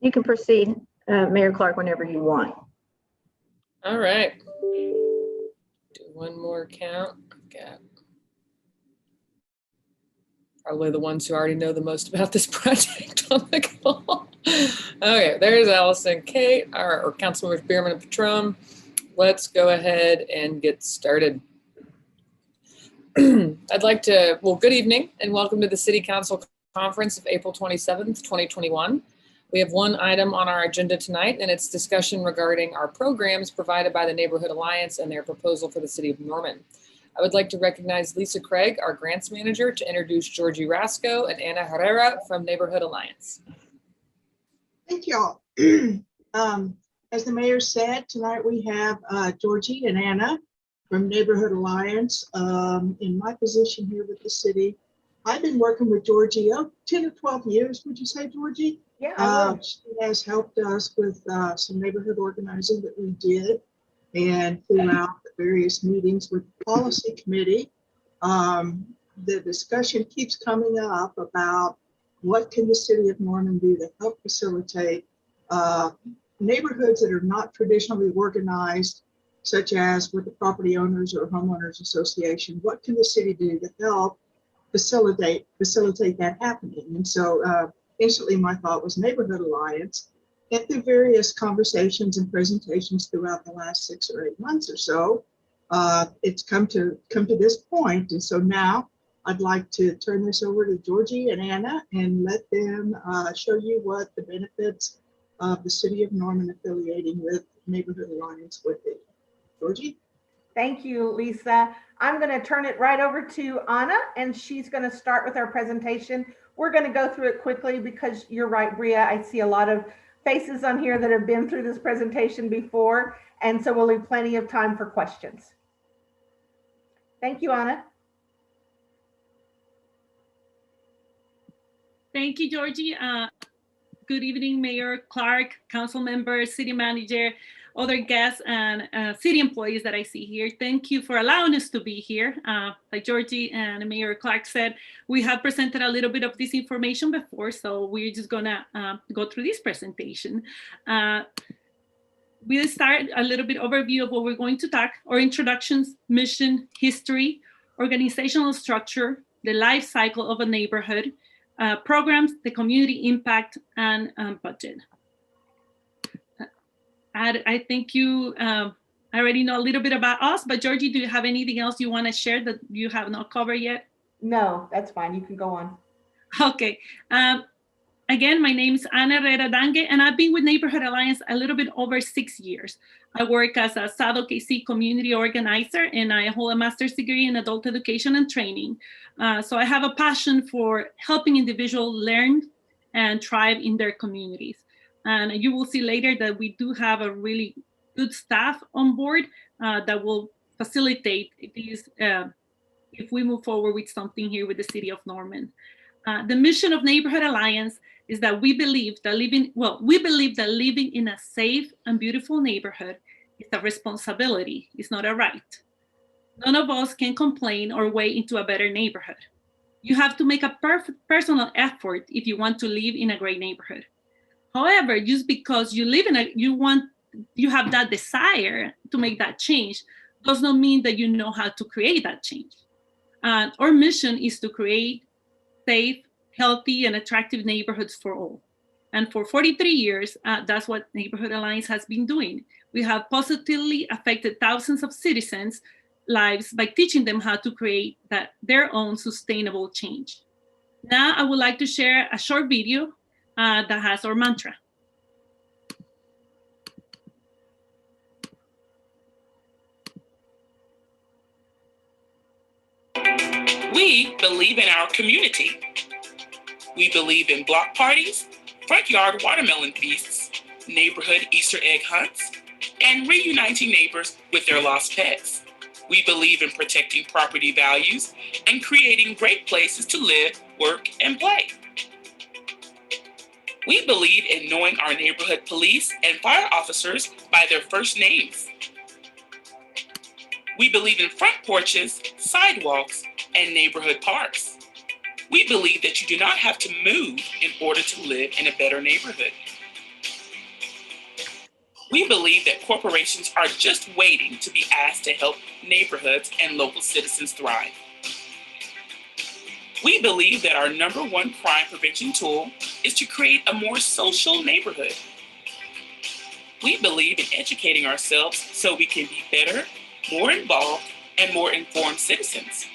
You can proceed, Mayor Clark, whenever you want. All right. Do one more count. Okay. Probably the ones who already know the most about this project on the call. Okay, there's Allison, Kate, our Councilmembers Bierman and Patron. Let's go ahead and get started. I'd like to, well, good evening and welcome to the City Council Conference of April 27th, 2021. We have one item on our agenda tonight, and it's discussion regarding our programs provided by the Neighborhood Alliance and their proposal for the City of Norman. I would like to recognize Lisa Craig, our grants manager, to introduce Georgie Rasco and Anna Herrera from Neighborhood Alliance. Thank you all. As the mayor said, tonight we have Georgie and Anna from Neighborhood Alliance. In my position here with the city, I've been working with Georgie 10 or 12 years, would you say, Georgie? Yeah. She has helped us with some neighborhood organizing that we did, and throughout the various meetings with the policy committee, the discussion keeps coming up about what can the city of Norman do to help facilitate neighborhoods that are not traditionally organized, such as with the property owners or homeowners association. What can the city do to help facilitate that happening? And so instantly my thought was Neighborhood Alliance. And through various conversations and presentations throughout the last 6 or 8 months or so, it's come to this point. And so now I'd like to turn this over to Georgie and Anna and let them show you what the benefits of the City of Norman affiliating with Neighborhood Alliance would be. Georgie? Thank you, Lisa. I'm going to turn it right over to Anna, and she's going to start with our presentation. We're going to go through it quickly because you're right, Bria. I see a lot of faces on here that have been through this presentation before, and so we'll leave plenty of time for questions. Thank you, Anna. Thank you, Georgie. Good evening, Mayor Clark, council members, city manager, other guests, and city employees that I see here. Thank you for allowing us to be here. Like Georgie and Mayor Clark said, we have presented a little bit of this information before, so we're just gonna go through this presentation. We'll start a little bit overview of what we're going to talk, our introductions, mission, history, organizational structure, the life cycle of a neighborhood, programs, the community impact, and budget. I think you already know a little bit about us, but Georgie, do you have anything else you want to share that you have not covered yet? No, that's fine. You can go on. Okay. Again, my name is Ana Herrera Dange, and I've been with Neighborhood Alliance a little bit over 6 years. I work as a Advocacy community organizer, and I hold a master's degree in adult education and training. So I have a passion for helping individuals learn and thrive in their communities. And you will see later that we do have a really good staff on board that will facilitate these if we move forward with something here with the City of Norman. The mission of Neighborhood Alliance is that we believe that living in a safe and beautiful neighborhood is a responsibility, it's not a right. None of us can complain our way into a better neighborhood. You have to make a personal effort if you want to live in a great neighborhood. However, just because you live in you have that desire to make that change does not mean that you know how to create that change. Our mission is to create safe, healthy, and attractive neighborhoods for all. And for 43 years, that's what Neighborhood Alliance has been doing. We have positively affected thousands of citizens' lives by teaching them how to create their own sustainable change. Now, I would like to share a short video that has our mantra. We believe in our community. We believe in block parties, front yard watermelon feasts, neighborhood Easter egg hunts, and reuniting neighbors with their lost pets. We believe in protecting property values and creating great places to live, work, and play. We believe in knowing our neighborhood police and fire officers by their first names. We believe in front porches, sidewalks, and neighborhood parks. We believe that you do not have to move in order to live in a better neighborhood. We believe that corporations are just waiting to be asked to help neighborhoods and local citizens thrive. We believe that our number one crime prevention tool is to create a more social neighborhood. We believe in educating ourselves so we can be better, more involved, and more informed citizens.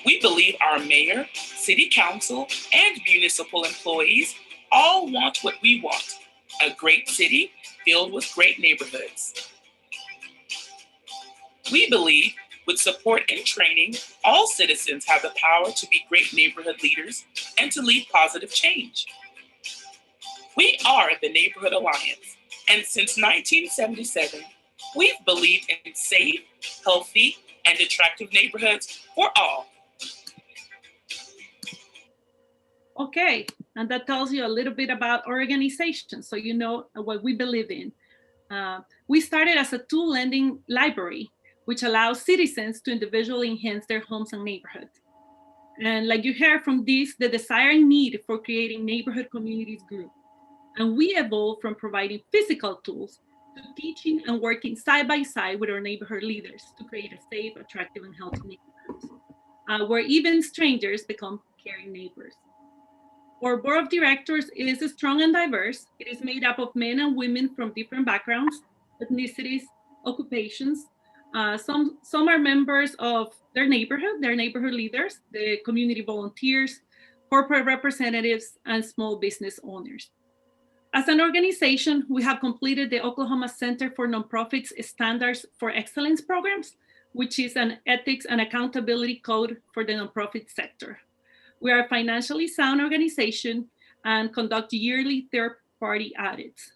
We believe our mayor, city council, and municipal employees all want what we want, a great city filled with great neighborhoods. We believe with support and training, all citizens have the power to be great neighborhood leaders and to lead positive change. We are the Neighborhood Alliance, and since 1977, we've believed in safe, healthy, and attractive neighborhoods for all. Okay, and that tells you a little bit about our organization, so you know what we believe in. We started as a tool lending library, which allows citizens to individually enhance their homes and neighborhoods. And like you heard from this, the desire and need for creating neighborhood communities grew. And we evolved from providing physical tools to teaching and working side by side with our neighborhood leaders to create a safe, attractive, and healthy neighborhoods, where even strangers become caring neighbors. Our board of directors is strong and diverse. It is made up of men and women from different backgrounds, ethnicities, occupations. Some are members of their neighborhood leaders, the community volunteers, corporate representatives, and small business owners. As an organization, we have completed the Oklahoma Center for Nonprofits Standards for Excellence programs, which is an ethics and accountability code for the nonprofit sector. We are a financially sound organization and conduct yearly third-party audits.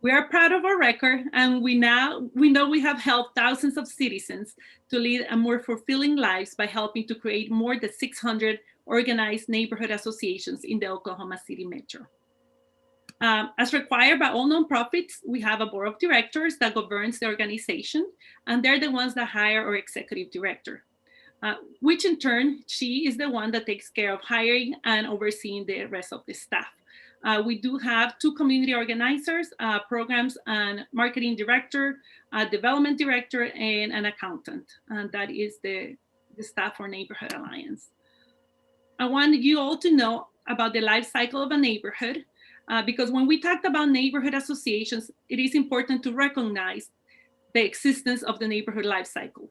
We are proud of our record, and we know we have helped thousands of citizens to lead a more fulfilling lives by helping to create more than 600 organized neighborhood associations in the Oklahoma City metro. As required by all nonprofits, we have a board of directors that governs the organization, and they're the ones that hire our executive director. Which in turn, she is the one that takes care of hiring and overseeing the rest of the staff. We do have 2 community organizers, programs and marketing director, development director, and an accountant. And that is the staff for Neighborhood Alliance. I want you all to know about the life cycle of a neighborhood, because when we talked about neighborhood associations, it is important to recognize the existence of the neighborhood life cycle.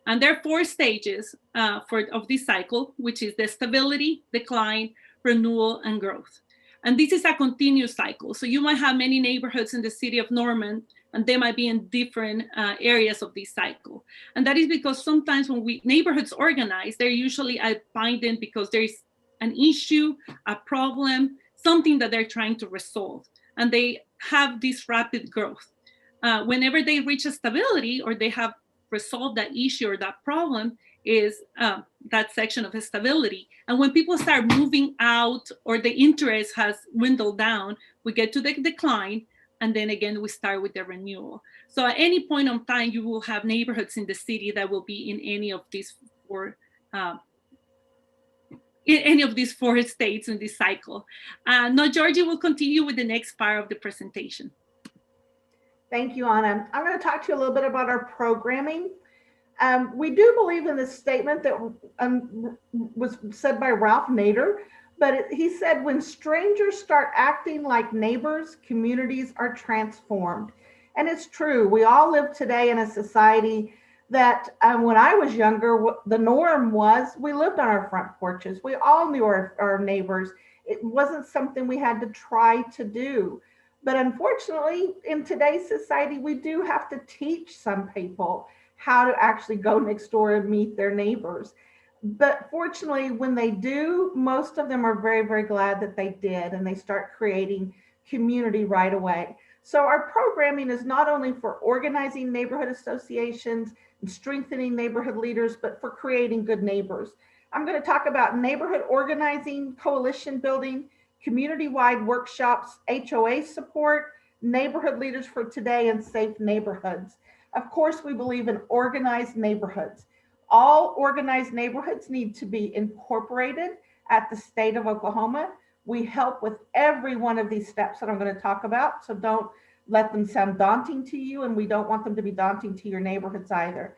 And there are 4 stages of this cycle, which is the stability, decline, renewal, and growth. And this is a continuous cycle. So you might have many neighborhoods in the city of Norman, and they might be in different areas of this cycle. And that is because sometimes when neighborhoods organize, they're usually abandoned because there is an issue, a problem, something that they're trying to resolve. And they have this rapid growth. Whenever they reach a stability or they have resolve that issue or that problem is that section of stability. And when people start moving out or the interest has dwindled down, we get to the decline. And then again, we start with the renewal. So at any point in time, you will have neighborhoods in the city that will be in any of these 4 states in this cycle. Now, Georgie will continue with the next part of the presentation. Thank you, Anna. I'm going to talk to you a little bit about our programming. We do believe in this statement that was said by Ralph Nader, but he said, when strangers start acting like neighbors, communities are transformed. And it's true. We all live today in a society that when I was younger, the norm was we lived on our front porches. We all knew our neighbors. It wasn't something we had to try to do. But unfortunately, in today's society, we do have to teach some people how to actually go next door and meet their neighbors. But fortunately, when they do, most of them are very, very glad that they did, and they start creating community right away. So our programming is not only for organizing neighborhood associations and strengthening neighborhood leaders, but for creating good neighbors. I'm going to talk about neighborhood organizing, coalition building, community-wide workshops, HOA support, neighborhood leaders for today, and safe neighborhoods. Of course, we believe in organized neighborhoods. All organized neighborhoods need to be incorporated at the state of Oklahoma. We help with every one of these steps that I'm going to talk about, so don't let them sound daunting to you, and we don't want them to be daunting to your neighborhoods either.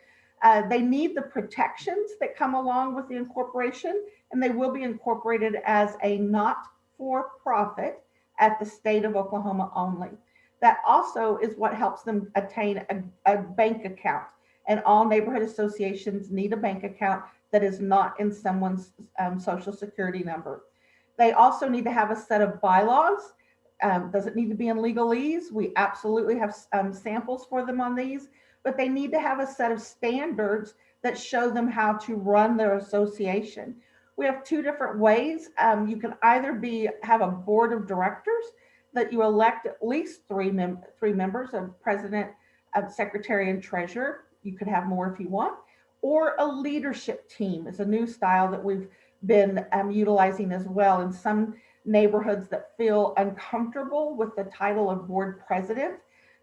They need the protections that come along with the incorporation, and they will be incorporated as a not-for-profit at the state of Oklahoma only. That also is what helps them attain a bank account, and all neighborhood associations need a bank account that is not in someone's social security number. They also need to have a set of bylaws. Does it need to be in legalese? We absolutely have samples for them on these, but they need to have a set of standards that show them how to run their association. We have two different ways. You can either have a board of directors that you elect at least three members, a president, a secretary, and treasurer. You could have more if you want, or a leadership team is a new style that we've been utilizing as well in some neighborhoods that feel uncomfortable with the title of board president.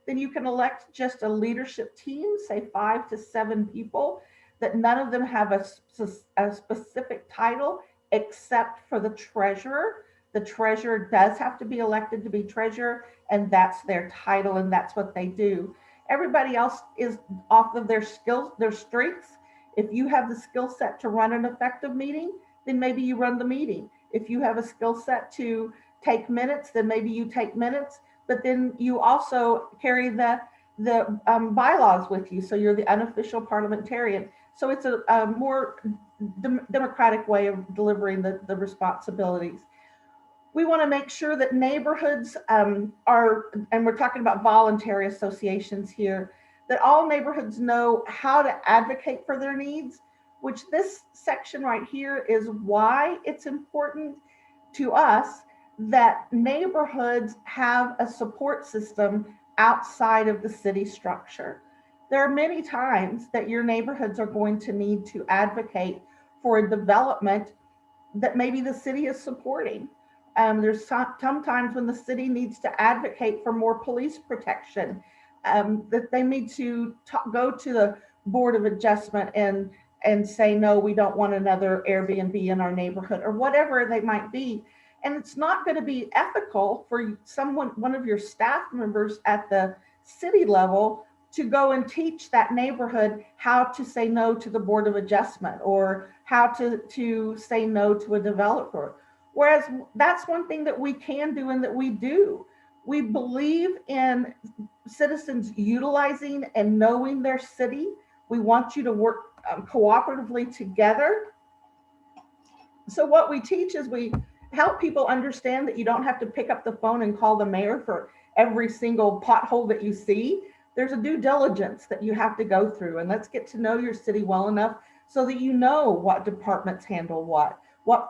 Then you can elect just a leadership team, say 5 to 7 people, that none of them have a specific title except for the treasurer. The treasurer does have to be elected to be treasurer, and that's their title, and that's what they do. Everybody else is off of their skills, their strengths. If you have the skill set to run an effective meeting, then maybe you run the meeting. If you have a skill set to take minutes, then maybe you take minutes, but then you also carry the bylaws with you. So you're the unofficial parliamentarian. So it's a more democratic way of delivering the responsibilities. We want to make sure that neighborhoods are, and we're talking about voluntary associations here, that all neighborhoods know how to advocate for their needs, which this section right here is why it's important to us that neighborhoods have a support system outside of the city structure. There are many times that your neighborhoods are going to need to advocate for a development that maybe the city is supporting. There's sometimes when the city needs to advocate for more police protection, that they need to go to the Board of Adjustment and say, no, we don't want another Airbnb in our neighborhood, or whatever they might be. And it's not going to be ethical for one of your staff members at the city level to go and teach that neighborhood how to say no to the Board of Adjustment, or how to say no to a developer. Whereas that's one thing that we can do and that we do. We believe in citizens utilizing and knowing their city. We want you to work cooperatively together. So what we teach is we help people understand that you don't have to pick up the phone and call the mayor for every single pothole that you see. There's a due diligence that you have to go through, and let's get to know your city well enough so that you know what departments handle what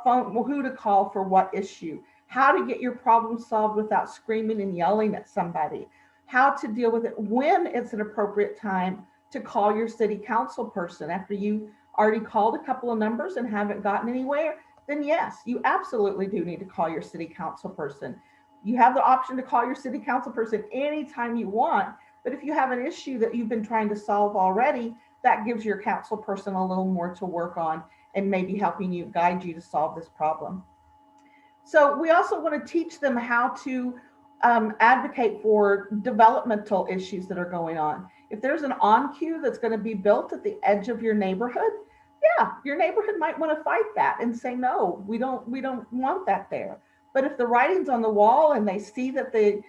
phone, who to call for what issue, how to get your problem solved without screaming and yelling at somebody, how to deal with it when it's an appropriate time to call your city council person. After you already called a couple of numbers and haven't gotten anywhere, then yes, you absolutely do need to call your city council person. You have the option to call your city council person anytime you want, but if you have an issue that you've been trying to solve already, that gives your council person a little more to work on and maybe helping you, guide you to solve this problem. So we also want to teach them how to advocate for developmental issues that are going on. If there's an on-queue that's going to be built at the edge of your neighborhood, yeah, your neighborhood might want to fight that and say, no, we don't want that there. But if the writing's on the wall and they see that the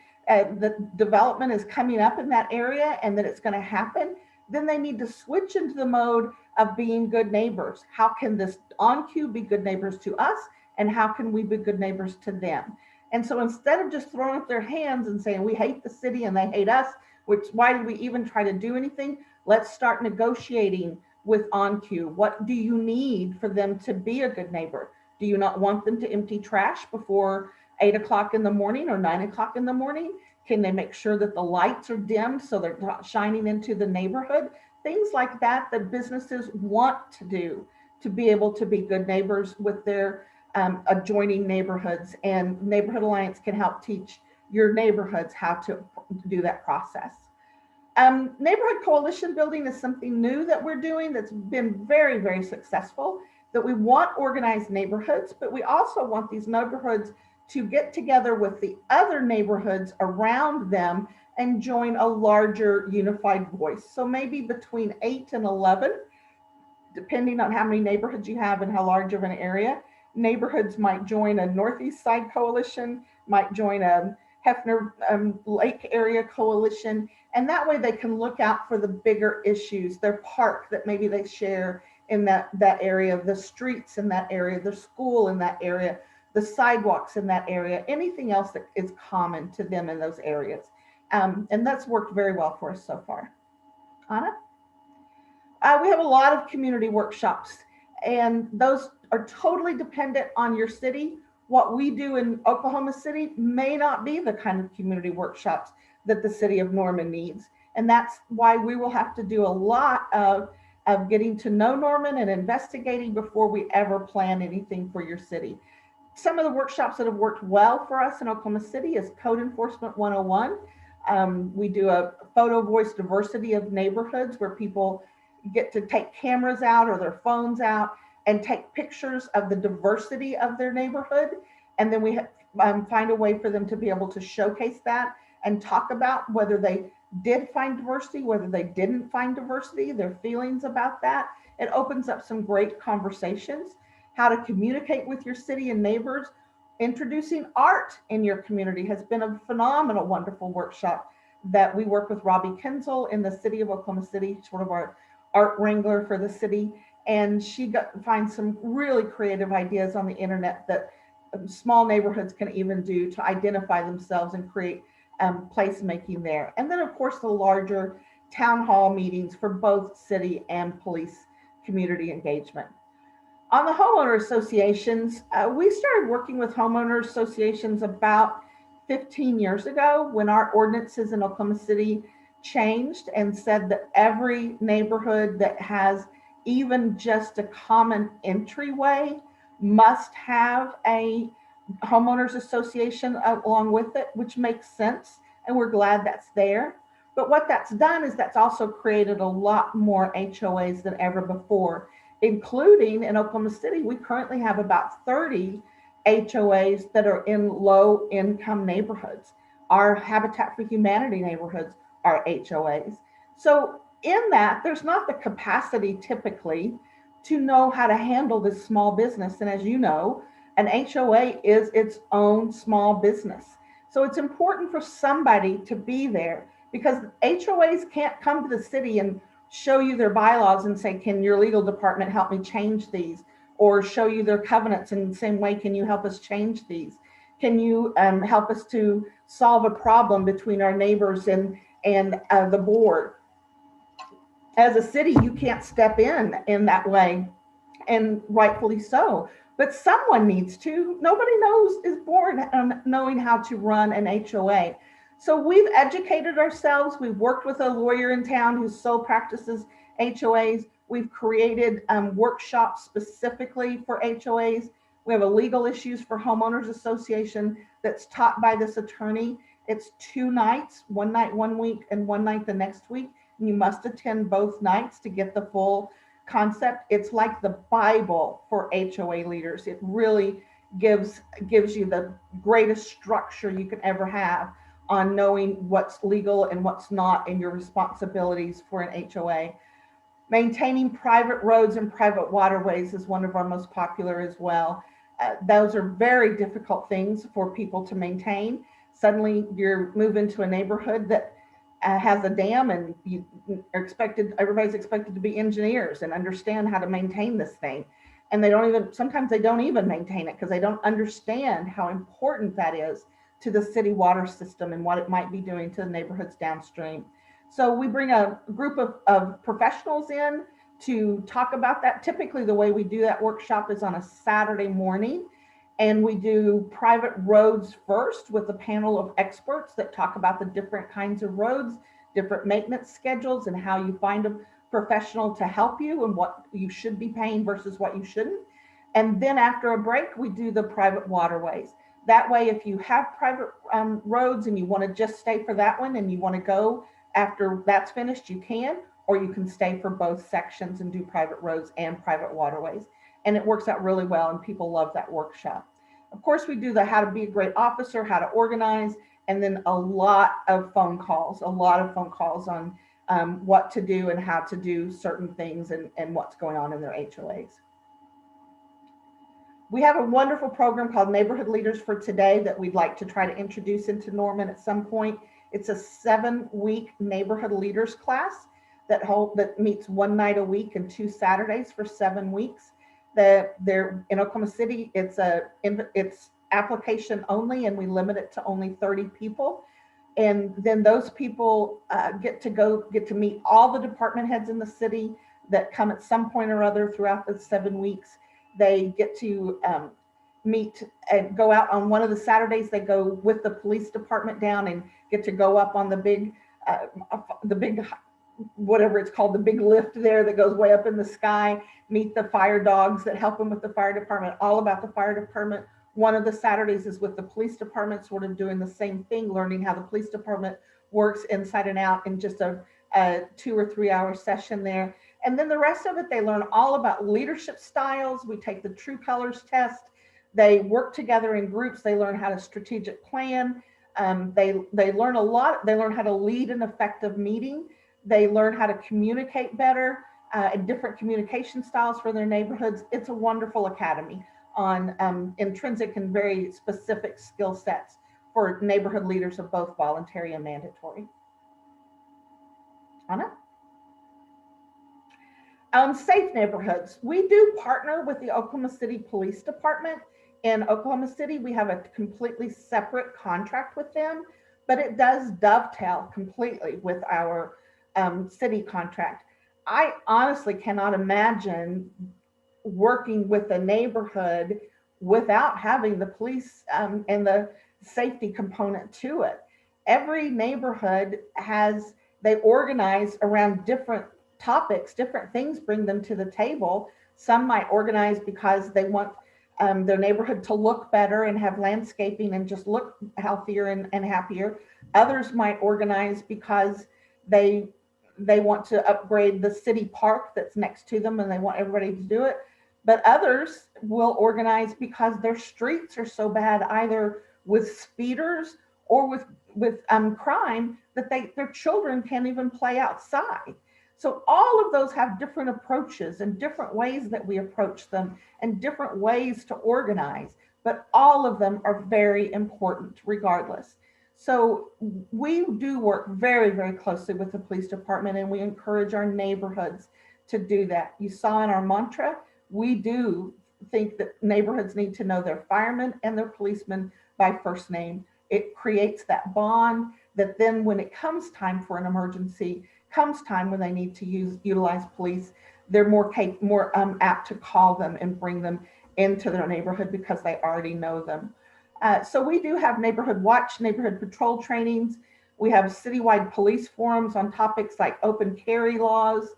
development is coming up in that area and that it's going to happen, then they need to switch into the mode of being good neighbors. How can this on-queue be good neighbors to us, and how can we be good neighbors to them? And so instead of just throwing up their hands and saying we hate the city and they hate us, which why did we even try to do anything? Let's start negotiating with on-queue. What do you need for them to be a good neighbor? Do you not want them to empty trash before 8 o'clock in the morning or 9 o'clock in the morning? Can they make sure that the lights are dimmed so they're not shining into the neighborhood? Things like that that businesses want to do to be able to be good neighbors with their adjoining neighborhoods. And Neighborhood Alliance can help teach your neighborhoods how to do that process. Neighborhood coalition building is something new that we're doing that's been very, very successful, that we want organized neighborhoods, but we also want these neighborhoods to get together with the other neighborhoods around them and join a larger unified voice. So maybe between 8 and 11, depending on how many neighborhoods you have and how large of an area, neighborhoods might join a Northeast Side coalition, might join a Hefner Lake area coalition, and that way they can look out for the bigger issues, their park that maybe they share in that area, the streets in that area, the school in that area, the sidewalks in that area, anything else that is common to them in those areas. And that's worked very well for us so far. Anna? We have a lot of community workshops, and those are totally dependent on your city. What we do in Oklahoma City may not be the kind of community workshops that the city of Norman needs. And that's why we will have to do a lot of getting to know Norman and investigating before we ever plan anything for your city. Some of the workshops that have worked well for us in Oklahoma City is Code Enforcement 101. We do a photo voice diversity of neighborhoods where people get to take cameras out or their phones out and take pictures of the diversity of their neighborhood. And then we find a way for them to be able to showcase that and talk about whether they did find diversity, whether they didn't find diversity, their feelings about that. It opens up some great conversations, how to communicate with your city and neighbors. Introducing art in your community has been a phenomenal, wonderful workshop that we work with Robbie Kinzel in the city of Oklahoma City, sort of our art wrangler for the city. And she finds some really creative ideas on the internet that small neighborhoods can even do to identify themselves and create placemaking there. And then of course the larger town hall meetings for both city and police community engagement. On the homeowner associations, we started working with homeowner associations about 15 years ago when our ordinances in Oklahoma City changed and said that every neighborhood that has even just a common entryway must have a homeowners association along with it, which makes sense. And we're glad that's there. But what that's done is that's also created a lot more HOAs than ever before, including in Oklahoma City. We currently have about 30 HOAs that are in low income neighborhoods. Our Habitat for Humanity neighborhoods are HOAs. So in that, there's not the capacity typically to know how to handle this small business. And as you know, an HOA is its own small business. So it's important for somebody to be there, because HOAs can't come to the city and show you their bylaws and say, can your legal department help me change these? Or show you their covenants in the same way, can you help us change these? Can you help us to solve a problem between our neighbors and the board? As a city, you can't step in that way, and rightfully so. But someone needs to. Nobody is born knowing how to run an HOA. So we've educated ourselves. We've worked with a lawyer in town who sole practices HOAs. We've created workshops specifically for HOAs. We have a legal issues for homeowners association that's taught by this attorney. It's 2 nights, one night 1 week and one night the next week. And you must attend both nights to get the full concept. It's like the Bible for HOA leaders. It really gives you the greatest structure you could ever have on knowing what's legal and what's not and your responsibilities for an HOA. Maintaining private roads and private waterways is one of our most popular as well. Those are very difficult things for people to maintain. Suddenly you're moving to a neighborhood that has a dam, and everybody's expected to be engineers and understand how to maintain this thing. And sometimes they don't even maintain it because they don't understand how important that is to the city water system and what it might be doing to the neighborhoods downstream. So we bring a group of professionals in to talk about that. Typically the way we do that workshop is on a Saturday morning, And we do private roads first with a panel of experts that talk about the different kinds of roads, different maintenance schedules, and how you find a professional to help you and what you should be paying versus what you shouldn't. And then after a break, we do the private waterways. That way, if you have private roads and you want to just stay for that one and you want to go after that's finished, you can, or you can stay for both sections and do private roads and private waterways. And it works out really well, and people love that workshop. Of course, we do the how to be a great officer, how to organize, and then a lot of phone calls on what to do and how to do certain things and what's going on in their HOAs. We have a wonderful program called Neighborhood Leaders for Today that we'd like to try to introduce into Norman at some point. It's a 7-week neighborhood leaders class that meets one night a week and 2 Saturdays for 7 weeks. They're in Oklahoma City. It's application only, and we limit it to only 30 people. And then those people get to meet all the department heads in the city that come at some point or other throughout the 7 weeks. They get to meet and go out on one of the Saturdays. They go with the police department down and get to go up on the big, whatever it's called, the big lift there that goes way up in the sky, meet the fire dogs that help them with the fire department, all about the fire department. One of the Saturdays is with the police department, sort of doing the same thing, learning how the police department works inside and out in just a 2 or 3 hour session there. And then the rest of it, they learn all about leadership styles. We take the True Colors test. They work together in groups. They learn how to strategic plan. They learn a lot. They learn how to lead an effective meeting. They learn how to communicate better and different communication styles for their neighborhoods. It's a wonderful academy on intrinsic and very specific skill sets for neighborhood leaders of both voluntary and mandatory. Anna? Safe neighborhoods. We do partner with the Oklahoma City Police Department. In Oklahoma City, we have a completely separate contract with them, but it does dovetail completely with our city contract. I honestly cannot imagine working with a neighborhood without having the police and the safety component to it. Every neighborhood they organize around different topics, different things bring them to the table. Some might organize because they want their neighborhood to look better and have landscaping and just look healthier and happier. Others might organize because they want to upgrade the city park that's next to them and they want everybody to do it. But others will organize because their streets are so bad, either with speeders or with crime, that their children can't even play outside. So all of those have different approaches and different ways that we approach them and different ways to organize, but all of them are very important regardless. So we do work very, very closely with the police department, and we encourage our neighborhoods to do that. You saw in our mantra, we do think that neighborhoods need to know their firemen and their policemen by first name. It creates that bond that then when it comes time for an emergency, comes time when they need to utilize police, they're more apt to call them and bring them into their neighborhood because they already know them. So we do have neighborhood watch, neighborhood patrol trainings. We have citywide police forums on topics like open carry laws,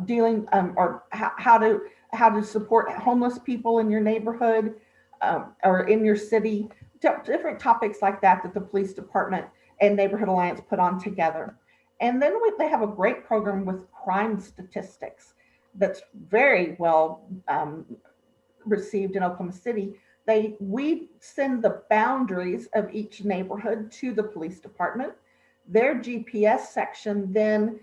dealing or how to support homeless people in your neighborhood or in your city. Different topics like that the police department and Neighborhood Alliance put on together. And then they have a great program with crime statistics that's very well received in Oklahoma City. We send the boundaries of each neighborhood to the police department. Their GPS section then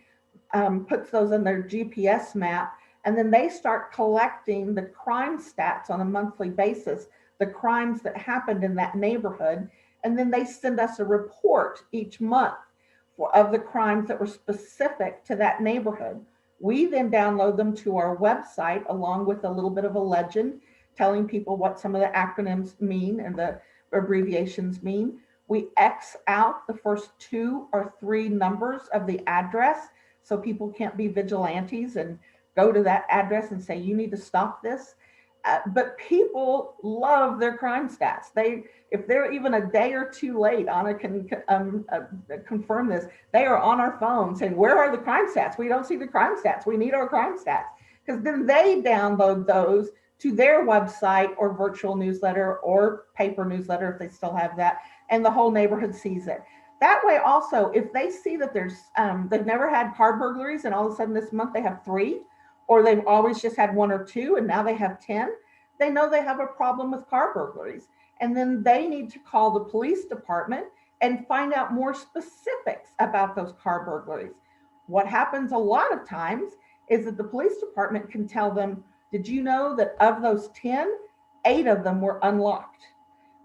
puts those in their GPS map, and then they start collecting the crime stats on a monthly basis, the crimes that happened in that neighborhood, and then they send us a report each month of the crimes that were specific to that neighborhood. We then download them to our website along with a little bit of a legend telling people what some of the acronyms mean and the abbreviations mean. We X out the first 2 or 3 numbers of the address so people can't be vigilantes and go to that address and say, you need to stop this. But people love their crime stats. If they're even a day or two late, Anna can confirm this, they are on our phone saying, where are the crime stats? We don't see the crime stats. We need our crime stats. Because then they download those to their website or virtual newsletter or paper newsletter if they still have that, and the whole neighborhood sees it. That way also, if they see that they've never had car burglaries and all of a sudden this month they have 3, or they've always just had 1 or 2 and now they have 10, they know they have a problem with car burglaries. And then they need to call the police department and find out more specifics about those car burglaries. What happens a lot of times is that the police department can tell them, did you know that of those 10, 8 of them were unlocked?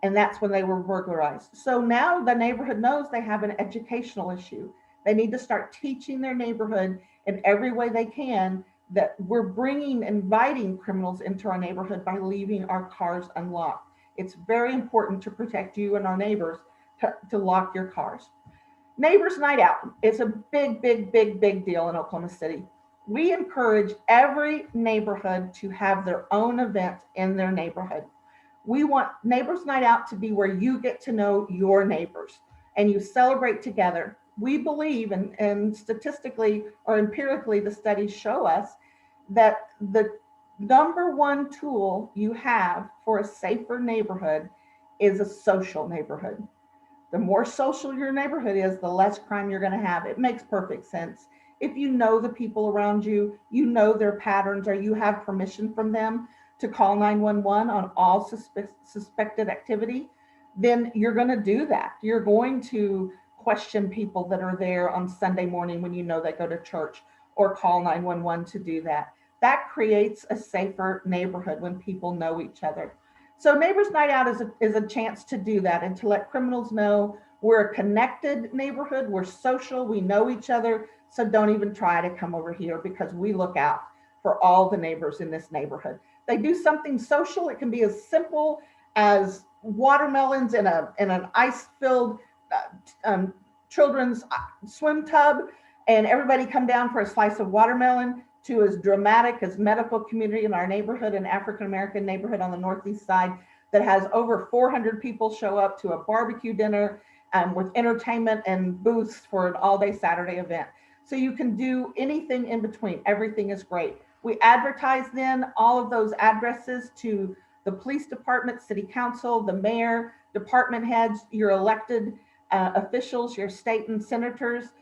And that's when they were burglarized. So now the neighborhood knows they have an educational issue. They need to start teaching their neighborhood in every way they can that we're inviting criminals into our neighborhood by leaving our cars unlocked. It's very important to protect you and our neighbors to lock your cars. Neighbors Night Out is a big deal in Oklahoma City. We encourage every neighborhood to have their own event in their neighborhood. We want Neighbors Night Out to be where you get to know your neighbors and you celebrate together. We believe, and statistically or empirically, the studies show us that the #1 tool you have for a safer neighborhood is a social neighborhood. The more social your neighborhood is, the less crime you're going to have. It makes perfect sense. If you know the people around you, you know their patterns, or you have permission from them to call 911 on all suspected activity, then you're going to do that. You're going to question people that are there on Sunday morning when you know they go to church, or call 911 to do that. That creates a safer neighborhood when people know each other. So Neighbors Night Out is a chance to do that and to let criminals know we're a connected neighborhood, we're social, we know each other, so don't even try to come over here because we look out for all the neighbors in this neighborhood. They do something social. It can be as simple as watermelons in an ice-filled children's swim tub, and everybody come down for a slice of watermelon, to as dramatic as medical community in our neighborhood, an African-American neighborhood on the northeast side that has over 400 people show up to a barbecue dinner with entertainment and booths for an all-day Saturday event. So you can do anything in between. Everything is great. We advertise then all of those addresses to the police department, city council, the mayor, department heads, your elected officials, your state and senators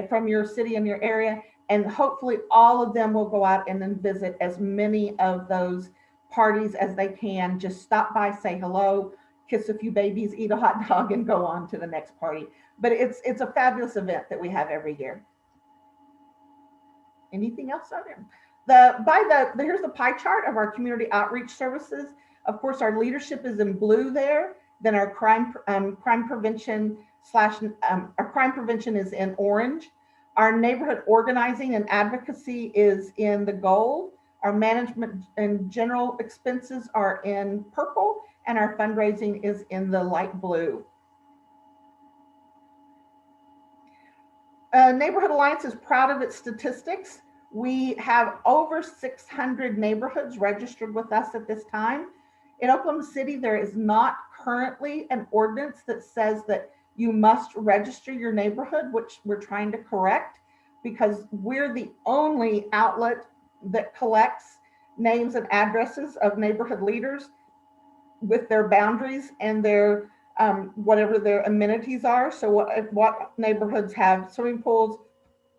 from your city and your area. And hopefully all of them will go out and then visit as many of those parties as they can. Just stop by, say hello, kiss a few babies, eat a hot dog, and go on to the next party. But it's a fabulous event that we have every year. Anything else on there? Here's the pie chart of our community outreach services. Of course, our leadership is in blue there. Then our crime prevention is in orange. Our neighborhood organizing and advocacy is in the gold. Our management and general expenses are in purple, and our fundraising is in the light blue. Neighborhood Alliance is proud of its statistics. We have over 600 neighborhoods registered with us at this time. In Oklahoma City, there is not currently an ordinance that says that you must register your neighborhood, which we're trying to correct, because we're the only outlet that collects names and addresses of neighborhood leaders with their boundaries and their whatever their amenities are. So what neighborhoods have swimming pools,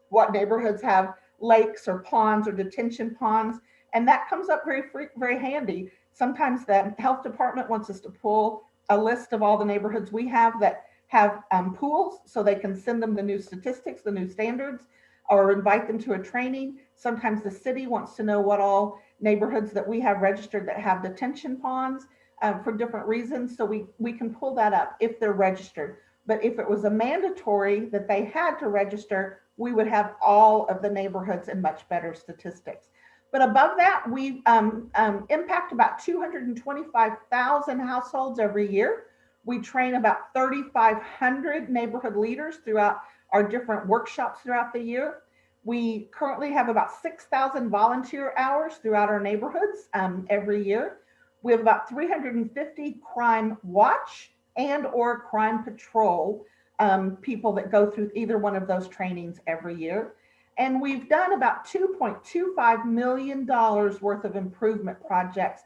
what neighborhoods have lakes or ponds or detention ponds, and that comes up very handy. Sometimes the health department wants us to pull a list of all the neighborhoods we have that have pools, so they can send them the new statistics, the new standards, or invite them to a training. Sometimes the city wants to know what all neighborhoods that we have registered that have detention ponds for different reasons. So we can pull that up if they're registered. But if it was a mandatory that they had to register, we would have all of the neighborhoods and much better statistics. But above that, we impact about 225,000 households every year. We train about 3,500 neighborhood leaders throughout our different workshops throughout the year. We currently have about 6,000 volunteer hours throughout our neighborhoods every year. We have about 350 crime watch and or crime patrol people that go through either one of those trainings every year. And we've done about $2.25 million worth of improvement projects,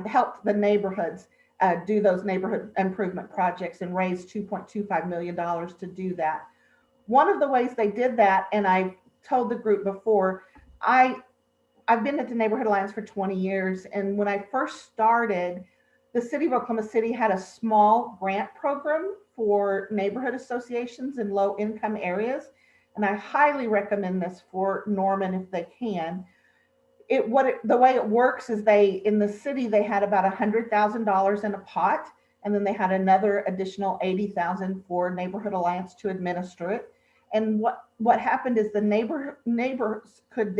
helped the neighborhoods do those neighborhood improvement projects and raise $2.25 million to do that. One of the ways they did that, and I told the group before, I've been at the Neighborhood Alliance for 20 years. And when I first started, the city of Oklahoma City had a small grant program for neighborhood associations in low income areas. And I highly recommend this for Norman if they can. The way it works is in the city, they had about $100,000 in a pot, and then they had another additional $80,000 for Neighborhood Alliance to administer it. And what happened is the neighborhoods could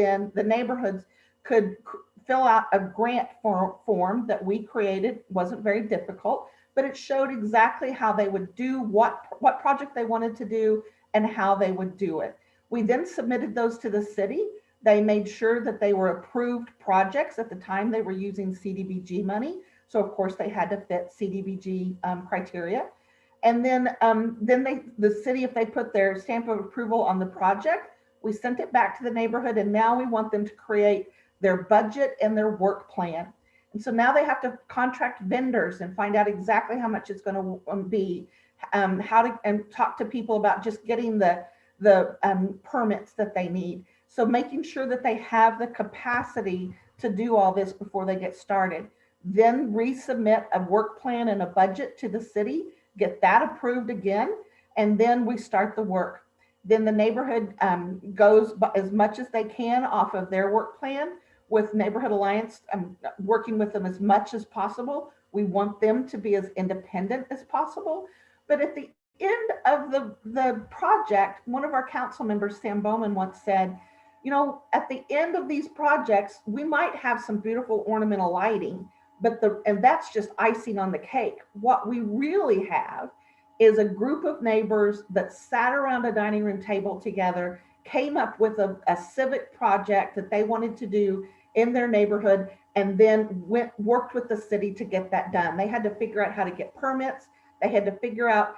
fill out a grant form that we created. It wasn't very difficult, but it showed exactly how they would do what project they wanted to do and how they would do it. We then submitted those to the city. They made sure that they were approved projects. At the time, they were using CDBG money. So of course they had to fit CDBG criteria. And then the city, if they put their stamp of approval on the project, we sent it back to the neighborhood, and now we want them to create their budget and their work plan. And so now they have to contract vendors and find out exactly how much it's going to be, and talk to people about just getting the permits that they need. So making sure that they have the capacity to do all this before they get started. Then resubmit a work plan and a budget to the city, get that approved again, and then we start the work. Then the neighborhood goes as much as they can off of their work plan, with Neighborhood Alliance working with them as much as possible. We want them to be as independent as possible. But at the end of the project, one of our council members, Sam Bowman, once said, you know, at the end of these projects, we might have some beautiful ornamental lighting, and that's just icing on the cake. What we really have is a group of neighbors that sat around a dining room table together, came up with a civic project that they wanted to do in their neighborhood, and then worked with the city to get that done. They had to figure out how to get permits. They had to figure out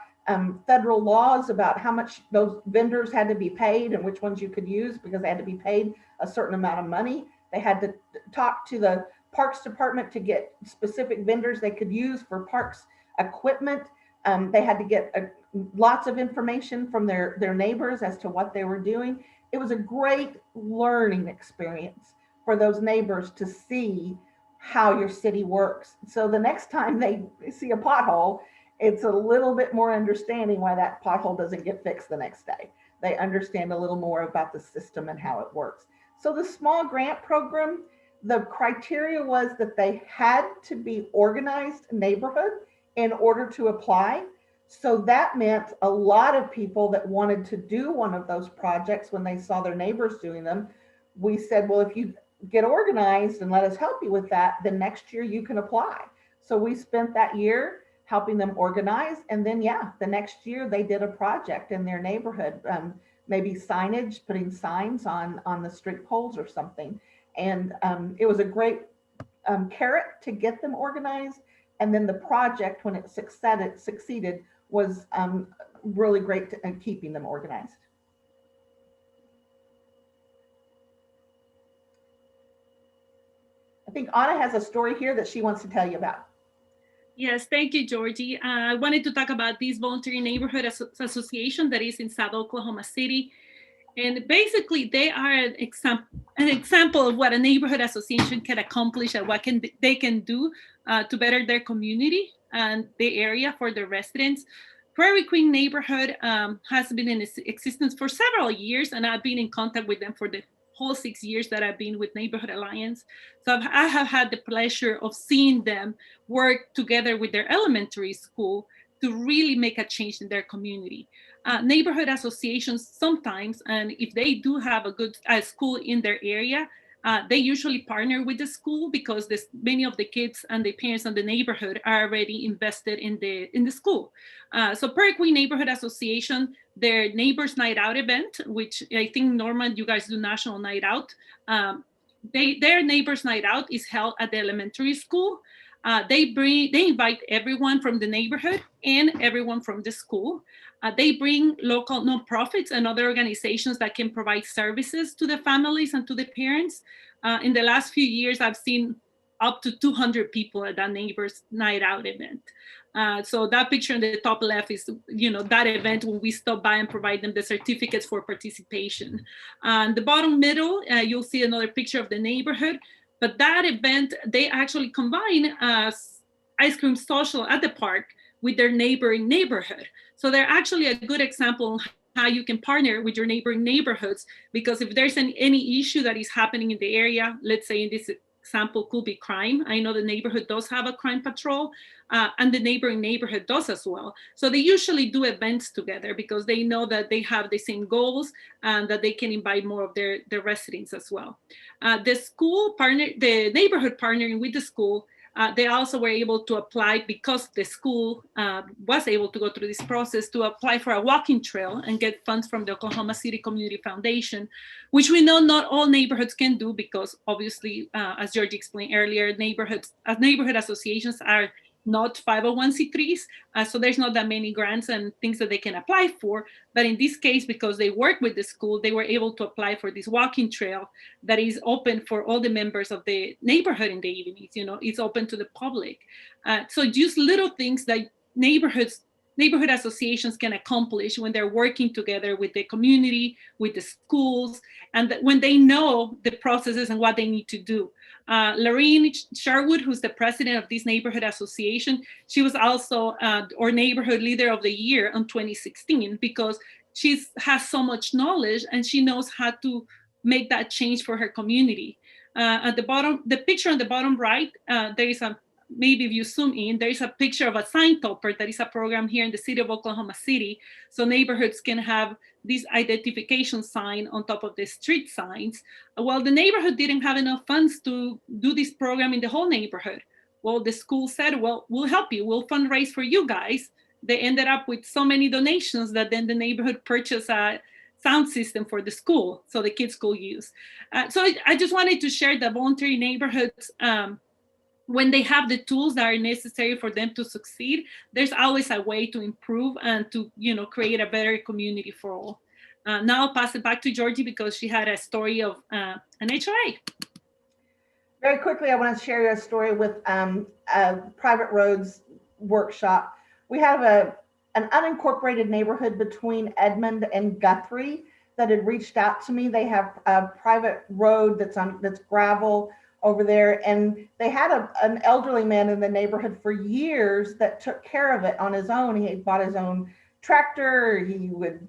federal laws about how much those vendors had to be paid and which ones you could use, because they had to be paid a certain amount of money. They had to talk to the Parks Department to get specific vendors they could use for parks equipment. They had to get lots of information from their neighbors as to what they were doing. It was a great learning experience for those neighbors to see how your city works. So the next time they see a pothole, it's a little bit more understanding why that pothole doesn't get fixed the next day. They understand a little more about the system and how it works. So the small grant program, the criteria was that they had to be organized neighborhood in order to apply. So that meant a lot of people that wanted to do one of those projects, when they saw their neighbors doing them, we said, well, if you get organized and let us help you with that, then next year you can apply. So we spent that year helping them organize. And then, the next year they did a project in their neighborhood, maybe signage, putting signs on the street poles or something. And it was a great carrot to get them organized. And then the project, when it succeeded, was really great at keeping them organized. I think Anna has a story here that she wants to tell you about. Yes, thank you, Georgie. I wanted to talk about this voluntary neighborhood association that is in South Oklahoma City. And basically, they are an example of what a neighborhood association can accomplish and what they can do to better their community and the area for the residents. Prairie Queen neighborhood has been in existence for several years, and I've been in contact with them for the whole 6 years that I've been with Neighborhood Alliance. So I have had the pleasure of seeing them work together with their elementary school to really make a change in their community. Neighborhood associations sometimes, and if they do have a good school in their area, they usually partner with the school because many of the kids and the parents in the neighborhood are already invested in the school. So Prairie Queen Neighborhood Association their Neighbors Night Out event, which I think, Norman, you guys do National Night Out. Their Neighbors Night Out is held at the elementary school. They invite everyone from the neighborhood and everyone from the school. They bring local nonprofits and other organizations that can provide services to the families and to the parents. In the last few years, I've seen up to 200 people at that Neighbors Night Out event. So that picture on the top left is, that event when we stop by and provide them the certificates for participation. The bottom middle, you'll see another picture of the neighborhood. But that event, they actually combine ice cream social at the park with their neighboring neighborhood. So they're actually a good example of how you can partner with your neighboring neighborhoods, because if there's any issue that is happening in the area, let's say in this example could be crime. I know the neighborhood does have a crime patrol, and the neighboring neighborhood does as well. So they usually do events together because they know that they have the same goals and that they can invite more of their residents as well. The neighborhood partnering with the school, they also were able to apply, because the school was able to go through this process, to apply for a walking trail and get funds from the Oklahoma City Community Foundation, which we know not all neighborhoods can do, because obviously, as Georgie explained earlier, neighborhood associations are not 501c3s, so there's not that many grants and things that they can apply for. But in this case, because they work with the school, they were able to apply for this walking trail that is open for all the members of the neighborhood in the evenings. It's open to the public. So just little things that neighborhood associations can accomplish when they're working together with the community, with the schools, and when they know the processes and what they need to do. Lorene Sherwood, who's the president of this neighborhood association, she was also our neighborhood leader of the year in 2016, because she has so much knowledge and she knows how to make that change for her community. At the bottom, the picture on the bottom right, there is maybe if you zoom in, there is a picture of a sign topper. That is a program here in the city of Oklahoma City. So neighborhoods can have this identification sign on top of the street signs. Well, the neighborhood didn't have enough funds to do this program in the whole neighborhood. Well, the school said, well, we'll help you. We'll fundraise for you guys. They ended up with so many donations that then the neighborhood purchased a sound system for the school, so the kids could use. So I just wanted to share that voluntary neighborhoods, when they have the tools that are necessary for them to succeed, there's always a way to improve and to create a better community for all. Now I'll pass it back to Georgie, because she had a story of an HOA. Very quickly, I want to share you a story with a private roads workshop. We have an unincorporated neighborhood between Edmond and Guthrie that had reached out to me. They have a private road that's gravel over there, and they had an elderly man in the neighborhood for years that took care of it on his own. He had bought his own tractor. He would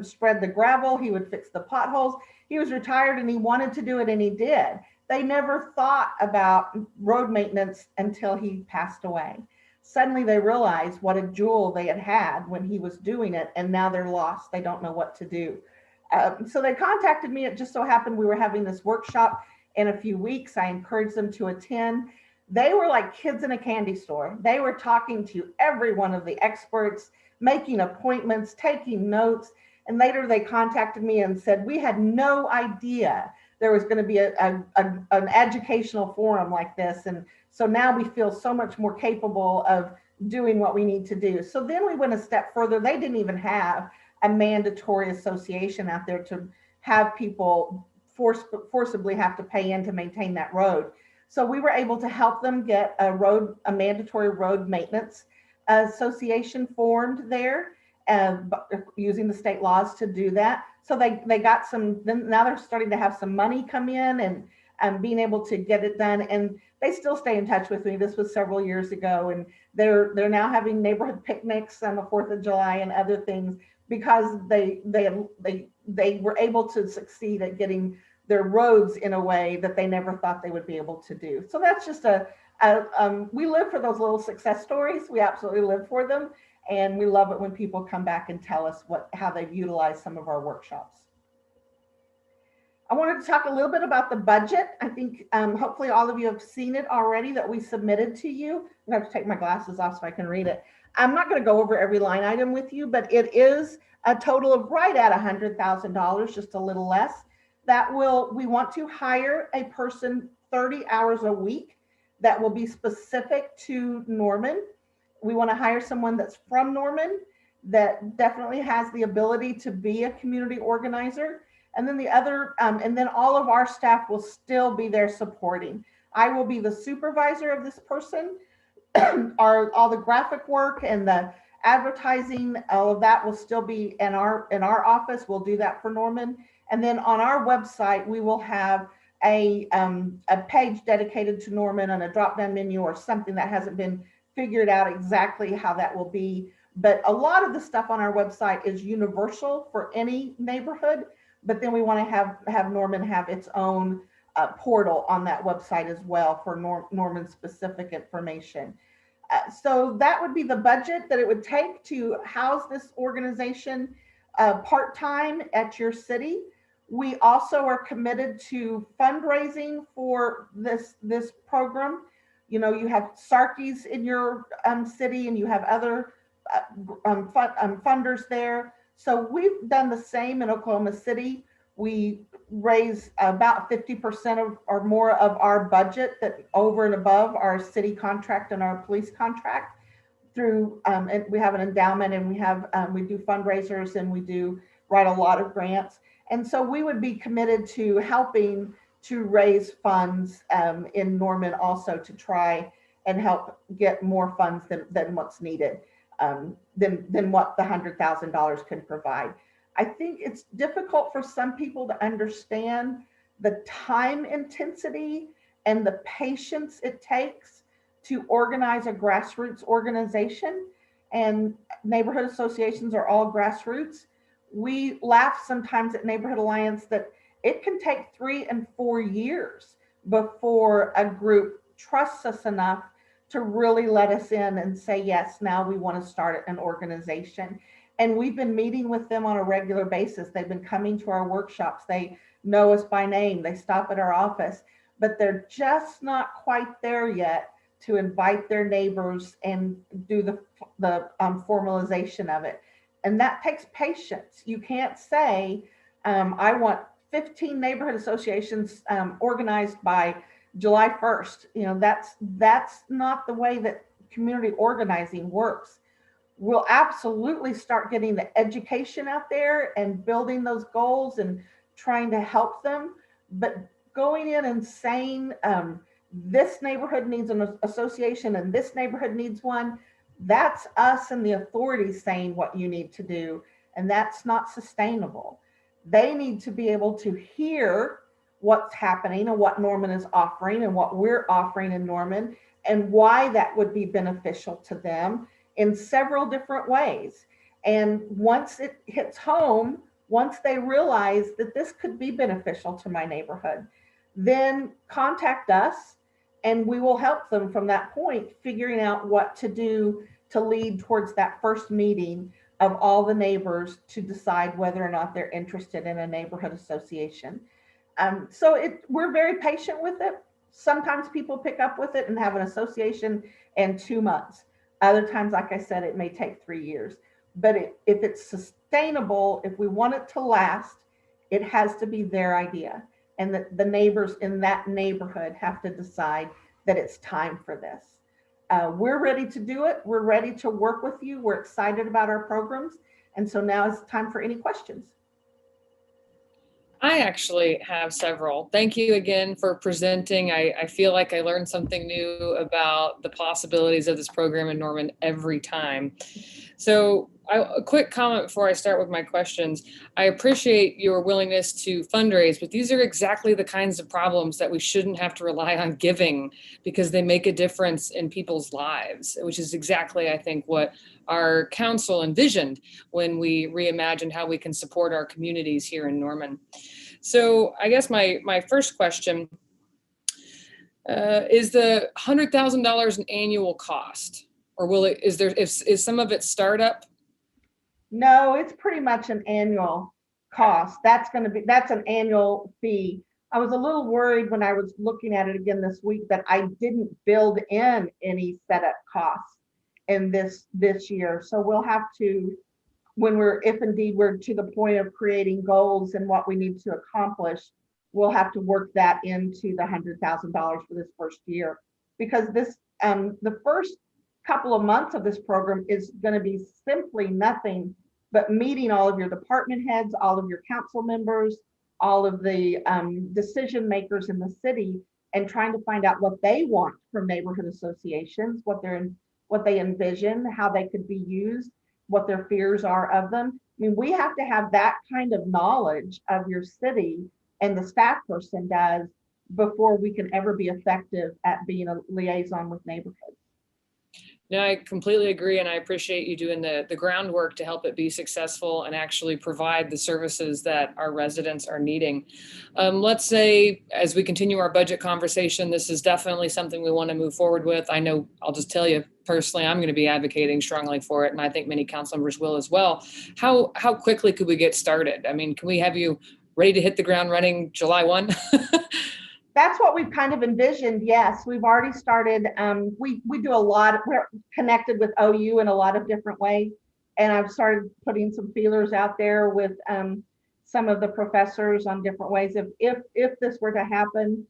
spread the gravel. He would fix the potholes. He was retired and he wanted to do it, and he did. They never thought about road maintenance until he passed away. Suddenly they realized what a jewel they had had when he was doing it, and now they're lost. They don't know what to do. So they contacted me. It just so happened we were having this workshop in a few weeks. I encouraged them to attend. They were like kids in a candy store. They were talking to every one of the experts, making appointments, taking notes. And later they contacted me and said, we had no idea there was going to be an educational forum like this. And so now we feel so much more capable of doing what we need to do. So then we went a step further. They didn't even have a mandatory association out there to have people forcibly have to pay in to maintain that road. So we were able to help them get a mandatory road maintenance association formed there, using the state laws to do that. So they got some, then now they're starting to have some money come in and being able to get it done. And they still stay in touch with me. This was several years ago, and they're now having neighborhood picnics on the 4th of July and other things, because they were able to succeed at getting their roads in a way that they never thought they would be able to do. So that's just we live for those little success stories. We absolutely live for them. And we love it when people come back and tell us how they've utilized some of our workshops. I wanted to talk a little bit about the budget. I think hopefully all of you have seen it already that we submitted to you. I'm gonna have to take my glasses off so I can read it. I'm not going to go over every line item with you, but it is a total of right at $100,000, just a little less. We want to hire a person 30 hours a week that will be specific to Norman. We want to hire someone that's from Norman, that definitely has the ability to be a community organizer. And then and then all of our staff will still be there supporting. I will be the supervisor of this person. All the graphic work and the advertising, all of that will still be in our office. We'll do that for Norman. And then on our website, we will have a page dedicated to Norman and a drop-down menu or something that hasn't been figured out exactly how that will be. But a lot of the stuff on our website is universal for any neighborhood. But then we want to have Norman have its own portal on that website as well for Norman specific information. So that would be the budget that it would take to house this organization part-time at your city. We also are committed to fundraising for this program. You know, you have Sarkeys in your city, and you have other funders there. So we've done the same in Oklahoma City. We raise about 50% or more of our budget, that over and above our city contract and our police contract, through and we have an endowment, and we do fundraisers, and we do write a lot of grants. And so we would be committed to helping to raise funds in Norman also, to try and help get more funds than what's needed, than what the $100,000 can provide. I think it's difficult for some people to understand the time intensity and the patience it takes to organize a grassroots organization. And neighborhood associations are all grassroots. We laugh sometimes at Neighborhood Alliance that it can take 3 and 4 years before a group trusts us enough to really let us in and say, yes, now we want to start an organization. And we've been meeting with them on a regular basis. They've been coming to our workshops. They know us by name. They stop at our office, but they're just not quite there yet to invite their neighbors and do the formalization of it. And that takes patience. You can't say, I want 15 neighborhood associations organized by July 1st. You know, that's not the way that community organizing works. We'll absolutely start getting the education out there and building those goals and trying to help them. But going in and saying, this neighborhood needs an association and this neighborhood needs one, that's us and the authorities saying what you need to do. And that's not sustainable. They need to be able to hear what's happening and what Norman is offering and what we're offering in Norman, and why that would be beneficial to them in several different ways. And once it hits home, once they realize that this could be beneficial to my neighborhood, then contact us and we will help them from that point, figuring out what to do to lead towards that first meeting of all the neighbors to decide whether or not they're interested in a neighborhood association. So we're very patient with it. Sometimes people pick up with it and have an association in 2 months. Other times, like I said, it may take 3 years. But if it's sustainable, if we want it to last, it has to be their idea. And the neighbors in that neighborhood have to decide that it's time for this. We're ready to do it. We're ready to work with you. We're excited about our programs. And so now it's time for any questions. I actually have several. Thank you again for presenting. I feel like I learned something new about the possibilities of this program in Norman every time. So a quick comment before I start with my questions. I appreciate your willingness to fundraise, but these are exactly the kinds of problems that we shouldn't have to rely on giving, because they make a difference in people's lives, which is exactly, I think, what our council envisioned when we reimagined how we can support our communities here in Norman. So I guess my first question is the $100,000 an annual cost, or is some of it startup? No, it's pretty much an annual cost. That's an annual fee. I was a little worried when I was looking at it again this week that I didn't build in any setup costs. in this year. So we'll have to, if indeed we're to the point of creating goals and what we need to accomplish, we'll have to work that into the $100,000 for this first year, because this the first couple of months of this program is going to be simply nothing but meeting all of your department heads, all of your council members, all of the decision makers in the city, and trying to find out what they want from neighborhood associations, what they envision, how they could be used, what their fears are of them. I mean, we have to have that kind of knowledge of your city, and the staff person does, before we can ever be effective at being a liaison with neighborhoods. No, I completely agree, and I appreciate you doing the groundwork to help it be successful and actually provide the services that our residents are needing. Let's say, as we continue our budget conversation, this is definitely something we want to move forward with. I know, I'll just tell you personally, I'm going to be advocating strongly for it, and I think many council members will as well. How quickly could we get started? I mean, can we have you ready to hit the ground running July 1? That's what we've kind of envisioned. Yes, we've already started. We do a lot. We're connected with OU in a lot of different ways, and I've started putting some feelers out there with some of the professors on different ways. If this were to happen,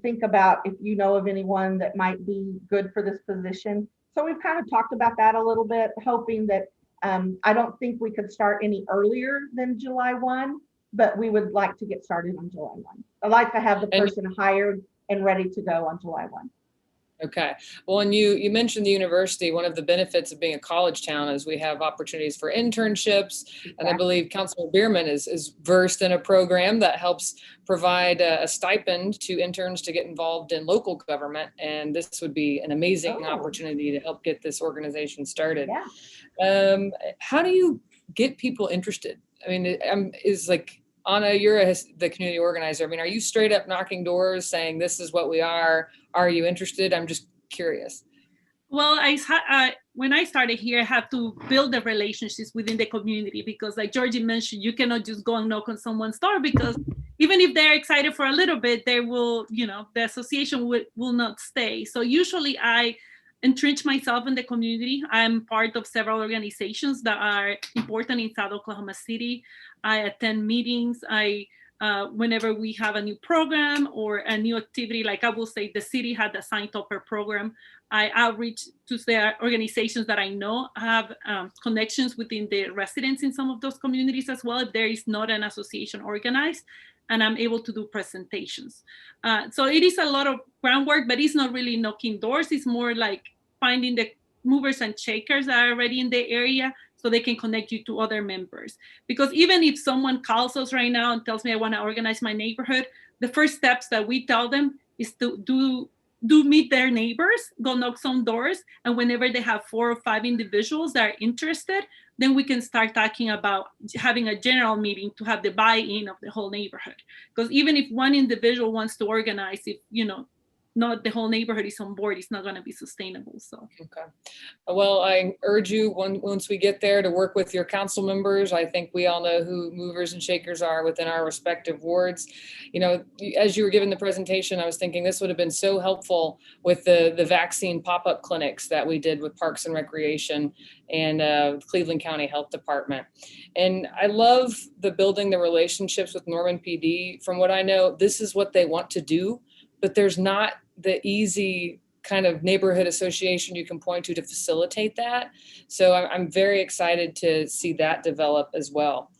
think about if you know of anyone that might be good for this position. So we've kind of talked about that a little bit, hoping that I don't think we could start any earlier than July 1. But we would like to get started on July 1. I'd like to have the person hired and ready to go on July 1. Okay. Well, and you mentioned the university. One of the benefits of being a college town is we have opportunities for internships. Exactly. And I believe Councilor Bierman is versed in a program that helps provide a stipend to interns to get involved in local government. And this would be an amazing opportunity to help get this organization started. Yeah. How do you get people interested? I mean, Anna, you're the community organizer. I mean, are you straight up knocking doors saying, this is what we are? Are you interested? I'm just curious. Well, when I started here, I had to build the relationships within the community, because like Georgie mentioned, you cannot just go and knock on someone's door, because even if they're excited for a little bit, they will, the association will not stay. So usually I entrench myself in the community. I'm part of several organizations that are important in South Oklahoma City. I attend meetings. Whenever we have a new program or a new activity, like I will say the city had the Sign Topper program, I outreach to the organizations that I know have connections within the residents in some of those communities as well, if there is not an association organized, and I'm able to do presentations. So it is a lot of groundwork, but it's not really knocking doors. It's more like finding the movers and shakers that are already in the area so they can connect you to other members. Because even if someone calls us right now and tells me I want to organize my neighborhood, the first steps that we tell them is to do meet their neighbors, go knock some doors, and whenever they have 4 or 5 individuals that are interested, then we can start talking about having a general meeting to have the buy-in of the whole neighborhood. Because even if one individual wants to organize, if not the whole neighborhood is on board, it's not going to be sustainable. So okay. Well, I urge you once we get there to work with your council members. I think we all know who movers and shakers are within our respective wards. As you were giving the presentation, I was thinking this would have been so helpful with the vaccine pop-up clinics that we did with Parks and Recreation and Cleveland County Health Department. And I love the building the relationships with Norman PD. From what I know, this is what they want to do, but there's not the easy kind of neighborhood association you can point to facilitate that. So I'm very excited to see that develop as well.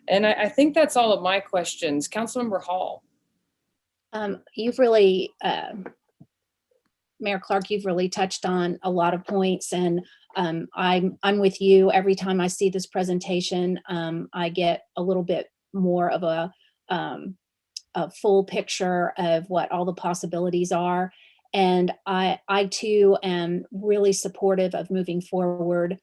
And I think that's all of my questions. Councilmember Hall. You've really, Mayor Clark, you've really touched on a lot of points, and I'm with you. Every time I see this presentation, I get a little bit more of a full picture of what all the possibilities are. And I too am really supportive of moving forward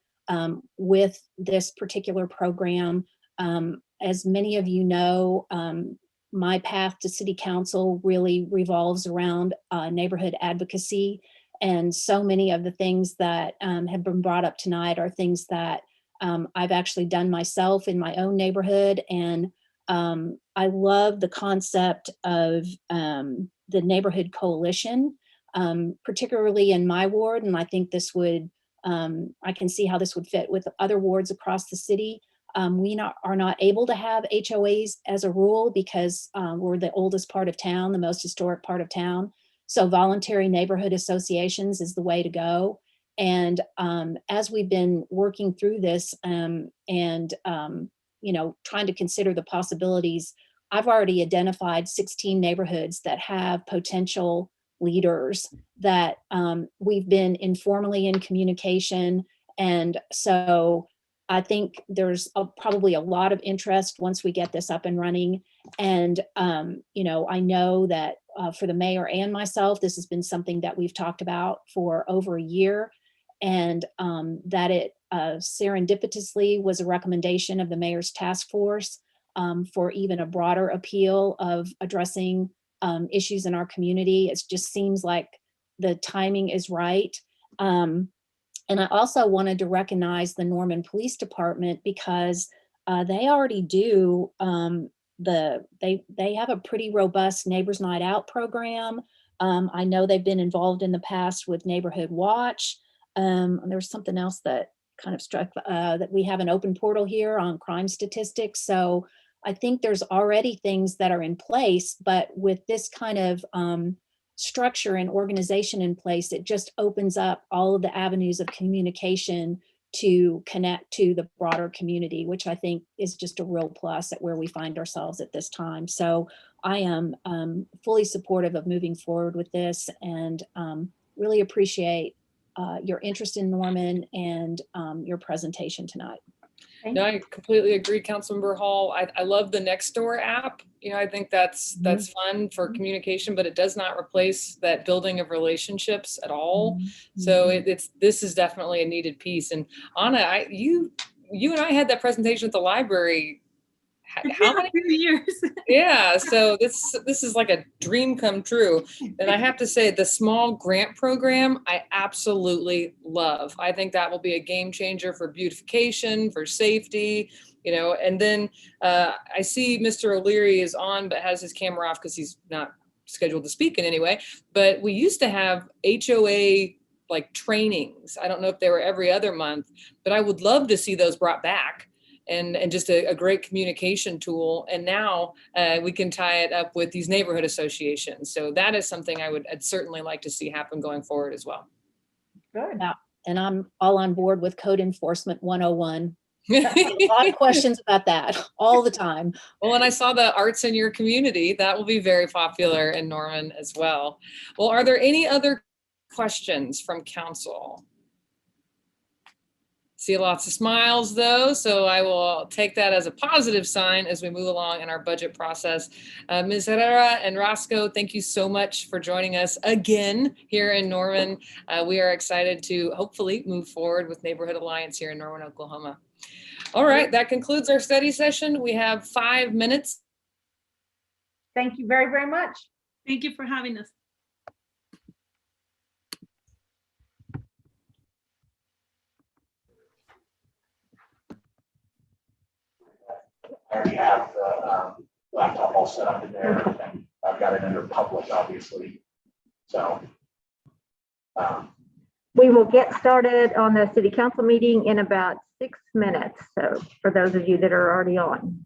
with this particular program. As many of you know, my path to city council really revolves around neighborhood advocacy. And so many of the things that have been brought up tonight are things that I've actually done myself in my own neighborhood. And I love the concept of the neighborhood coalition, particularly in my ward. And I think this would I can see how this would fit with other wards across the city. We are not able to have HOAs as a rule because we're the oldest part of town, the most historic part of town. So voluntary neighborhood associations is the way to go. And as we've been working through this and trying to consider the possibilities, I've already identified 16 neighborhoods that have potential leaders that we've been informally in communication. And so I think there's probably a lot of interest once we get this up and running. And, I know that for the mayor and myself, this has been something that we've talked about for over a year, and that it serendipitously was a recommendation of the mayor's task force for even a broader appeal of addressing issues in our community. It just seems like the timing is right. And I also wanted to recognize the Norman Police Department because they already do they have a pretty robust Neighbors Night Out program. I know they've been involved in the past with Neighborhood Watch. There was something else that kind of struck that we have an open portal here on crime statistics. So I think there's already things that are in place, but with this kind of structure and organization in place, it just opens up all of the avenues of communication to connect to the broader community, which I think is just a real plus at where we find ourselves at this time. So I am fully supportive of moving forward with this, and really appreciate your interest in Norman and your presentation tonight. No, I completely agree, Councilmember Hall. I love the Nextdoor app. I think that's fun for communication, but it does not replace that building of relationships at all. So this is definitely a needed piece. And Anna, you and I had that presentation at the library. How many years? Yeah, so this is like a dream come true. And I have to say, the small grant program, I absolutely love. I think that will be a game changer for beautification, for safety, and then I see Mr. O'Leary is on, but has his camera off because he's not scheduled to speak in any way. But we used to have HOA like trainings. I don't know if they were every other month, but I would love to see those brought back. And just a great communication tool. And now we can tie it up with these neighborhood associations. So that is something I'd certainly like to see happen going forward as well. Good. Yeah, and I'm all on board with Code Enforcement 101. A lot of questions about that all the time. Well, and I saw the arts in your community. That will be very popular in Norman as well. Well, are there any other questions from council? See lots of smiles though, so I will take that as a positive sign as we move along in our budget process. Ms. Herrera and Roscoe, thank you so much for joining us again here in Norman. We are excited to hopefully move forward with Neighborhood Alliance here in Norman, Oklahoma. All right, that concludes our study session. We have 5 minutes. Thank you very, very much. Thank you for having us. I already have the laptop all set up in there, and I've got it under public, obviously. So. We will get started on the city council meeting in about 6 minutes. So for those of you that are already on.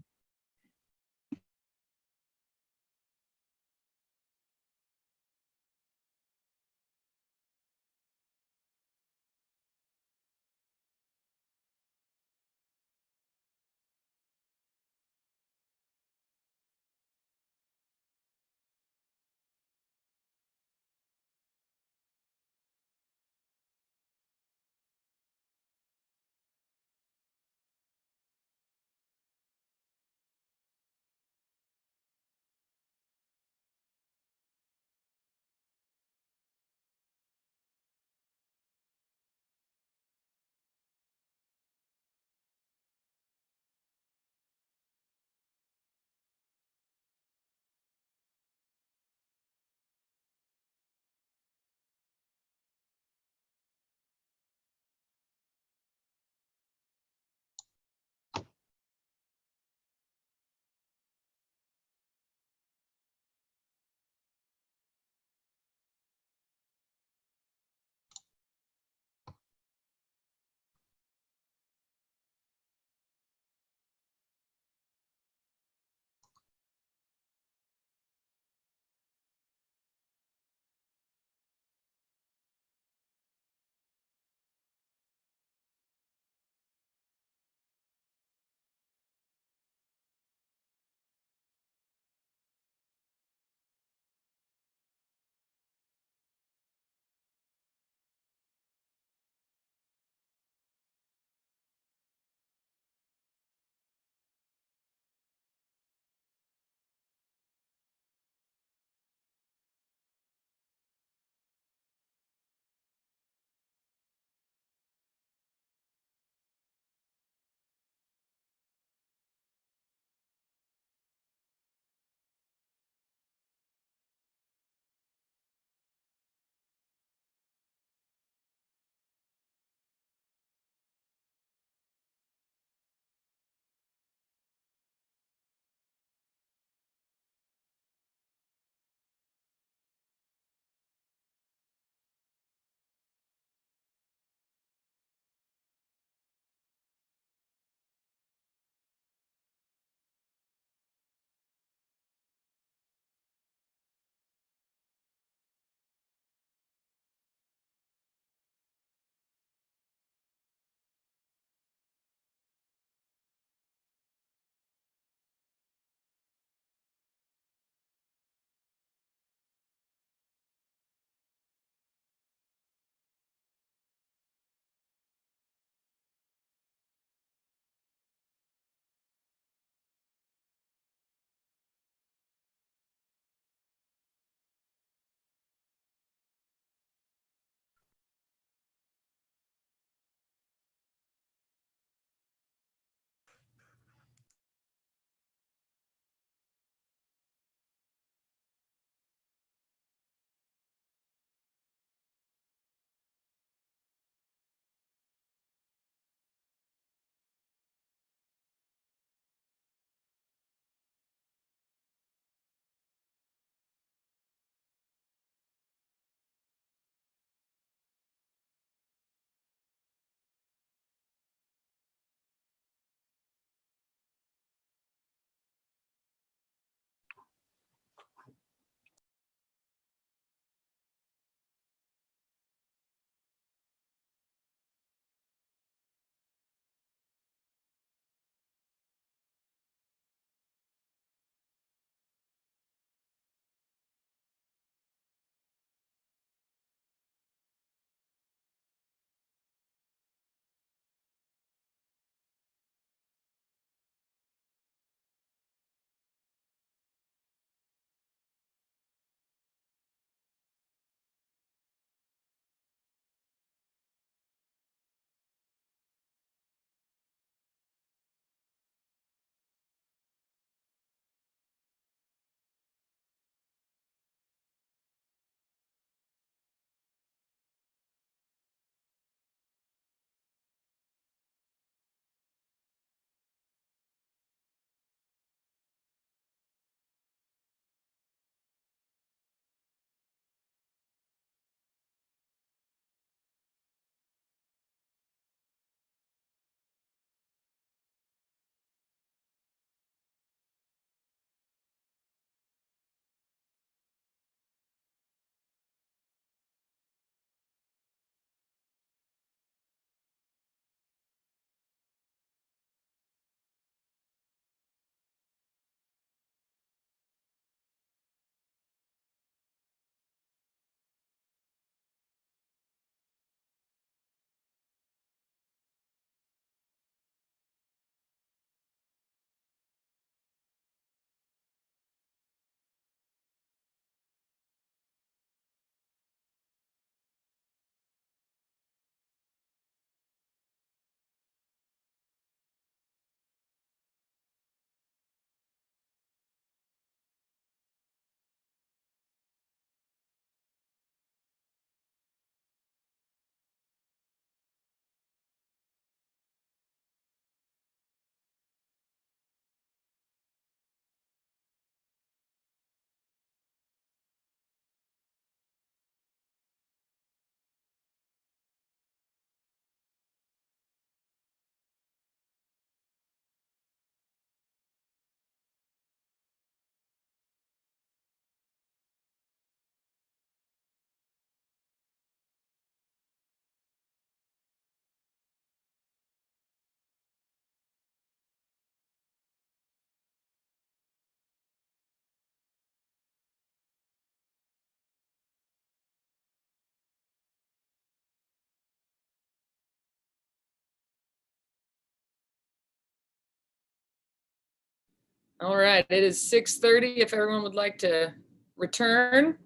All right, it is 6:30. If everyone would like to return.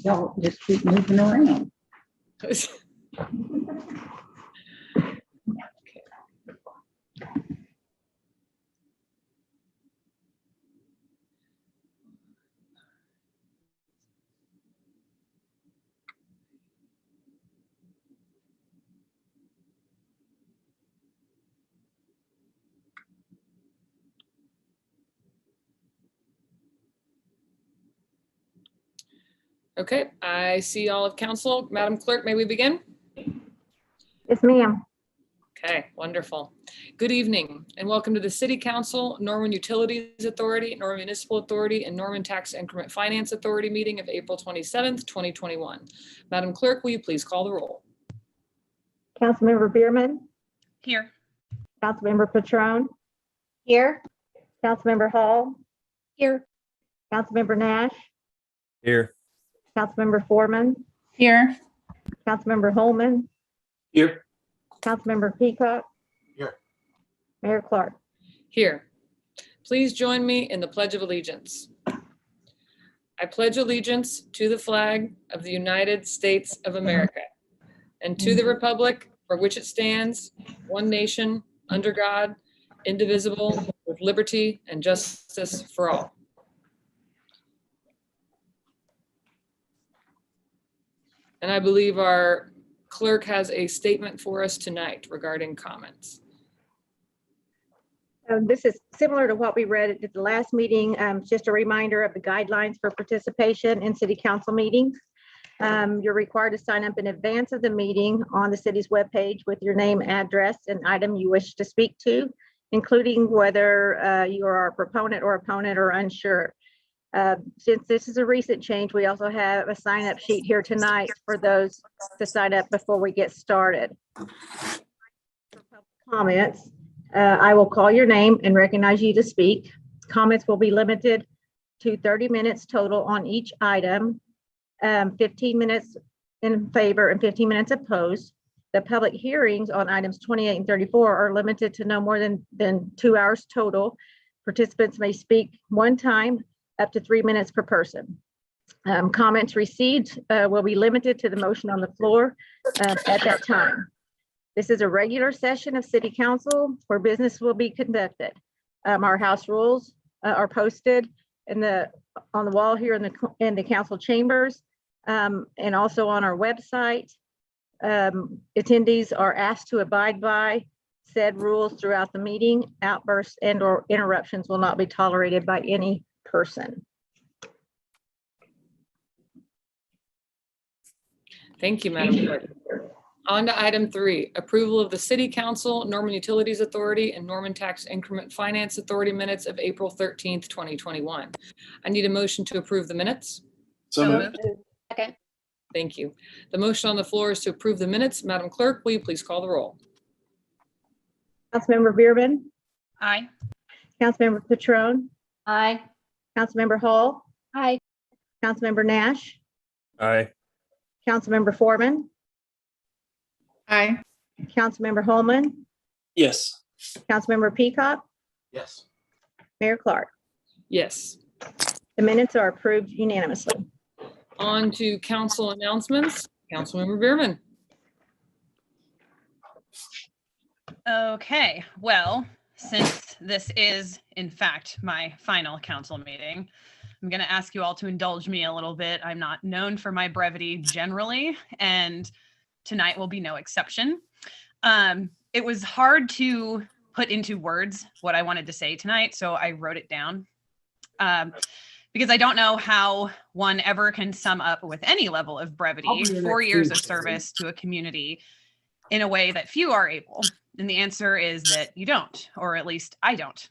Don't just keep moving around. Okay, I see all of council. Madam Clerk, may we begin? Yes, ma'am. Okay, wonderful. Good evening and welcome to the City Council, Norman Utilities Authority, Norman Municipal Authority, and Norman Tax Increment Finance Authority meeting of April 27th, 2021. Madam Clerk, will you please call the roll? Councilmember Bierman, Here. Councilmember Patron, Here. Councilmember Hall, Here. Councilmember Nash, Here. Councilmember Foreman, Here. Councilmember Holman, Here. Councilmember Peacock. Here. Mayor Clark. Here. Please join me in the Pledge of Allegiance. I pledge allegiance to the flag of the United States of America and to the republic for which it stands, one nation, under God, indivisible, with liberty and justice for all. And I believe our clerk has a statement for us tonight regarding comments. This is similar to what we read at the last meeting. Just a reminder of the guidelines for participation in city council meetings. You're required to sign up in advance of the meeting on the city's webpage with your name, address, and item you wish to speak to, including whether you are a proponent or opponent or unsure. Since this is a recent change, we also have a sign-up sheet here tonight for those to sign up before we get started. Comments, I will call your name and recognize you to speak. Comments will be limited to 30 minutes total on each item, 15 minutes in favor and 15 minutes opposed. The public hearings on items 28 and 34 are limited to no more than 2 hours total. Participants may speak one time, up to 3 minutes per person. Comments received will be limited to the motion on the floor at that time. This is a regular session of City Council where business will be conducted. Our house rules are posted on the wall here in the council chambers and also on our website. Attendees are asked to abide by said rules throughout the meeting. Outbursts and/or interruptions will not be tolerated by any person. Thank you, Madam Clerk. On to item 3, approval of the City Council, Norman Utilities Authority, and Norman Tax Increment Finance Authority minutes of April 13th, 2021. I need a motion to approve the minutes. So moved. Second. Thank you. The motion on the floor is to approve the minutes. Madam Clerk, will you please call the roll? Councilmember Bierman, Aye. Councilmember Patron, Aye. Councilmember Hall, Aye. Councilmember Nash, Aye. Councilmember Foreman, Aye. Councilmember Holman, Yes. Councilmember Peacock, Yes. Mayor Clark. Yes. The minutes are approved unanimously. On to council announcements. Councilmember Bierman. Okay, well, since this is in fact my final council meeting, I'm going to ask you all to indulge me a little bit. I'm not known for my brevity generally, and tonight will be no exception. It was hard to put into words what I wanted to say tonight, so I wrote it down. Because I don't know how one ever can sum up with any level of brevity 4 years of service to a community in a way that few are able. And the answer is that you don't, or at least I don't.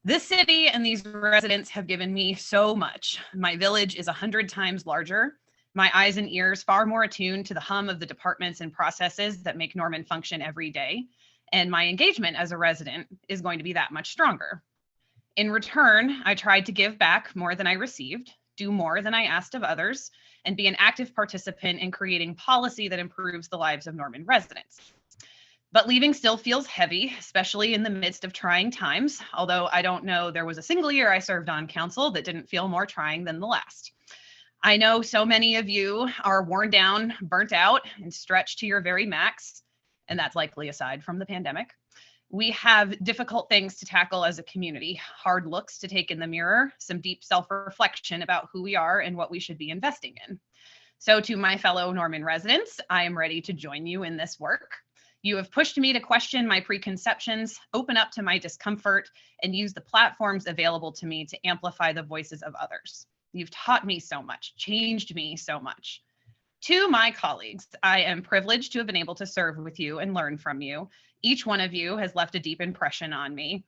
This city and these residents have given me so much. My village is 100 times larger. My eyes and ears far more attuned to the hum of the departments and processes that make Norman function every day. And my engagement as a resident is going to be that much stronger. In return, I tried to give back more than I received, do more than I asked of others, and be an active participant in creating policy that improves the lives of Norman residents. But leaving still feels heavy, especially in the midst of trying times, although I don't know there was a single year I served on council that didn't feel more trying than the last. I know so many of you are worn down, burnt out, and stretched to your very max, and that's likely aside from the pandemic. We have difficult things to tackle as a community, hard looks to take in the mirror, some deep self-reflection about who we are and what we should be investing in. So to my fellow Norman residents, I am ready to join you in this work. You have pushed me to question my preconceptions, open up to my discomfort, and use the platforms available to me to amplify the voices of others. You've taught me so much, changed me so much. To my colleagues, I am privileged to have been able to serve with you and learn from you. Each one of you has left a deep impression on me.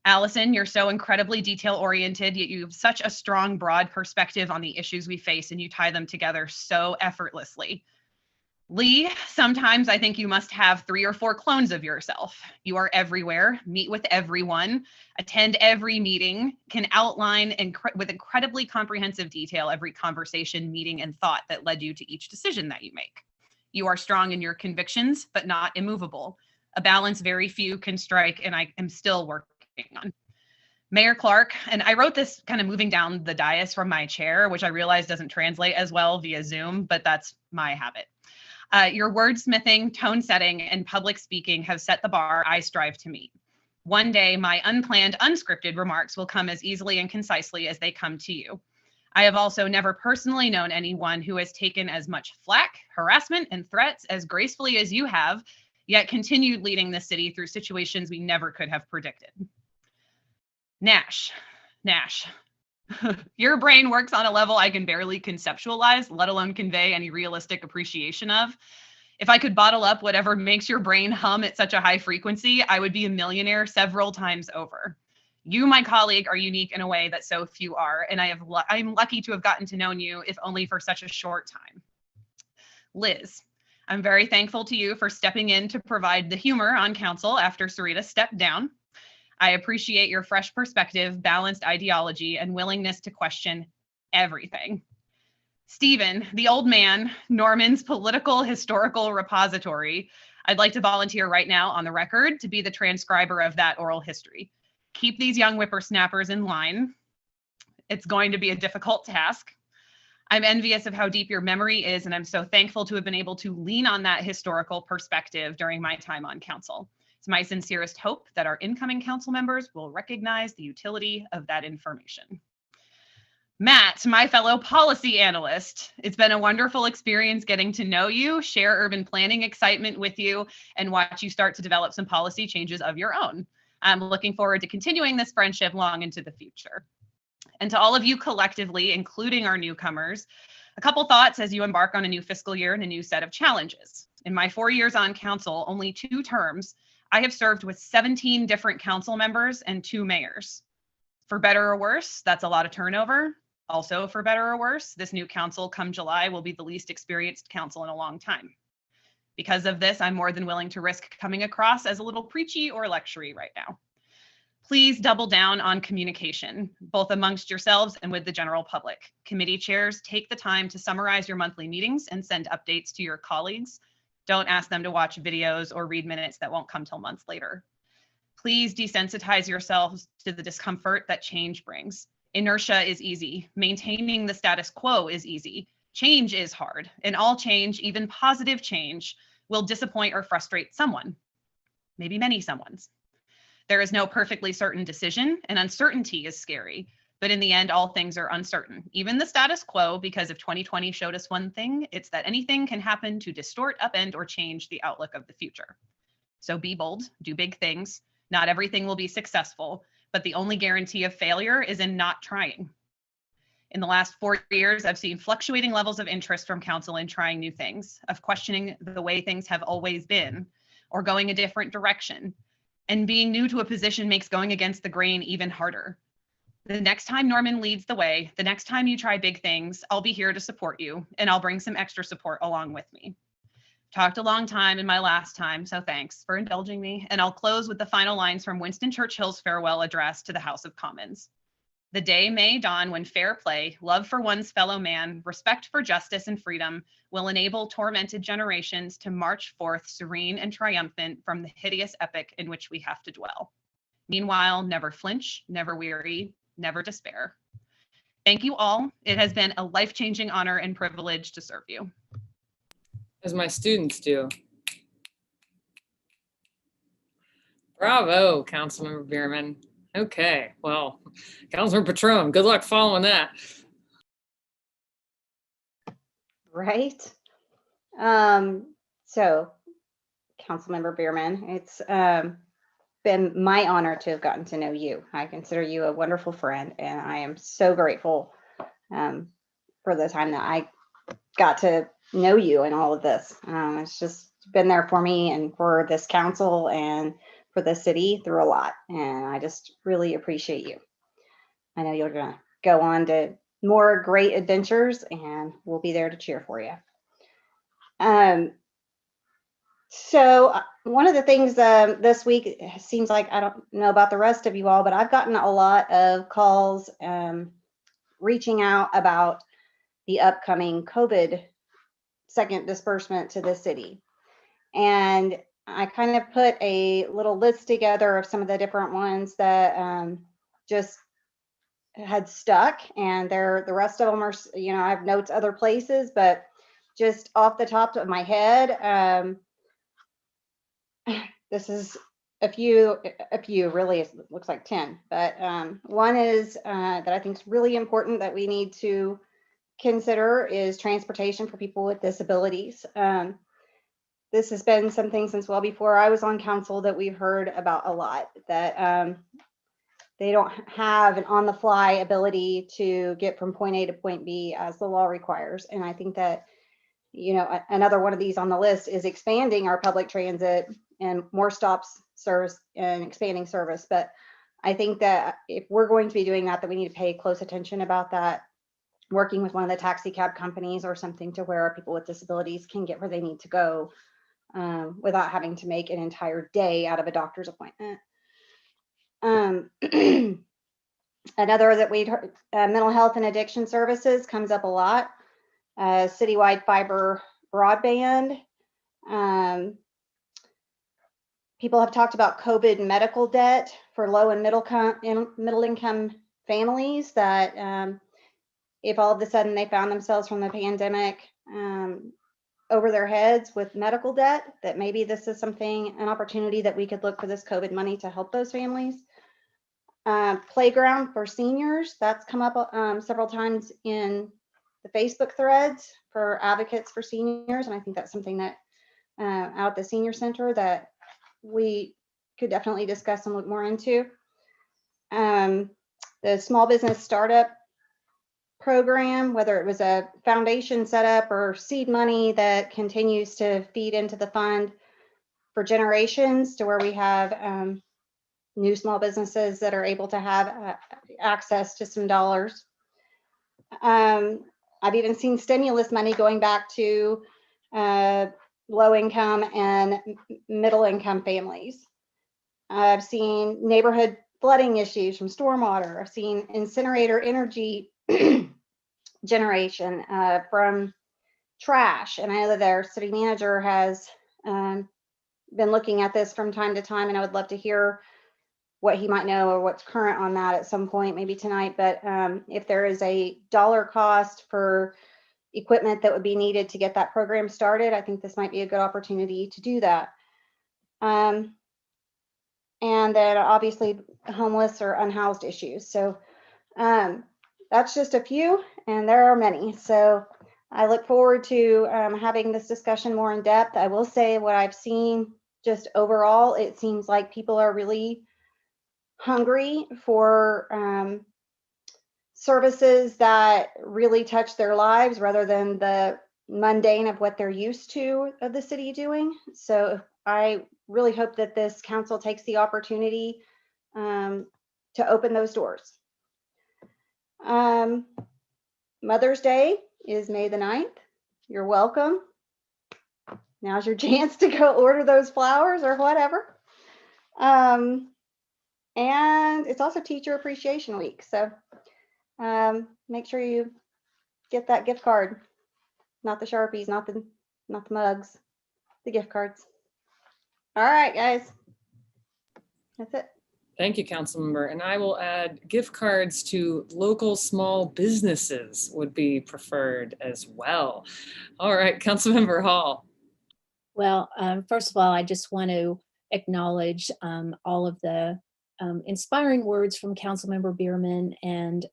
Allison, you're so incredibly detail-oriented, yet you have such a strong, broad perspective on the issues we face, and you tie them together so effortlessly. Lee, sometimes I think you must have 3 or 4 clones of yourself. You are everywhere, meet with everyone, attend every meeting, can outline with incredibly comprehensive detail every conversation, meeting, and thought that led you to each decision that you make. You are strong in your convictions, but not immovable. A balance very few can strike, and I am still working on. Mayor Clark, and I wrote this kind of moving down the dais from my chair, which I realize doesn't translate as well via Zoom, but that's my habit. Your wordsmithing, tone setting, and public speaking have set the bar I strive to meet. One day, my unplanned, unscripted remarks will come as easily and concisely as they come to you. I have also never personally known anyone who has taken as much flack, harassment, and threats as gracefully as you have, yet continued leading the city through situations we never could have predicted. Nash. Your brain works on a level I can barely conceptualize, let alone convey any realistic appreciation of. If I could bottle up whatever makes your brain hum at such a high frequency, I would be a millionaire several times over. You, my colleague, are unique in a way that so few are, and I'm lucky to have gotten to know you, if only for such a short time. Liz, I'm very thankful to you for stepping in to provide the humor on council after Sarita stepped down. I appreciate your fresh perspective, balanced ideology, and willingness to question everything. Stephen, the old man, Norman's political historical repository. I'd like to volunteer right now on the record to be the transcriber of that oral history. Keep these young whippersnappers in line. It's going to be a difficult task. I'm envious of how deep your memory is, and I'm so thankful to have been able to lean on that historical perspective during my time on council. It's my sincerest hope that our incoming council members will recognize the utility of that information. Matt, my fellow policy analyst, it's been a wonderful experience getting to know you, share urban planning excitement with you, and watch you start to develop some policy changes of your own. I'm looking forward to continuing this friendship long into the future. And to all of you collectively, including our newcomers, a couple thoughts as you embark on a new fiscal year and a new set of challenges. In my 4 years on council, only 2 terms, I have served with 17 different council members and 2 mayors. For better or worse, that's a lot of turnover. Also, for better or worse, this new council come July will be the least experienced council in a long time. Because of this, I'm more than willing to risk coming across as a little preachy or lectury right now. Please double down on communication, both amongst yourselves and with the general public. Committee chairs, take the time to summarize your monthly meetings and send updates to your colleagues. Don't ask them to watch videos or read minutes that won't come till months later. Please desensitize yourselves to the discomfort that change brings. Inertia is easy. Maintaining the status quo is easy. Change is hard, and all change, even positive change, will disappoint or frustrate someone, maybe many someones. There is no perfectly certain decision, and uncertainty is scary. But in the end, all things are uncertain, even the status quo, because if 2020 showed us one thing, it's that anything can happen to distort, upend, or change the outlook of the future. So be bold, do big things. Not everything will be successful, but the only guarantee of failure is in not trying. In the last 4 years, I've seen fluctuating levels of interest from council in trying new things, of questioning the way things have always been, or going a different direction. And being new to a position makes going against the grain even harder. The next time Norman leads the way, the next time you try big things, I'll be here to support you, and I'll bring some extra support along with me. Talked a long time in my last time, so thanks for indulging me. And I'll close with the final lines from Winston Churchill's farewell address to the House of Commons. The day may dawn when fair play, love for one's fellow man, respect for justice and freedom will enable tormented generations to march forth serene and triumphant from the hideous epic in which we have to dwell. Meanwhile, never flinch, never weary, never despair. Thank you all. It has been a life-changing honor and privilege to serve you. As my students do. Bravo, Councilmember Bierman. Okay, well, Councilmember Patron, good luck following that. Right. So, Councilmember Bierman, it's been my honor to have gotten to know you. I consider you a wonderful friend, and I am so grateful for the time that I got to know you and all of this. It's just been there for me and for this council and for the city through a lot, and I just really appreciate you. I know you're gonna go on to more great adventures, and we'll be there to cheer for you. So one of the things this week, it seems like, I don't know about the rest of you all, but I've gotten a lot of calls reaching out about the upcoming COVID second disbursement to the city. And I kind of put a little list together of some of the different ones that just had stuck, and the rest of them are, you know, I have notes other places, but just off the top of my head, this is a few really, it looks like 10, but one is that I think is really important that we need to consider is transportation for people with disabilities. This has been something since well before I was on council that we've heard about a lot, that they don't have an on-the-fly ability to get from point A to point B as the law requires. And I think that, you know, another one of these on the list is expanding our public transit and more stops service and expanding service. But I think that if we're going to be doing that, that we need to pay close attention about that, working with one of the taxi cab companies or something to where people with disabilities can get where they need to go without having to make an entire day out of a doctor's appointment. Another that we'd heard, mental health and addiction services comes up a lot. Citywide fiber broadband. People have talked about COVID medical debt for low and middle income families, that if all of a sudden they found themselves from the pandemic over their heads with medical debt, that maybe this is something, an opportunity that we could look for this COVID money to help those families. Playground for seniors, that's come up several times in the Facebook threads for advocates for seniors. And I think that's something that out at the senior center that we could definitely discuss and look more into. The small business startup program, whether it was a foundation setup or seed money that continues to feed into the fund for generations, to where we have new small businesses that are able to have access to some dollars. I've even seen stimulus money going back to low income and middle income families. I've seen neighborhood flooding issues from stormwater. I've seen incinerator energy generation from trash. And I know that their city manager has been looking at this from time to time, and I would love to hear what he might know or what's current on that at some point, maybe tonight. But if there is a dollar cost for equipment that would be needed to get that program started, I think this might be a good opportunity to do that. And then obviously homeless or unhoused issues. So that's just a few, and there are many. So I look forward to having this discussion more in depth. I will say what I've seen just overall, it seems like people are really hungry for services that really touch their lives rather than the mundane of what they're used to of the city doing. So I really hope that this council takes the opportunity to open those doors. Mother's Day is May the 9th. You're welcome. Now's your chance to go order those flowers or whatever. And it's also Teacher Appreciation Week. So make sure you get that gift card. Not the Sharpies, not the mugs, the gift cards. All right, guys. That's it. Thank you, Councilmember. And I will add gift cards to local small businesses would be preferred as well. All right, Councilmember Hall. Well, first of all, I just want to acknowledge all of the inspiring words from Councilmember Bierman, and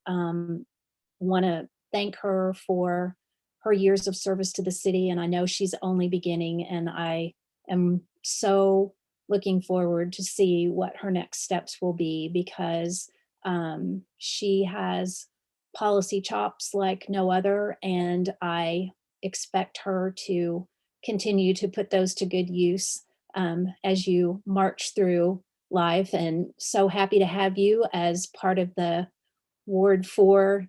want to thank her for her years of service to the city. And I know she's only beginning, and I am so looking forward to see what her next steps will be, because she has policy chops like no other, and I expect her to continue to put those to good use as you march through life. And so happy to have you as part of the Ward 4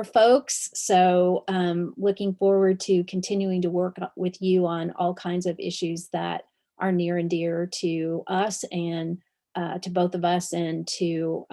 folks. So looking forward to continuing to work with you on all kinds of issues that are near and dear to us, and to both of us, and to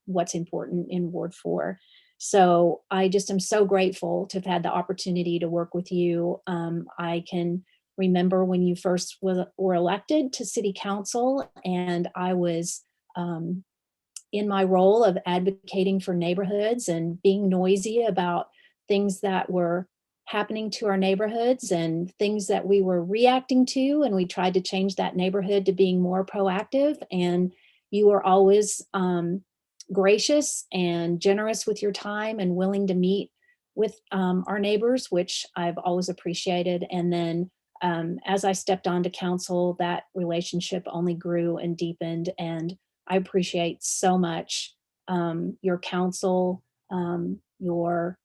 what's important in Ward 4. So I just am so grateful to have had the opportunity to work with you. I can remember when you first were elected to City Council, and I was in my role of advocating for neighborhoods and being noisy about things that were happening to our neighborhoods and things that we were reacting to. And we tried to change that neighborhood to being more proactive. And you were always gracious and generous with your time and willing to meet with our neighbors, which I've always appreciated. And then as I stepped onto council, that relationship only grew and deepened. And I appreciate so much your counsel, your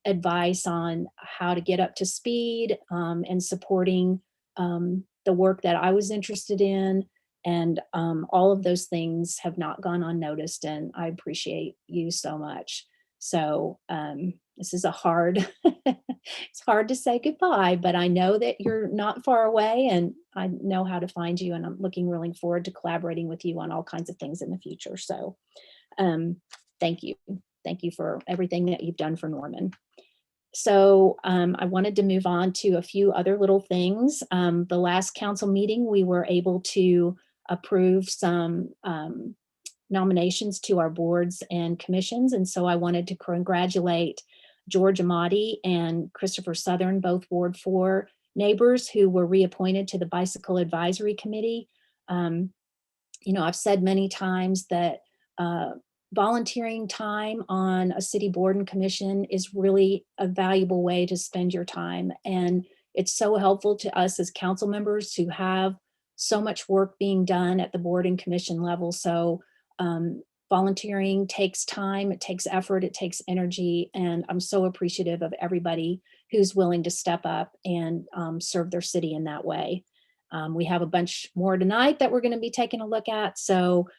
advice on how to get up to speed, and supporting the work that I was interested in. And all of those things have not gone unnoticed, and I appreciate you so much. So this is it's hard to say goodbye, but I know that you're not far away, and I know how to find you, and I'm really forward to collaborating with you on all kinds of things in the future. So thank you. Thank you for everything that you've done for Norman. So I wanted to move on to a few other little things. The last council meeting, we were able to approve some nominations to our boards and commissions. And so I wanted to congratulate George Amati and Christopher Southern, both Ward 4 neighbors who were reappointed to the Bicycle Advisory Committee. I've said many times that volunteering time on a city board and commission is really a valuable way to spend your time. And it's so helpful to us as council members who have so much work being done at the board and commission level. So volunteering takes time, it takes effort, it takes energy, and I'm so appreciative of everybody who's willing to step up and serve their city in that way. We have a bunch more tonight that we're going to be taking a look at. So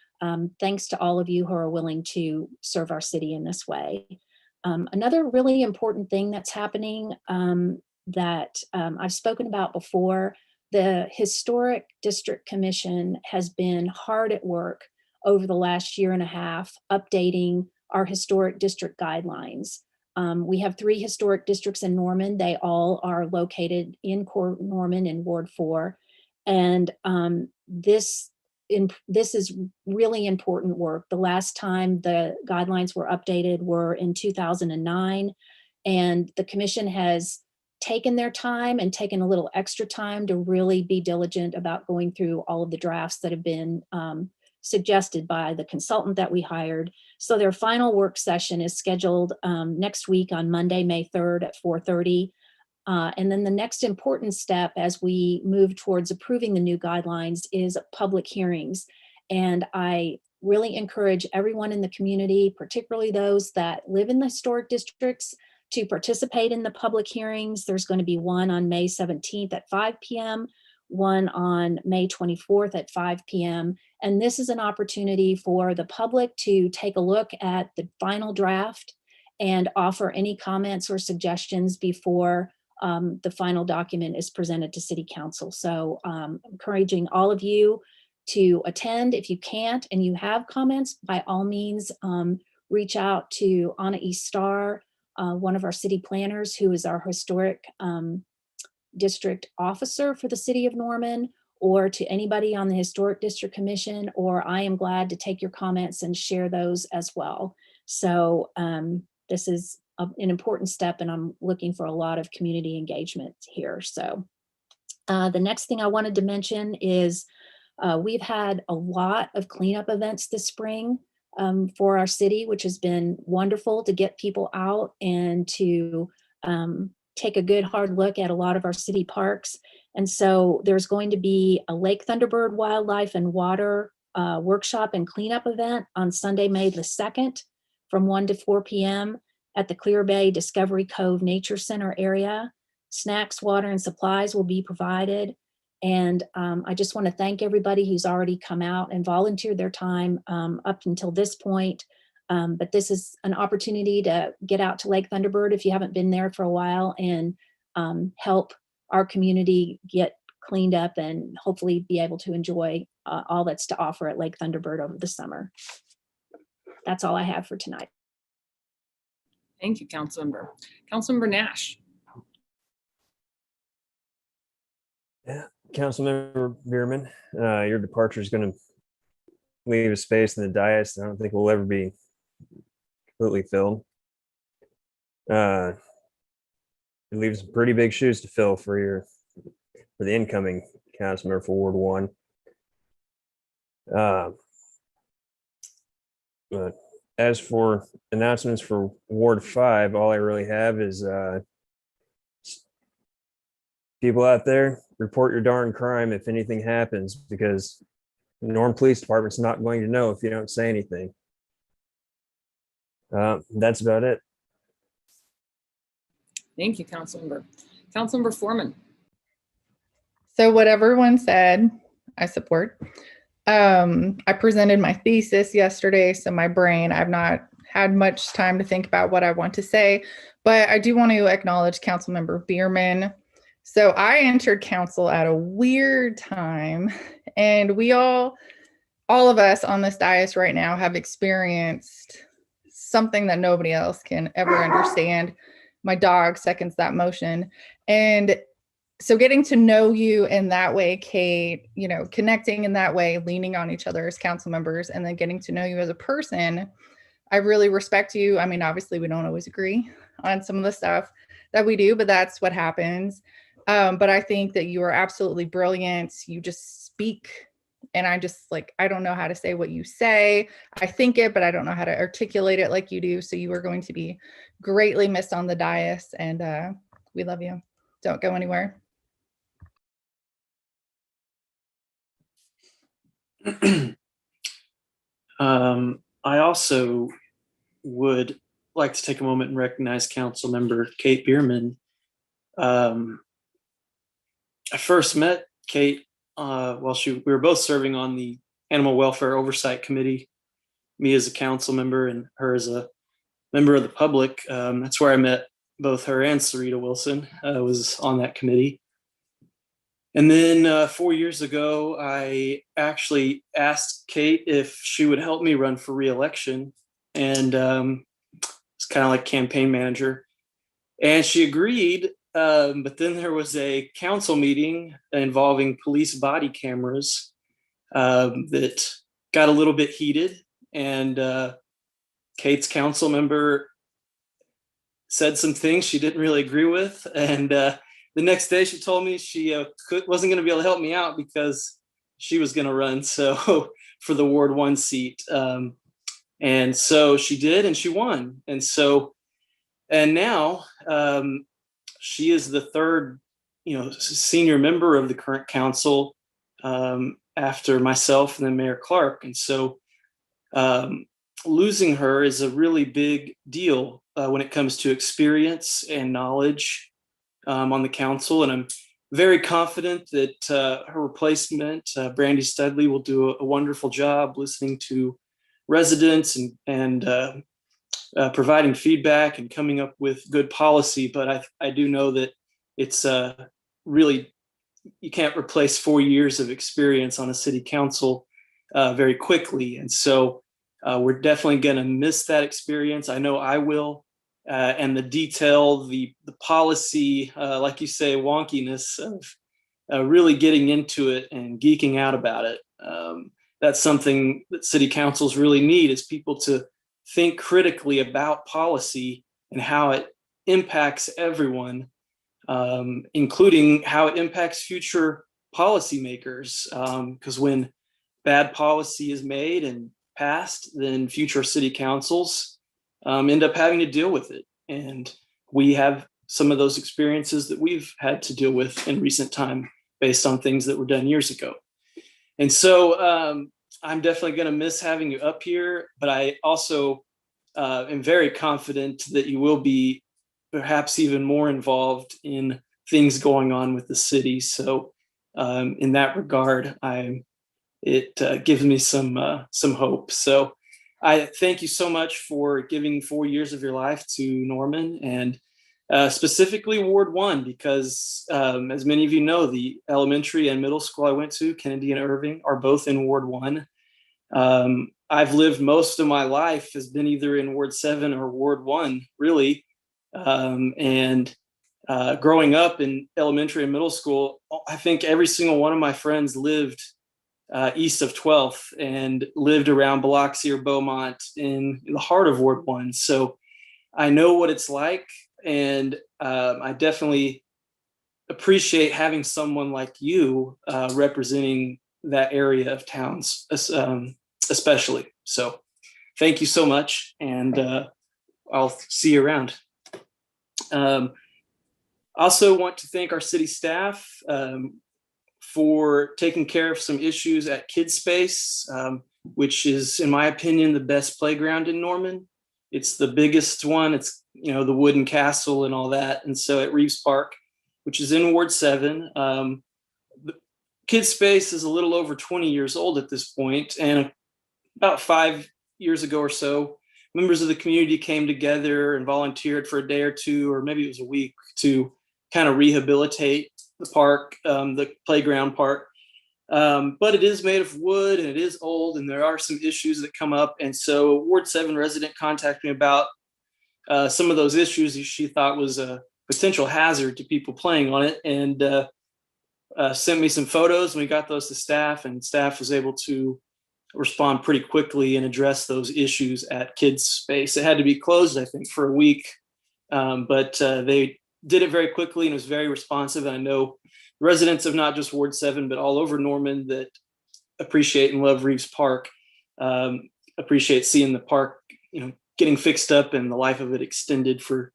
thanks to all of you who are willing to serve our city in this way. Another really important thing that's happening that I've spoken about before, the Historic District Commission has been hard at work over the last year and a half, updating our historic district guidelines. We have 3 historic districts in Norman. They all are located in Core Norman in Ward 4. And this is really important work. The last time the guidelines were updated were in 2009, and the commission has taken their time and taken a little extra time to really be diligent about going through all of the drafts that have been suggested by the consultant that we hired. So their final work session is scheduled next week on Monday, May 3rd at 4:30. And then the next important step as we move towards approving the new guidelines is public hearings. And I really encourage everyone in the community, particularly those that live in the historic districts, to participate in the public hearings. There's going to be one on May 17th at 5 p.m., one on May 24th at 5 p.m. And this is an opportunity for the public to take a look at the final draft and offer any comments or suggestions before the final document is presented to City Council. So encouraging all of you to attend. If you can't and you have comments, by all means, reach out to Anna E. Starr, one of our city planners, who is our historic district officer for the city of Norman, or to anybody on the Historic District Commission, or I am glad to take your comments and share those as well. So this is an important step, and I'm looking for a lot of community engagement here. So the next thing I wanted to mention is we've had a lot of cleanup events this spring for our city, which has been wonderful to get people out and to take a good hard look at a lot of our city parks. And so there's going to be a Lake Thunderbird Wildlife and Water workshop and cleanup event on Sunday, May the 2nd from 1 to 4 p.m. at the Clear Bay Discovery Cove Nature Center area. Snacks, water, and supplies will be provided. And I just want to thank everybody who's already come out and volunteered their time up until this point. But this is an opportunity to get out to Lake Thunderbird if you haven't been there for a while, and help our community get cleaned up and hopefully be able to enjoy all that's to offer at Lake Thunderbird over the summer. That's all I have for tonight. Thank you, Councilmember. Councilmember Nash. Yeah, Councilmember Bierman, your departure is going to leave a space in the dais I don't think will ever be completely filled. It leaves some pretty big shoes to fill for the incoming councilmember for Ward 1. But as for announcements for Ward 5, all I really have is people out there, report your darn crime if anything happens, because the Norman Police Department's not going to know if you don't say anything. That's about it. Thank you, Councilmember. Councilmember Foreman. So what everyone said, I support. I presented my thesis yesterday, so I've not had much time to think about what I want to say, but I do want to acknowledge Councilmember Bierman. So I entered council at a weird time, and we all of us on this dais right now have experienced something that nobody else can ever understand. My dog seconds that motion. And so getting to know you in that way, Kate, connecting in that way, leaning on each other as council members, and then getting to know you as a person, I really respect you. I mean, obviously we don't always agree on some of the stuff that we do, but that's what happens. But I think that you are absolutely brilliant. You just speak, and I don't know how to say what you say. I think it, but I don't know how to articulate it like you do. So you are going to be greatly missed on the dais, and we love you. Don't go anywhere. I also would like to take a moment and recognize Council Member Kate Bierman. I first met Kate while we were both serving on the Animal Welfare Oversight Committee, me as a council member and her as a member of the public. That's where I met both her and Sarita Wilson. Was on that committee. And then 4 years ago, I actually asked Kate if she would help me run for re-election, and it's kind of like campaign manager. And she agreed, but then there was a council meeting involving police body cameras that got a little bit heated, and Kate's council member said some things she didn't really agree with, and the next day she told me she wasn't going to be able to help me out because she was going to run for the Ward 1 seat. And so she did, and she won. And now she is the third, senior member of the current council after myself and then Mayor Clark. And so losing her is a really big deal when it comes to experience and knowledge on the council, and I'm very confident that her replacement, Brandy Studley, will do a wonderful job listening to residents and providing feedback and coming up with good policy. But I do know that it's really you can't replace 4 years of experience on a city council very quickly. And so we're definitely going to miss that experience. I know I will. And the detail, the policy, like you say, wonkiness of really getting into it and geeking out about it. That's something that city councils really need, is people to think critically about policy and how it impacts everyone, including how it impacts future policymakers. Because when bad policy is made and passed, then future city councils end up having to deal with it. And we have some of those experiences that we've had to deal with in recent time based on things that were done years ago. And so I'm definitely going to miss having you up here, but I also am very confident that you will be perhaps even more involved in things going on with the city. So in that regard, it gives me some hope. So I thank you so much for giving 4 years of your life to Norman, and specifically Ward 1, because as many of you know, the elementary and middle school I went to, Kennedy and Irving, are both in Ward 1. I've lived most of my life has been either in Ward 7 or Ward 1, really. And growing up in elementary and middle school, I think every single one of my friends lived east of 12th and lived around Biloxi or Beaumont in the heart of Ward 1. So I know what it's like, and I definitely appreciate having someone like you representing that area of towns, especially. So thank you so much, and I'll see you around. Also want to thank our city staff for taking care of some issues at Kids Space, which is, in my opinion, the best playground in Norman. It's the biggest one. It's, the wooden castle and all that. And so at Reeves Park, which is in Ward 7, the Kids Space is a little over 20 years old at this point. And about 5 years ago or so, members of the community came together and volunteered for a day or two, or maybe it was a week, to kind of rehabilitate the park, the playground park. But it is made of wood and it is old, and there are some issues that come up. And so Ward 7 resident contacted me about some of those issues she thought was a potential hazard to people playing on it, and sent me some photos, and we got those to staff, and staff was able to respond pretty quickly and address those issues at Kids Space. It had to be closed, I think, for a week, but they did it very quickly and was very responsive. And I know residents of not just Ward 7, but all over Norman that appreciate and love Reeves Park, appreciate seeing the park, getting fixed up and the life of it extended for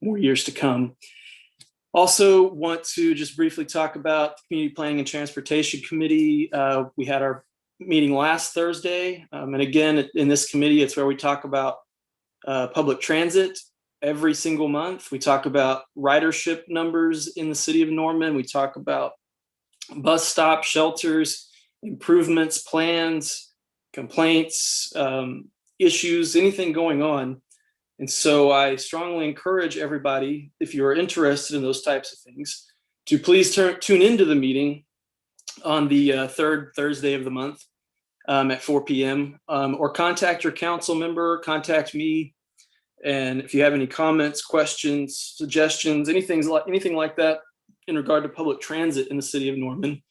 more years to come. Also want to just briefly talk about the Community Planning and Transportation Committee. We had our meeting last Thursday. And again, in this committee, it's where we talk about public transit every single month. We talk about ridership numbers in the city of Norman. We talk about bus stop shelters, improvements, plans, complaints, issues, anything going on. And so I strongly encourage everybody, if you're interested in those types of things, to please tune into the meeting on the third Thursday of the month at 4 p.m. Or contact your council member, contact me. And if you have any comments, questions, suggestions, anything like that in regard to public transit in the city of Norman.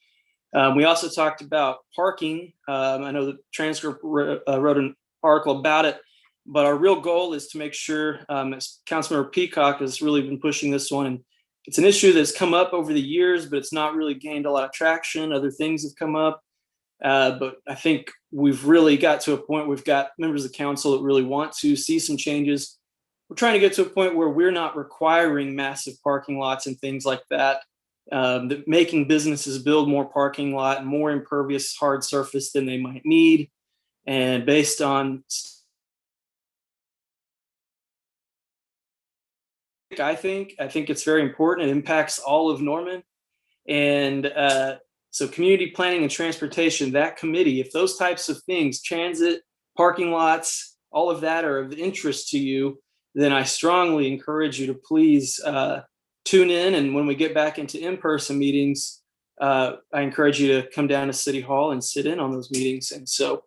We also talked about parking. I know the Transcript wrote an article about it, but our real goal is to make sure, as Councilmember Peacock has really been pushing this one, and it's an issue that's come up over the years, but it's not really gained a lot of traction. Other things have come up. But I think we've really got to a point, we've got members of the council that really want to see some changes. We're trying to get to a point where we're not requiring massive parking lots and things like that, making businesses build more parking lot and more impervious hard surface than they might need. And based on, I think it's very important. It impacts all of Norman. And so community planning and transportation, that committee, if those types of things, transit, parking lots, all of that are of interest to you, then I strongly encourage you to please tune in. And when we get back into in-person meetings, I encourage you to come down to City Hall and sit in on those meetings. And so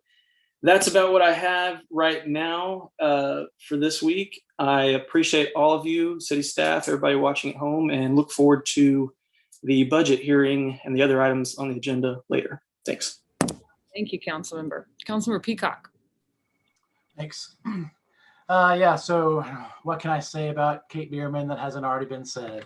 that's about what I have right now for this week. I appreciate all of you, city staff, everybody watching at home, and look forward to the budget hearing and the other items on the agenda later. Thanks. Thank you, Councilmember. Councilmember Peacock. Thanks. Yeah, so what can I say about Kate Bierman that hasn't already been said?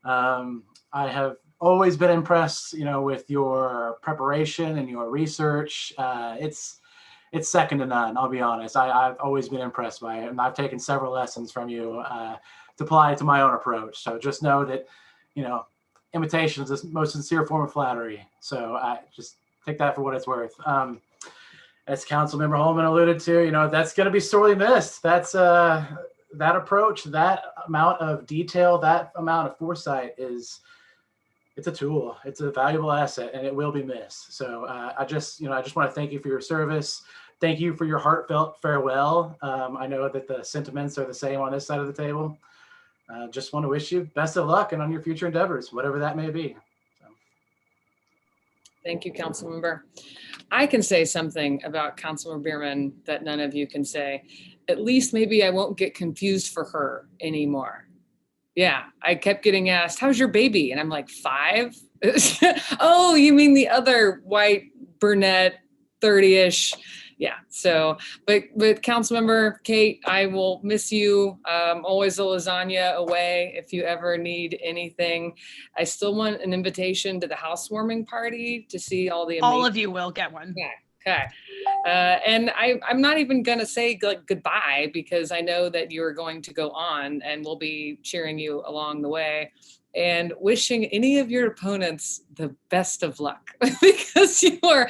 I have always been impressed, with your preparation and your research. It's second to none, I'll be honest. I've always been impressed by it, and I've taken several lessons from you to apply to my own approach. So just know that, imitation is the most sincere form of flattery. So I just take that for what it's worth. As Councilmember Holman alluded to, that's going to be sorely missed. That's that approach, that amount of detail, that amount of foresight it's a tool. It's a valuable asset, and it will be missed. So I just want to thank you for your service. Thank you for your heartfelt farewell. I know that the sentiments are the same on this side of the table. Just want to wish you best of luck and on your future endeavors, whatever that may be. So. Thank you, Councilmember. I can say something about Councilmember Bierman that none of you can say. At least maybe I won't get confused for her anymore. Yeah, I kept getting asked, how's your baby? And I'm like, 5? Oh, you mean the other white brunette, 30-ish. Yeah, so, but Councilmember Kate, I will miss you. Always a lasagna away if you ever need anything. I still want an invitation to the housewarming party to see all the amazing. All of you will get one. Yeah. Okay. And I'm not even going to say goodbye, because I know that you're going to go on, and we'll be cheering you along the way and wishing any of your opponents the best of luck, because you are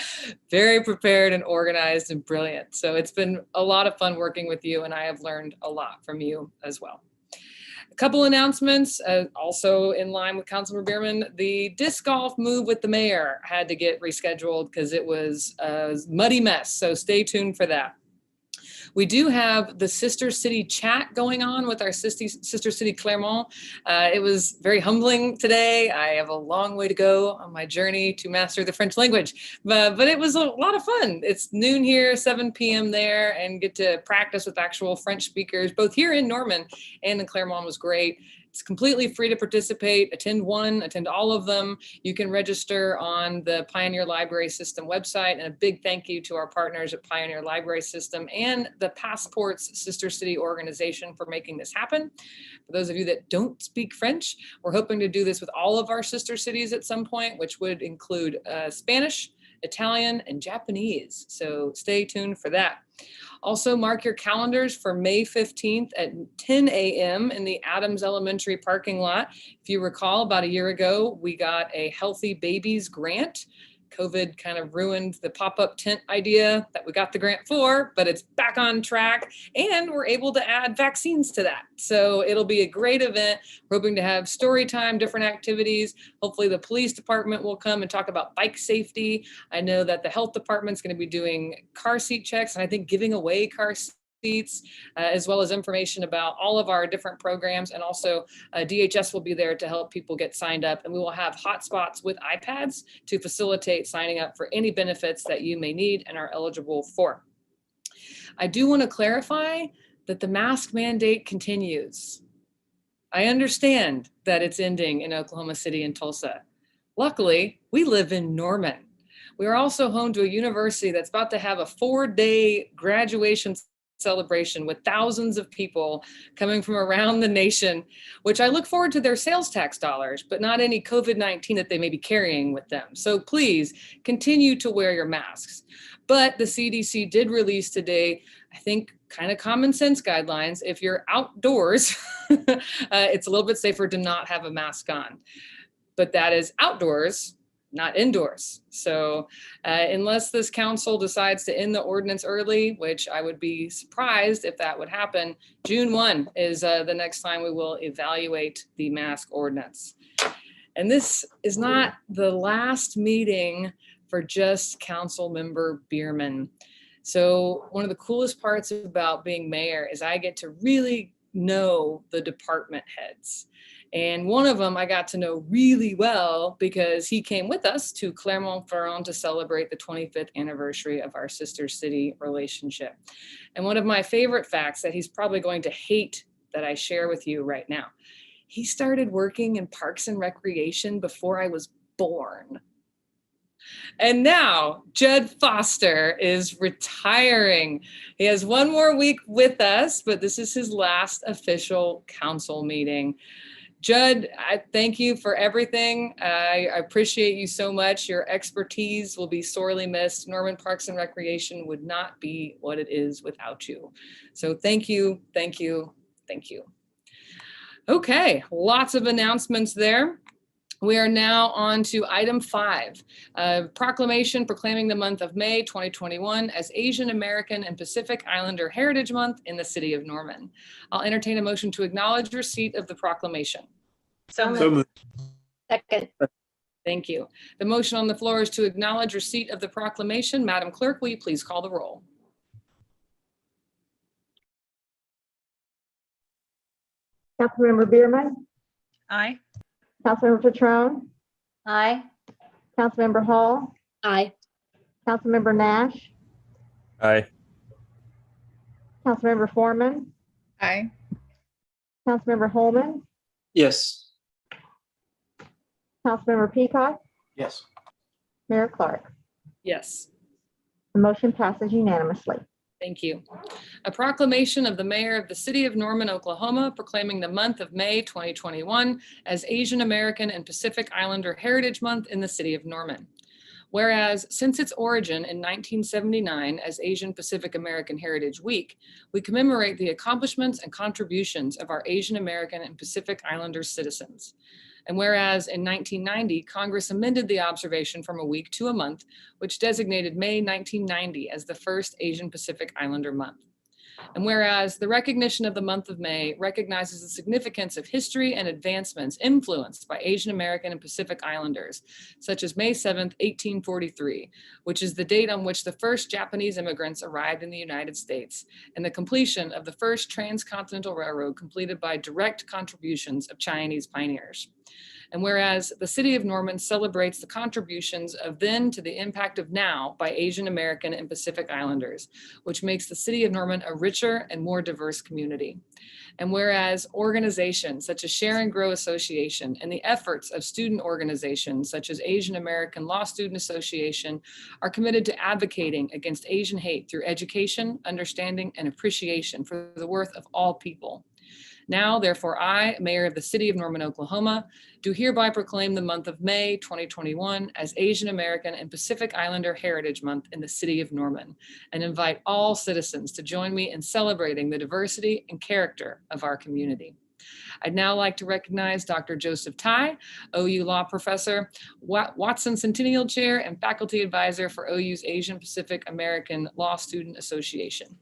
very prepared and organized and brilliant. So it's been a lot of fun working with you, and I have learned a lot from you as well. A couple announcements, also in line with Councilmember Bierman. The disc golf move with the mayor had to get rescheduled because it was a muddy mess. So stay tuned for that. We do have the Sister City chat going on with our Sister City Clermont. It was very humbling today. I have a long way to go on my journey to master the French language, but it was a lot of fun. It's noon here, 7 p.m. there, and get to practice with actual French speakers, both here in Norman and in Clermont was great. It's completely free to participate. Attend one, attend all of them. You can register on the Pioneer Library System website. And a big thank you to our partners at Pioneer Library System and the Passports Sister City organization for making this happen. For those of you that don't speak French, we're hoping to do this with all of our sister cities at some point, which would include Spanish, Italian, and Japanese. So stay tuned for that. Also, mark your calendars for May 15th at 10 a.m. in the Adams Elementary parking lot. If you recall, about a year ago, we got a Healthy Babies grant. COVID kind of ruined the pop-up tent idea that we got the grant for, but it's back on track, and we're able to add vaccines to that. So it'll be a great event. We're hoping to have story time, different activities. Hopefully the police department will come and talk about bike safety. I know that the health department's going to be doing car seat checks, and I think giving away car seats, as well as information about all of our different programs. And also DHS will be there to help people get signed up. And we will have hotspots with iPads to facilitate signing up for any benefits that you may need and are eligible for. I do want to clarify that the mask mandate continues. I understand that it's ending in Oklahoma City and Tulsa. Luckily, we live in Norman. We are also home to a university that's about to have a 4-day graduation celebration with thousands of people coming from around the nation, which I look forward to their sales tax dollars, but not any COVID-19 that they may be carrying with them. So please continue to wear your masks. But the CDC did release today, I think, kind of common sense guidelines. If you're outdoors, it's a little bit safer to not have a mask on. But that is outdoors, not indoors. So unless this council decides to end the ordinance early, which I would be surprised if that would happen, June 1 is the next time we will evaluate the mask ordinance. And this is not the last meeting for just Council Member Bierman. So one of the coolest parts about being mayor is I get to really know the department heads. And one of them I got to know really well because he came with us to Clermont-Ferrand to celebrate the 25th anniversary of our sister city relationship. And one of my favorite facts that he's probably going to hate that I share with you right now, he started working in Parks and Recreation before I was born. And now Judd Foster is retiring. He has one more week with us, but this is his last official council meeting. Judd, I thank you for everything. I appreciate you so much. Your expertise will be sorely missed. Norman Parks and Recreation would not be what it is without you. So thank you, thank you, thank you. Okay, lots of announcements there. We are now on to item 5, proclamation proclaiming the month of May 2021 as Asian American and Pacific Islander Heritage Month in the city of Norman. I'll entertain a motion to acknowledge receipt of the proclamation. So moved. Second. Thank you. The motion on the floor is to acknowledge receipt of the proclamation. Madam Clerk, will you please call the roll? Councilmember Bierman, Aye. Councilmember Petrone, Aye. Councilmember Hall, Aye. Councilmember Nash, Aye. Councilmember Foreman, Aye. Councilmember Holman, Yes. Councilmember Peacock, Yes. Mayor Clark. Yes. The motion passes unanimously. Thank you. A proclamation of the mayor of the city of Norman, Oklahoma, proclaiming the month of May 2021 as Asian American and Pacific Islander Heritage Month in the city of Norman. Whereas since its origin in 1979 as Asian Pacific American Heritage Week, we commemorate the accomplishments and contributions of our Asian American and Pacific Islander citizens. And whereas in 1990, Congress amended the observation from a week to a month, which designated May 1990 as the first Asian Pacific Islander month. And whereas the recognition of the month of May recognizes the significance of history and advancements influenced by Asian American and Pacific Islanders, such as May 7th, 1843, which is the date on which the first Japanese immigrants arrived in the United States, and the completion of the first transcontinental railroad completed by direct contributions of Chinese pioneers. And whereas the city of Norman celebrates the contributions of then to the impact of now by Asian American and Pacific Islanders, which makes the city of Norman a richer and more diverse community. And whereas organizations such as Share and Grow Association and the efforts of student organizations such as Asian American Law Student Association are committed to advocating against Asian hate through education, understanding, and appreciation for the worth of all people. Now, therefore, I, Mayor of the City of Norman, Oklahoma, do hereby proclaim the month of May 2021 as Asian American and Pacific Islander Heritage Month in the City of Norman, and invite all citizens to join me in celebrating the diversity and character of our community. I'd now like to recognize Dr. Joseph Tai, OU Law Professor, Watson Centennial Chair, and Faculty Advisor for OU's Asian Pacific American Law Student Association.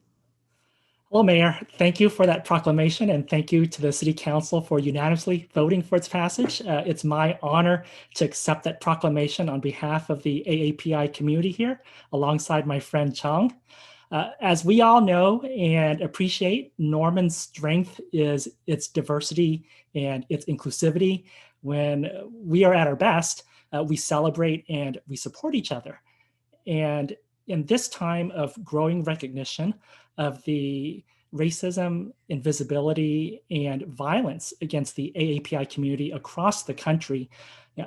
Hello, Mayor. Thank you for that proclamation, and thank you to the City Council for unanimously voting for its passage. It's my honor to accept that proclamation on behalf of the AAPI community here, alongside my friend Chang. As we all know and appreciate, Norman's strength is its diversity and its inclusivity. When we are at our best, we celebrate and we support each other. And in this time of growing recognition of the racism, invisibility, and violence against the AAPI community across the country,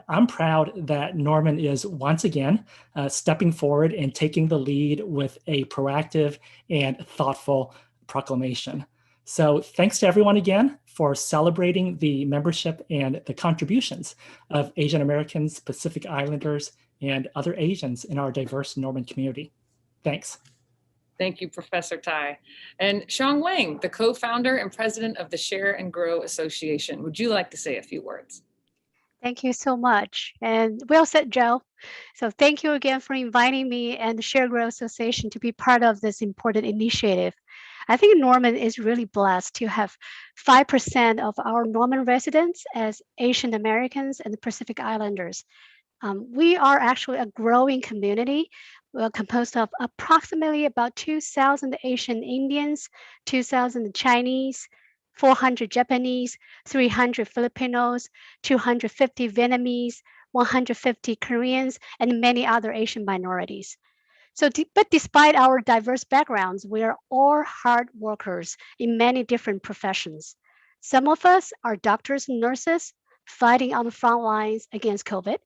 I'm proud that Norman is once again stepping forward and taking the lead with a proactive and thoughtful proclamation. So thanks to everyone again for celebrating the membership and the contributions of Asian Americans, Pacific Islanders, and other Asians in our diverse Norman community. Thanks. Thank you, Professor Tai. And Xiang Wang, the co-founder and president of the Share and Grow Association. Would you like to say a few words? Thank you so much. And well said, Joe. So thank you again for inviting me and the Share Grow Association to be part of this important initiative. I think Norman is really blessed to have 5% of our Norman residents as Asian Americans and Pacific Islanders. We are actually a growing community composed of approximately about 2,000 Asian Indians, 2,000 Chinese, 400 Japanese, 300 Filipinos, 250 Vietnamese, 150 Koreans, and many other Asian minorities. But despite our diverse backgrounds, we are all hard workers in many different professions. Some of us are doctors and nurses fighting on the front lines against COVID.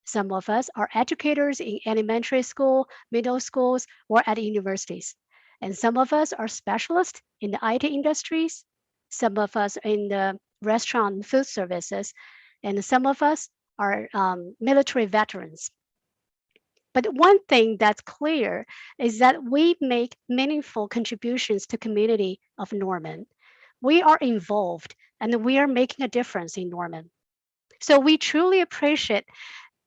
Some of us are educators in elementary school, middle schools, or at universities. And some of us are specialists in the IT industries. Some of us in the restaurant and food services. And some of us are military veterans. But one thing that's clear is that we make meaningful contributions to the community of Norman. We are involved and we are making a difference in Norman. So we truly appreciate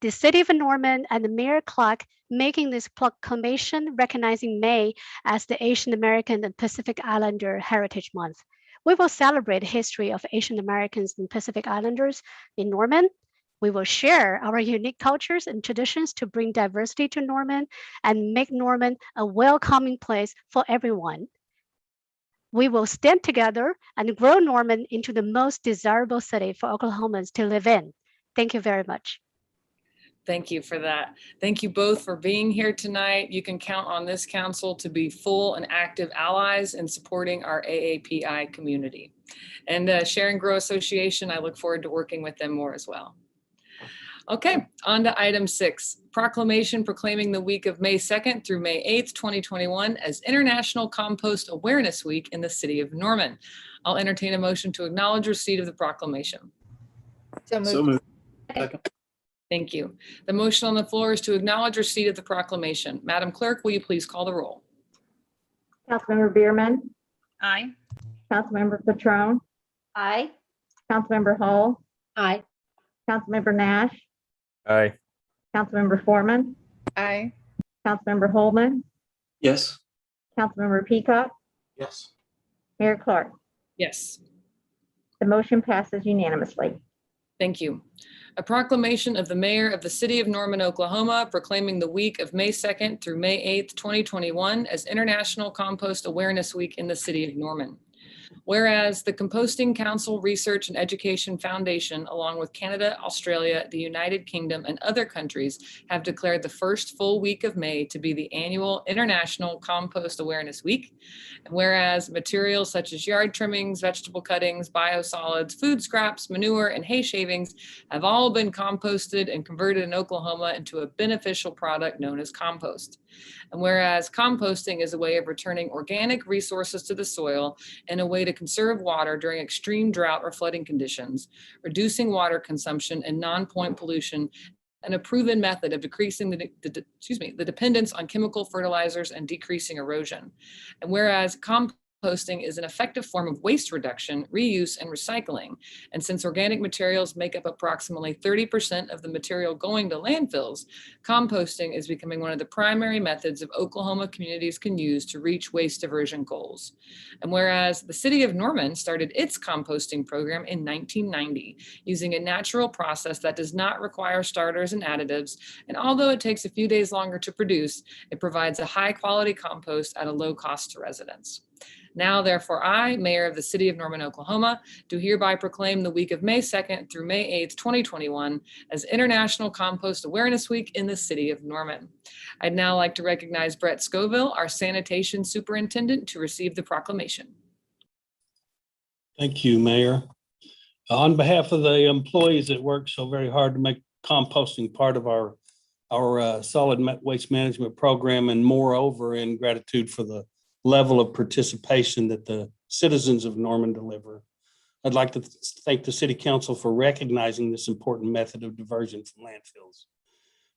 the City of Norman and Mayor Clark making this proclamation recognizing May as the Asian American and Pacific Islander Heritage Month. We will celebrate the history of Asian Americans and Pacific Islanders in Norman. We will share our unique cultures and traditions to bring diversity to Norman and make Norman a welcoming place for everyone. We will stand together and grow Norman into the most desirable city for Oklahomans to live in. Thank you very much. Thank you for that. Thank you both for being here tonight. You can count on this council to be full and active allies in supporting our AAPI community. And Share and Grow Association, I look forward to working with them more as well. Okay, on to item 6, proclamation proclaiming the week of May 2nd through May 8th, 2021 as International Compost Awareness Week in the City of Norman. I'll entertain a motion to acknowledge receipt of the proclamation. So moved. So moved. Second. Thank you. The motion on the floor is to acknowledge receipt of the proclamation. Madam Clerk, will you please call the roll? Councilmember Bierman, Aye. Councilmember Petrone, Aye. Councilmember Hall, Aye. Councilmember Nash, Aye. Councilmember Foreman, Aye. Councilmember Holman, Yes. Councilmember Peacock, Yes. Mayor Clark. Yes. The motion passes unanimously. Thank you. A proclamation of the Mayor of the City of Norman, Oklahoma, proclaiming the week of May 2nd through May 8th, 2021 as International Compost Awareness Week in the City of Norman. Whereas the Composting Council Research and Education Foundation, along with Canada, Australia, the United Kingdom, and other countries, have declared the first full week of May to be the annual International Compost Awareness Week. And whereas materials such as yard trimmings, vegetable cuttings, biosolids, food scraps, manure, and hay shavings have all been composted and converted in Oklahoma into a beneficial product known as compost. And whereas composting is a way of returning organic resources to the soil and a way to conserve water during extreme drought or flooding conditions, reducing water consumption and non-point pollution, and a proven method of decreasing the dependence on chemical fertilizers and decreasing erosion. And whereas composting is an effective form of waste reduction, reuse, and recycling. And since organic materials make up approximately 30% of the material going to landfills, composting is becoming one of the primary methods of Oklahoma communities can use to reach waste diversion goals. And whereas the City of Norman started its composting program in 1990, using a natural process that does not require starters and additives, and although it takes a few days longer to produce, it provides a high quality compost at a low cost to residents. Now, therefore, I, Mayor of the City of Norman, Oklahoma, do hereby proclaim the week of May 2nd through May 8th, 2021 as International Compost Awareness Week in the City of Norman. I'd now like to recognize Brett Scoville, our Sanitation Superintendent, to receive the proclamation. Thank you, Mayor. On behalf of the employees that work so very hard to make composting part of our solid waste management program, and moreover, in gratitude for the level of participation that the citizens of Norman deliver, I'd like to thank the City Council for recognizing this important method of diversion from landfills.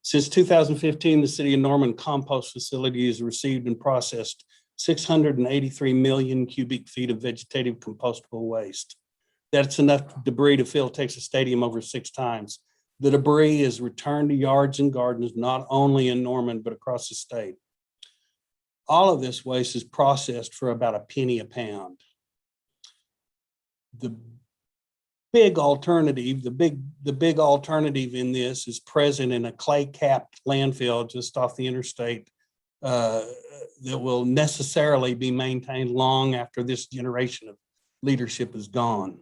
Since 2015, the City of Norman compost facility has received and processed 683 million cubic feet of vegetative compostable waste. That's enough debris to fill Texas Stadium over 6 times. The debris is returned to yards and gardens, not only in Norman, but across the state. All of this waste is processed for about a penny a pound. The big alternative, the big alternative in this is present in a clay-capped landfill just off the interstate that will necessarily be maintained long after this generation of leadership is gone.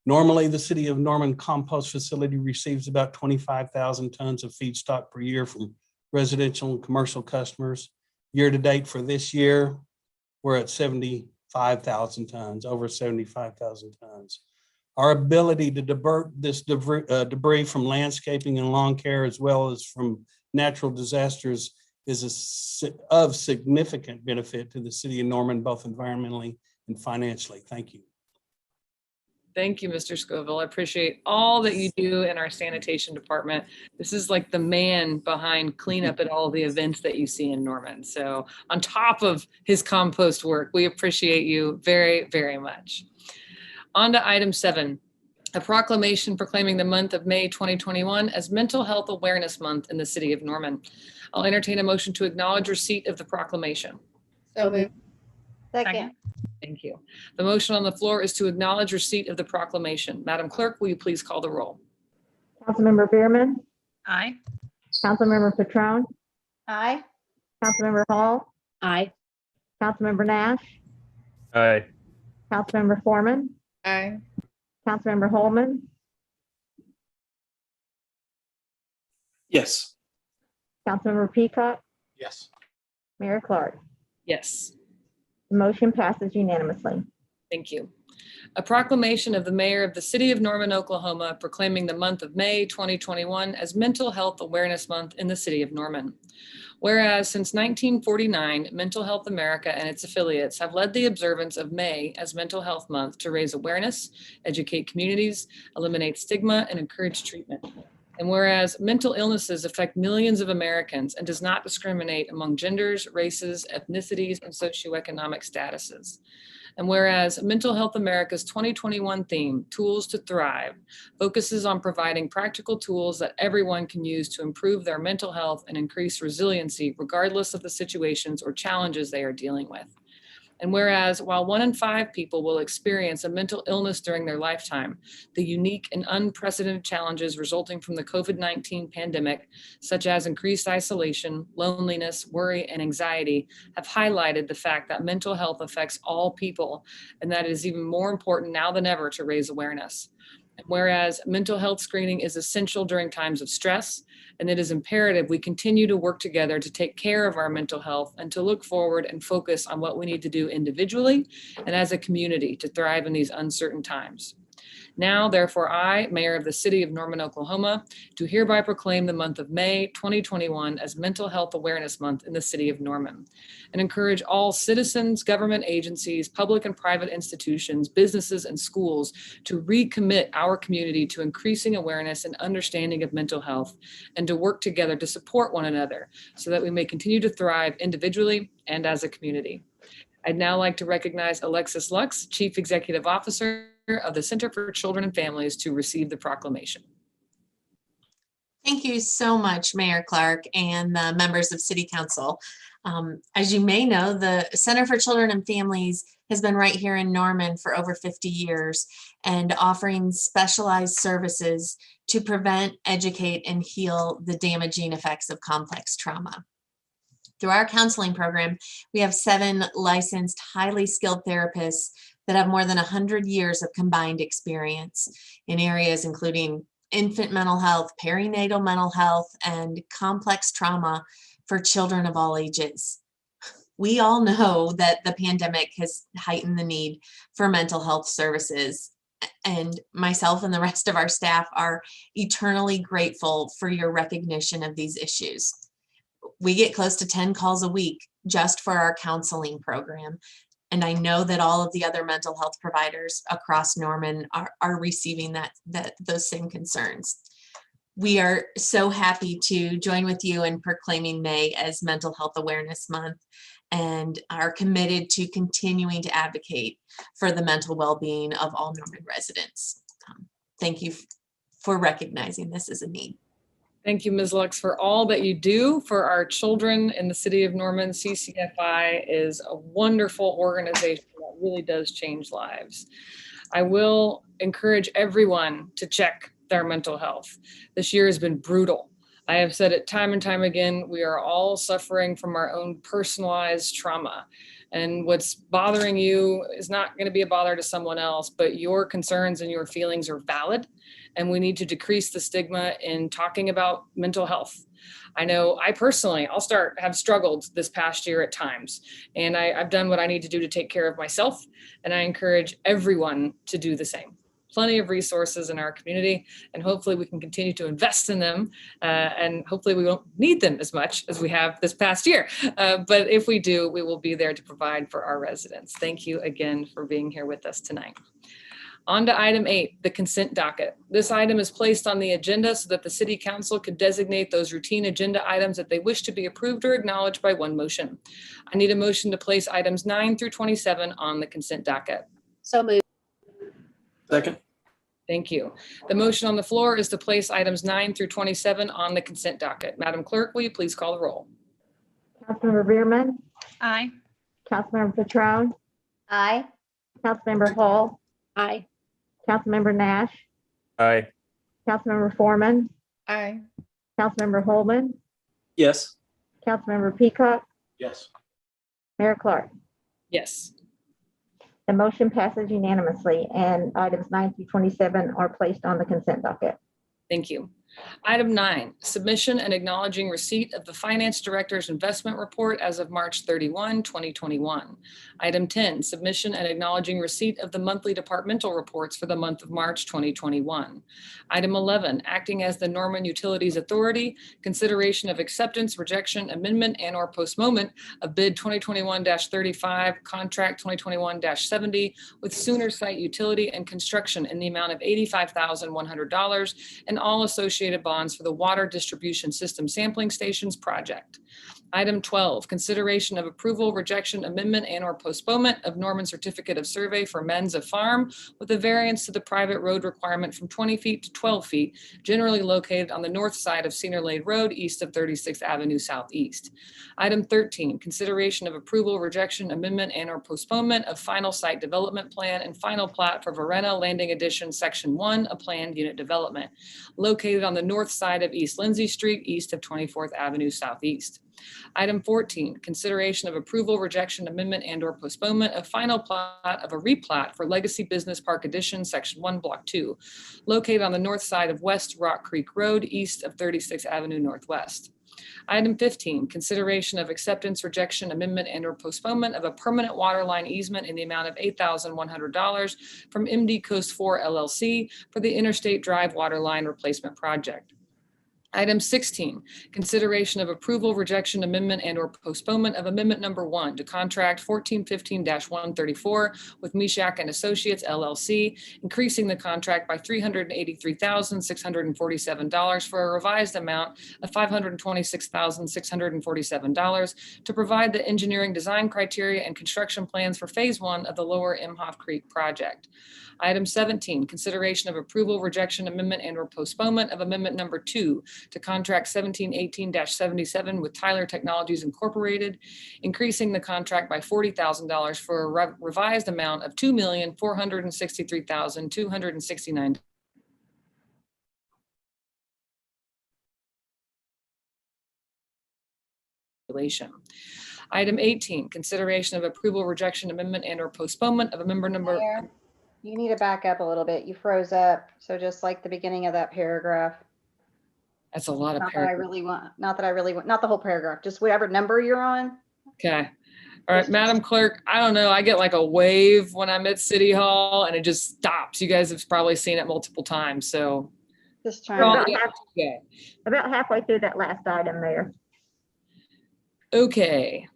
Normally, the city of Norman compost facility receives about 25,000 tons of feedstock per year from residential and commercial customers. Year to date for this year, we're at 75,000 tons, over 75,000 tons. Our ability to divert this debris from landscaping and lawn care, as well as from natural disasters, is of significant benefit to the city of Norman, both environmentally and financially. Thank you. Thank you, Mr. Scoville. I appreciate all that you do in our sanitation department. This is like the man behind cleanup at all the events that you see in Norman. So on top of his compost work, we appreciate you very, very much. On to item 7, a proclamation proclaiming the month of May 2021 as Mental Health Awareness Month in the city of Norman. I'll entertain a motion to acknowledge receipt of the proclamation. So moved. Second. Thank you. The motion on the floor is to acknowledge receipt of the proclamation. Madam Clerk, will you please call the roll? Councilmember Bierman, Aye. Councilmember Petrone, Aye. Councilmember Hall, Aye. Councilmember Nash, Aye. Councilmember Foreman, Aye. Councilmember Holman, Yes. Councilmember Peacock, Yes. Mayor Clark. Yes. The motion passes unanimously. Thank you. A proclamation of the mayor of the city of Norman, Oklahoma, proclaiming the month of May 2021 as Mental Health Awareness Month in the city of Norman. Whereas since 1949, Mental Health America and its affiliates have led the observance of May as Mental Health Month to raise awareness, educate communities, eliminate stigma, and encourage treatment. And whereas mental illnesses affect millions of Americans and does not discriminate among genders, races, ethnicities, and socioeconomic statuses. And whereas Mental Health America's 2021 theme, Tools to Thrive, focuses on providing practical tools that everyone can use to improve their mental health and increase resiliency, regardless of the situations or challenges they are dealing with. And whereas while 1 in 5 people will experience a mental illness during their lifetime, the unique and unprecedented challenges resulting from the COVID-19 pandemic, such as increased isolation, loneliness, worry, and anxiety, have highlighted the fact that mental health affects all people, and that it is even more important now than ever to raise awareness. And whereas mental health screening is essential during times of stress, and it is imperative we continue to work together to take care of our mental health and to look forward and focus on what we need to do individually and as a community to thrive in these uncertain times. Now, therefore, I, Mayor of the City of Norman, Oklahoma, do hereby proclaim the month of May 2021 as Mental Health Awareness Month in the City of Norman, and encourage all citizens, government agencies, public and private institutions, businesses, and schools to recommit our community to increasing awareness and understanding of mental health, and to work together to support one another so that we may continue to thrive individually and as a community. I'd now like to recognize Alexis Lux, Chief Executive Officer of the Center for Children and Families, to receive the proclamation. Thank you so much, Mayor Clark and the members of City Council. As you may know, the Center for Children and Families has been right here in Norman for over 50 years and offering specialized services to prevent, educate, and heal the damaging effects of complex trauma. Through our counseling program, we have 7 licensed, highly skilled therapists that have more than 100 years of combined experience in areas including infant mental health, perinatal mental health, and complex trauma for children of all ages. We all know that the pandemic has heightened the need for mental health services, and myself and the rest of our staff are eternally grateful for your recognition of these issues. We get close to 10 calls a week just for our counseling program. And I know that all of the other mental health providers across Norman are receiving those same concerns. We are so happy to join with you in proclaiming May as Mental Health Awareness Month and are committed to continuing to advocate for the mental well-being of all Norman residents. Thank you for recognizing this as a need. Thank you, Ms. Lux, for all that you do for our children in the city of Norman. CCFI is a wonderful organization that really does change lives. I will encourage everyone to check their mental health. This year has been brutal. I have said it time and time again, we are all suffering from our own personalized trauma. And what's bothering you is not going to be a bother to someone else, but your concerns and your feelings are valid. And we need to decrease the stigma in talking about mental health. I know I personally, have struggled this past year at times, and I've done what I need to do to take care of myself. And I encourage everyone to do the same. Plenty of resources in our community, and hopefully we can continue to invest in them. And hopefully we won't need them as much as we have this past year. But if we do, we will be there to provide for our residents. Thank you again for being here with us tonight. On to item 8, the consent docket. This item is placed on the agenda so that the City Council could designate those routine agenda items that they wish to be approved or acknowledged by one motion. I need a motion to place items 9 through 27 on the consent docket. So moved. Second. Thank you. The motion on the floor is to place items 9 through 27 on the consent docket. Madam Clerk, will you please call the roll? Councilmember Bierman, Aye. Councilmember Petrone, Aye. Councilmember Hall, Aye. Councilmember Nash, Aye. Councilmember Foreman, Aye. Councilmember Holman, Yes. Councilmember Peacock, Yes. Mayor Clark. Yes. The motion passes unanimously, and items 9 through 27 are placed on the consent docket. Thank you. Item 9, submission and acknowledging receipt of the Finance Director's investment report as of March 31, 2021. Item 10, submission and acknowledging receipt of the monthly departmental reports for the month of March 2021. Item 11, acting as the Norman Utilities Authority, consideration of acceptance, rejection, amendment, and/or postponement of bid 2021-35, contract 2021-70 with Sooner Site Utility and Construction in the amount of $85,100 and all associated bonds for the water distribution system sampling stations project. Item 12, consideration of approval, rejection, amendment, and/or postponement of Norman Certificate of Survey for Menza Farm with a variance to the private road requirement from 20 feet to 12 feet, generally located on the north side of Cedar Lane Road, east of 36th Avenue Southeast. Item 13, consideration of approval, rejection, amendment, and/or postponement of final site development plan and final plat for Varena Landing Addition, Section 1, a planned unit development, located on the north side of East Lindsay Street, east of 24th Avenue Southeast. Item 14, consideration of approval, rejection, amendment, and/or postponement of final plat of a replat for Legacy Business Park Addition, Section 1, Block 2, located on the north side of West Rock Creek Road, east of 36th Avenue Northwest. Item 15, consideration of acceptance, rejection, amendment, and/or postponement of a permanent water line easement in the amount of $8,100 from MD Coast 4 LLC for the Interstate Drive Water Line Replacement Project. Item 16, consideration of approval, rejection, amendment, and/or postponement of amendment number 1 to contract 1415-134 with Mishak and Associates LLC, increasing the contract by $383,647 for a revised amount of $526,647 to provide the engineering design criteria and construction plans for phase 1 of the Lower Imhoff Creek project. Item 17, consideration of approval, rejection, amendment, and/or postponement of amendment number 2 to contract 1718-77 with Tyler Technologies Incorporated, increasing the contract by $40,000 for a revised amount of $2,463,269. Item 18, consideration of approval, rejection, amendment, and/or postponement of a member number. Mayor, you need to back up a little bit. You froze up. So just like the beginning of that paragraph. That's a lot of Not that I really want, not the whole paragraph, just whatever number you're on. Okay. All right, Madam Clerk, I don't know. I get like a wave when I'm at City Hall and it just stops. You guys have probably seen it multiple times, so. Just About, trying. about halfway through that last item there. Okay.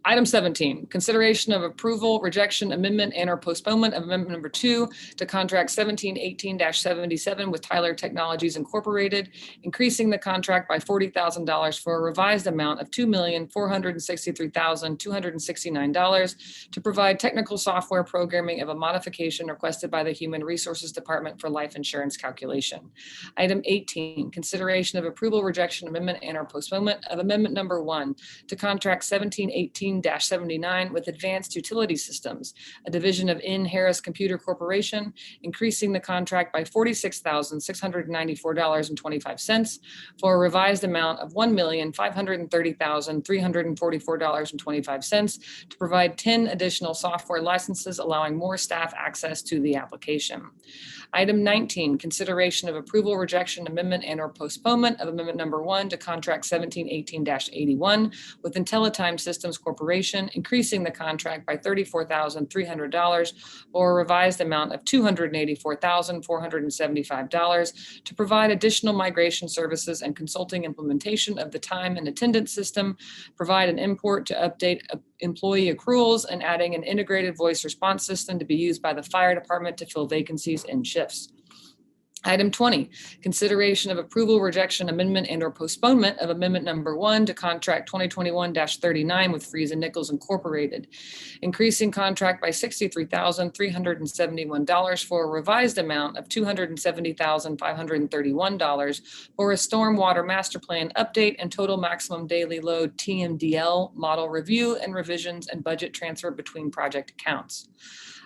Item 17, consideration of approval, rejection, amendment, and/or postponement of amendment number 2 to contract 1718-77 with Tyler Technologies Incorporated, increasing the contract by $40,000 for a revised amount of $2,463,269 to provide technical software programming of a modification requested by the Human Resources Department for life insurance calculation. Item 18, consideration of approval, rejection, amendment, and/or postponement of amendment number 1 to contract 1718 2018-79 with Advanced Utility Systems, a division of In Harris Computer Corporation, increasing the contract by $46,694.25 for a revised amount of $1,530,344.25 to provide 10 additional software licenses, allowing more staff access to the application. Item 19, consideration of approval, rejection, amendment, and or postponement of amendment number 1 to contract 1718-81 with IntelliTime Systems Corporation, increasing the contract by $34,300 or a revised amount of $284,475 to provide additional migration services and consulting implementation of the time and attendance system, provide an import to update employee accruals, and adding an integrated voice response system to be used by the fire department to fill vacancies in shifts. Item 20, consideration of approval, rejection, amendment, and or postponement of amendment number 1 to contract 2021-39 with Freeze and Nichols Incorporated, increasing contract by $63,371 for a revised amount of $270,531 for a stormwater master plan update and total maximum daily load TMDL model review and revisions and budget transfer between project accounts.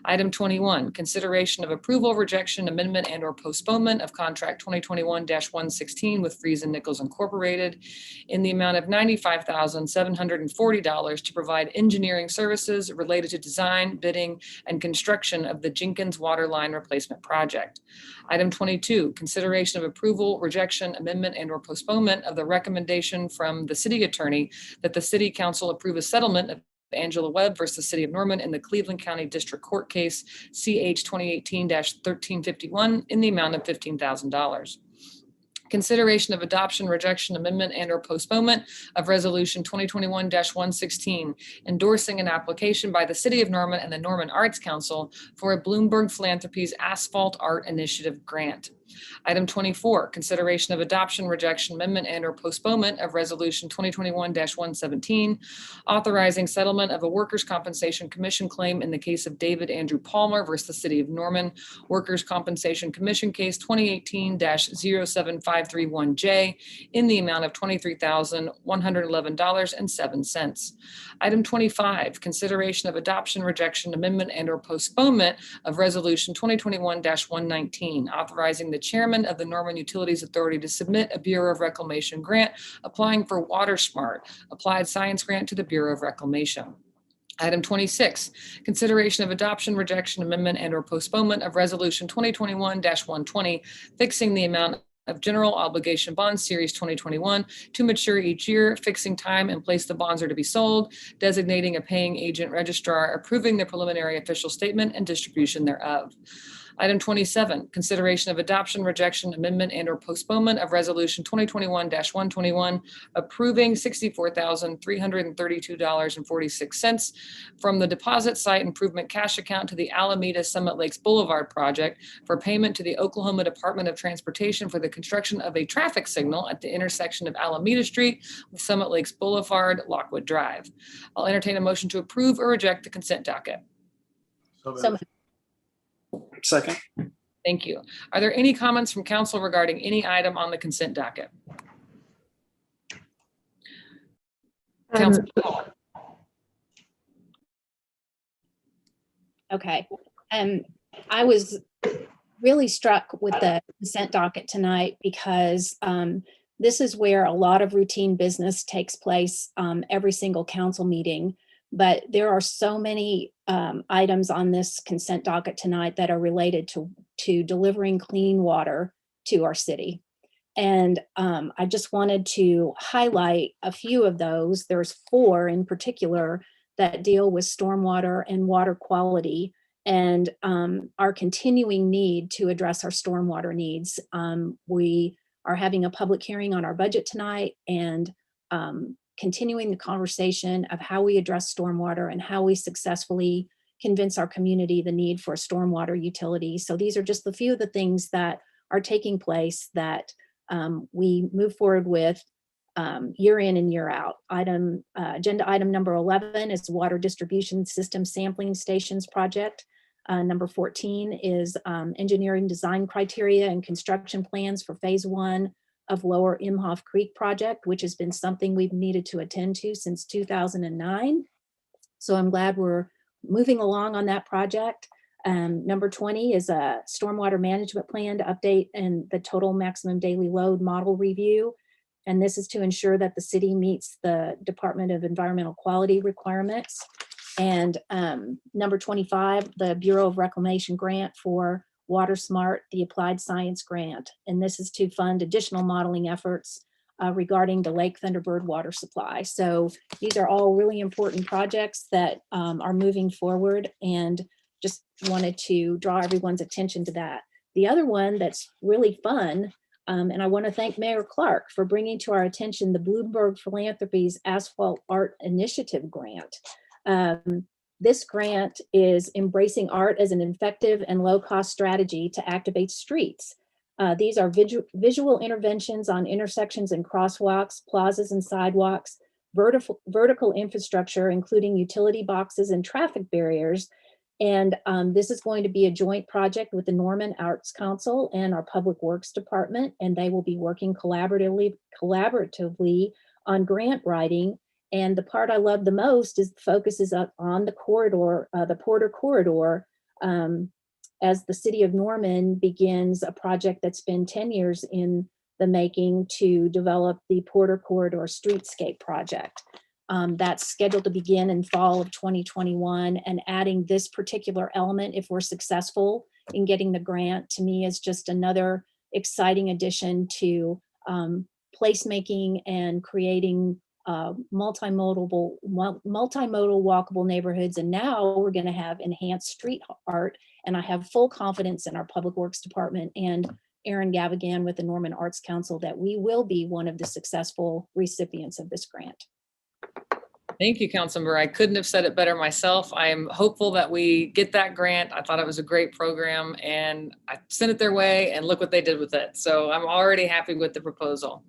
Item 21, consideration of approval, rejection, amendment, and or postponement of contract 2021-116 with Freeze and Nichols Incorporated in the amount of $95,740 to provide engineering services related to design, bidding, and construction of the Jenkins Water Line Replacement Project. Item 22, consideration of approval, rejection, amendment, and or postponement of the recommendation from the city attorney that the city council approve a settlement of Angela Webb versus City of Norman in the Cleveland County District Court case CH 2018-1351 in the amount of $15,000. Consideration of adoption, rejection, amendment, and or postponement of resolution 2021-116, endorsing an application by the City of Norman and the Norman Arts Council for a Bloomberg Philanthropies Asphalt Art Initiative grant. Item 24, consideration of adoption, rejection, amendment, and or postponement of resolution 2021-117, authorizing settlement of a workers' compensation commission claim in the case of David Andrew Palmer versus the City of Norman, Workers' Compensation Commission case 2018-07531J in the amount of $23,111.07. Item 25, consideration of adoption, rejection, amendment, and or postponement of resolution 2021-119, authorizing the chairman of the Norman Utilities Authority to submit a Bureau of Reclamation grant applying for Water Smart Applied Science grant to the Bureau of Reclamation. Item 26, consideration of adoption, rejection, amendment, and or postponement of resolution 2021-120, fixing the amount of general obligation bonds series 2021 to mature each year, fixing time and place the bonds are to be sold, designating a paying agent registrar, approving the preliminary official statement and distribution thereof. Item 27, consideration of adoption, rejection, amendment, and or postponement of resolution 2021-121, approving $64,332.46 from the deposit site improvement cash account to the Alameda Summit Lakes Boulevard project for payment to the Oklahoma Department of Transportation for the construction of a traffic signal at the intersection of Alameda Street with Summit Lakes Boulevard, Lockwood Drive. I'll entertain a motion to approve or reject the consent docket. So Second. Thank you. Are there any comments from council regarding any item on the consent docket? Council. Okay. I was really struck with the consent docket tonight because this is where a lot of routine business takes place every single council meeting. But there are so many items on this consent docket tonight that are related to delivering clean water to our city. And I just wanted to highlight a few of those. There's 4 in particular that deal with stormwater and water quality and our continuing need to address our stormwater needs. We are having a public hearing on our budget tonight and continuing the conversation of how we address stormwater and how we successfully convince our community the need for a stormwater utility. So these are just a few of the things that are taking place that we move forward with year in and year out. Agenda item number 11 is the Water Distribution System Sampling Stations Project. Number 14 is engineering design criteria and construction plans for phase 1 of Lower Imhoff Creek project, which has been something we've needed to attend to since 2009. So I'm glad we're moving along on that project. Number 20 is a stormwater management plan to update and the total maximum daily load model review. And this is to ensure that the city meets the Department of Environmental Quality requirements. And number 25, the Bureau of Reclamation grant for Water Smart, the Applied Science grant. And this is to fund additional modeling efforts regarding the Lake Thunderbird water supply. So these are all really important projects that are moving forward, and just wanted to draw everyone's attention to that. The other one that's really fun, and I want to thank Mayor Clark for bringing to our attention the Bloomberg Philanthropies Asphalt Art Initiative grant. This grant is embracing art as an effective and low-cost strategy to activate streets. These are visual interventions on intersections and crosswalks, plazas and sidewalks, vertical infrastructure, including utility boxes and traffic barriers. And this is going to be a joint project with the Norman Arts Council and our Public Works Department, and they will be working collaboratively on grant writing. And the part I love the most is the focus is on the corridor, the Porter Corridor, as the city of Norman begins a project that's been 10 years in the making to develop the Porter Corridor Streetscape project. That's scheduled to begin in fall of 2021, and adding this particular element, if we're successful in getting the grant, to me is just another exciting addition to placemaking and creating multimodal walkable neighborhoods. And now we're going to have enhanced street art, and I have full confidence in our Public Works Department and Aaron Gavigan with the Norman Arts Council that we will be one of the successful recipients of this grant. Thank you, Councilmember. I couldn't have said it better myself. I am hopeful that we get that grant. I thought it was a great program, and I sent it their way, and look what they did with it. So I'm already happy with the proposal.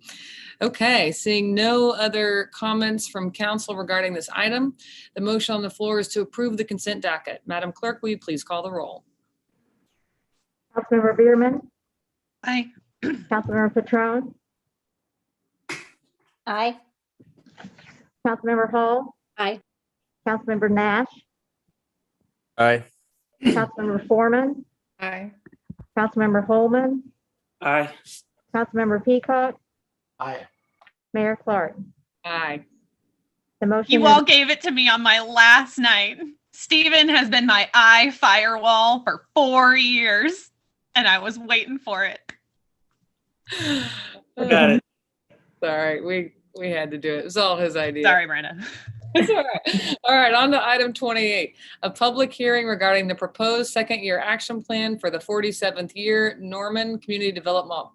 Okay, seeing no other comments from council regarding this item, the motion on the floor is to approve the consent docket. Madam Clerk, will you please call the roll? Councilmember Bierman, Aye. Councilmember Patron, Aye. Councilmember Hall, Aye. Councilmember Nash, Aye. Councilmember Foreman, Aye. Councilmember Holman, Aye. Councilmember Peacock, Aye. Mayor Clark. Aye. The motion You is- all gave it to me on my last night. Stephen has been my eye firewall for 4 years, and I was waiting for it. Got it. Sorry, we had to do it. It was all his idea. Sorry, Brenda. It's all right. All right, on to item 28, a public hearing regarding the proposed second-year action plan for the 47th year Norman Community Development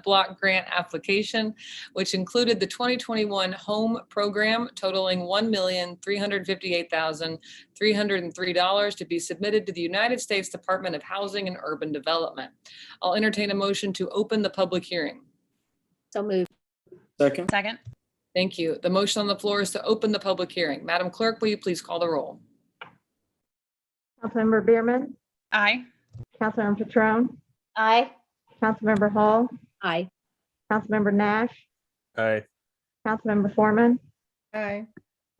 Block Grant application, which included the 2021 home program totaling $1,358,303 to be submitted to the United States Department of Housing and Urban Development. I'll entertain a motion to open the public hearing. So moved. Second. Second. Thank you. The motion on the floor is to open the public hearing. Madam Clerk, will you please call the roll? Councilmember Bierman, Aye. Councilmember Patron, Aye. Councilmember Hall, Aye. Councilmember Nash, Aye. Councilmember Foreman, Aye.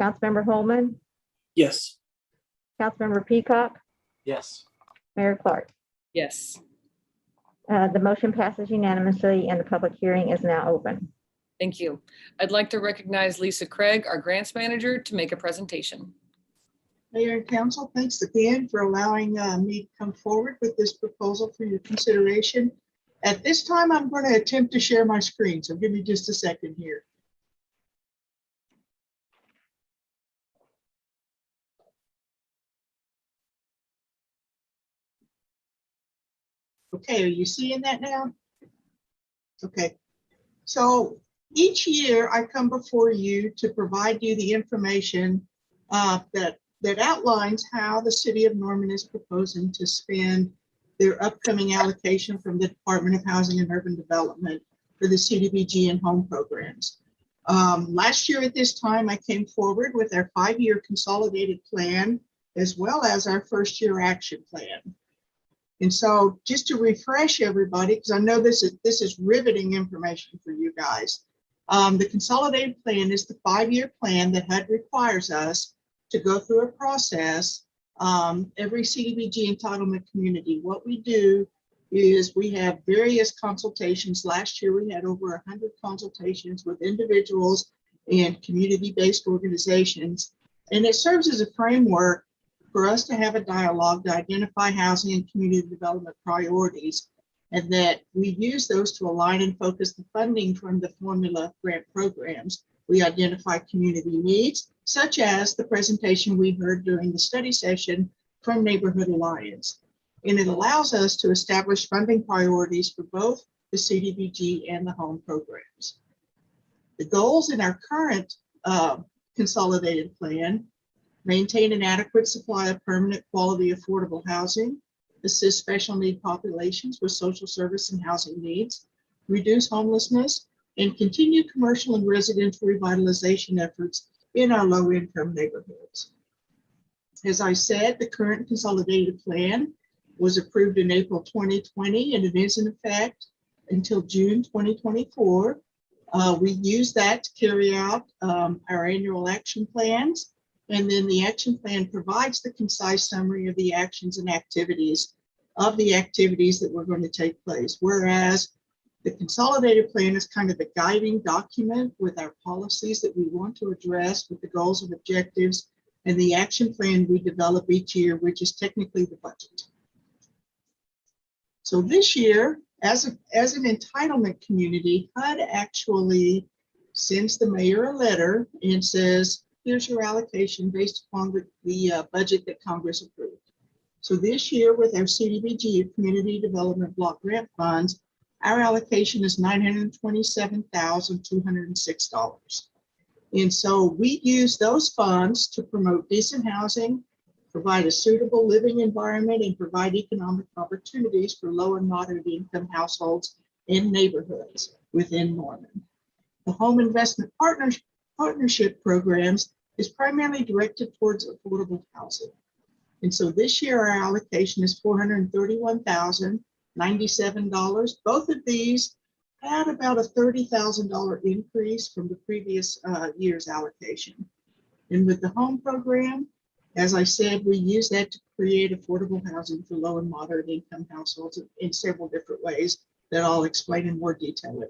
Councilmember Holman, Yes. Councilmember Peacock, Yes. Mayor Clark. Yes. The motion passes unanimously and the public hearing is now open. Thank you. I'd like to recognize Lisa Craig, our grants manager, to make a presentation. Mayor and council, thanks again for allowing me to come forward with this proposal for your consideration. At this time, I'm going to attempt to share my screen, so give me just a second here. Okay, are you seeing that now? Okay, so each year I come before you to provide you the information that outlines how the city of Norman is proposing to spend their upcoming allocation from the Department of Housing and Urban Development for the CDBG and home programs. Last year at this time, I came forward with our 5-year consolidated plan, as well as our first-year action plan. And so just to refresh everybody, because I know this is riveting information for you guys. The consolidated plan is the 5-year plan that HUD requires us to go through a process. Every CDBG entitlement community, what we do is we have various consultations. Last year, we had over 100 consultations with individuals and community-based organizations. And it serves as a framework for us to have a dialogue to identify housing and community development priorities, and that we use those to align and focus the funding from the formula grant programs. We identify community needs, such as the presentation we heard during the study session from Neighborhood Alliance. And it allows us to establish funding priorities for both the CDBG and the home programs. The goals in our current consolidated plan: maintain an adequate supply of permanent, quality, affordable housing, assist special need populations with social service and housing needs, reduce homelessness, and continue commercial and residential revitalization efforts in our low-income neighborhoods. As I said, the current consolidated plan was approved in April 2020, and it is in effect until June 2024. We use that to carry out our annual action plans. And then the action plan provides the concise summary of the actions and activities that we're going to take place. Whereas the consolidated plan is kind of the guiding document with our policies that we want to address with the goals and objectives, and the action plan we develop each year, which is technically the budget. So this year, as an entitlement community, HUD actually sends the mayor a letter and says, here's your allocation based upon the budget that Congress approved. So this year with our CDBG, Community Development Block Grant Funds, our allocation is $927,206. And so we use those funds to promote decent housing, provide a suitable living environment, and provide economic opportunities for low and moderate income households in neighborhoods within Norman. The Home Investment Partnership programs is primarily directed towards affordable housing. And so this year our allocation is $431,097. Both of these had about a $30,000 increase from the previous year's allocation. And with the home program, as I said, we use that to create affordable housing for low and moderate income households in several different ways that I'll explain in more detail.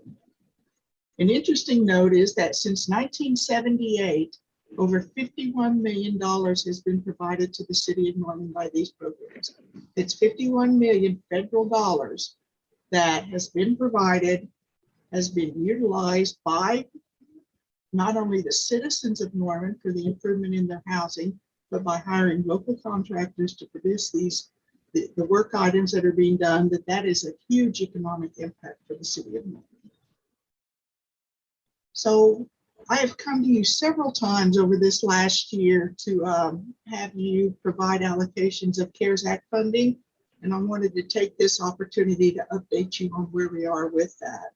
An interesting note is that since 1978, over $51 million has been provided to the city of Norman by these programs. It's 51 million federal dollars that has been provided, has been utilized by not only the citizens of Norman for the improvement in their housing, but by hiring local contractors to produce the work items that are being done, that is a huge economic impact for the city of Norman. So I have come to you several times over this last year to have you provide allocations of CARES Act funding, and I wanted to take this opportunity to update you on where we are with that.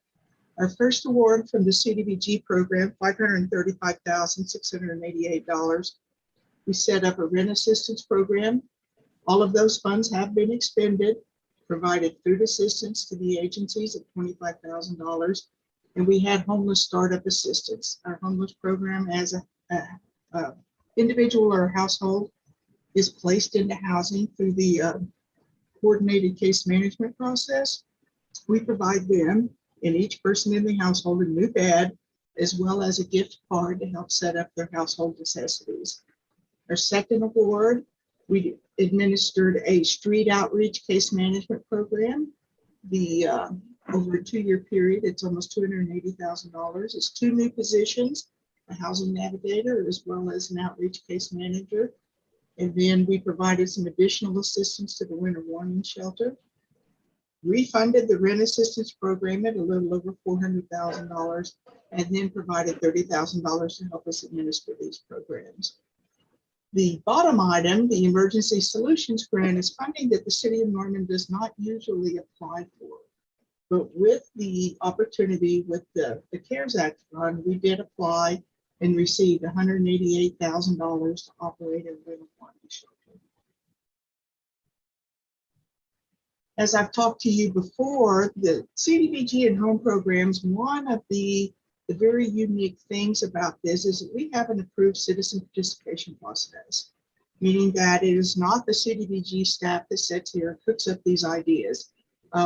Our first award from the CDBG program, $535,688. We set up a rent assistance program. All of those funds have been expended, provided food assistance to the agencies of $25,000. And we had homeless startup assistance. Our homeless program, as a individual or household is placed into housing through the coordinated case management process. We provide them and each person in the household a new bed, as well as a gift card to help set up their household necessities. Our second award, we administered a street outreach case management program. Over a 2-year period, it's almost $280,000. It's 2 new positions, a housing navigator, as well as an outreach case manager. And then we provided some additional assistance to the winter warming shelter. Refunded the rent assistance program at a little over $400,000, and then provided $30,000 to help us administer these programs. The bottom item, the Emergency Solutions Grant, is funding that the City of Norman does not usually apply for. But with the opportunity with the CARES Act fund, we did apply and received $188,000 to operate a winter warming shelter. As I've talked to you before, the CDBG and home programs, one of the the very unique things about this is that we have an approved citizen participation process, meaning that it is not the CDBG staff that sits here and cooks up these ideas.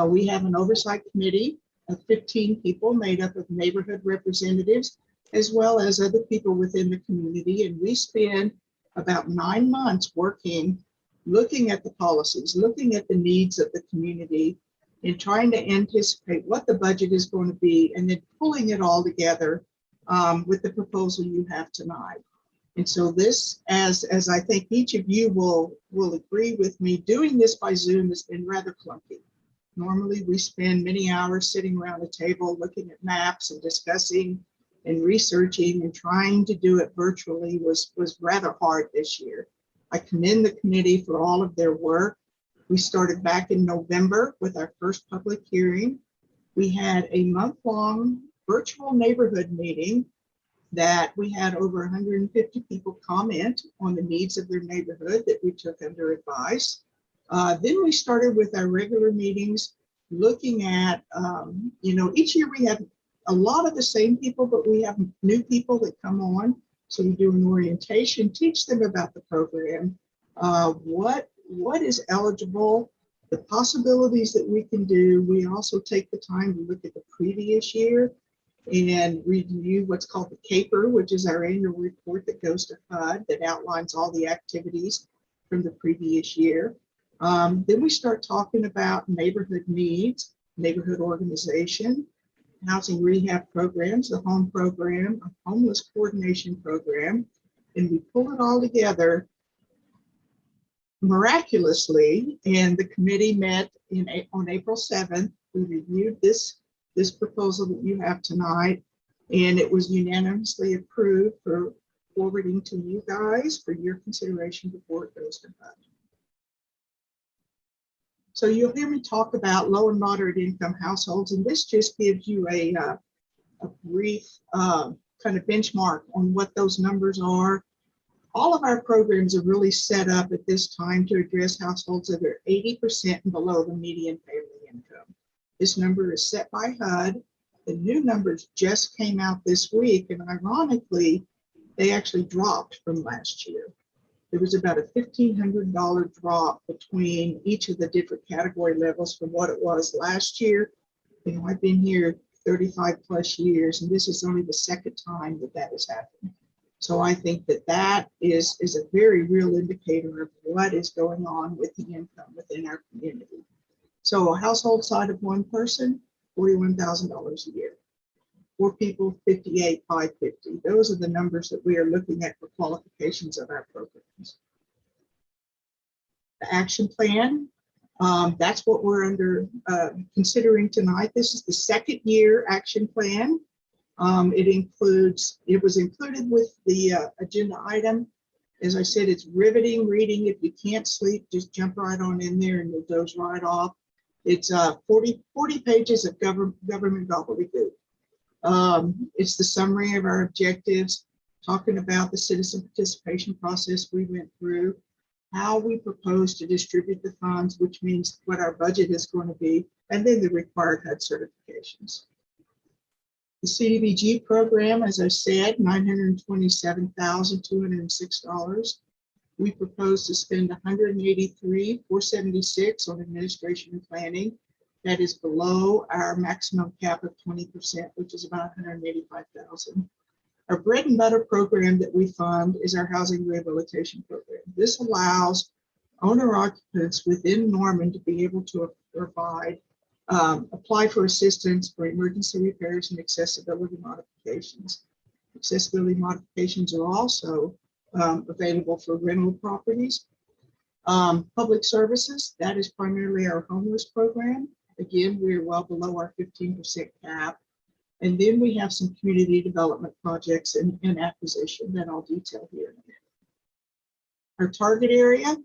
We have an oversight committee of 15 people made up of neighborhood representatives, as well as other people within the community. And we spend about 9 months working, looking at the policies, looking at the needs of the community, and trying to anticipate what the budget is going to be, and then pulling it all together with the proposal you have tonight. And so this, as I think each of you will agree with me, doing this by Zoom has been rather clunky. Normally we spend many hours sitting around a table looking at maps and discussing and researching, and trying to do it virtually was rather hard this year. I commend the committee for all of their work. We started back in November with our first public hearing. We had a month-long virtual neighborhood meeting that we had over 150 people comment on the needs of their neighborhood that we took under advice. Then we started with our regular meetings, looking at, each year we have a lot of the same people, but we have new people that come on. So we do an orientation, teach them about the program, what is eligible, the possibilities that we can do. We also take the time to look at the previous year and review what's called the CAPER, which is our annual report that goes to HUD that outlines all the activities from the previous year. Then we start talking about neighborhood needs, neighborhood organization, housing rehab programs, the home program, a homeless coordination program, and we pull it all together miraculously. And the committee met on April 7th. We reviewed this proposal that you have tonight, and it was unanimously approved for forwarding to you guys for your consideration before it goes to HUD. So you'll hear me talk about low and moderate income households, and this just gives you a brief kind of benchmark on what those numbers are. All of our programs are really set up at this time to address households that are 80% and below the median family income. This number is set by HUD. The new numbers just came out this week, and ironically, they actually dropped from last year. There was about a $1,500 drop between each of the different category levels from what it was last year. I've been here 35 plus years, and this is only the second time that has happened. So I think that is a very real indicator of what is going on with the income within our community. So a household side of one person, $41,000 a year. 4 people, $58,550. Those are the numbers that we are looking at for qualifications of our programs. The action plan, that's what we're considering tonight. This is the second year action plan. It was included with the agenda item. As I said, it's riveting reading. If you can't sleep, just jump right on in there and you'll doze right off. It's 40 pages of government gobbledygook. It's the summary of our objectives, talking about the citizen participation process we went through, how we propose to distribute the funds, which means what our budget is going to be, and then the required HUD certifications. The CDBG program, as I said, $927,206. We propose to spend $183,476 on administration and planning. That is below our maximum cap of 20%, which is about $185,000. Our bread and butter program that we fund is our housing rehabilitation program. This allows owner occupants within Norman to be able to provide, apply for assistance for emergency repairs and accessibility modifications. Accessibility modifications are also available for rental properties. Public services, that is primarily our homeless program. Again, we're well below our 15% cap. And then we have some community development projects and acquisition that I'll detail here in a minute. Our target area,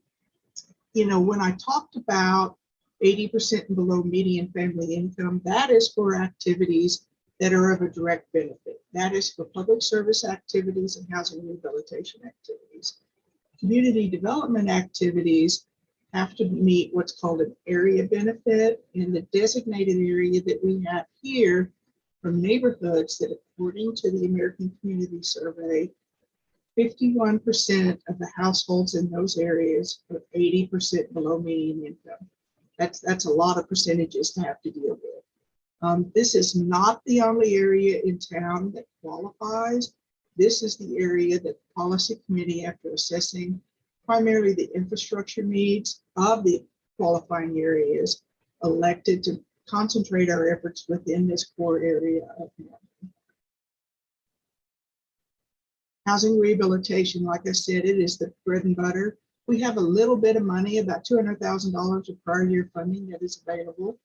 when I talked about 80% and below median family income, that is for activities that are of a direct benefit. That is for public service activities and housing rehabilitation activities. Community development activities have to meet what's called an area benefit, and the designated area that we have here from neighborhoods that, according to the American Community Survey, 51% of the households in those areas are 80% below median income. That's a lot of percentages to have to deal with. This is not the only area in town that qualifies. This is the area that the policy committee, after assessing primarily the infrastructure needs of the qualifying areas, elected to concentrate our efforts within this core area of Norman. Housing rehabilitation, like I said, it is the bread and butter. We have a little bit of money, about $200,000 of prior year funding that is available.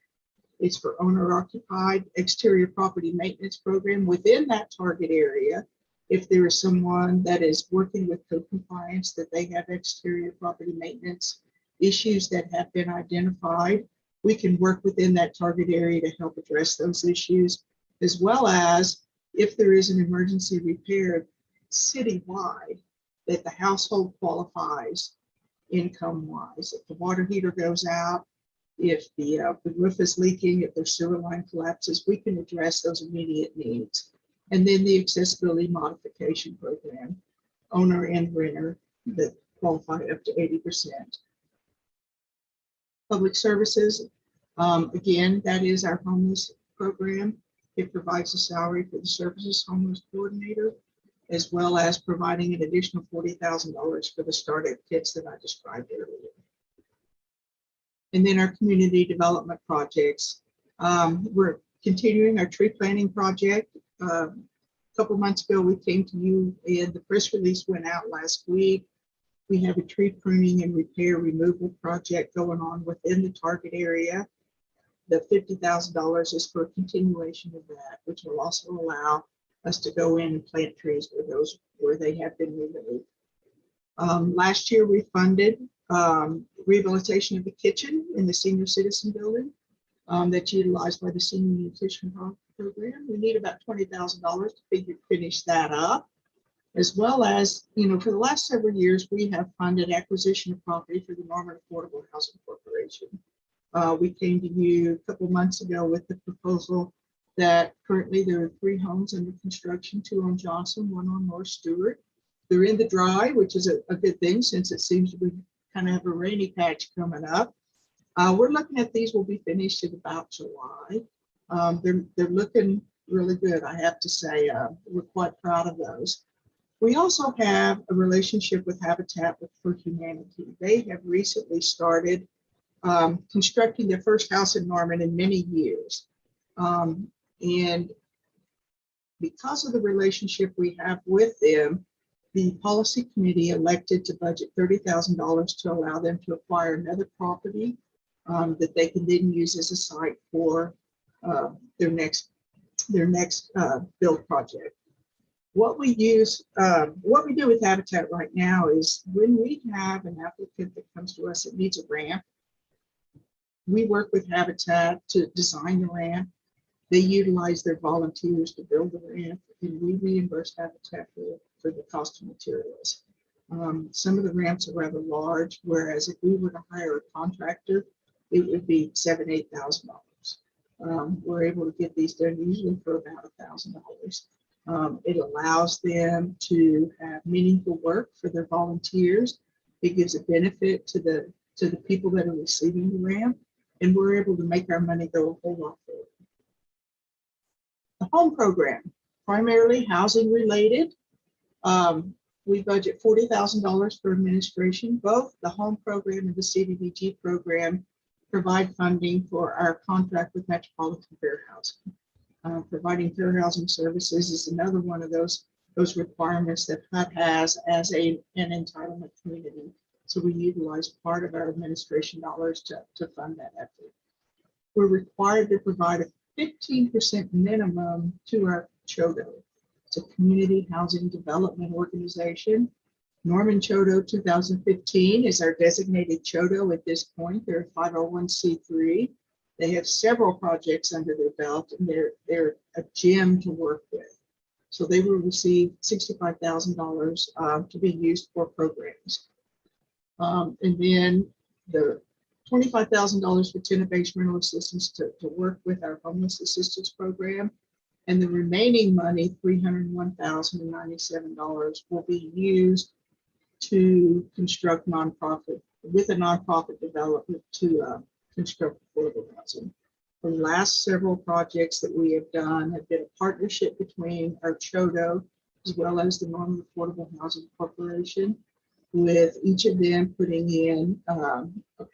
It's for owner-occupied exterior property maintenance program within that target area. If there is someone that is working with code compliance, that they have exterior property maintenance issues that have been identified, we can work within that target area to help address those issues, as well as if there is an emergency repair citywide that the household qualifies income-wise. If the water heater goes out, if the roof is leaking, if their sewer line collapses, we can address those immediate needs. And then the accessibility modification program, owner and renter that qualify up to 80%. Public services, again, that is our homeless program. It provides a salary for the services homeless coordinator, as well as providing an additional $40,000 for the startup kits that I described earlier. And then our community development projects. We're continuing our tree planting project. A couple months ago, we came to you and the press release went out last week. We have a tree pruning and repair removal project going on within the target area. The $50,000 is for a continuation of that, which will also allow us to go in and plant trees where they have been removed. Last year, we funded rehabilitation of the kitchen in the senior citizen building that's utilized by the senior nutrition program. We need about $20,000 to finish that up, as well as, for the last several years, we have funded acquisition of property for the Norman Affordable Housing Corporation. We came to you a couple months ago with the proposal that currently there are 3 homes under construction, 2 on Johnson, 1 on North Stewart. They're in the dry, which is a good thing since it seems to be kind of have a rainy patch coming up. We're looking at these will be finished in about July. They're looking really good, I have to say. We're quite proud of those. We also have a relationship with Habitat for Humanity. They have recently started constructing their first house in Norman in many years. And because of the relationship we have with them, the policy committee elected to budget $30,000 to allow them to acquire another property that they can then use as a site for their next build project. What we do with Habitat right now is when we have an applicant that comes to us that needs a ramp, we work with Habitat to design the ramp. They utilize their volunteers to build the ramp, and we reimburse Habitat for the cost of materials. Some of the ramps are rather large, whereas if we were to hire a contractor, it would be $7,000 to $8,000. We're able to get these done usually for about $1,000. It allows them to have meaningful work for their volunteers. It gives a benefit to the people that are receiving the ramp, and we're able to make our money go a whole lot further. The home program, primarily housing related. We budget $40,000 for administration. Both the home program and the CDBG program provide funding for our contract with Metropolitan Fair Housing. Providing fair housing services is another one of those requirements that HUD has as an entitlement community. So we utilize part of our administration dollars to fund that effort. We're required to provide a 15% minimum to our CHODO. It's a community housing development organization. Norman CHODO 2015 is our designated CHODO at this point. They're a 501c3. They have several projects under their belt, and they're a gem to work with. So they will receive $65,000 to be used for programs. And then the $25,000 for tenant-based rental assistance to work with our homeless assistance program. And the remaining money, $301,097, will be used to construct with a nonprofit development to construct affordable housing. The last several projects that we have done have been a partnership between our CHODO as well as the Norman Affordable Housing Corporation, with each of them putting in a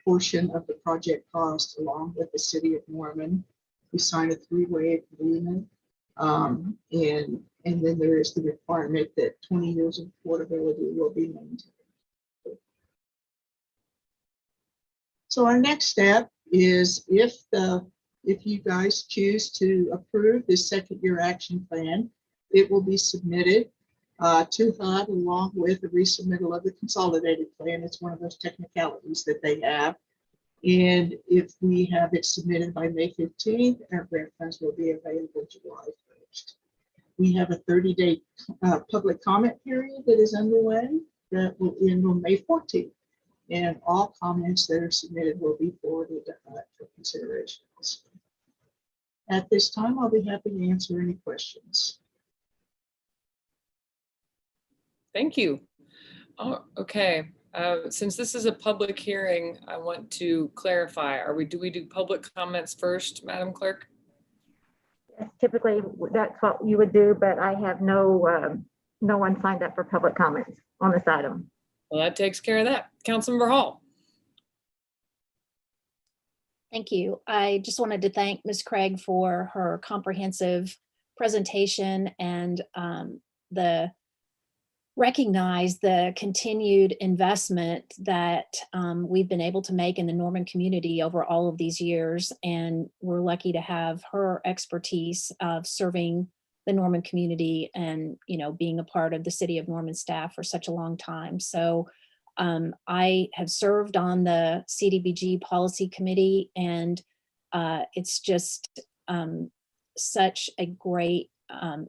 portion of the project cost along with the city of Norman. We signed a three-way agreement. And then there is the requirement that 20 years of affordability will be maintained. So our next step is if you guys choose to approve this second year action plan, it will be submitted to HUD along with the resubmittal of the consolidated plan. It's one of those technicalities that they have. And if we have it submitted by May 15th, our grant funds will be available July 1st. We have a 30-day public comment period that is underway that will end on May 14th. And all comments that are submitted will be forwarded to HUD for consideration. At this time, I'll be happy to answer any questions. Thank you. Oh, okay. Since this is a public hearing, I want to clarify, do we do public comments first, Madam Clerk? Yes, typically, that's what you would do, but I have no one signed up for public comments on this item. Well, that takes care of that. Councilmember Hall. Thank you. I just wanted to thank Ms. Craig for her comprehensive presentation and recognize the continued investment that we've been able to make in the Norman community over all of these years. And we're lucky to have her expertise of serving the Norman community and, being a part of the City of Norman staff for such a long time. So I have served on the CDBG policy committee, and it's just such a great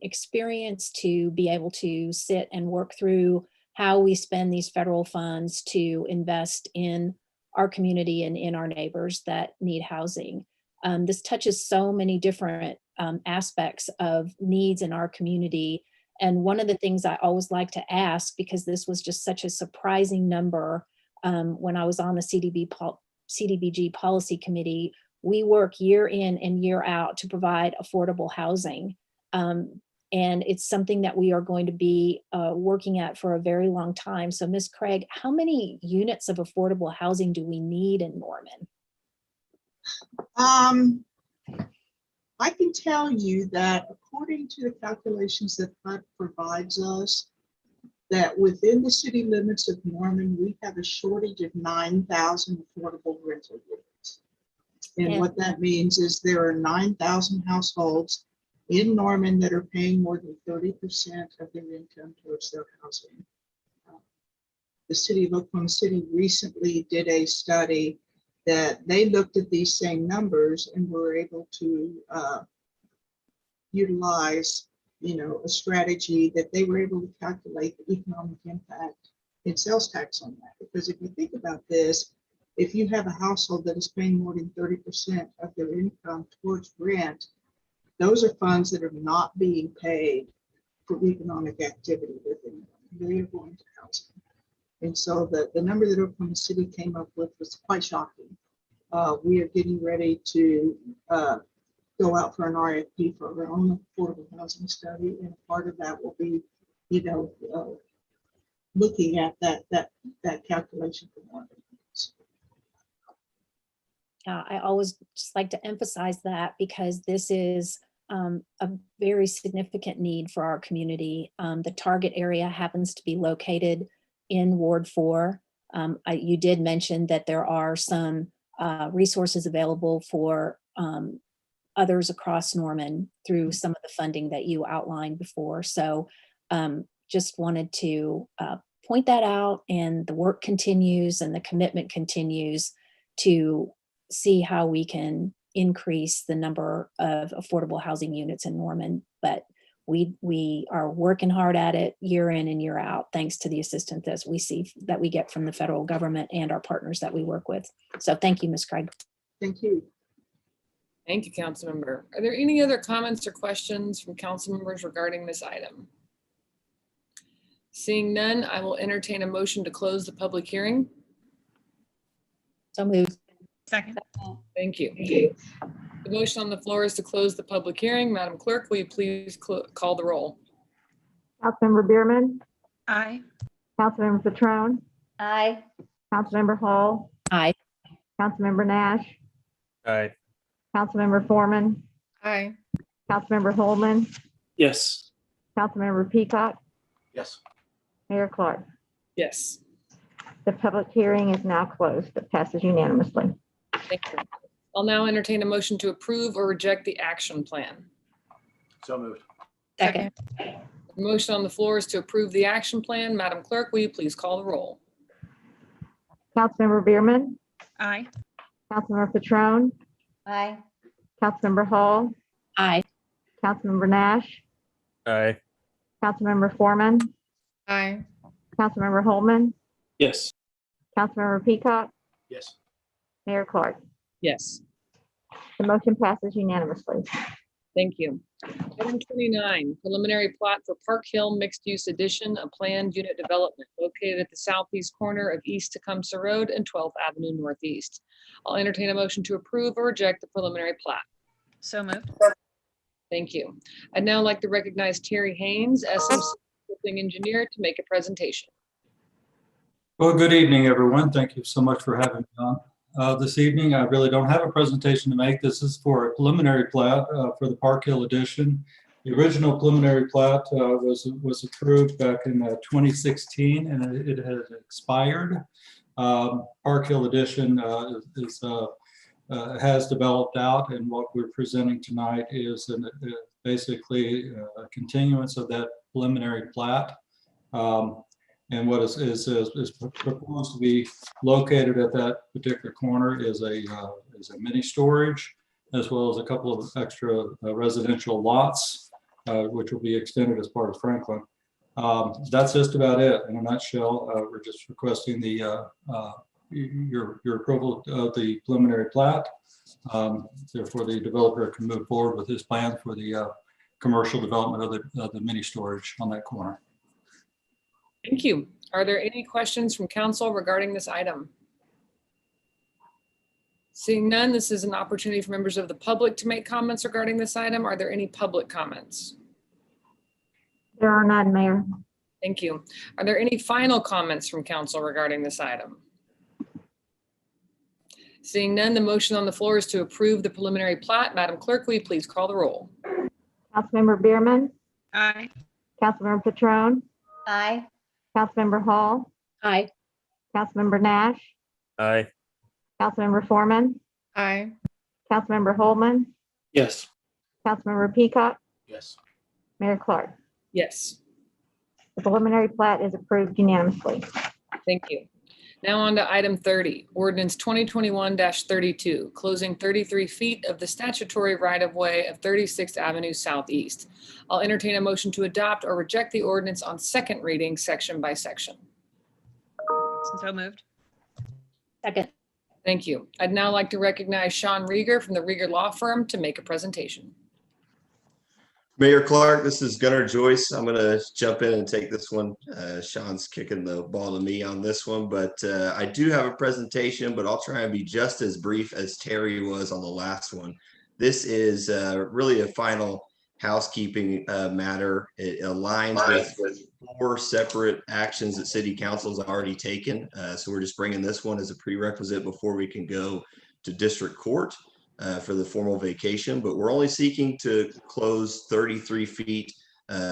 experience to be able to sit and work through how we spend these federal funds to invest in our community and in our neighbors that need housing. This touches so many different aspects of needs in our community. And one of the things I always like to ask, because this was just such a surprising number when I was on the CDBG policy committee, we work year in and year out to provide affordable housing. And it's something that we are going to be working at for a very long time. So Ms. Craig, how many units of affordable housing do we need in Norman? I can tell you that according to the calculations that HUD provides us, that within the city limits of Norman, we have a shortage of 9,000 affordable rental units. And what that means is there are 9,000 households in Norman that are paying more than 30% of their income towards their housing. The city of Oklahoma City recently did a study that they looked at these same numbers and were able to utilize, a strategy that they were able to calculate the economic impact in sales tax on that. Because if you think about this, if you have a household that is paying more than 30% of their income towards rent, those are funds that are not being paid for economic activity within them. They are going to housing. And so the number that Oklahoma City came up with was quite shocking. We are getting ready to go out for an RFP for our own affordable housing study, and part of that will be, looking at that calculation for more. I always just like to emphasize that because this is a very significant need for our community. The target area happens to be located in Ward 4. You did mention that there are some resources available for others across Norman through some of the funding that you outlined before. So just wanted to point that out, and the work continues and the commitment continues to see how we can increase the number of affordable housing units in Norman. But we are working hard at it year in and year out, thanks to the assistance that we get from the federal government and our partners that we work with. So thank you, Ms. Craig. Thank you. Thank you, Councilmember. Are there any other comments or questions from council members regarding this item? Seeing none, I will entertain a motion to close the public hearing. So moved. Second. Thank you. The motion on the floor is to close the public hearing. Madam Clerk, will you please call the roll? Councilmember Bierman, Aye. Councilmember Petrone, Aye. Councilmember Hall, Aye. Councilmember Nash, Aye. Councilmember Foreman, Aye. Councilmember Holman, Yes. Councilmember Peacock, Yes. Mayor Clark. Yes. The public hearing is now closed. It passes unanimously. Thank you. I'll now entertain a motion to approve or reject the action plan. So moved. Second. The motion on the floor is to approve the action plan. Madam Clerk, will you please call the roll? Councilmember Bierman, Aye. Councilmember Petrone, Aye. Councilmember Hall, Aye. Councilmember Nash, Aye. Councilmember Foreman, Aye. Councilmember Holman, Yes. Councilmember Peacock, Yes. Mayor Clark. Yes. The motion passes unanimously. Thank you. Item 29, preliminary plat for Park Hill Mixed Use Addition, a planned unit development located at the southeast corner of East Tecumseh Road and 12th Avenue Northeast. I'll entertain a motion to approve or reject the preliminary plat. So moved. Thank you. I'd now like to recognize Terry Haynes, SMC Building Engineer, to make a presentation. Well, good evening, everyone. Thank you so much for having me on. This evening, I really don't have a presentation to make. This is for a preliminary plat for the Park Hill addition. The original preliminary plat was approved back in 2016, and it has expired. Park Hill addition has developed out, and what we're presenting tonight is basically a continuance of that preliminary plat. And what is proposed to be located at that particular corner is a mini storage, as well as a couple of extra residential lots, which will be extended as part of Franklin. That's just about it in a nutshell. We're just requesting your approval of the preliminary plat. Therefore, the developer can move forward with his plan for the commercial development of the mini storage on that corner. Thank you. Are there any questions from council regarding this item? Seeing none, this is an opportunity for members of the public to make comments regarding this item. Are there any public comments? There are none, Mayor. Thank you. Are there any final comments from council regarding this item? Seeing none, the motion on the floor is to approve the preliminary plat. Madam Clerk, will you please call the roll? Councilmember Bierman, Aye. Councilmember Petrone, Aye. Councilmember Hall, Aye. Councilmember Nash, Aye. Councilmember Foreman, Aye. Councilmember Holman, Yes. Councilmember Peacock, Yes. Mayor Clark. Yes. The preliminary plat is approved unanimously. Thank you. Now on to item 30, ordinance 2021-32, closing 33 feet of the statutory right-of-way of 36th Avenue Southeast. I'll entertain a motion to adopt or reject the ordinance on second reading, section by section. So moved. Second. Thank you. I'd now like to recognize Sean Rieger from the Rieger Law Firm to make a presentation. Mayor Clark, this is Gunnar Joyce. I'm going to jump in and take this one. Sean's kicking the ball to me on this one, but I do have a presentation, but I'll try and be just as brief as Terry was on the last one. This is really a final housekeeping matter. It aligns with 4 separate actions that City Council has already taken. So we're just bringing this one as a prerequisite before we can go to district court for the formal vacation, but we're only seeking to close 33 feet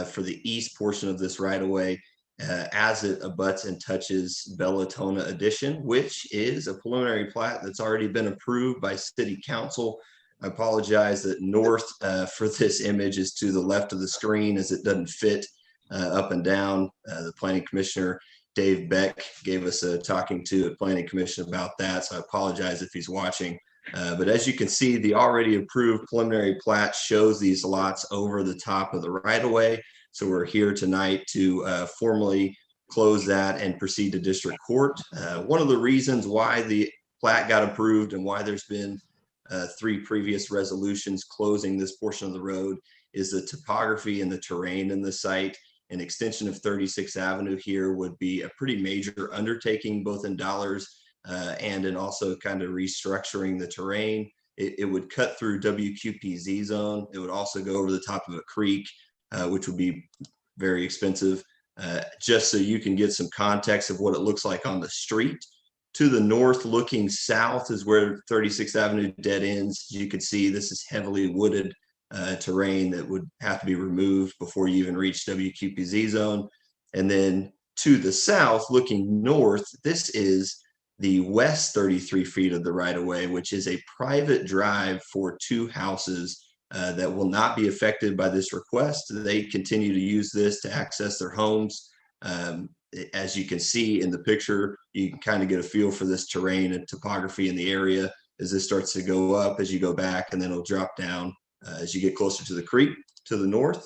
for the east portion of this right of way as it abuts and touches Bellatona Addition, which is a preliminary plat that's already been approved by City Council. I apologize that north for this image is to the left of the screen as it doesn't fit up and down. The Planning Commissioner Dave Beck gave us a talking to at Planning Commission about that, so I apologize if he's watching. But as you can see, the already approved preliminary plat shows these lots over the top of the right-of-way. So we're here tonight to formally close that and proceed to district court. One of the reasons why the plat got approved and why there's been three previous resolutions closing this portion of the road is the topography and the terrain in the site. An extension of 36th Avenue here would be a pretty major undertaking, both in dollars and in also kind of restructuring the terrain. It would cut through WQPZ zone. It would also go over the top of a creek, which would be very expensive. Just so you can get some context of what it looks like on the street. To the north, looking south, is where 36th Avenue dead ends. You can see this is heavily wooded terrain that would have to be removed before you even reach WQPZ zone. And then to the south, looking north, this is the west 33 feet of the right-of-way, which is a private drive for two houses that will not be affected by this request. They continue to use this to access their homes. As you can see in the picture, you can kind of get a feel for this terrain and topography in the area as this starts to go up, as you go back, and then it'll drop down as you get closer to the creek to the north.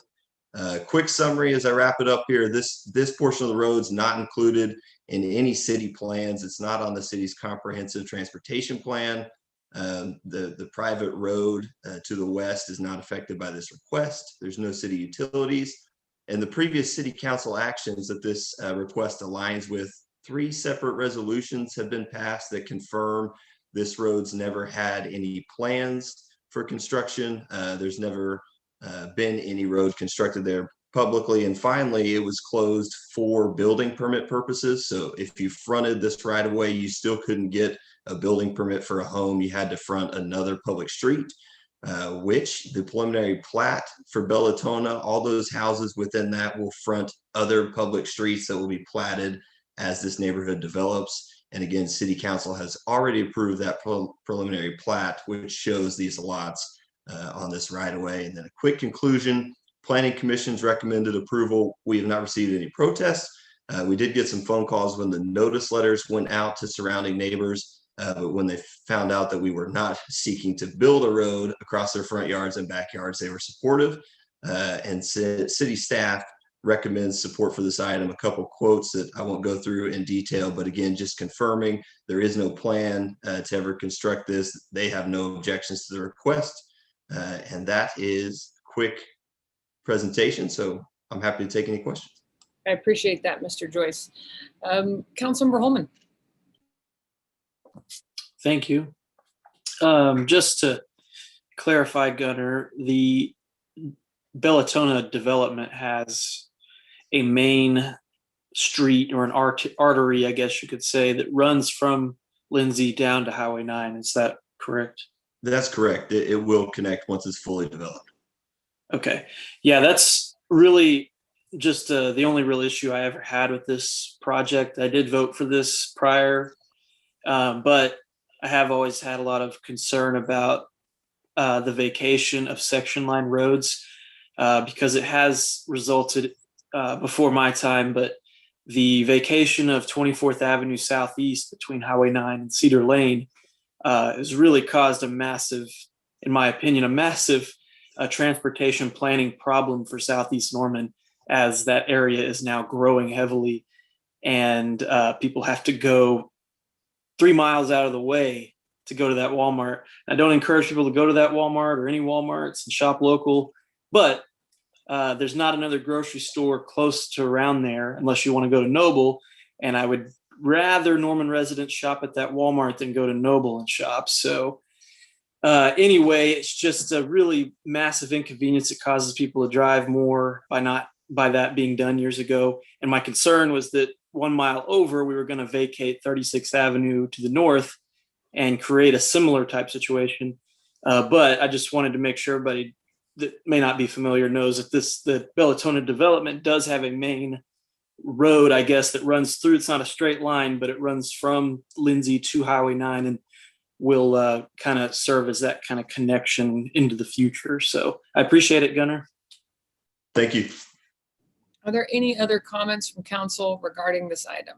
Quick summary as I wrap it up here. This portion of the road is not included in any city plans. It's not on the city's comprehensive transportation plan. The private road to the west is not affected by this request. There's no city utilities. And the previous city council actions that this request aligns with, 3 separate resolutions have been passed that confirm this road's never had any plans for construction. There's never been any road constructed there publicly. And finally, it was closed for building permit purposes. So if you fronted this right of way, you still couldn't get a building permit for a home. You had to front another public street, which the preliminary plat for Bellatona, all those houses within that will front other public streets that will be platted as this neighborhood develops. And again, city council has already approved that preliminary plat, which shows these lots on this right of way. And then a quick conclusion, planning commission's recommended approval. We have not received any protests. We did get some phone calls when the notice letters went out to surrounding neighbors, but when they found out that we were not seeking to build a road across their front yards and backyards, they were supportive. And city staff recommends support for this item. A couple quotes that I won't go through in detail, but again, just confirming there is no plan to ever construct this. They have no objections to the request. And that is quick presentation. So I'm happy to take any questions. I appreciate that, Mr. Joyce. Councilmember Holman. Thank you. Just to clarify, Gunnar, the Bellatona development has a main street or an artery, I guess you could say, that runs from Lindsay down to Highway 9. Is that correct? That's correct. It will connect once it's fully developed. Okay. Yeah, that's really just the only real issue I ever had with this project. I did vote for this prior, but I have always had a lot of concern about the vacation of section line roads because it has resulted before my time, but the vacation of 24th Avenue Southeast between Highway 9 and Cedar Lane has really caused a massive, in my opinion, a massive transportation planning problem for Southeast Norman, as that area is now growing heavily and people have to go 3 miles out of the way to go to that Walmart. I don't encourage people to go to that Walmart or any Walmarts and shop local, but there's not another grocery store close to around there unless you want to go to Noble. And I would rather Norman residents shop at that Walmart than go to Noble and shop. So anyway, it's just a really massive inconvenience. It causes people to drive more by that being done years ago. And my concern was that 1 mile over, we were going to vacate 36th Avenue to the north and create a similar type situation. But I just wanted to make sure everybody that may not be familiar knows that the Bellatona development does have a main road, I guess, that runs through. It's not a straight line, but it runs from Lindsay to Highway 9 and will kind of serve as that kind of connection into the future. So I appreciate it, Gunnar. Thank you. Are there any other comments from council regarding this item?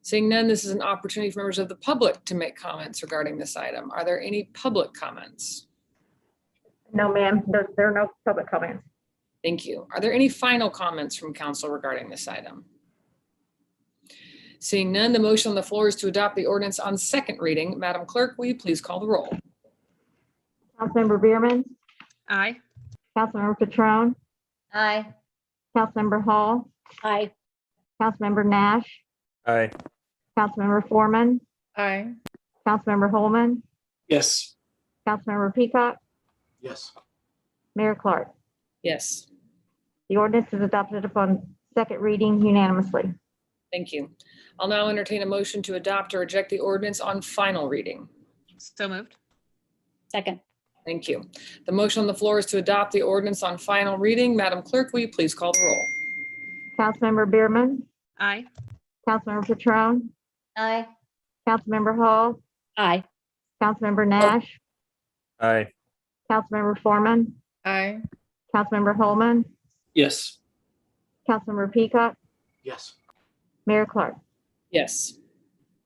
Seeing none, this is an opportunity for members of the public to make comments regarding this item. Are there any public comments? No, ma'am. There are no public comments. Thank you. Are there any final comments from council regarding this item? Seeing none, the motion on the floor is to adopt the ordinance on second reading. Madam Clerk, will you please call the roll? Councilmember Bierman, Aye. Councilmember Catrone, Aye. Councilmember Hall, Aye. Councilmember Nash, Aye. Councilmember Foreman, Aye. Councilmember Holman, Yes. Councilmember Peacock, Yes. Mayor Clark. Yes, The ordinance is adopted upon second reading unanimously. thank you. I'll now entertain a motion to adopt or reject the ordinance on final reading. So moved. Second. Thank you. The motion on the floor is to adopt the ordinance on final reading. Madam Clerk, will you please call the roll? Councilmember Bierman, Aye. Councilmember Catrone, Aye. Councilmember Hall, Aye. Councilmember Nash, Aye. Councilmember Foreman, Aye. Councilmember Holman, Yes. Councilmember Peacock, Yes. Mayor Clark. Yes,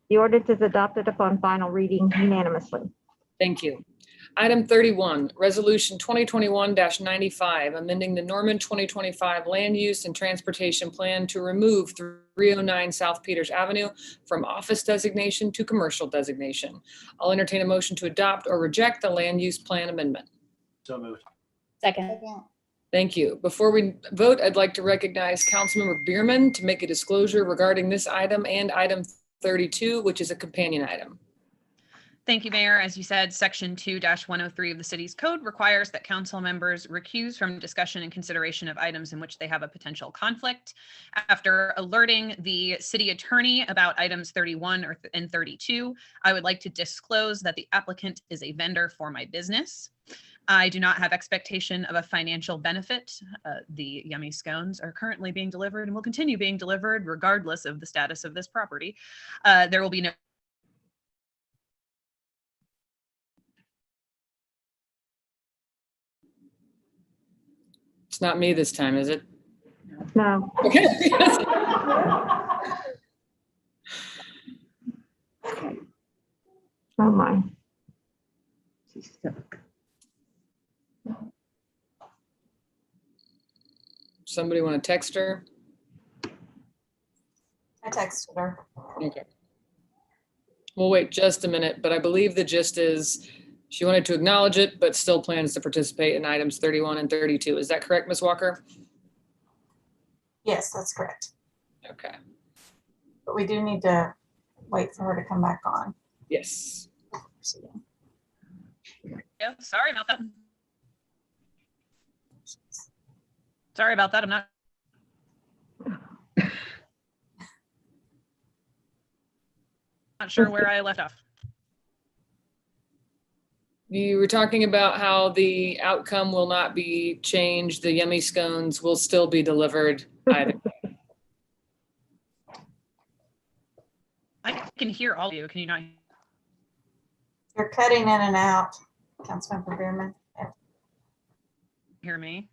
The ordinance is adopted upon final reading unanimously. thank you. Item 31, Resolution 2021-95, amending the Norman 2025 Land Use and Transportation Plan to remove 309 South Peters Avenue from office designation to commercial designation. I'll entertain a motion to adopt or reject the land use plan amendment. So moved. Second. Thank you. Before we vote, I'd like to recognize Councilmember Bierman to make a disclosure regarding this item and item 32, which is a companion item. Thank you, Mayor. As you said, Section 2-103 of the city's code requires that council members recuse from discussion and consideration of items in which they have a potential conflict. After alerting the city attorney about items 31 and 32, I would like to disclose that the applicant is a vendor for my business. I do not have expectation of a financial benefit. The yummy scones are currently being delivered and will continue being delivered regardless of the status of this property. There will be no It's not me this time, is it? No. Okay. Oh, my. She's stuck. Somebody want to text her? I texted her. Okay. We'll wait just a minute, but I believe the gist is she wanted to acknowledge it, but still plans to participate in items 31 and 32. Is that correct, Ms. Walker? Yes, that's correct. Okay. But we do need to wait for her to come back on. Yes. Yeah, sorry about that. Sorry about that. I'm not sure where I left off. You were talking about how the outcome will not be changed. The yummy scones will still be delivered. I can hear all of you. Can you not? You're cutting in and out, Councilmember Bierman. Hear me?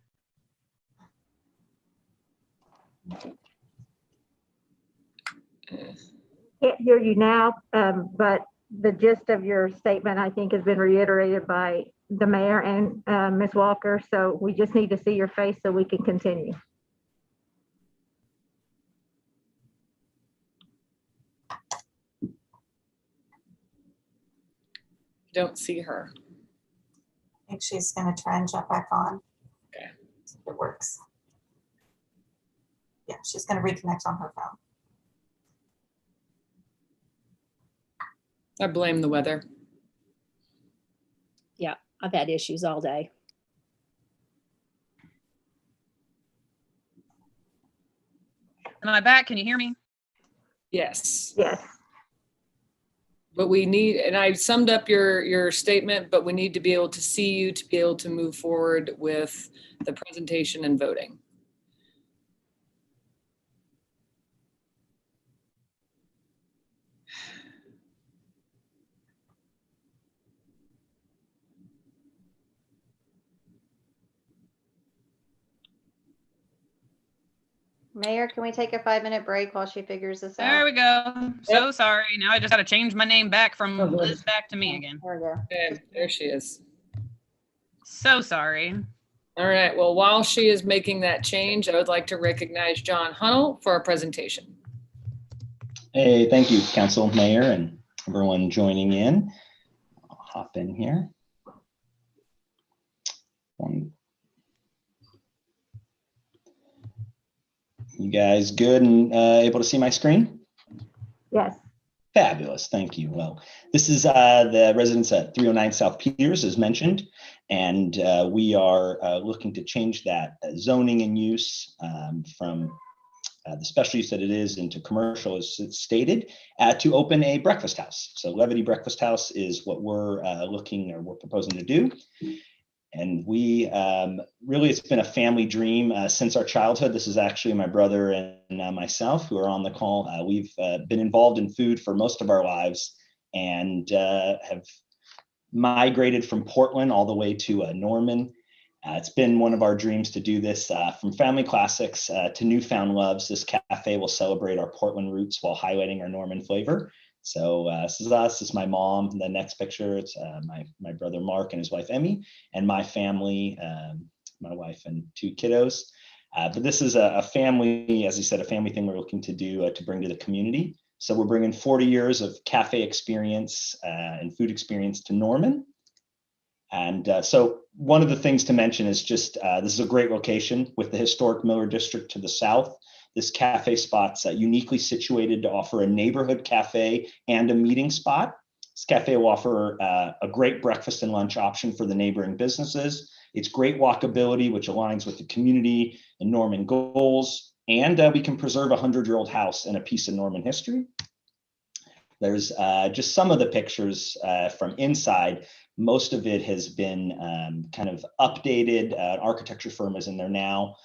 Can't hear you now, but the gist of your statement, I think, has been reiterated by the mayor and Ms. Walker. So we just need to see your face so we can continue. Don't see her. I think she's going to try and jump back on. Okay. See if it works. Yeah, she's going to reconnect on her phone. I blame the weather. Yeah, I've had issues all day. Am I back? Can you hear me? Yes. Yes. But we need, and I summed up your statement, but we need to be able to see you to be able to move forward with the presentation and voting. Mayor, can we take a 5-minute break while she figures this out? There we go. So sorry. Now I just got to change my name back from Liz back to me again. There we go. Okay, there she is. So sorry. All right. Well, while she is making that change, I would like to recognize John Hunnell for our presentation. Hey, thank you, Council, Mayor, and everyone joining in. I'll hop in here. You guys good and able to see my screen? Yes. Fabulous, thank you. Well, this is the residence at 309 South Peters, as mentioned, and we are looking to change that zoning and use from the special use that it is into commercial, as it's stated, to open a breakfast house. So Levity Breakfast House is what we're we're proposing to do. And we really, it's been a family dream since our childhood. This is actually my brother and myself who are on the call. We've been involved in food for most of our lives and have migrated from Portland all the way to Norman. It's been one of our dreams to do this. From family classics to newfound loves, this cafe will celebrate our Portland roots while highlighting our Norman flavor. So this is us, this is my mom. The next picture, it's my brother Mark and his wife Emmy, and my family, my wife and 2 kiddos. But this is a family, as I said, a family thing we're looking to do to bring to the community. So we're bringing 40 years of cafe experience and food experience to Norman. And so one of the things to mention is just, this is a great location with the historic Miller District to the south. This cafe spot's uniquely situated to offer a neighborhood cafe and a meeting spot. This cafe will offer a great breakfast and lunch option for the neighboring businesses. It's great walkability, which aligns with the community and Norman goals. And we can preserve a 100-year-old house and a piece of Norman history. There's just some of the pictures from inside. Most of it has been kind of updated. An architecture firm is in there now.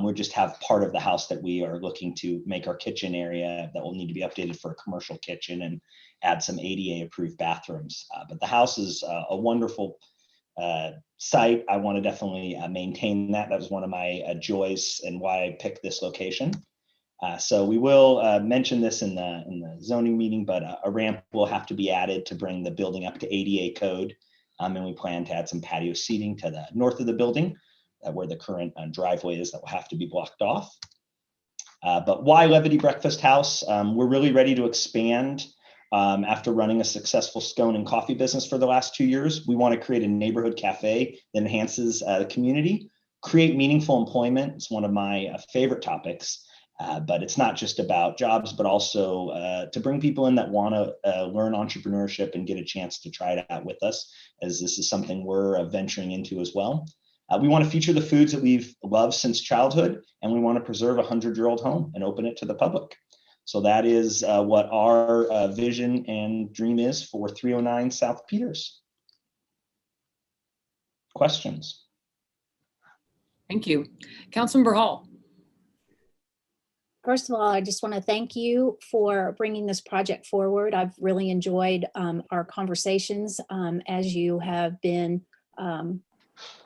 We just have part of the house that we are looking to make our kitchen area that will need to be updated for a commercial kitchen and add some ADA approved bathrooms. But the house is a wonderful site. I want to definitely maintain that. That was one of my joys and why I picked this location. So we will mention this in the zoning meeting, but a ramp will have to be added to bring the building up to ADA code. And we plan to add some patio seating to the north of the building where the current driveway is that will have to be blocked off. But why Levity Breakfast House? We're really ready to expand. After running a successful scone and coffee business for the last 2 years, we want to create a neighborhood cafe that enhances the community, create meaningful employment. It's one of my favorite topics. But it's not just about jobs, but also to bring people in that want to learn entrepreneurship and get a chance to try it out with us, as this is something we're venturing into as well. We want to feature the foods that we've loved since childhood, and we want to preserve a 100-year-old home and open it to the public. So that is what our vision and dream is for 309 South Peters. Questions? Thank you. Councilmember Hall. First of all, I just want to thank you for bringing this project forward. I've really enjoyed our conversations as you have been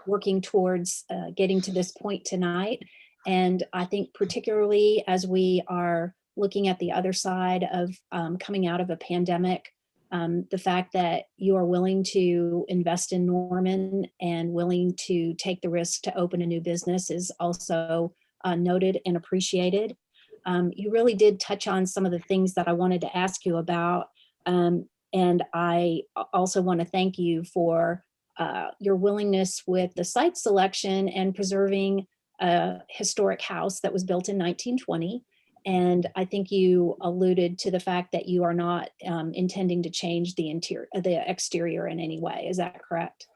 working towards getting to this point tonight. And I think particularly as we are looking at the other side of coming out of a pandemic, the fact that you are willing to invest in Norman and willing to take the risk to open a new business is also noted and appreciated. You really did touch on some of the things that I wanted to ask you about. And I also want to thank you for your willingness with the site selection and preserving a historic house that was built in 1920. And I think you alluded to the fact that you are not intending to change the exterior in any way. Is that correct?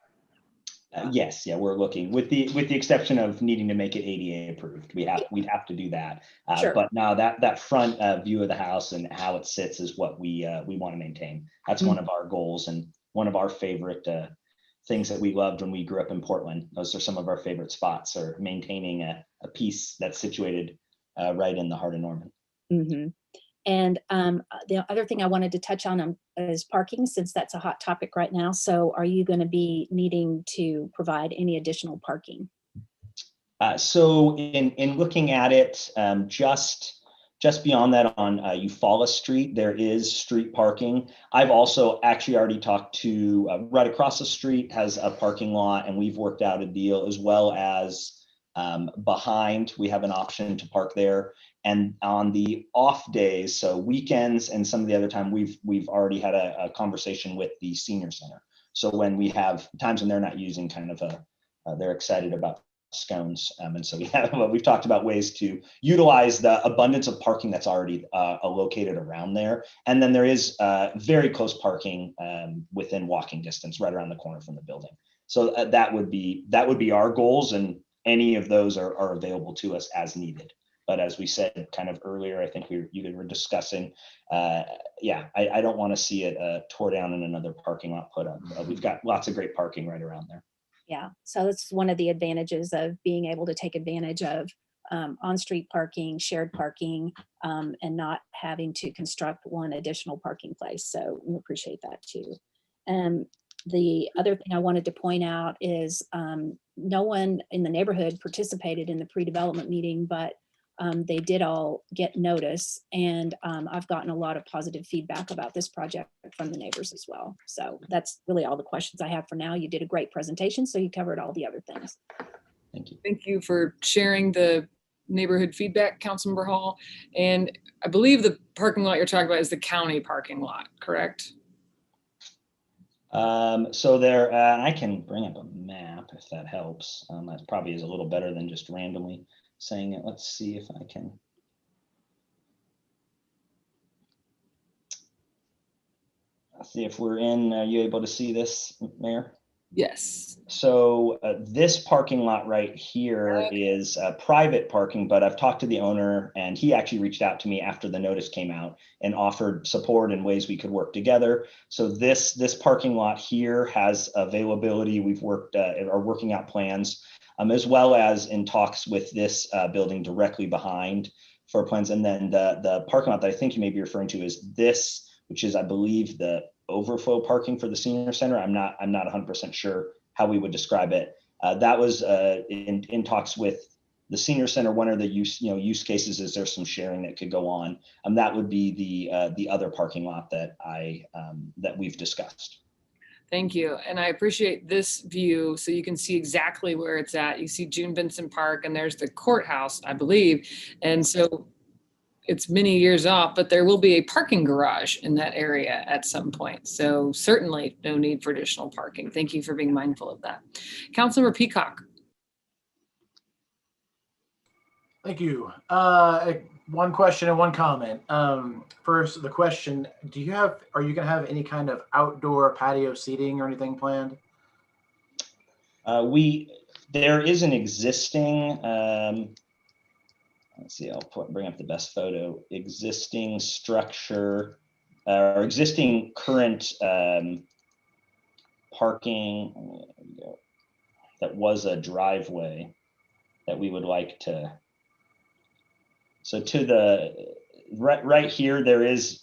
Yes, yeah, we're looking with the exception of needing to make it ADA approved. We'd have to do that. Sure. But now that front view of the house and how it sits is what we want to maintain. That's one of our goals and one of our favorite things that we loved when we grew up in Portland. Those are some of our favorite spots, are maintaining a piece that's situated right in the heart of Norman. Mm-hmm. And the other thing I wanted to touch on is parking, since that's a hot topic right now. So are you going to be needing to provide any additional parking? So in looking at it, just beyond that on Eufaula Street, there is street parking. I've also actually already talked to right across the street has a parking lot, and we've worked out a deal, as well as behind, we have an option to park there. And on the off days, so weekends and some of the other time, we've already had a conversation with the senior center. So when we have times when they're not using kind of a they're excited about scones. And so we've talked about ways to utilize the abundance of parking that's already located around there. And then there is very close parking within walking distance right around the corner from the building. So that would be our goals, and any of those are available to us as needed. But as we said kind of earlier, I think you were discussing, I don't want to see it tore down and another parking lot put up. We've got lots of great parking right around there. Yeah, so that's one of the advantages of being able to take advantage of on-street parking, shared parking, and not having to construct one additional parking place. So we appreciate that too. The other thing I wanted to point out is no one in the neighborhood participated in the pre-development meeting, but they did all get notice, and I've gotten a lot of positive feedback about this project from the neighbors as well. So that's really all the questions I have for now. You did a great presentation, so you covered all the other things. Thank you. Thank you for sharing the neighborhood feedback, Councilmember Hall. And I believe the parking lot you're talking about is the county parking lot, correct? So there, I can bring up a map if that helps. That probably is a little better than just randomly saying it. Let's see if I can. Let's see if we're in. Are you able to see this, Mayor? Yes. So this parking lot right here is private parking, but I've talked to the owner, and he actually reached out to me after the notice came out and offered support in ways we could work together. So this parking lot here has availability. We've are working out plans, as well as in talks with this building directly behind for plans. And then the parking lot that I think you may be referring to is this, which is, I believe, the overflow parking for the senior center. I'm not 100% sure how we would describe it. That was in talks with the senior center. One of the use cases is there's some sharing that could go on. That would be the other parking lot that that we've discussed. Thank you. And I appreciate this view so you can see exactly where it's at. You see June Benson Park, and there's the courthouse, I believe. And so it's many years off, but there will be a parking garage in that area at some point. So certainly no need for additional parking. Thank you for being mindful of that. Councilmember Peacock. Thank you. One question and one comment. First, the question, are you going to have any kind of outdoor patio seating or anything planned? There is an existing, let's see, I'll bring up the best photo, existing structure, or existing current parking that was a driveway that we would like to. So to the right here, there is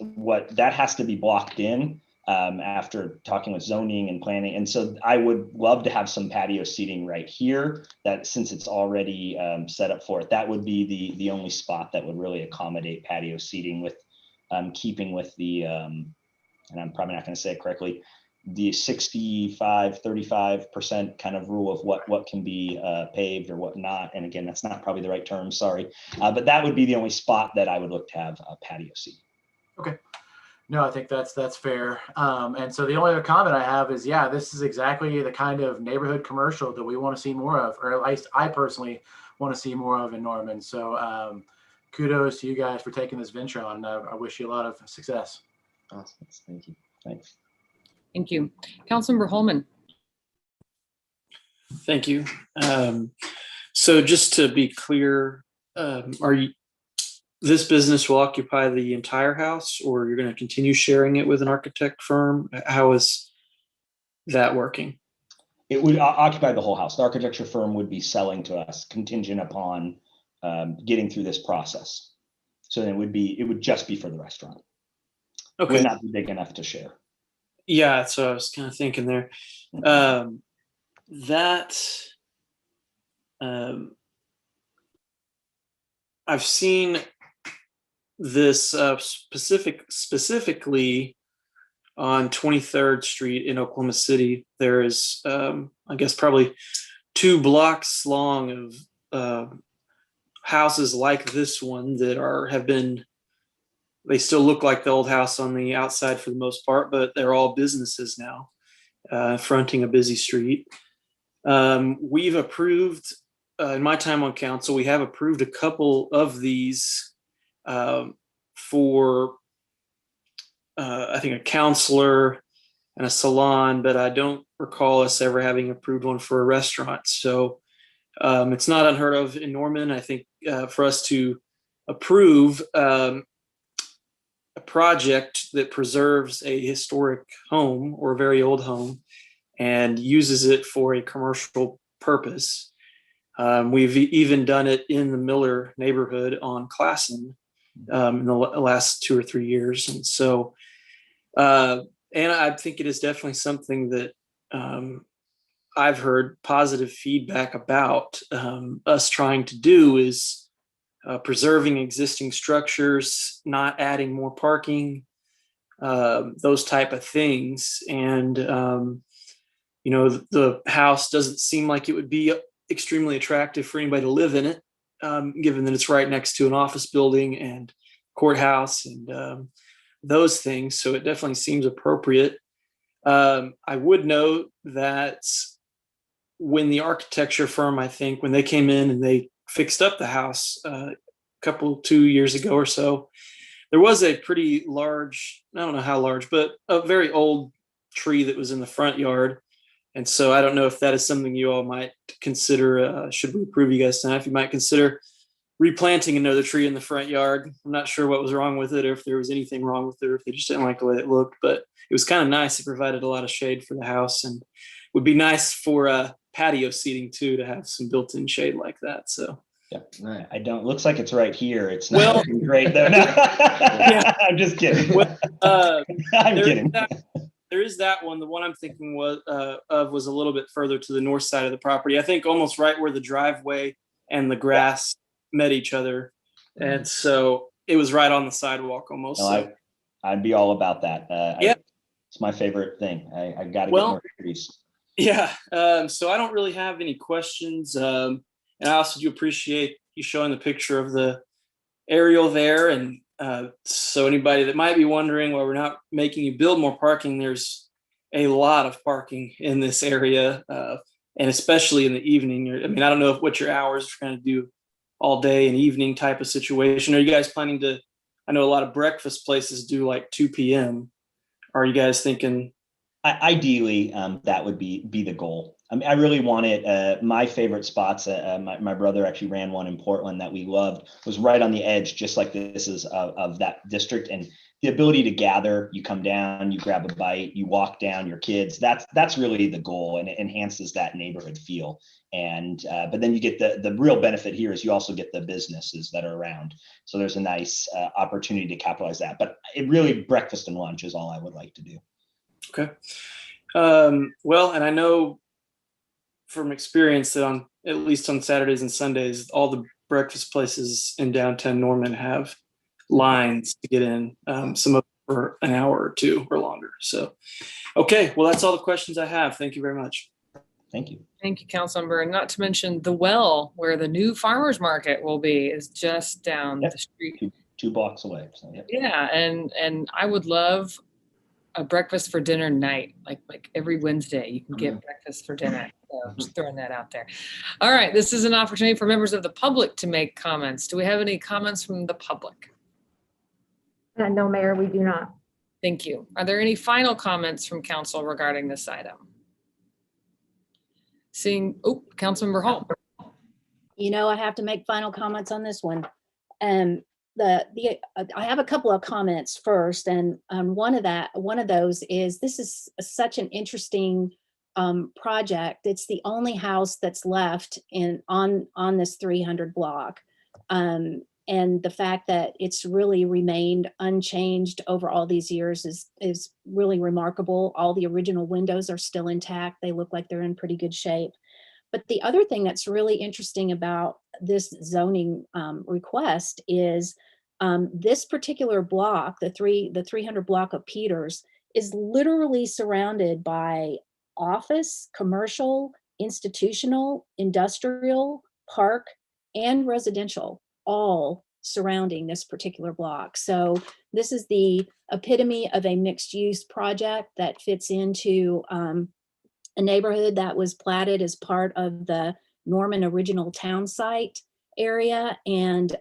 that has to be blocked in after talking with zoning and planning. And so I would love to have some patio seating right here, that since it's already set up for it, that would be the only spot that would really accommodate patio seating with keeping with the, and I'm probably not going to say it correctly, the 65-35% kind of rule of what can be paved or what not. And again, that's not probably the right term, sorry. But that would be the only spot that I would look to have a patio seat. Okay. No, I think that's fair. And so the only other comment I have is, yeah, this is exactly the kind of neighborhood commercial that we want to see more of, or at least I personally want to see more of in Norman. So kudos to you guys for taking this venture on. I wish you a lot of success. Awesome. Thank you. Thanks. Thank you. Councilmember Holman. Thank you. So just to be clear, this business will occupy the entire house, or you're going to continue sharing it with an architect firm? How is that working? It would occupy the whole house. The architecture firm would be selling to us contingent upon getting through this process. So then it would just be for the restaurant. Okay. It would not be big enough to share. Yeah, so I was kind of thinking there. I've seen this specifically on 23rd Street in Oklahoma City. There is, I guess, probably 2 blocks long of houses like this one that have been. They still look like the old house on the outside for the most part, but they're all businesses now, fronting a busy street. We've approved, in my time on council, we have approved a couple of these for, I think, a counselor and a salon, but I don't recall us ever having approved one for a restaurant. So it's not unheard of in Norman. I think for us to approve a project that preserves a historic home or a very old home and uses it for a commercial purpose. We've even done it in the Miller neighborhood on Classen in the last 2 or 3 years. And so, and I think it is definitely something that I've heard positive feedback about us trying to do is preserving existing structures, not adding more parking, those type of things. And, you know, the house doesn't seem like it would be extremely attractive for anybody to live in it, given that it's right next to an office building and courthouse and those things. So it definitely seems appropriate. I would note that when the architecture firm, I think, when they came in and they fixed up the house a couple, 2 years ago or so, there was a pretty large, I don't know how large, but a very old tree that was in the front yard. And so I don't know if that is something you all might consider, should we approve you guys tonight, if you might consider replanting another tree in the front yard. I'm not sure what was wrong with it or if there was anything wrong with it or if they just didn't like the way it looked, but it was kind of nice. It provided a lot of shade for the house and would be nice for patio seating too, to have some built-in shade like that. So. Yeah, I don't. Looks like it's right here. It's not looking great though. No. Yeah. I'm just kidding. Well, I'm kidding. There is that one. The one I'm thinking was a little bit further to the north side of the property. I think almost right where the driveway and the grass met each other, and so it was right on the sidewalk almost. No, so. I'd be all about that. Yeah, it's my favorite thing. I got to get Well, more trees. Yeah. So I don't really have any questions. And I also do appreciate you showing the picture of the aerial there. And so anybody that might be wondering why we're not making you build more parking, there's a lot of parking in this area. And especially in the evening. I mean, I don't know what your hours are trying to do all day and evening type of situation. Are you guys planning to, I know a lot of breakfast places do like 2 p.m. Are you guys thinking? Ideally, that would be the goal. I mean, I really wanted my favorite spots. My brother actually ran one in Portland that we loved. Was right on the edge, just like this is of that district, and the ability to gather. You come down, you grab a bite, you walk down your kids. That's really the goal, and it enhances that neighborhood feel. And but then you get the real benefit here is you also get the businesses that are around. So there's a nice opportunity to capitalize that. But it really breakfast and lunch is all I would like to do. Okay. Well, and I know from experience that at least on Saturdays and Sundays, all the breakfast places in downtown Norman have lines to get in, some of them for an hour or two or longer. So, okay. Well, that's all the questions I have. Thank you very much. Thank you. Thank you, Councilmember. And not to mention the well where the new farmers market will be is just down the street. Two blocks away. So, Yeah. And I would love a breakfast for dinner night, like every Wednesday you can get breakfast for dinner. So just throwing that out there. All right, this is an opportunity for members of the public to make comments. Do we have any comments from the public? No, Mayor, we do not. Thank you. Are there any final comments from council regarding this item? Seeing, Councilmember Hall. You know, I have to make final comments on this one. I have a couple of comments first, and one of those is this is such an interesting project. It's the only house that's left on this 300 block, and the fact that it's really remained unchanged over all these years is really remarkable. All the original windows are still intact. They look like they're in pretty good shape. But the other thing that's really interesting about this zoning request is this particular block, the 300 block of Peters, is literally surrounded by office, commercial, institutional, industrial, park, and residential, all surrounding this particular block. So this is the epitome of a mixed use project that fits into a neighborhood that was platted as part of the Norman original town site area. And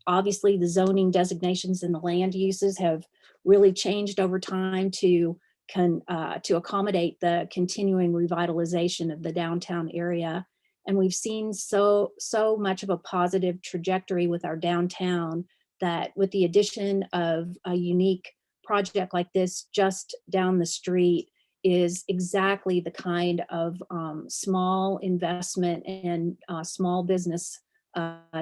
obviously the zoning designations and the land uses have really changed over time to accommodate the continuing revitalization of the downtown area. And we've seen so much of a positive trajectory with our downtown that with the addition of a unique project like this just down the street is exactly the kind of small investment and small business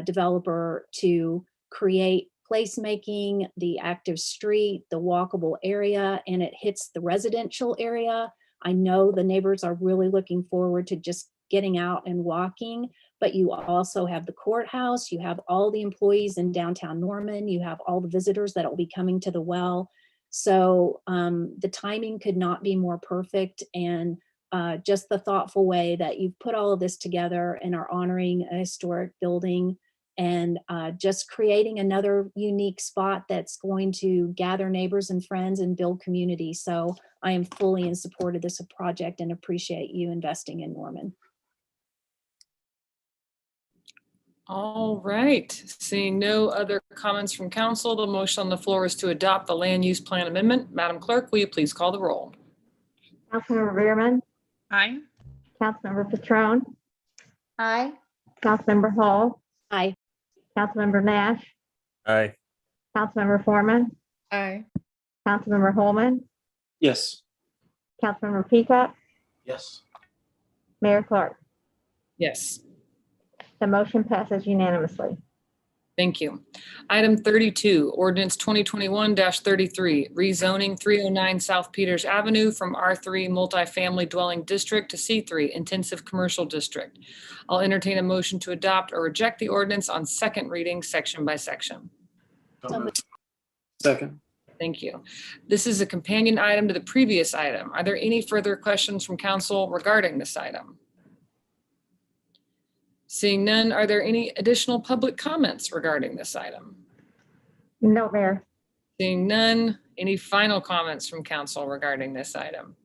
developer to create placemaking, the active street, the walkable area, and it hits the residential area. I know the neighbors are really looking forward to just getting out and walking, but you also have the courthouse, you have all the employees in downtown Norman, you have all the visitors that will be coming to the well. So the timing could not be more perfect, and just the thoughtful way that you've put all of this together and are honoring a historic building and just creating another unique spot that's going to gather neighbors and friends and build community. So I am fully in support of this project and appreciate you investing in Norman. All right, seeing no other comments from council, the motion on the floor is to adopt the land use plan amendment. Madam Clerk, will you please call the roll? Councilmember Bierman, Aye. Councilmember Patrone, Aye. Councilmember Hall, Aye. Councilmember Nash, Aye. Councilmember Foreman, Aye. Councilmember Holman, Yes. Councilmember Peacock, Yes. Mayor Clark. Yes. The motion passes unanimously. Thank you. Item 32, ordinance 2021-33, rezoning 309 South Peters Avenue from R3 multifamily dwelling district to C3 intensive commercial district. I'll entertain a motion to adopt or reject the ordinance on second reading, section by section. So moved. Second. Thank you. This is a companion item to the previous item. Are there any further questions from council regarding this item? Seeing none, are there any additional public comments regarding this item? No, Mayor. Seeing none, any final comments from council regarding this item?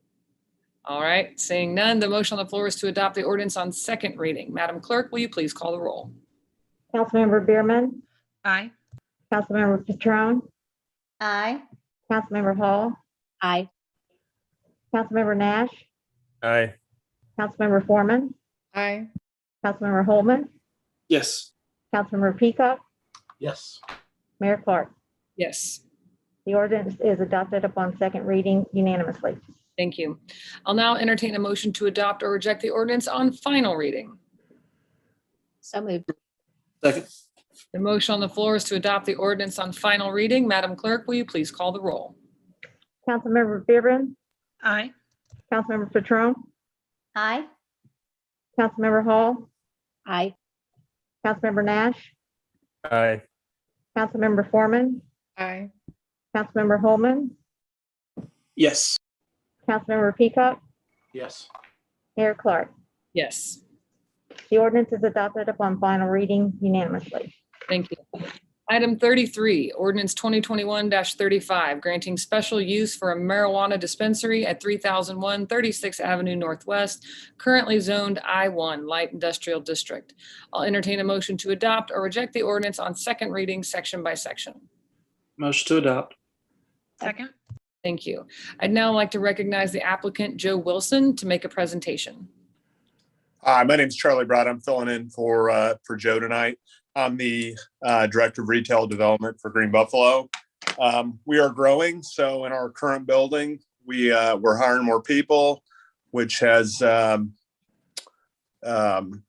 All right, seeing none, the motion on the floor is to adopt the ordinance on second reading. Madam Clerk, will you please call the roll? Councilmember Bierman, Aye. Councilmember Patrone, Aye. Councilmember Hall, Aye. Councilmember Nash, Aye. Councilmember Foreman, Aye. Councilmember Holman, Yes. Councilmember Peacock, Yes. Mayor Clark. Yes, The ordinance is adopted upon second reading unanimously. thank you. I'll now entertain a motion to adopt or reject the ordinance on final reading. So moved. Second. The motion on the floor is to adopt the ordinance on final reading. Madam Clerk, will you please call the roll? Councilmember Bierman, Aye. Councilmember Patrone, Aye. Councilmember Hall, Aye. Councilmember Nash, Aye. Councilmember Foreman, Aye. Councilmember Holman, Yes. Councilmember Peacock, Yes. Mayor Clark. Yes, The ordinance is adopted upon final reading unanimously. thank you. Item 33, ordinance 2021-35, granting special use for a marijuana dispensary at 3001 36th Avenue Northwest, currently zoned I-1 Light Industrial District. I'll entertain a motion to adopt or reject the ordinance on second reading, section by section. Motion to adopt. Second. Thank you. I'd now like to recognize the applicant, Joe Wilson, to make a presentation. Hi, my name is Charlie Brott. I'm filling in for Joe tonight. I'm the Director of Retail Development for Green Buffalo. We are growing, so in our current building, we're hiring more people, which has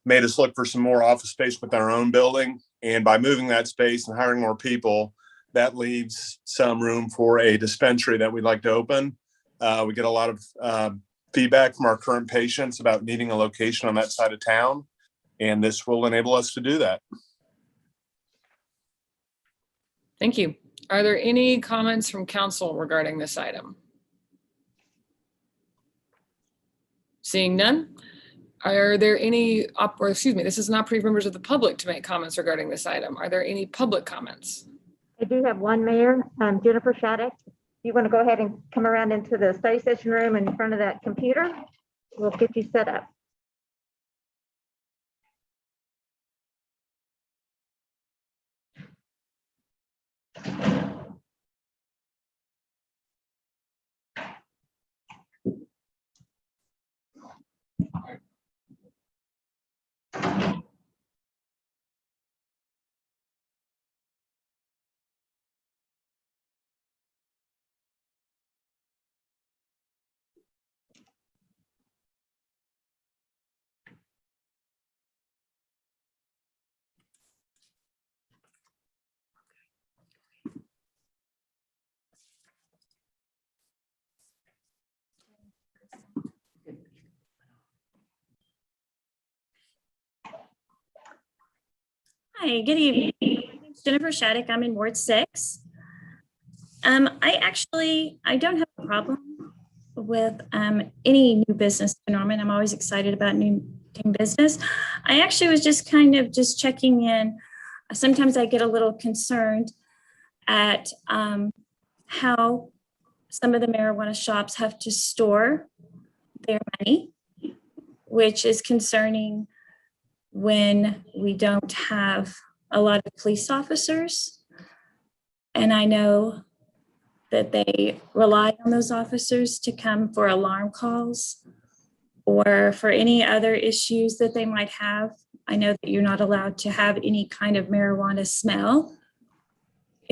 made us look for some more office space with our own building. And by moving that space and hiring more people, that leaves some room for a dispensary that we'd like to open. We get a lot of feedback from our current patients about needing a location on that side of town, and this will enable us to do that. Thank you. Are there any comments from council regarding this item? Seeing none, are there any, this is an opportunity for members of the public to make comments regarding this item. Are there any public comments? I do have one, Mayor, Jennifer Shattuck. You want to go ahead and come around into the study session room in front of that computer? We'll get you set up. Hi, good evening. My name's Jennifer Shattuck. I'm in Ward 6. I don't have a problem with any new business in Norman. I'm always excited about new business. I actually was just kind of just checking in. Sometimes I get a little concerned at how some of the marijuana shops have to store their money, which is concerning when we don't have a lot of police officers. And I know that they rely on those officers to come for alarm calls or for any other issues that they might have. I know that you're not allowed to have any kind of marijuana smell.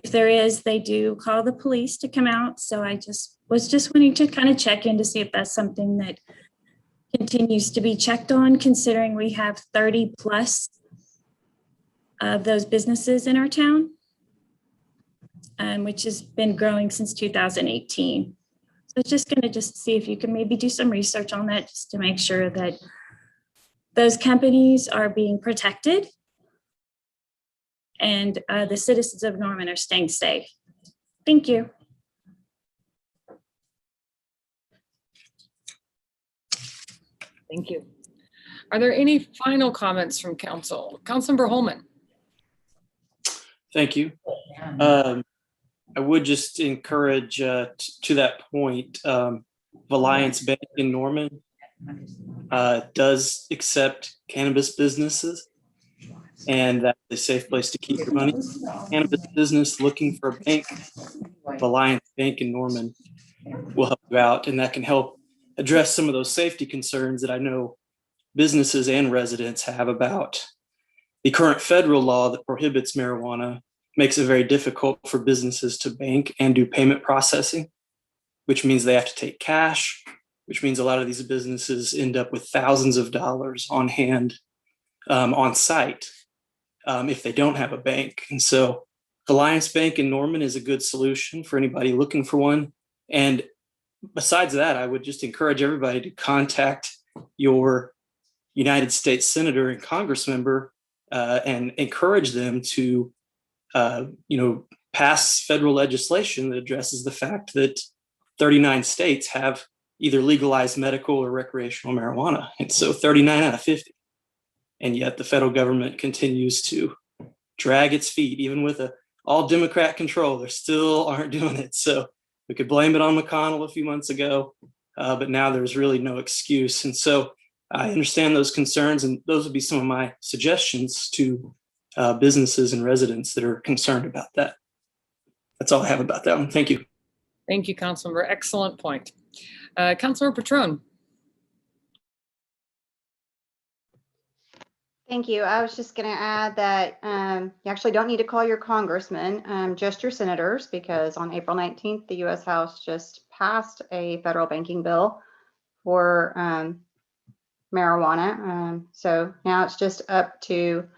If there is, they do call the police to come out. So I was just wanting to kind of check in to see if that's something that continues to be checked on, considering we have 30 plus of those businesses in our town, which has been growing since 2018. So it's just going to just see if you can maybe do some research on that, just to make sure that those companies are being protected and the citizens of Norman are staying safe. Thank you. Thank you. Are there any final comments from council? Councilmember Holman. Thank you. I would just encourage to that point, Alliance Bank in Norman does accept cannabis businesses, and that's a safe place to keep your money. Cannabis business looking for a bank, Alliance Bank in Norman will help you out, and that can help address some of those safety concerns that I know businesses and residents have about the current federal law that prohibits marijuana. Makes it very difficult for businesses to bank and do payment processing, which means they have to take cash, which means a lot of these businesses end up with thousands of dollars on hand on site if they don't have a bank. And so Alliance Bank in Norman is a good solution for anybody looking for one. And besides that, I would just encourage everybody to contact your United States Senator and Congress member and encourage them to pass federal legislation that addresses the fact that 39 states have either legalized medical or recreational marijuana. And so 39 out of 50. And yet the federal government continues to drag its feet, even with all Democrat control, they still aren't doing it. So we could blame it on McConnell a few months ago, but now there's really no excuse. And so I understand those concerns, and those would be some of my suggestions to businesses and residents that are concerned about that. That's all I have about that one. Thank you. Thank you, Councilmember. Excellent point. Councilmember Patron. Thank you. I was just going to add that you actually don't need to call your congressman, just your senators, because on April 19th, the U.S. House just passed a federal banking bill for marijuana. So now it's just up to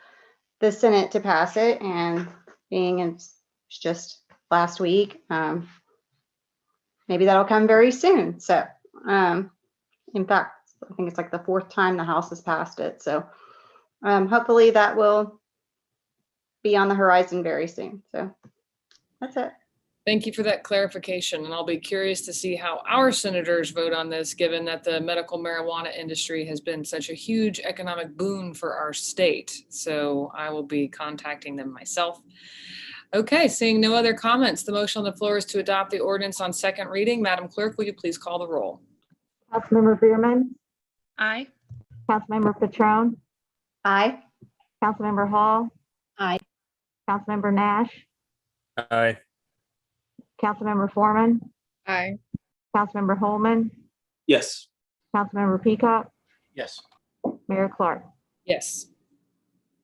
the Senate to pass it, and being it's just last week, maybe that'll come very soon. So in fact, I think it's like the 4th time the House has passed it. So hopefully that will be on the horizon very soon. So that's it. Thank you for that clarification. And I'll be curious to see how our senators vote on this, given that the medical marijuana industry has been such a huge economic boon for our state. So I will be contacting them myself. Okay, seeing no other comments, the motion on the floor is to adopt the ordinance on second reading. Madam Clerk, will you please call the roll? Councilmember Bierman, Aye. Councilmember Patron, Aye. Councilmember Hall, Aye. Councilmember Nash, Aye. Councilmember Foreman, Aye. Councilmember Holman, Yes. Councilmember Peacock, Yes. Mayor Clark. Yes,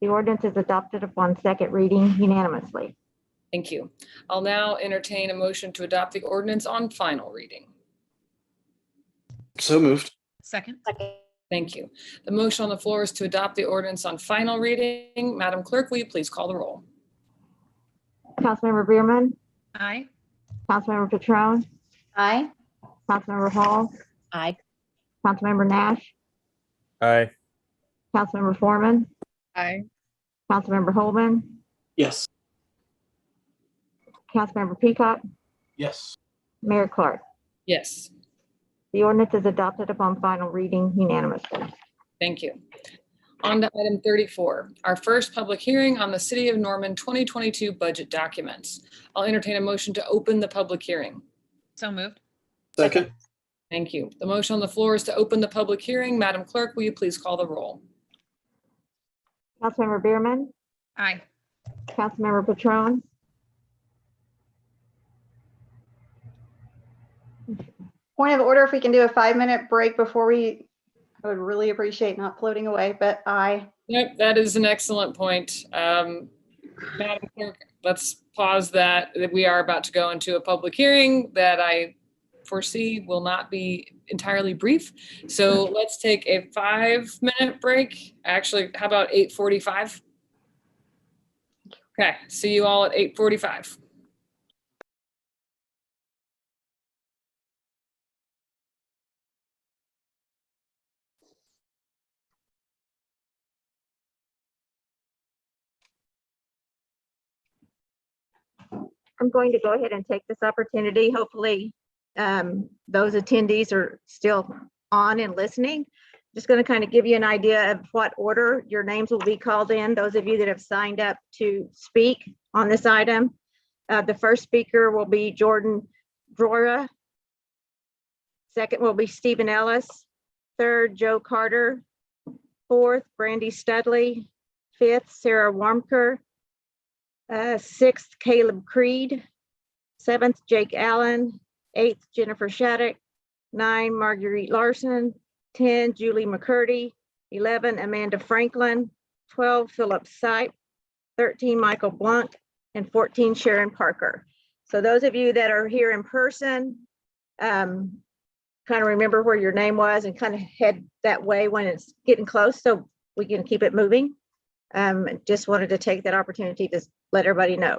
The ordinance is adopted upon second reading unanimously. thank you. I'll now entertain a motion to adopt the ordinance on final reading. So moved. Second. Thank you. The motion on the floor is to adopt the ordinance on final reading. Madam Clerk, will you please call the roll? Councilmember Bierman, Aye. Councilmember Patron, Aye. Councilmember Hall, Aye. Councilmember Nash, Aye. Councilmember Foreman, Aye. Councilmember Holman, Yes. Councilmember Peacock, Yes. Mayor Clark. Yes, The ordinance is adopted upon final reading unanimously. thank you. On to item 34, our first public hearing on the City of Norman 2022 budget documents. I'll entertain a motion to open the public hearing. So moved. Second. Thank you. The motion on the floor is to open the public hearing. Madam Clerk, will you please call the roll? Councilmember Bierman, Aye. Councilmember Patron, Point of order, if we can do a 5-minute break before we, I would really appreciate not floating away, but aye. Yep, that is an excellent point. Madam Clerk, let's pause that. We are about to go into a public hearing that I foresee will not be entirely brief. So let's take a 5-minute break. Actually, how about 8:45? Okay, see you all at 8:45. I'm going to go ahead and take this opportunity. Hopefully, those attendees are still on and listening. Just going to kind of give you an idea of what order your names will be called in. Those of you that have signed up to speak on this item. The first speaker will be Jordan Drora. Second will be Stephen Ellis. Third, Joe Carter. Fourth, Brandy Studley. Fifth, Sarah Warmker. Sixth, Caleb Creed. Seventh, Jake Allen. Eighth, Jennifer Shattuck. 9, Marguerite Larson. 10, Julie McCurdy. 11, Amanda Franklin. 12, Philip Sipe. 13, Michael Blunt. And 14, Sharon Parker. So those of you that are here in person, kind of remember where your name was and kind of head that way when it's getting close so we can keep it moving. Just wanted to take that opportunity to let everybody know.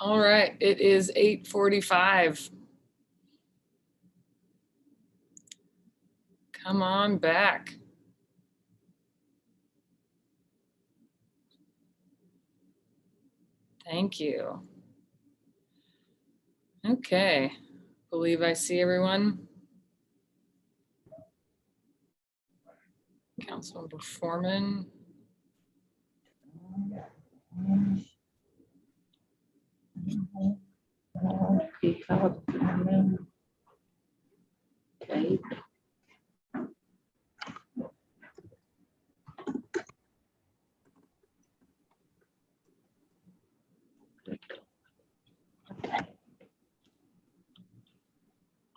All right, it is 8:45. Come on back. Thank you. Okay, believe I see everyone. Councilmember Foreman. Okay.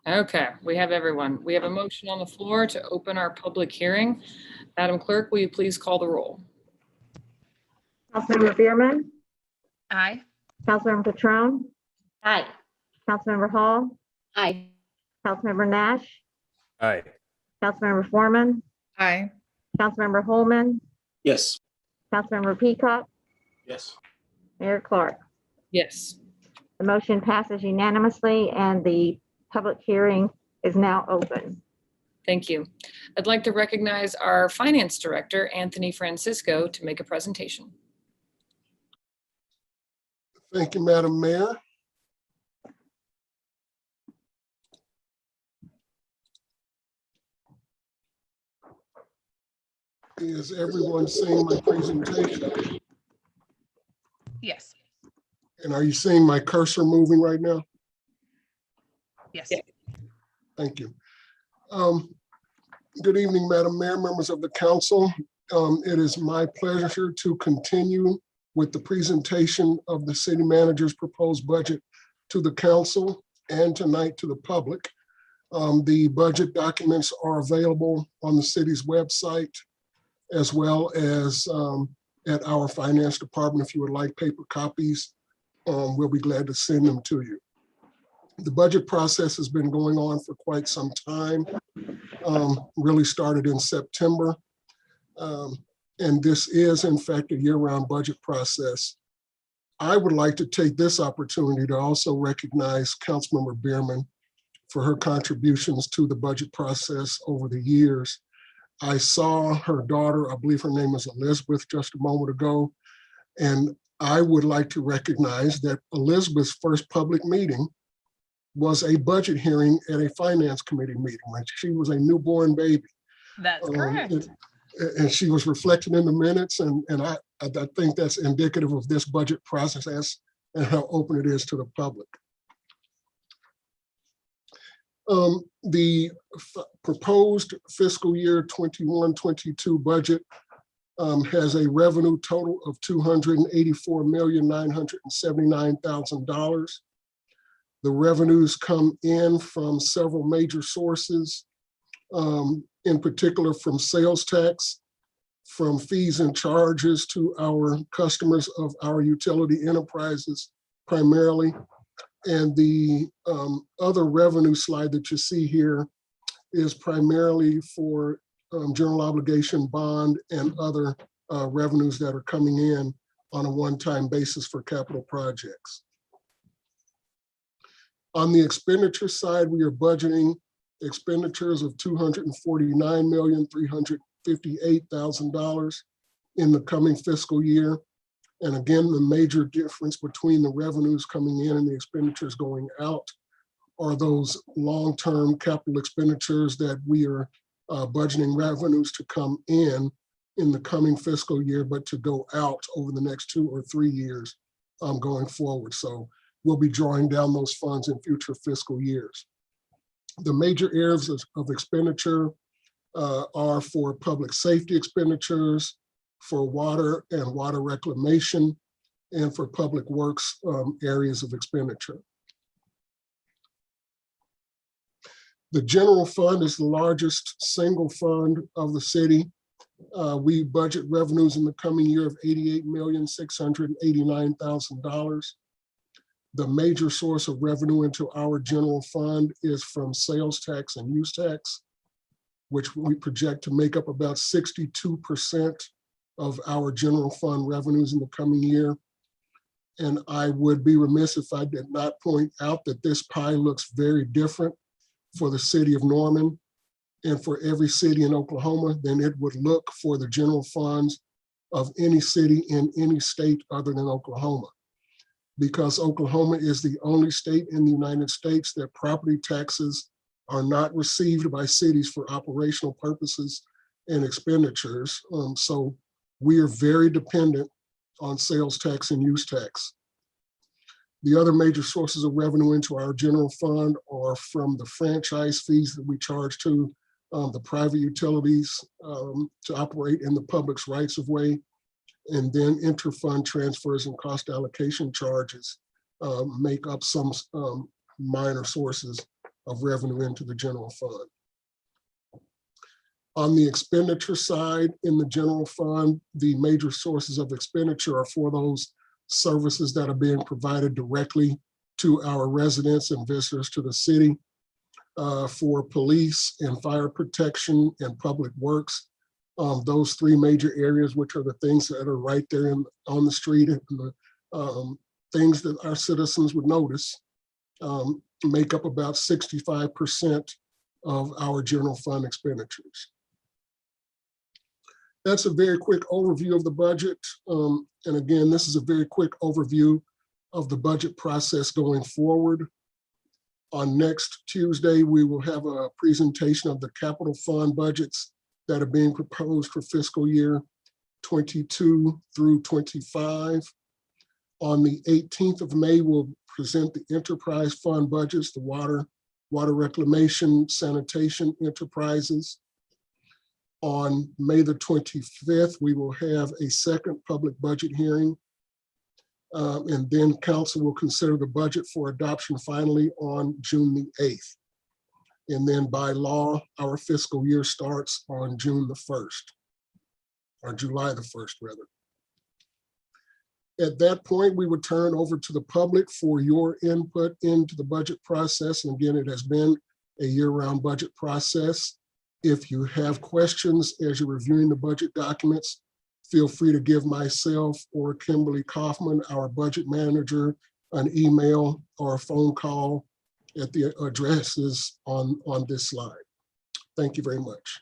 Okay, we have everyone. We have a motion on the floor to open our public hearing. Madam Clerk, will you please call the roll? Councilmember Bierman, Aye. Councilmember Patron, Aye. Councilmember Hall, Aye. Councilmember Nash, Aye. Councilmember Foreman, Aye. Councilmember Holman, Yes. Councilmember Peacock, Yes. Mayor Clark. Yes. The motion passes unanimously and the public hearing is now open. Thank you. I'd like to recognize our Finance Director, Anthony Francisco, to make a presentation. Thank you, Madam Mayor. Is everyone seeing my presentation? Yes. And are you seeing my cursor moving right now? Yes. Yeah. Thank you. Good evening, Madam Mayor, members of the council. It is my pleasure to continue with the presentation of the city manager's proposed budget to the council and tonight to the public. The budget documents are available on the city's website as well as at our finance department. If you would like paper copies, we'll be glad to send them to you. The budget process has been going on for quite some time, really started in September. And this is in fact a year-round budget process. I would like to take this opportunity to also recognize Councilmember Bierman for her contributions to the budget process over the years. I saw her daughter, I believe her name is Elizabeth, just a moment ago. And I would like to recognize that Elizabeth's first public meeting was a budget hearing at a finance committee meeting when she was a newborn baby. That's correct. And she was reflected in the minutes, and I think that's indicative of this budget process and how open it is to the public. The proposed fiscal year 21-22 budget has a revenue total of $284,979,000. The revenues come in from several major sources, in particular from sales tax, from fees and charges to our customers of our utility enterprises primarily. And the other revenue slide that you see here is primarily for general obligation bond and other revenues that are coming in on a one-time basis for capital projects. On the expenditure side, we are budgeting expenditures of $249,358,000 in the coming fiscal year. And again, the major difference between the revenues coming in and the expenditures going out are those long-term capital expenditures that we are budgeting revenues to come in the coming fiscal year, but to go out over the next 2 or 3 years going forward. So we'll be drawing down those funds in future fiscal years. The major areas of expenditure are for public safety expenditures, for water and water reclamation, and for public works areas of expenditure. The general fund is the largest single fund of the city. We budget revenues in the coming year of $88,689,000. The major source of revenue into our general fund is from sales tax and use tax, which we project to make up about 62% of our general fund revenues in the coming year. And I would be remiss if I did not point out that this pie looks very different for the city of Norman and for every city in Oklahoma than it would look for the general funds of any city in any state other than Oklahoma. Because Oklahoma is the only state in the United States that property taxes are not received by cities for operational purposes and expenditures. So we are very dependent on sales tax and use tax. The other major sources of revenue into our general fund are from the franchise fees that we charge to the private utilities to operate in the public's rights of way, and then interfund transfers and cost allocation charges make up some minor sources of revenue into the general fund. On the expenditure side in the general fund, the major sources of expenditure are for those services that are being provided directly to our residents and visitors to the city, for police and fire protection and public works. Those three major areas, which are the things that are right there on the street and the things that our citizens would notice, make up about 65% of our general fund expenditures. That's a very quick overview of the budget. And again, this is a very quick overview of the budget process going forward. On next Tuesday, we will have a presentation of the capital fund budgets that are being proposed for fiscal year 22 through 25. On the 18th of May, we'll present the enterprise fund budgets, the water reclamation, sanitation enterprises. On May the 25th, we will have a second public budget hearing. And then council will consider the budget for adoption finally on June the 8th. And then by law, our fiscal year starts on June the 1st, or July the 1st, rather. At that point, we would turn over to the public for your input into the budget process. And again, it has been a year-round budget process. If you have questions as you're reviewing the budget documents, feel free to give myself or Kimberly Kaufman, our budget manager, an email or a phone call at the addresses on this slide. Thank you very much.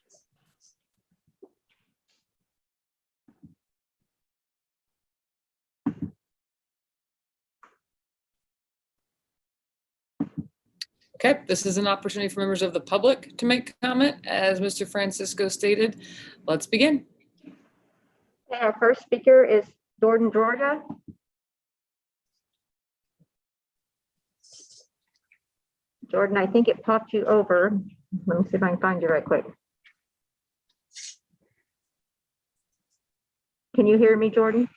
Okay, this is an opportunity for members of the public to make comment. As Mr. Francisco stated, let's begin. Our first speaker is Jordan, Georgia. Jordan, I think it popped you over. Let me see if I can find you right quick. Can you hear me, Jordan?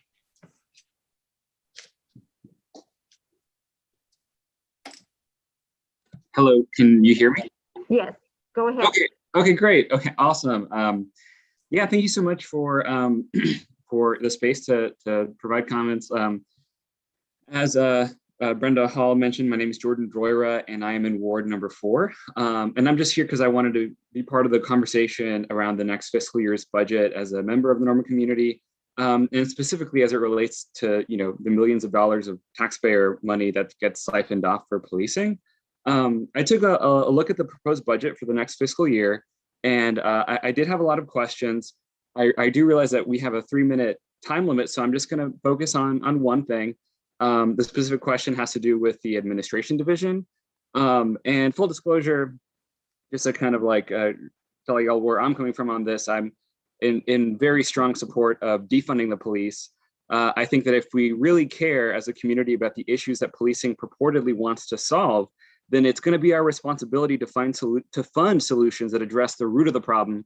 Hello, can you hear me? Yes, go ahead. Okay, great. Okay, awesome. Yeah, thank you so much for for the space to provide comments. As Brenda Hall mentioned, my name is Jordan Droyra, and I am in Ward number 4. And I'm just here because I wanted to be part of the conversation around the next fiscal year's budget as a member of the Norman community, and specifically as it relates to the millions of dollars of taxpayer money that gets siphoned off for policing. I took a look at the proposed budget for the next fiscal year, and I did have a lot of questions. I do realize that we have a 3-minute time limit, so I'm just going to focus on one thing. The specific question has to do with the administration division. And full disclosure, just to kind of like tell y'all where I'm coming from on this, I'm in very strong support of defunding the police. I think that if we really care as a community about the issues that policing purportedly wants to solve, then it's going to be our responsibility to fund solutions that address the root of the problem,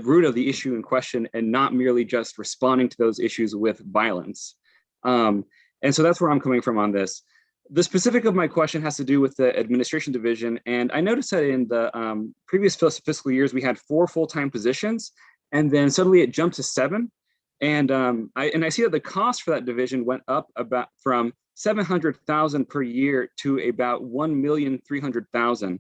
root of the issue in question, and not merely just responding to those issues with violence. And so that's where I'm coming from on this. The specific of my question has to do with the administration division. And I noticed that in the previous fiscal years, we had 4 full-time positions, and then suddenly it jumped to 7. And I see that the cost for that division went up about from $700,000 per year to about $1,300,000.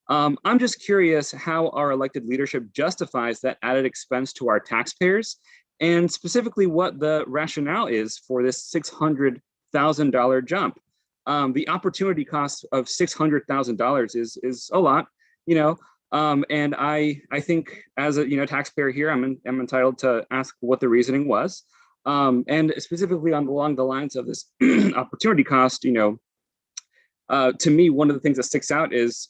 I'm just curious how our elected leadership justifies that added expense to our taxpayers, and specifically what the rationale is for this $600,000 $100,000 jump. The opportunity cost of $600,000 is a lot, and I think as a taxpayer here, I'm entitled to ask what the reasoning was, and specifically along the lines of this opportunity cost. To me, one of the things that sticks out is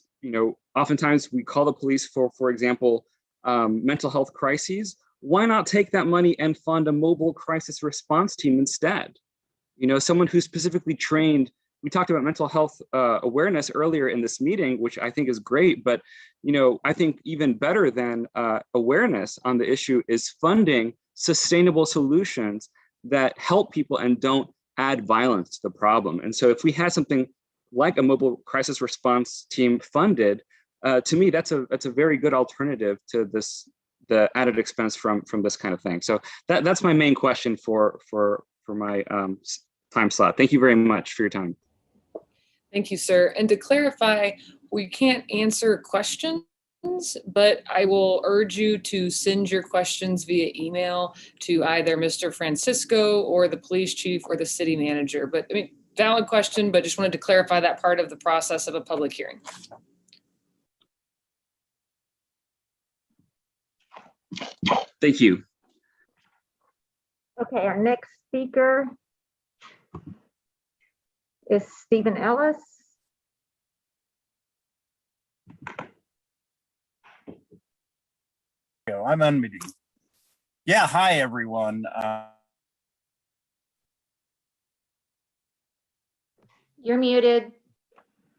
oftentimes we call the police for example, mental health crises. Why not take that money and fund a mobile crisis response team instead? Someone who's specifically trained. We talked about mental health awareness earlier in this meeting, which I think is great, but I think even better than awareness on the issue is funding sustainable solutions that help people and don't add violence to the problem. And so if we had something like a mobile crisis response team funded, to me, that's a very good alternative to the added expense from this kind of thing. So that's my main question for my time slot. Thank you very much for your time. Thank you, sir. And to clarify, we can't answer questions, but I will urge you to send your questions via email to either Mr. Francisco or the police chief or the city manager. But valid question, but just wanted to clarify that part of the process of a public hearing. Thank you. Okay, our next speaker is Stephen Ellis. I'm unmuting. Yeah, hi everyone. You're muted.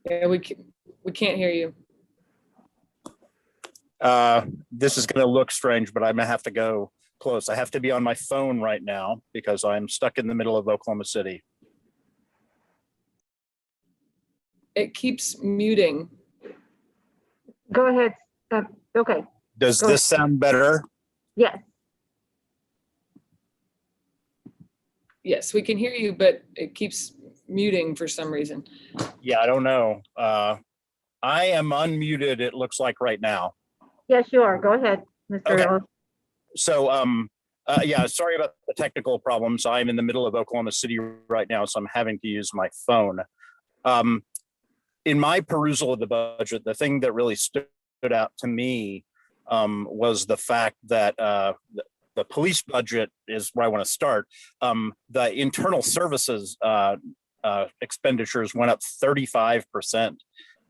Yeah, we can't hear you. This is going to look strange, but I'm going to have to go close. I have to be on my phone right now because I'm stuck in the middle of Oklahoma City. It keeps muting. Go ahead. Okay. Does this sound better? Yes. Yes, we can hear you, but it keeps muting for some reason. Yeah, I don't know. I am unmuted, it looks like right now. Yes, you are. Go ahead, Mr. Ellis. So, yeah, sorry about the technical problems. I'm in the middle of Oklahoma City right now, so I'm having to use my phone. In my perusal of the budget, the thing that really stood out to me was the fact that the police budget is where I want to start. The internal services expenditures went up 35%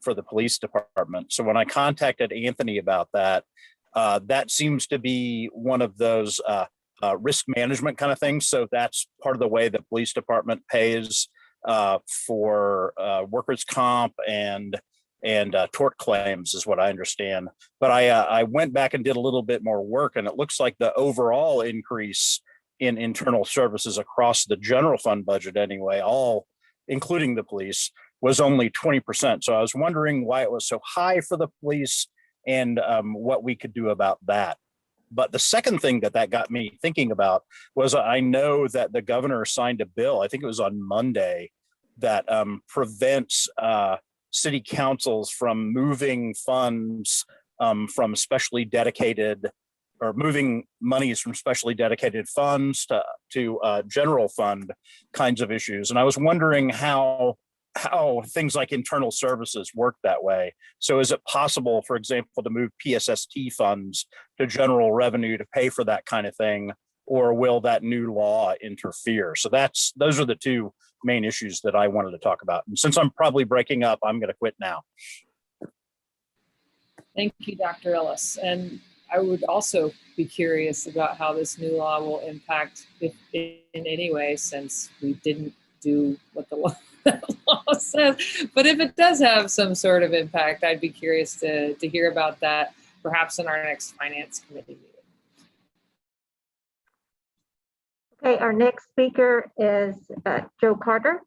for the police department. So when I contacted Anthony about that, that seems to be one of those risk management kind of things. So that's part of the way the police department pays for workers' comp and tort claims is what I understand. But I went back and did a little bit more work, and it looks like the overall increase in internal services across the general fund budget anyway, all including the police, was only 20%. So I was wondering why it was so high for the police and what we could do about that. But the second thing that got me thinking about was I know that the governor signed a bill, I think it was on Monday, that prevents city councils from moving funds from specially dedicated, or moving monies from specially dedicated funds to general fund kinds of issues. And I was wondering how things like internal services work that way. So is it possible, for example, to move PSST funds to general revenue to pay for that kind of thing, or will that new law interfere? So those are the two main issues that I wanted to talk about. And since I'm probably breaking up, I'm going to quit now. Thank you, Dr. Ellis. And I would also be curious about how this new law will impact, if in any way, since we didn't do what the law says. But if it does have some sort of impact, I'd be curious to hear about that, perhaps in our next finance committee meeting. Okay, our next speaker is Joe Carter.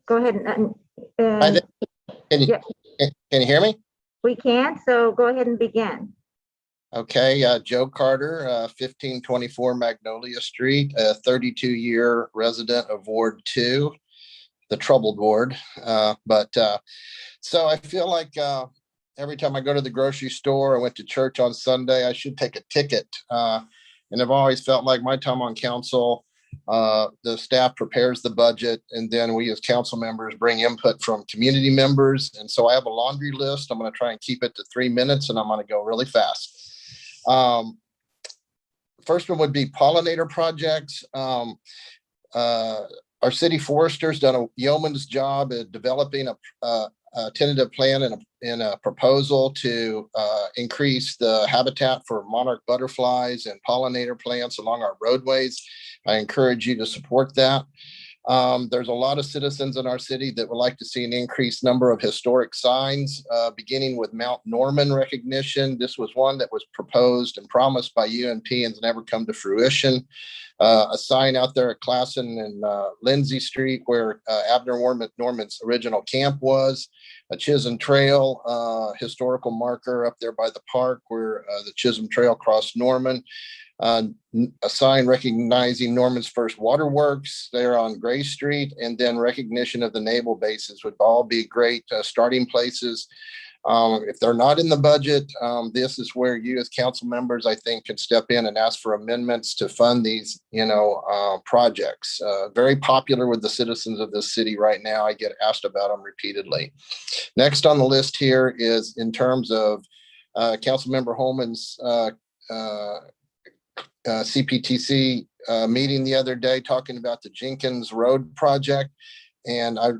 Go ahead and Can you hear me? We can, so go ahead and begin. Okay, Joe Carter, 1524 Magnolia Street, a 32-year resident of Ward 2, the troubled ward. So I feel like every time I go to the grocery store, I went to church on Sunday, I should take a ticket. And I've always felt like my time on council, The staff prepares the budget, and then we as council members bring input from community members. And so I have a laundry list. I'm going to try and keep it to 3 minutes, and I'm going to go really fast. First one would be pollinator projects. Our city forester's done a yeoman's job at developing a tentative plan and a proposal to increase the habitat for monarch butterflies and pollinator plants along our roadways. I encourage you to support that. There's a lot of citizens in our city that would like to see an increased number of historic signs, beginning with Mount Norman recognition. This was one that was proposed and promised by UNP and has never come to fruition. A sign out there at Classen and Lindsay Street where Abner Norman's original camp was. A Chisholm Trail historical marker up there by the park where the Chisholm Trail crossed Norman. A sign recognizing Norman's first waterworks there on Gray Street, and then recognition of the naval bases would all be great starting places. If they're not in the budget, this is where you as council members, I think, can step in and ask for amendments to fund these, projects. Very popular with the citizens of this city right now. I get asked about them repeatedly. Next on the list here is in terms of Councilmember Holman's CPTC meeting the other day talking about the Jenkins Road project. And I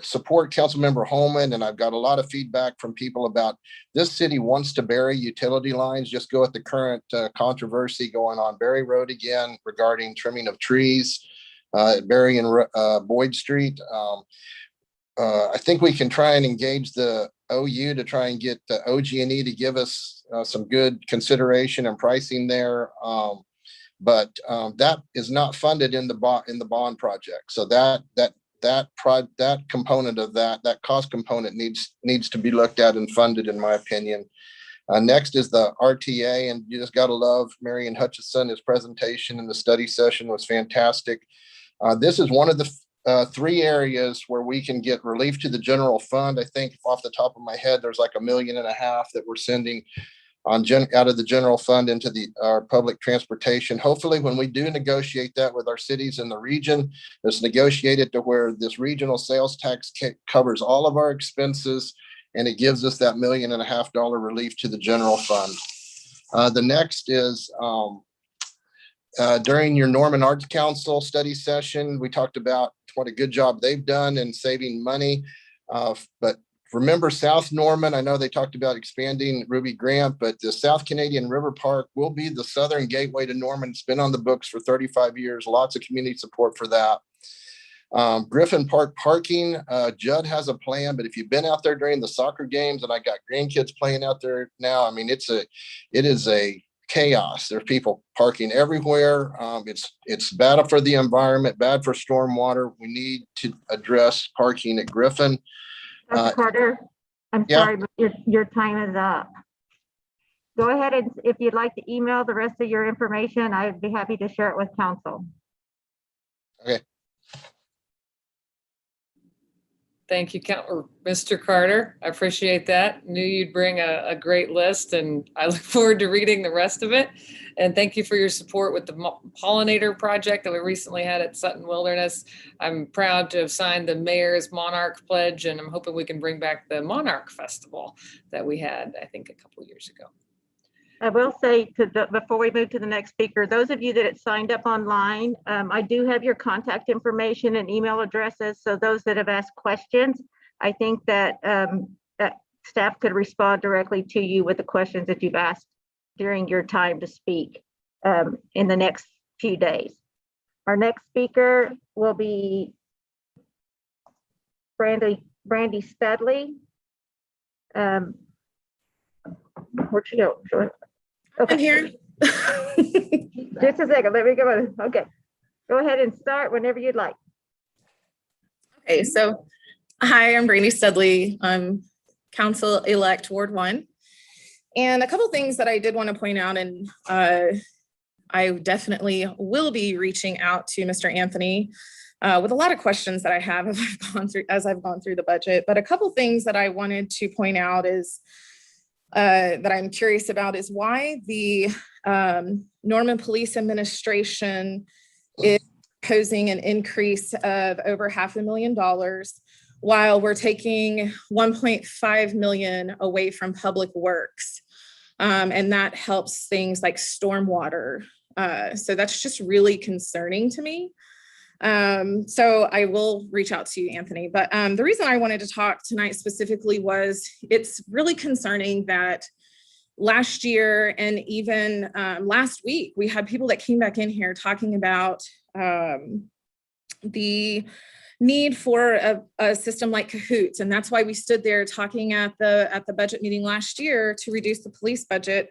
support Councilmember Holman, and I've got a lot of feedback from people about this city wants to bury utility lines. Just go at the current controversy going on Berry Road again regarding trimming of trees at Berry and Boyd Street. I think we can try and engage the OU to try and get the OG&E to give us some good consideration and pricing there. But that is not funded in the bond project. So that component of that cost component needs to be looked at and funded, in my opinion. Next is the RTA, and you just got to love Marion Hutchison. His presentation in the study session was fantastic. This is one of the 3 areas where we can get relief to the general fund. I think off the top of my head, there's like $1.5 million that we're sending out of the general fund into our public transportation. Hopefully, when we do negotiate that with our cities in the region, it's negotiated to where this regional sales tax covers all of our expenses, and it gives us that $1.5 million relief to the general fund. The next is during your Norman Arts Council study session, we talked about what a good job they've done in saving money. But remember South Norman, I know they talked about expanding Ruby Grant, but the South Canadian River Park will be the southern gateway to Norman. It's been on the books for 35 years. Lots of community support for that. Griffin Park parking, Judd has a plan, but if you've been out there during the soccer games, and I got grandkids playing out there now, I mean, it is a chaos. There's people parking everywhere. It's bad for the environment, bad for stormwater. We need to address parking at Griffin. Dr. Carter, I'm sorry, but your time is up. Go ahead, and if you'd like to email the rest of your information, I'd be happy to share it with council. Okay. Thank you, Mr. Carter. I appreciate that. Knew you'd bring a great list, and I look forward to reading the rest of it. And thank you for your support with the pollinator project that we recently had at Sutton Wilderness. I'm proud to have signed the mayor's Monarch Pledge, and I'm hoping we can bring back the Monarch Festival that we had, I think, a couple years ago. I will say before we move to the next speaker, those of you that had signed up online, I do have your contact information and email addresses. So those that have asked questions, I think that staff could respond directly to you with the questions that you've asked during your time to speak in the next few days. Our next speaker will be Brandy Studley. Where'd she go? Okay. I'm here. Just a second. Let me go. Okay. Go ahead and start whenever you'd like. Okay. So, hi, I'm Brandy Studley. I'm council-elect Ward 1. And a couple things that I did want to point out, and I definitely will be reaching out to Mr. Anthony with a lot of questions that I have as I've gone through the budget. But a couple things that I wanted to point out is that I'm curious about is why the Norman Police Administration is proposing an increase of over $500,000 while we're taking 1.5 million away from public works. And that helps things like stormwater. So that's just really concerning to me. So I will reach out to you, Anthony. But the reason I wanted to talk tonight specifically was it's really concerning that last year and even last week, we had people that came back in here talking about the need for a system like Cahoots. And that's why we stood there talking at the budget meeting last year to reduce the police budget,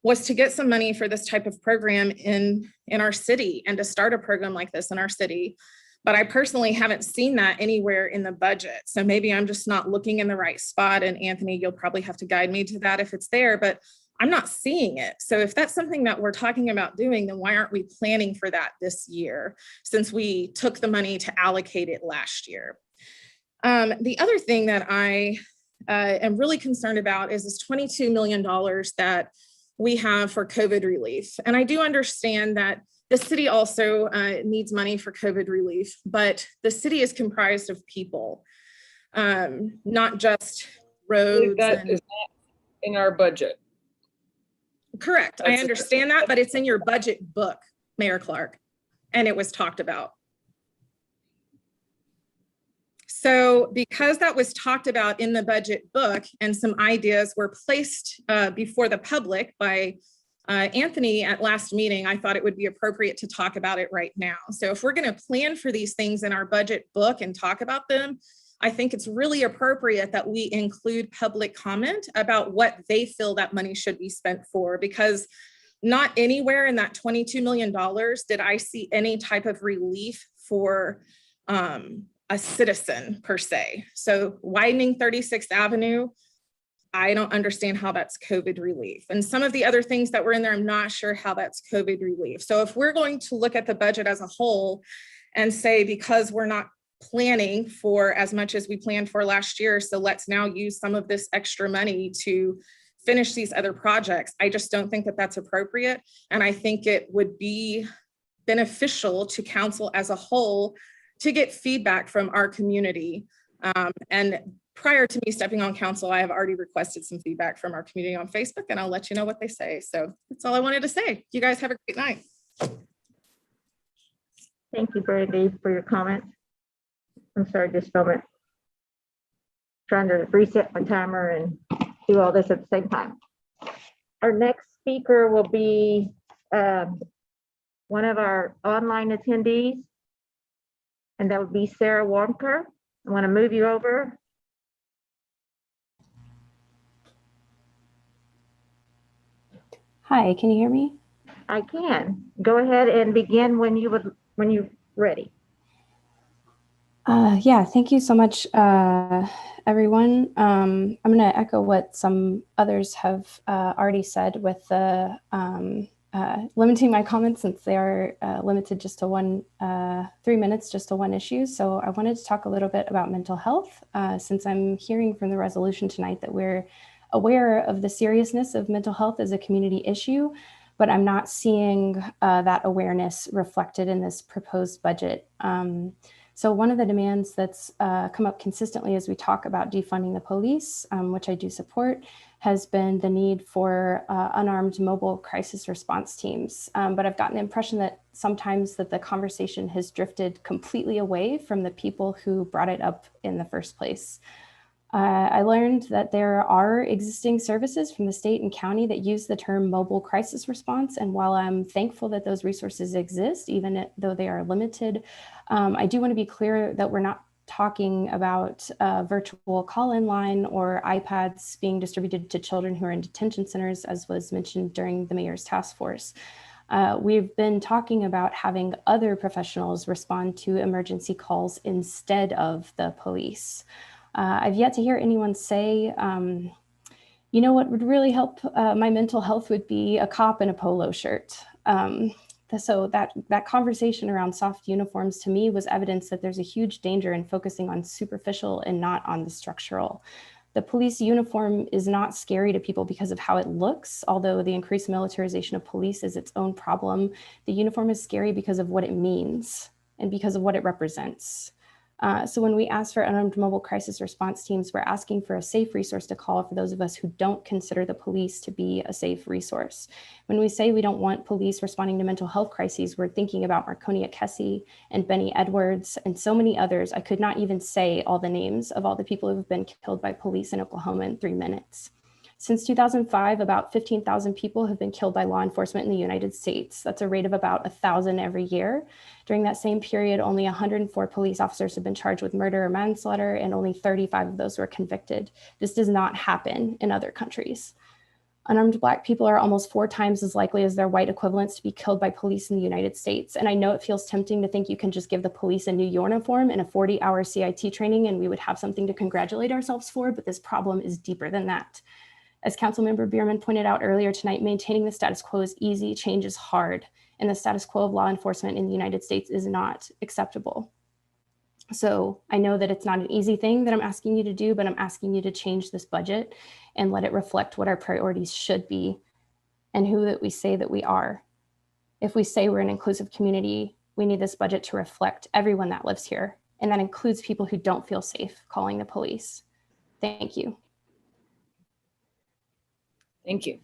was to get some money for this type of program in our city and to start a program like this in our city. But I personally haven't seen that anywhere in the budget. So maybe I'm just not looking in the right spot. And Anthony, you'll probably have to guide me to that if it's there, but I'm not seeing it. So if that's something that we're talking about doing, then why aren't we planning for that this year, since we took the money to allocate it last year? The other thing that I am really concerned about is this $22 million that we have for COVID relief. And I do understand that the city also needs money for COVID relief, but the city is comprised of people, not just roads. That is not in our budget. Correct. I understand that, but it's in your budget book, Mayor Clark, and it was talked about. So because that was talked about in the budget book and some ideas were placed before the public by Anthony at last meeting, I thought it would be appropriate to talk about it right now. So if we're going to plan for these things in our budget book and talk about them, I think it's really appropriate that we include public comment about what they feel that money should be spent for, because not anywhere in that $22 million did I see any type of relief for a citizen per se. So widening 36th Avenue, I don't understand how that's COVID relief. And some of the other things that were in there, I'm not sure how that's COVID relief. So if we're going to look at the budget as a whole and say, because we're not planning for as much as we planned for last year, so let's now use some of this extra money to finish these other projects, I just don't think that that's appropriate. And I think it would be beneficial to council as a whole to get feedback from our community. And prior to me stepping on council, I have already requested some feedback from our community on Facebook, and I'll let you know what they say. So that's all I wanted to say. You guys have a great night. Thank you, Brandy, for your comments. I'm sorry, just a moment. Trying to reset my timer and do all this at the same time. Our next speaker will be one of our online attendees, and that would be Sarah Warmker. I want to move you over. Hi, can you hear me? I can. Go ahead and begin when you're ready. Yeah, thank you so much, everyone. I'm going to echo what some others have already said with the limiting my comments, since they are limited just to 3 minutes, just to one issue. So I wanted to talk a little bit about mental health, since I'm hearing from the resolution tonight that we're aware of the seriousness of mental health as a community issue, but I'm not seeing that awareness reflected in this proposed budget. So one of the demands that's come up consistently as we talk about defunding the police, which I do support, has been the need for unarmed mobile crisis response teams. But I've gotten the impression that sometimes that the conversation has drifted completely away from the people who brought it up in the first place. I learned that there are existing services from the state and county that use the term mobile crisis response. And while I'm thankful that those resources exist, even though they are limited, I do want to be clear that we're not talking about a virtual call-in line or iPads being distributed to children who are in detention centers, as was mentioned during the mayor's task force. We've been talking about having other professionals respond to emergency calls instead of the police. I've yet to hear anyone say, you know, what would really help my mental health would be a cop in a polo shirt. So that conversation around soft uniforms to me was evidence that there's a huge danger in focusing on superficial and not on the structural. The police uniform is not scary to people because of how it looks, although the increased militarization of police is its own problem. The uniform is scary because of what it means and because of what it represents. So when we ask for unarmed mobile crisis response teams, we're asking for a safe resource to call for those of us who don't consider the police to be a safe resource. When we say we don't want police responding to mental health crises, we're thinking about Marconia Kessie and Benny Edwards and so many others. I could not even say all the names of all the people who have been killed by police in Oklahoma in 3 minutes. Since 2005, about 15,000 people have been killed by law enforcement in the United States. That's a rate of about 1,000 every year. During that same period, only 104 police officers have been charged with murder or manslaughter, and only 35 of those were convicted. This does not happen in other countries. Unarmed Black people are almost 4 times as likely as their white equivalents to be killed by police in the United States. And I know it feels tempting to think you can just give the police a new uniform and a 40-hour CIT training and we would have something to congratulate ourselves for, but this problem is deeper than that. As Councilmember Bierman pointed out earlier tonight, maintaining the status quo is easy, change is hard, and the status quo of law enforcement in the United States is not acceptable. So I know that it's not an easy thing that I'm asking you to do, but I'm asking you to change this budget and let it reflect what our priorities should be and who that we say that we are. If we say we're an inclusive community, we need this budget to reflect everyone that lives here, and that includes people who don't feel safe calling the police. Thank you. Thank you.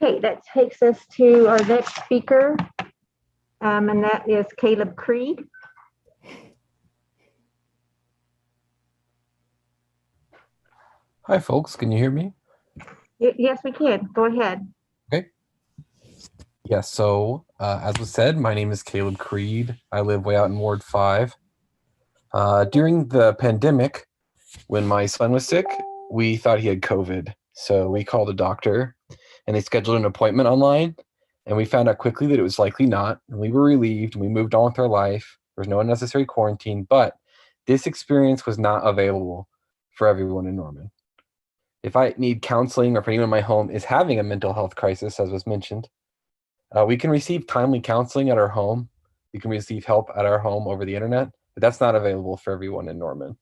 Okay, that takes us to our next speaker, and that is Caleb Creed. Hi, folks. Can you hear me? Yes, we can. Go ahead. Okay. Yes. So, as was said, my name is Caleb Creed. I live way out in Ward 5. During the pandemic, when my son was sick, we thought he had COVID. So we called a doctor and they scheduled an appointment online. And we found out quickly that it was likely not. And we were relieved and we moved on with our life. There was no unnecessary quarantine, but this experience was not available for everyone in Norman. If I need counseling or if anyone in my home is having a mental health crisis, as was mentioned, we can receive timely counseling at our home. We can receive help at our home over the internet, but that's not available for everyone in Norman.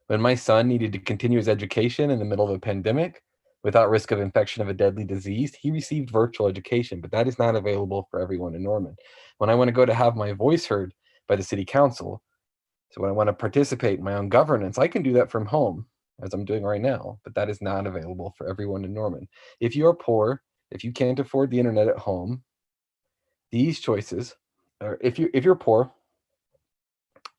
When my son needed to continue his education in the middle of a pandemic without risk of infection of a deadly disease, he received virtual education, but that is not available for everyone in Norman. When I want to go to have my voice heard by the city council, so when I want to participate in my own governance, I can do that from home, as I'm doing right now, but that is not available for everyone in Norman. If you are poor, if you can't afford the internet at home, these choices, or if you're poor,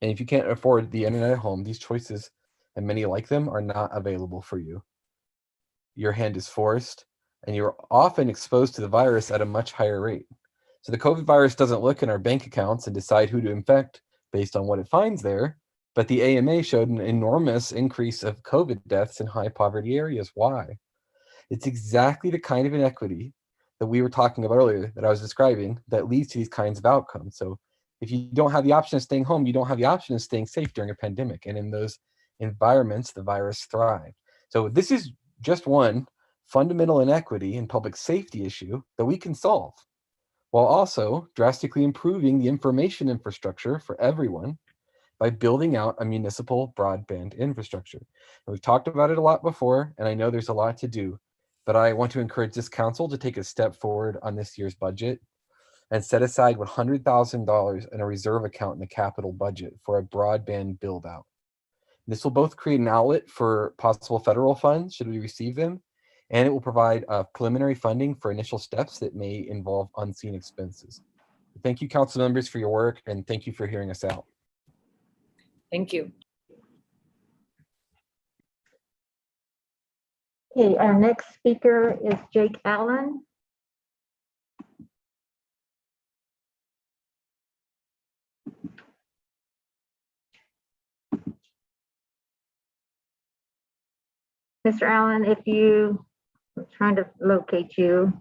and if you can't afford the internet at home, these choices, and many like them, are not available for you. Your hand is forced, and you're often exposed to the virus at a much higher rate. So the COVID virus doesn't look in our bank accounts and decide who to infect based on what it finds there, but the AMA showed an enormous increase of COVID deaths in high poverty areas. Why? It's exactly the kind of inequity that we were talking about earlier, that I was describing, that leads to these kinds of outcomes. So if you don't have the option of staying home, you don't have the option of staying safe during a pandemic. And in those environments, the virus thrived. So this is just one fundamental inequity and public safety issue that we can solve, while also drastically improving the information infrastructure for everyone by building out a municipal broadband infrastructure. And we've talked about it a lot before, and I know there's a lot to do, but I want to encourage this council to take a step forward on this year's budget and set aside $100,000 in a reserve account in the capital budget for a broadband build out. This will both create an outlet for possible federal funds should we receive them, and it will provide preliminary funding for initial steps that may involve unseen expenses. Thank you, council members, for your work, and thank you for hearing us out. Thank you. Okay, our next speaker is Jake Allen. Mr. Allen, I'm trying to locate you.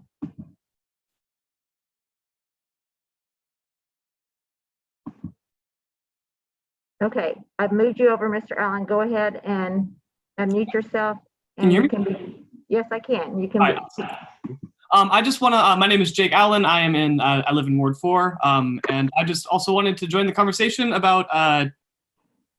Okay, I've moved you over, Mr. Allen. Go ahead and unmute yourself. Can you hear me? Yes, I can. You can. I just want to, my name is Jake Allen. I live in Ward 4. And I just also wanted to join the conversation about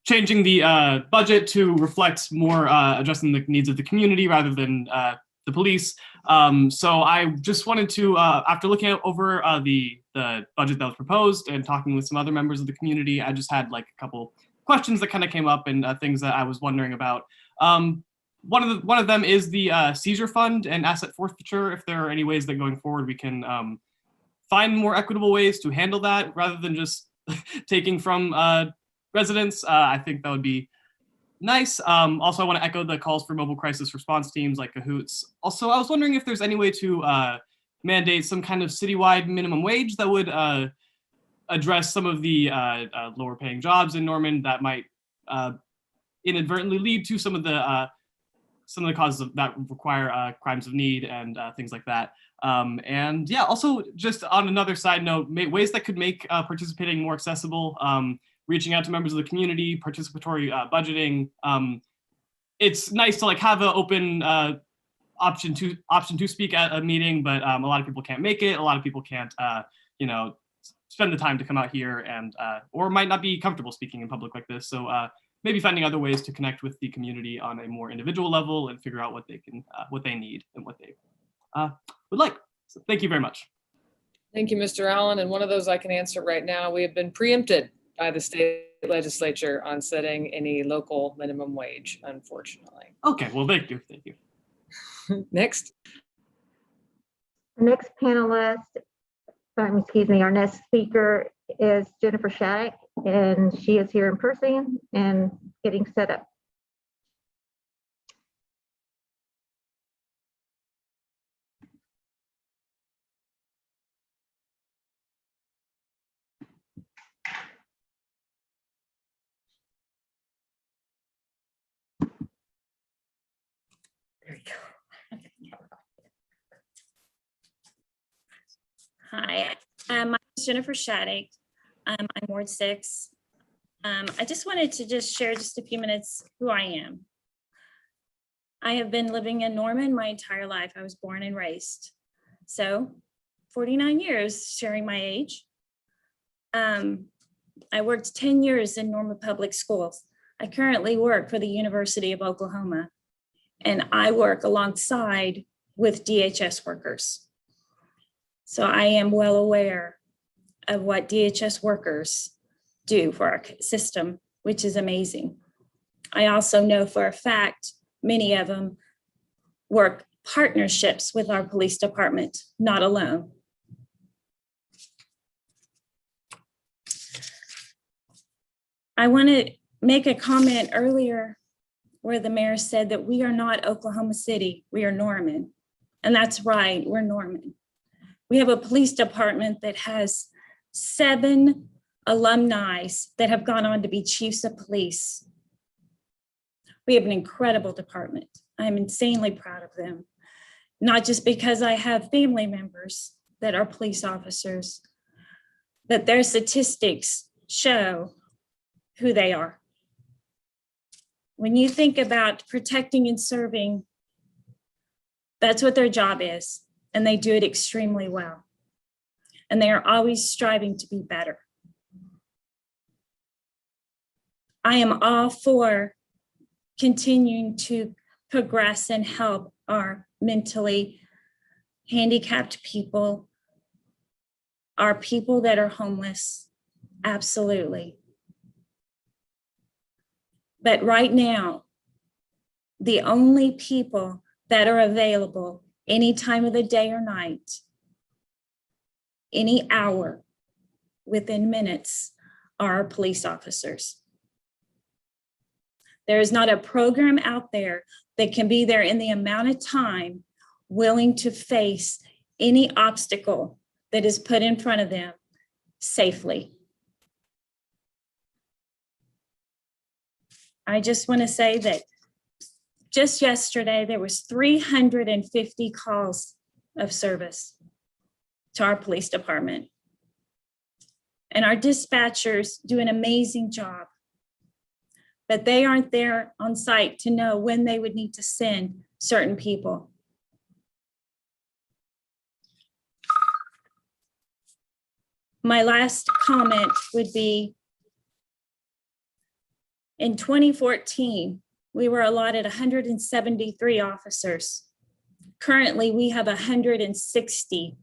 changing the budget to reflect more addressing the needs of the community rather than the police. So I just wanted to, after looking over the budget that was proposed and talking with some other members of the community, I just had like a couple questions that kind of came up and things that I was wondering about. One of them is the seizure fund and asset forfeiture. If there are any ways that going forward we can find more equitable ways to handle that rather than just taking from residents, I think that would be nice. Also, I want to echo the calls for mobile crisis response teams like Cahoots. Also, I was wondering if there's any way to mandate some kind of citywide minimum wage that would address some of the lower paying jobs in Norman that might inadvertently lead to some of the causes that require crimes of need and things like that. And yeah, also just on another side note, ways that could make participating more accessible, reaching out to members of the community, participatory budgeting. It's nice to like have an open option to speak at a meeting, but a lot of people can't make it. A lot of people can't, spend the time to come out here and or might not be comfortable speaking in public like this. So maybe finding other ways to connect with the community on a more individual level and figure out what they can, what they need and what they would like. So thank you very much. Thank you, Mr. Allen. And one of those I can answer right now. We have been preempted by the state legislature on setting any local minimum wage, unfortunately. Okay, well, thank you. Thank you. Next. Our next panelist, our next speaker is Jennifer Shattuck, and she is here in person and getting set up. Hi, my name is Jennifer Shattuck. I'm Ward 6. I just wanted to just share just a few minutes who I am. I have been living in Norman my entire life. I was born and raised. So 49 years, sharing my age. I worked 10 years in Norman Public Schools. I currently work for the University of Oklahoma, and I work alongside with DHS workers. So I am well aware of what DHS workers do for our system, which is amazing. I also know for a fact, many of them work partnerships with our police department, not alone. I want to make a comment earlier where the mayor said that we are not Oklahoma City, we are Norman. And that's right, we're Norman. We have a police department that has 7 alumni that have gone on to be chiefs of police. We have an incredible department. I'm insanely proud of them. Not just because I have family members that are police officers, but their statistics show who they are. When you think about protecting and serving, that's what their job is, and they do it extremely well. And they are always striving to be better. I am all for continuing to progress and help our mentally handicapped people, our people that are homeless, absolutely. But right now, the only people that are available any time of the day or night, any hour, within minutes, are our police officers. There is not a program out there that can be there in the amount of time willing to face any obstacle that is put in front of them safely. I just want to say that just yesterday, there was 350 calls of service to our police department. And our dispatchers do an amazing job, but they aren't there on site to know when they would need to send certain people. my last comment would be, in 2014, we were allotted 173 officers. Currently, we have 160.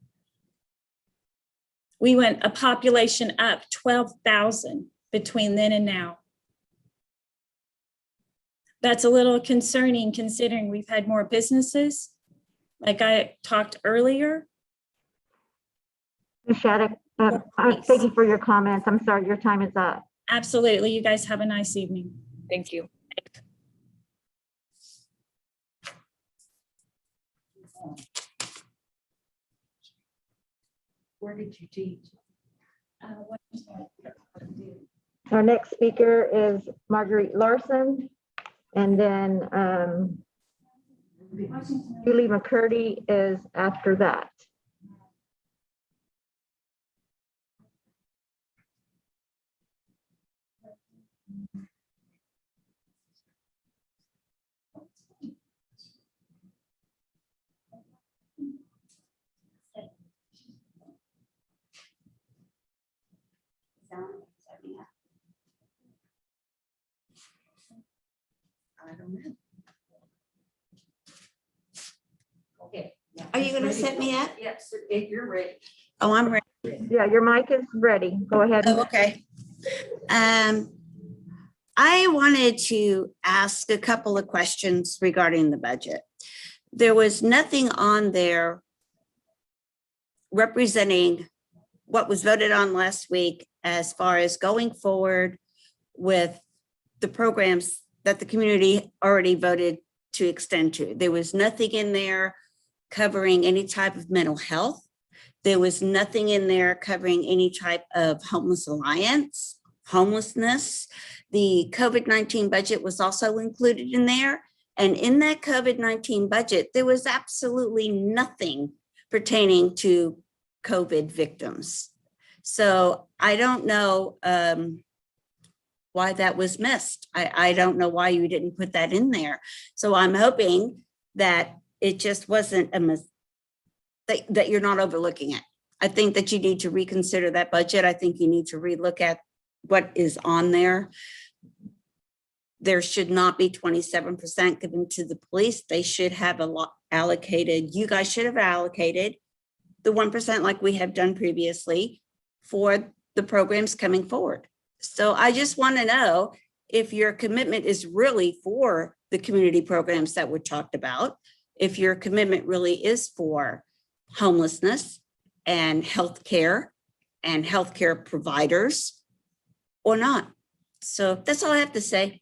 We went a population up 12,000 between then and now. That's a little concerning considering we've had more businesses, like I talked earlier. Ms. Shattuck, thank you for your comments. I'm sorry, your time is up. Absolutely. You guys have a nice evening. Thank you. Where did you teach? Our next speaker is Marguerite Larson, and then Julie McCurdy is after that. I don't know. Okay. Are you going to set me up? Yes, if you're ready. Oh, I'm ready. Yeah, your mic is ready. Go ahead. Oh, okay. I wanted to ask a couple of questions regarding the budget. There was nothing on there representing what was voted on last week as far as going forward with the programs that the community already voted to extend to. There was nothing in there covering any type of mental health. There was nothing in there covering any type of homelessness. The COVID-19 budget was also included in there. And in that COVID-19 budget, there was absolutely nothing pertaining to COVID victims. So I don't know why that was missed. I don't know why you didn't put that in there. So I'm hoping that it just wasn't a mistake, that you're not overlooking it. I think that you need to reconsider that budget. I think you need to relook at what is on there. There should not be 27% given to the police. They should have a lot allocated. You guys should have allocated the 1% like we have done previously for the programs coming forward. So I just want to know if your commitment is really for the community programs that were talked about, if your commitment really is for homelessness and healthcare providers or not. So that's all I have to say.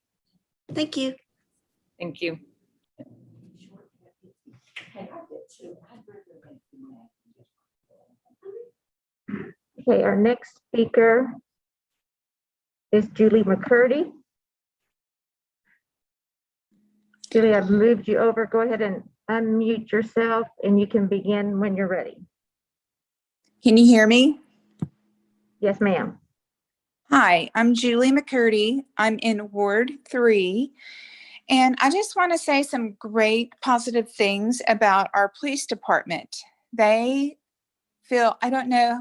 Thank you. Thank you. Okay, our next speaker is Julie McCurdy. Julie, I've moved you over. Go ahead and unmute yourself and you can begin when you're ready. Can you hear me? Yes, ma'am. Hi, I'm Julie McCurdy. I'm in Ward 3. And I just want to say some great positive things about our police department. They feel, I don't know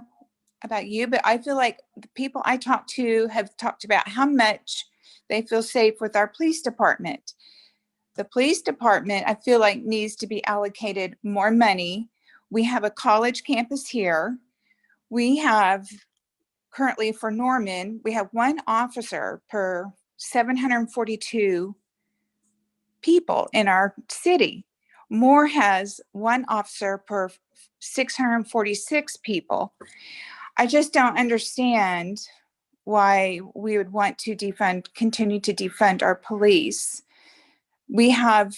about you, but I feel like the people I talk to have talked about how much they feel safe with our police department. The police department, I feel like, needs to be allocated more money. We have a college campus here. We have currently for Norman, we have one officer per 742 people in our city. Moore has one officer per 646 people. I just don't understand why we would want to continue to defund our police. We have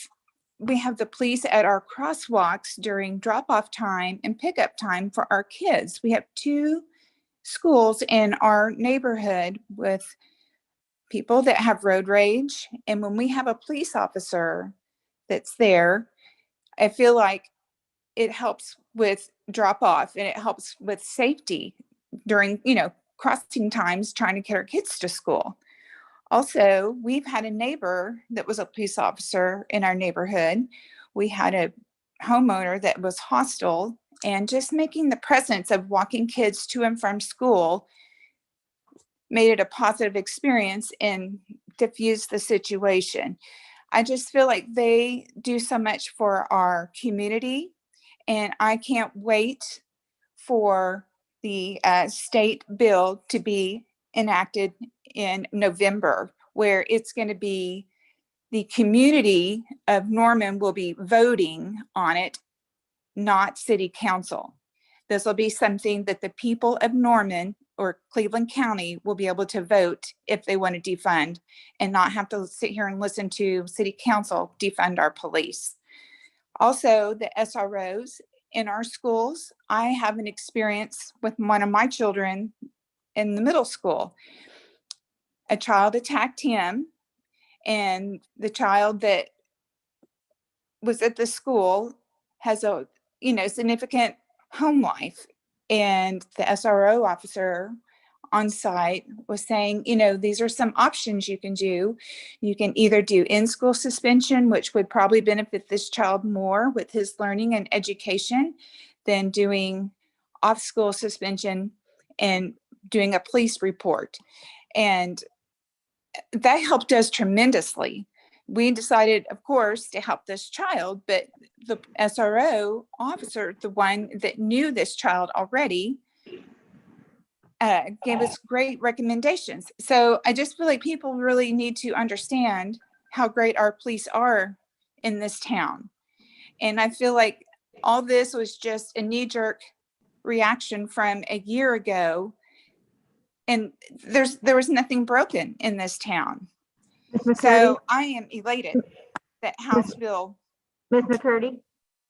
the police at our crosswalks during drop-off time and pickup time for our kids. We have 2 schools in our neighborhood with people that have road rage. And when we have a police officer that's there, I feel like it helps with drop-off and it helps with safety during, crossing times trying to get our kids to school. Also, we've had a neighbor that was a police officer in our neighborhood. We had a homeowner that was hostile And just making the presence of walking kids to and from school made it a positive experience and diffused the situation. I just feel like they do so much for our community, and I can't wait for the state bill to be enacted in November, where it's going to be the community of Norman will be voting on it, not city council. This will be something that the people of Norman or Cleveland County will be able to vote if they want to defund, and not have to sit here and listen to city council defund our police. Also, the SROs in our schools. I have an experience with one of my children in the middle school. A child attacked him, and the child that was at the school has a significant home life. And the SRO officer on site was saying, these are some options you can do. You can either do in-school suspension, which would probably benefit this child more with his learning and education than doing off-school suspension and doing a police report. And that helped us tremendously. We decided, of course, to help this child, but the SRO officer, the one that knew this child already, gave us great recommendations. So I just feel like people really need to understand how great our police are in this town. And I feel like all this was just a knee-jerk reaction from a year ago, and there was nothing broken in this town. So I am elated that House Bill. Ms. McCurdy?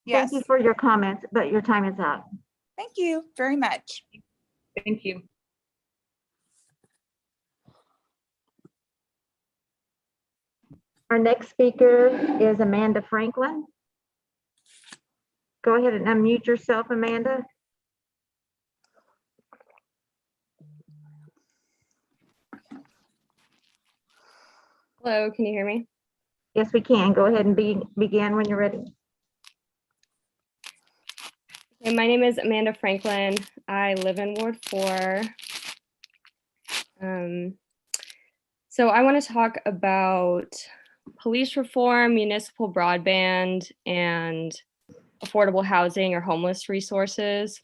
Yes. Thank you for your comments, but your time is up. Thank you very much. Thank you. Our next speaker is Amanda Franklin. Go ahead and unmute yourself, Amanda. Hello, can you hear me? Yes, we can. Go ahead and begin when you're ready. Okay, my name is Amanda Franklin. I live in Ward 4. So I want to talk about police reform, municipal broadband, and affordable housing or homeless resources.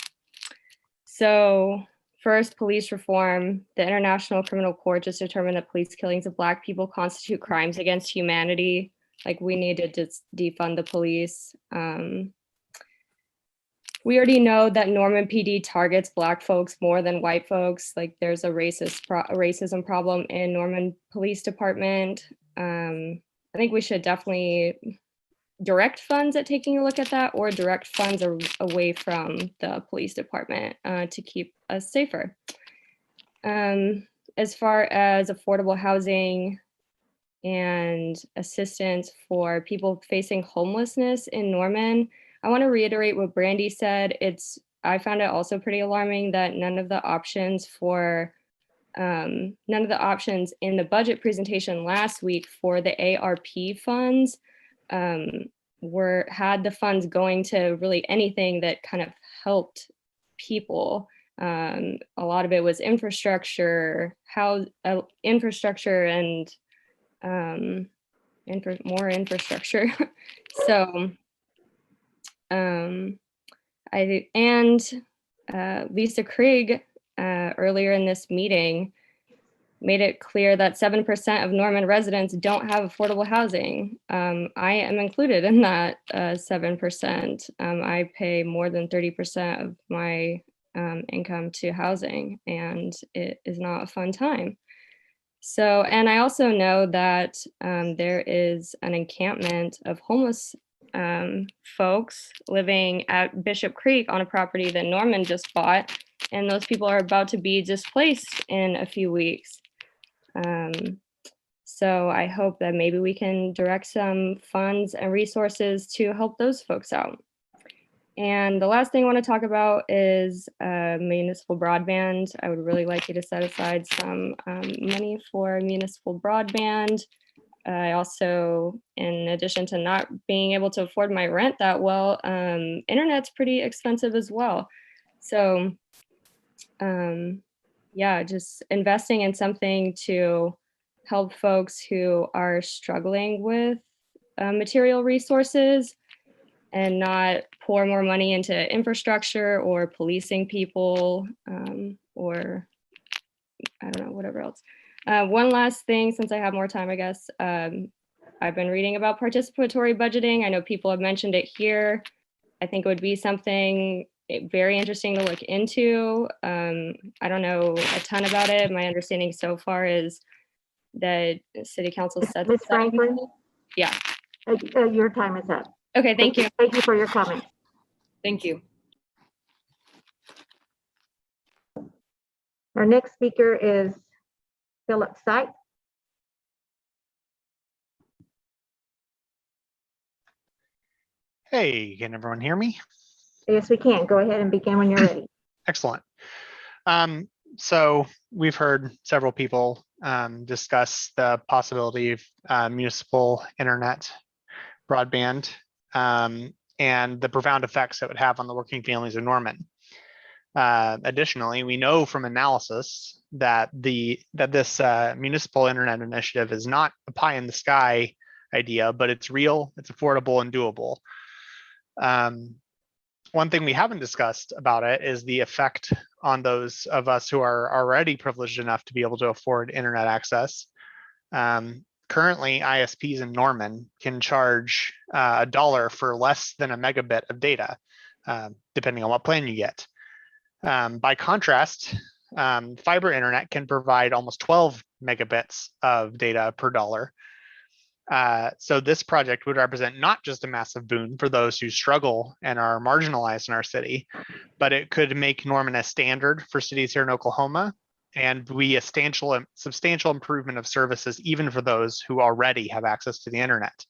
So first, police reform. The International Criminal Court just determined that police killings of Black people constitute crimes against humanity. Like, we need to just defund the police. We already know that Norman PD targets Black folks more than white folks. Like, there's a racism problem in Norman Police Department. I think we should definitely direct funds at taking a look at that, or direct funds away from the police department to keep us safer. As far as affordable housing and assistance for people facing homelessness in Norman, I want to reiterate what Brandy said. I found it also pretty alarming that none of the options in the budget presentation last week for the ARP funds had the funds going to really anything that kind of helped people. A lot of it was infrastructure, infrastructure and more infrastructure. So Lisa Krieg earlier in this meeting made it clear that 7% of Norman residents don't have affordable housing. I am included in that 7%. I pay more than 30% of my income to housing, and it is not a fun time. So, and I also know that there is an encampment of homeless folks living at Bishop Creek on a property that Norman just bought, and those people are about to be displaced in a few weeks. So I hope that maybe we can direct some funds and resources to help those folks out. And the last thing I want to talk about is municipal broadband. I would really like you to set aside some money for municipal broadband. I also, in addition to not being able to afford my rent that well, internet's pretty expensive as well. So yeah, just investing in something to help folks who are struggling with material resources and not pour more money into infrastructure or policing people or I don't know, whatever else. One last thing, since I have more time, I guess. I've been reading about participatory budgeting. I know people have mentioned it here. I think it would be something very interesting to look into. I don't know a ton about it. My understanding so far is that City Council said. Ms. Franklin? Yeah. Your time is up. Okay, thank you. Thank you for your comment. Thank you. Our next speaker is Philip Syke. Hey, can everyone hear me? Yes, we can. Go ahead and begin when you're ready. Excellent. So we've heard several people discuss the possibility of municipal internet broadband and the profound effects it would have on the working families of Norman. Additionally, we know from analysis that this municipal internet initiative is not a pie in the sky idea, but it's real, it's affordable and doable. One thing we haven't discussed about it is the effect on those of us who are already privileged enough to be able to afford internet access. Currently, ISPs in Norman can charge $1 for less than a megabit of data, depending on what plan you get. By contrast, fiber internet can provide almost 12 megabits of data per dollar. So this project would represent not just a massive boon for those who struggle and are marginalized in our city, but it could make Norman a standard for cities here in Oklahoma and be a substantial improvement of services even for those who already have access to the internet.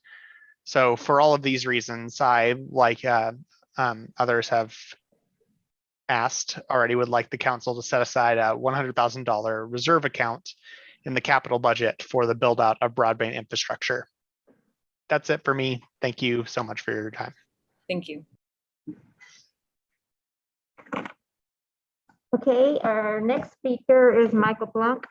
So for all of these reasons, I, like others have asked already, would like the council to set aside a $100,000 reserve account in the capital budget for the build out of broadband infrastructure. That's it for me. Thank you so much for your time. Thank you. Okay, our next speaker is Michael Blanc.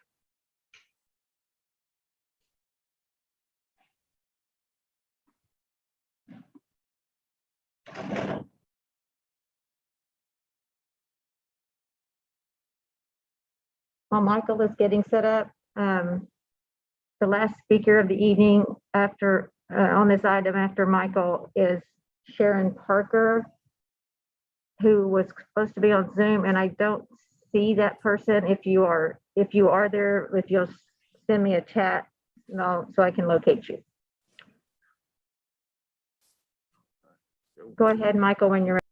While Michael is getting set up, the last speaker of the evening after on this item after Michael is Sharon Parker, who was supposed to be on Zoom, and I don't see that person. If you are there, if you'll send me a chat, so I can locate you. Go ahead, Michael, when you're ready.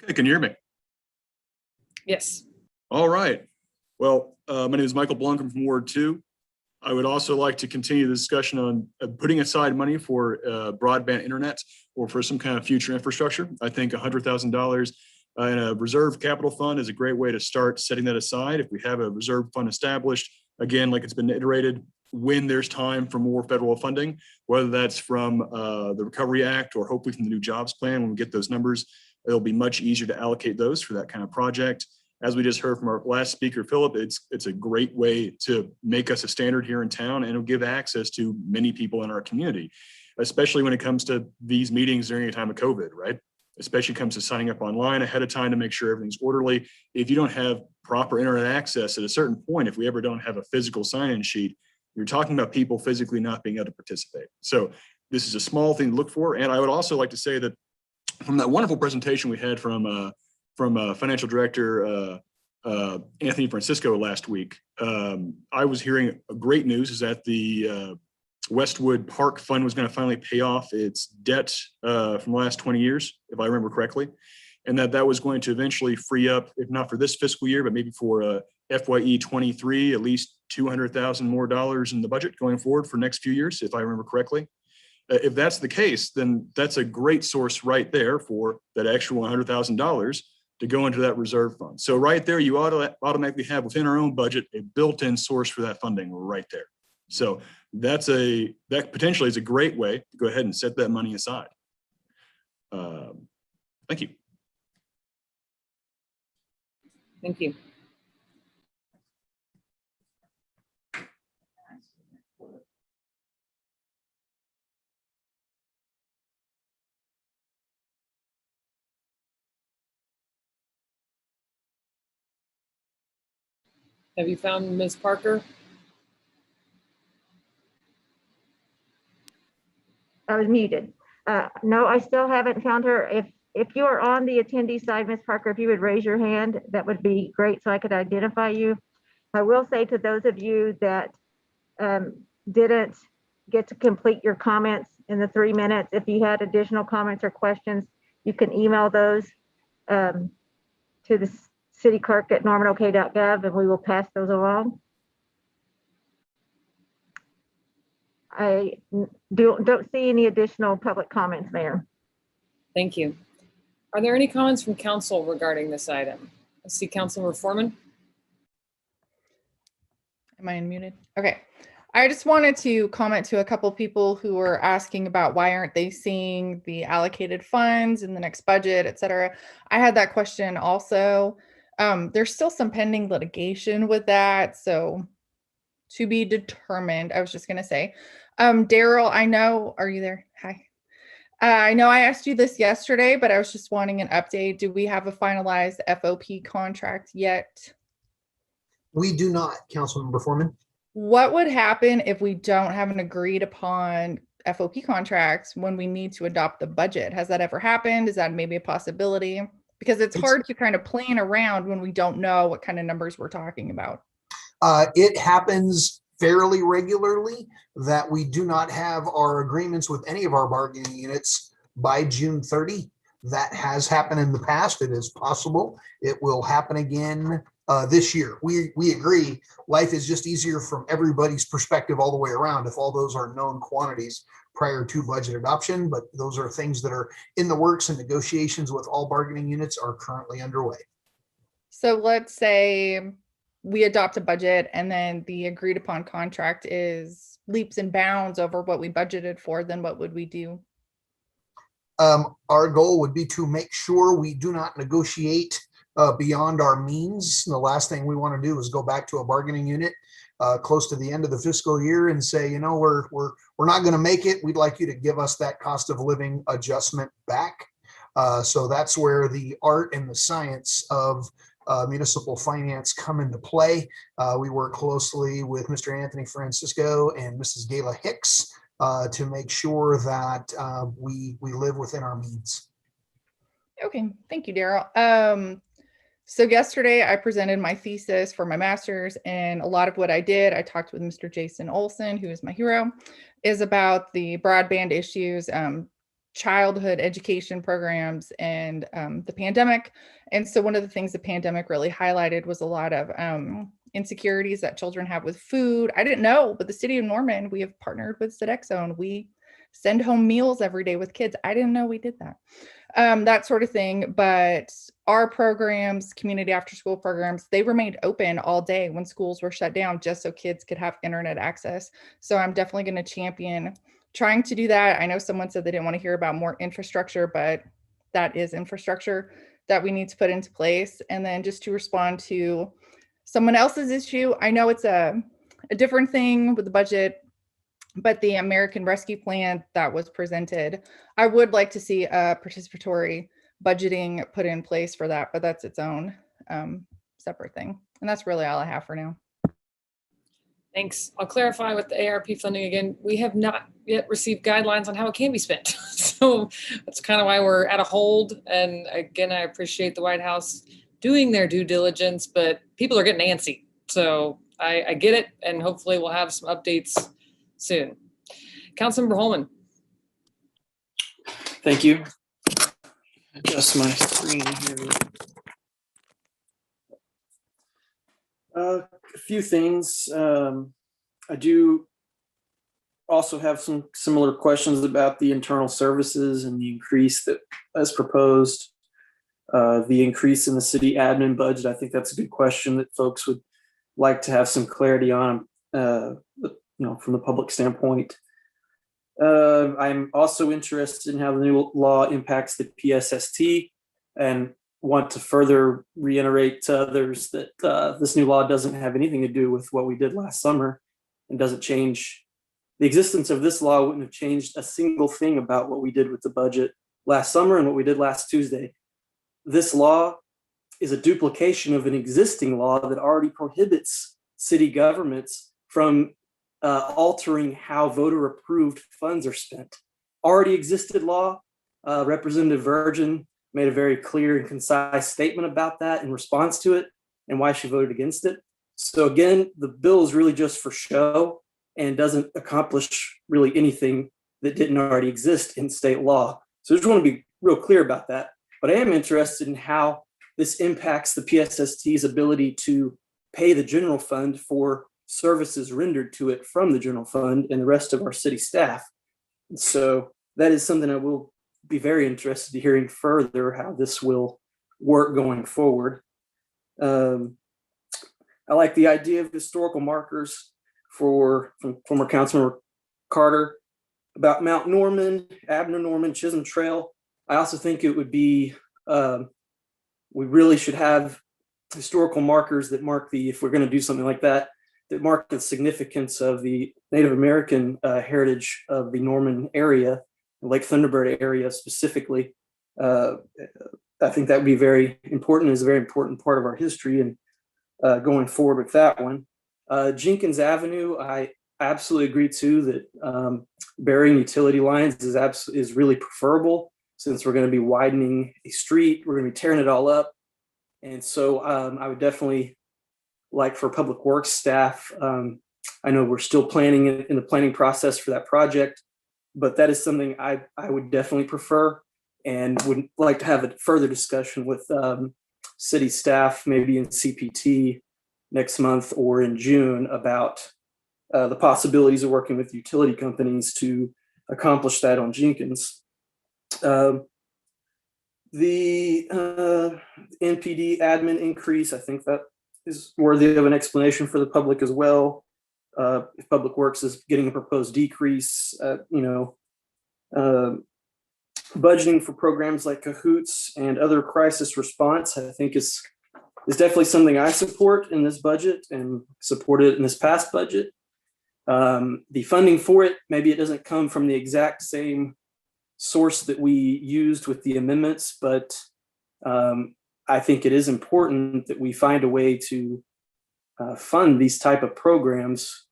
Okay, can you hear me? Yes. All right. Well, my name is Michael Blanc. I'm from Ward 2. I would also like to continue the discussion on putting aside money for broadband internet or for some kind of future infrastructure. I think $100,000 in a reserve capital fund is a great way to start setting that aside. If we have a reserve fund established, again, like it's been iterated, when there's time for more federal funding, whether that's from the Recovery Act or hopefully from the new jobs plan, when we get those numbers, it'll be much easier to allocate those for that kind of project. As we just heard from our last speaker, Philip, it's a great way to make us a standard here in town, and it'll give access to many people in our community, especially when it comes to these meetings during a time of COVID, right? Especially comes to signing up online ahead of time to make sure everything's orderly. If you don't have proper internet access at a certain point, if we ever don't have a physical sign-in sheet, you're talking about people physically not being able to participate. So this is a small thing to look for. And I would also like to say that from that wonderful presentation we had from Financial Director Anthony Francisco last week, I was hearing great news is that the Westwood Park Fund was going to finally pay off its debt from the last 20 years, if I remember correctly, and that was going to eventually free up, if not for this fiscal year, but maybe for FYE 23, at least $200,000 more in the budget going forward for next few years, if I remember correctly. If that's the case, then that's a great source right there for that extra $100,000 to go into that reserve fund. So right there, you automatically have within our own budget a built-in source for that funding right there. So that potentially is a great way to go ahead and set that money aside. Thank you. Thank you. Have you found Ms. Parker? I was muted. No, I still haven't found her. If you are on the attendee side, Ms. Parker, if you would raise your hand, that would be great so I could identify you. I will say to those of you that didn't get to complete your comments in the 3 minutes, if you had additional comments or questions, you can email those to the city clerk at normanok.gov and we will pass those along. I don't see any additional public comments, Mayor. Thank you. Are there any comments from council regarding this item? I see Councilmember Foreman. Am I unmuted? Okay. I just wanted to comment to a couple people who were asking about why aren't they seeing the allocated funds in the next budget, et cetera. I had that question also. There's still some pending litigation with that, so to be determined, I was just going to say. Daryl, I know, are you there? Hi. I know I asked you this yesterday, but I was just wanting an update. Do we have a finalized FOP contract yet? We do not, Councilmember Foreman. What would happen if we don't have an agreed upon FOP contract when we need to adopt the budget? Has that ever happened? Is that maybe a possibility? Because it's hard to kind of plan around when we don't know what kind of numbers we're talking about. It happens fairly regularly that we do not have our agreements with any of our bargaining units by June 30. That has happened in the past. It is possible. It will happen again this year. We agree. Life is just easier from everybody's perspective all the way around if all those are known quantities prior to budget adoption, but those are things that are in the works and negotiations with all bargaining units are currently underway. So let's say we adopt a budget and then the agreed upon contract is leaps and bounds over what we budgeted for, then what would we do? Our goal would be to make sure we do not negotiate beyond our means. The last thing we want to do is go back to a bargaining unit close to the end of the fiscal year and say, you know, we're not going to make it. We'd like you to give us that cost of living adjustment back. So that's where the art and the science of municipal finance come into play. We work closely with Mr. Anthony Francisco and Mrs. Gayla Hicks to make sure that we live within our means. Okay, thank you, Daryl. So yesterday I presented my thesis for my master's, and a lot of what I did, I talked with Mr. Jason Olson, who is my hero, is about the broadband issues, childhood education programs, and the pandemic. And so one of the things the pandemic really highlighted was a lot of insecurities that children have with food. I didn't know, but the city of Norman, we have partnered with Sodexo and we send home meals every day with kids. I didn't know we did that. That sort of thing. But our programs, community after school programs, they remained open all day when schools were shut down just so kids could have internet access. So I'm definitely going to champion trying to do that. I know someone said they didn't want to hear about more infrastructure, but that is infrastructure that we need to put into place. And then just to respond to someone else's issue, I know it's a different thing with the budget, but the American Rescue Plan that was presented, I would like to see a participatory budgeting put in place for that, but that's its own separate thing. And that's really all I have for now. Thanks. I'll clarify with the ARP funding again. We have not yet received guidelines on how it can be spent. So that's kind of why we're at a hold. And again, I appreciate the White House doing their due diligence, but people are getting antsy. So I get it. And hopefully we'll have some updates soon. Councilmember Holman. Thank you. Adjust my screen here. A few things. I do also have some similar questions about the internal services and the increase that as proposed. The increase in the city admin budget, I think that's a good question that folks would like to have some clarity on. from the public standpoint. I'm also interested in how the new law impacts the PSST, and want to further reiterate to others that this new law doesn't have anything to do with what we did last summer, and doesn't change. The existence of this law wouldn't have changed a single thing about what we did with the budget last summer and what we did last Tuesday. This law is a duplication of an existing law that already prohibits city governments from altering how voter approved funds are spent. Already existed law. Representative Virgin made a very clear and concise statement about that in response to it and why she voted against it. So again, the bill is really just for show and doesn't accomplish really anything that didn't already exist in state law. So I just want to be real clear about that. But I am interested in how this impacts the PSST's ability to pay the general fund for services rendered to it from the general fund and the rest of our city staff. And so that is something I will be very interested in hearing further how this will work going forward. I like the idea of historical markers from former Councilmember Carter about Mount Norman, Abner Norman, Chisholm Trail. I also think it would be, we really should have historical markers that mark if we're going to do something like that, that mark the significance of the Native American heritage of the Norman area, the Lake Thunderbird area specifically. I think that would be very important, is a very important part of our history, and going forward with that one. Jenkins Avenue, I absolutely agree too that burying utility lines is really preferable, since we're going to be widening a street, we're going to be tearing it all up. And so I would definitely like for Public Works staff, I know we're still planning in the planning process for that project, but that is something I would definitely prefer, and would like to have a further discussion with city staff, maybe in CPT next month or in June, about the possibilities of working with utility companies to accomplish that on Jenkins. The NPD admin increase, I think that is worthy of an explanation for the public as well. If Public Works is getting a proposed decrease, budgeting for programs like Cahoots and other crisis response, I think is definitely something I support in this budget and supported in this past budget. The funding for it, maybe it doesn't come from the exact same source that we used with the amendments, but I think it is important that we find a way to fund these type of programs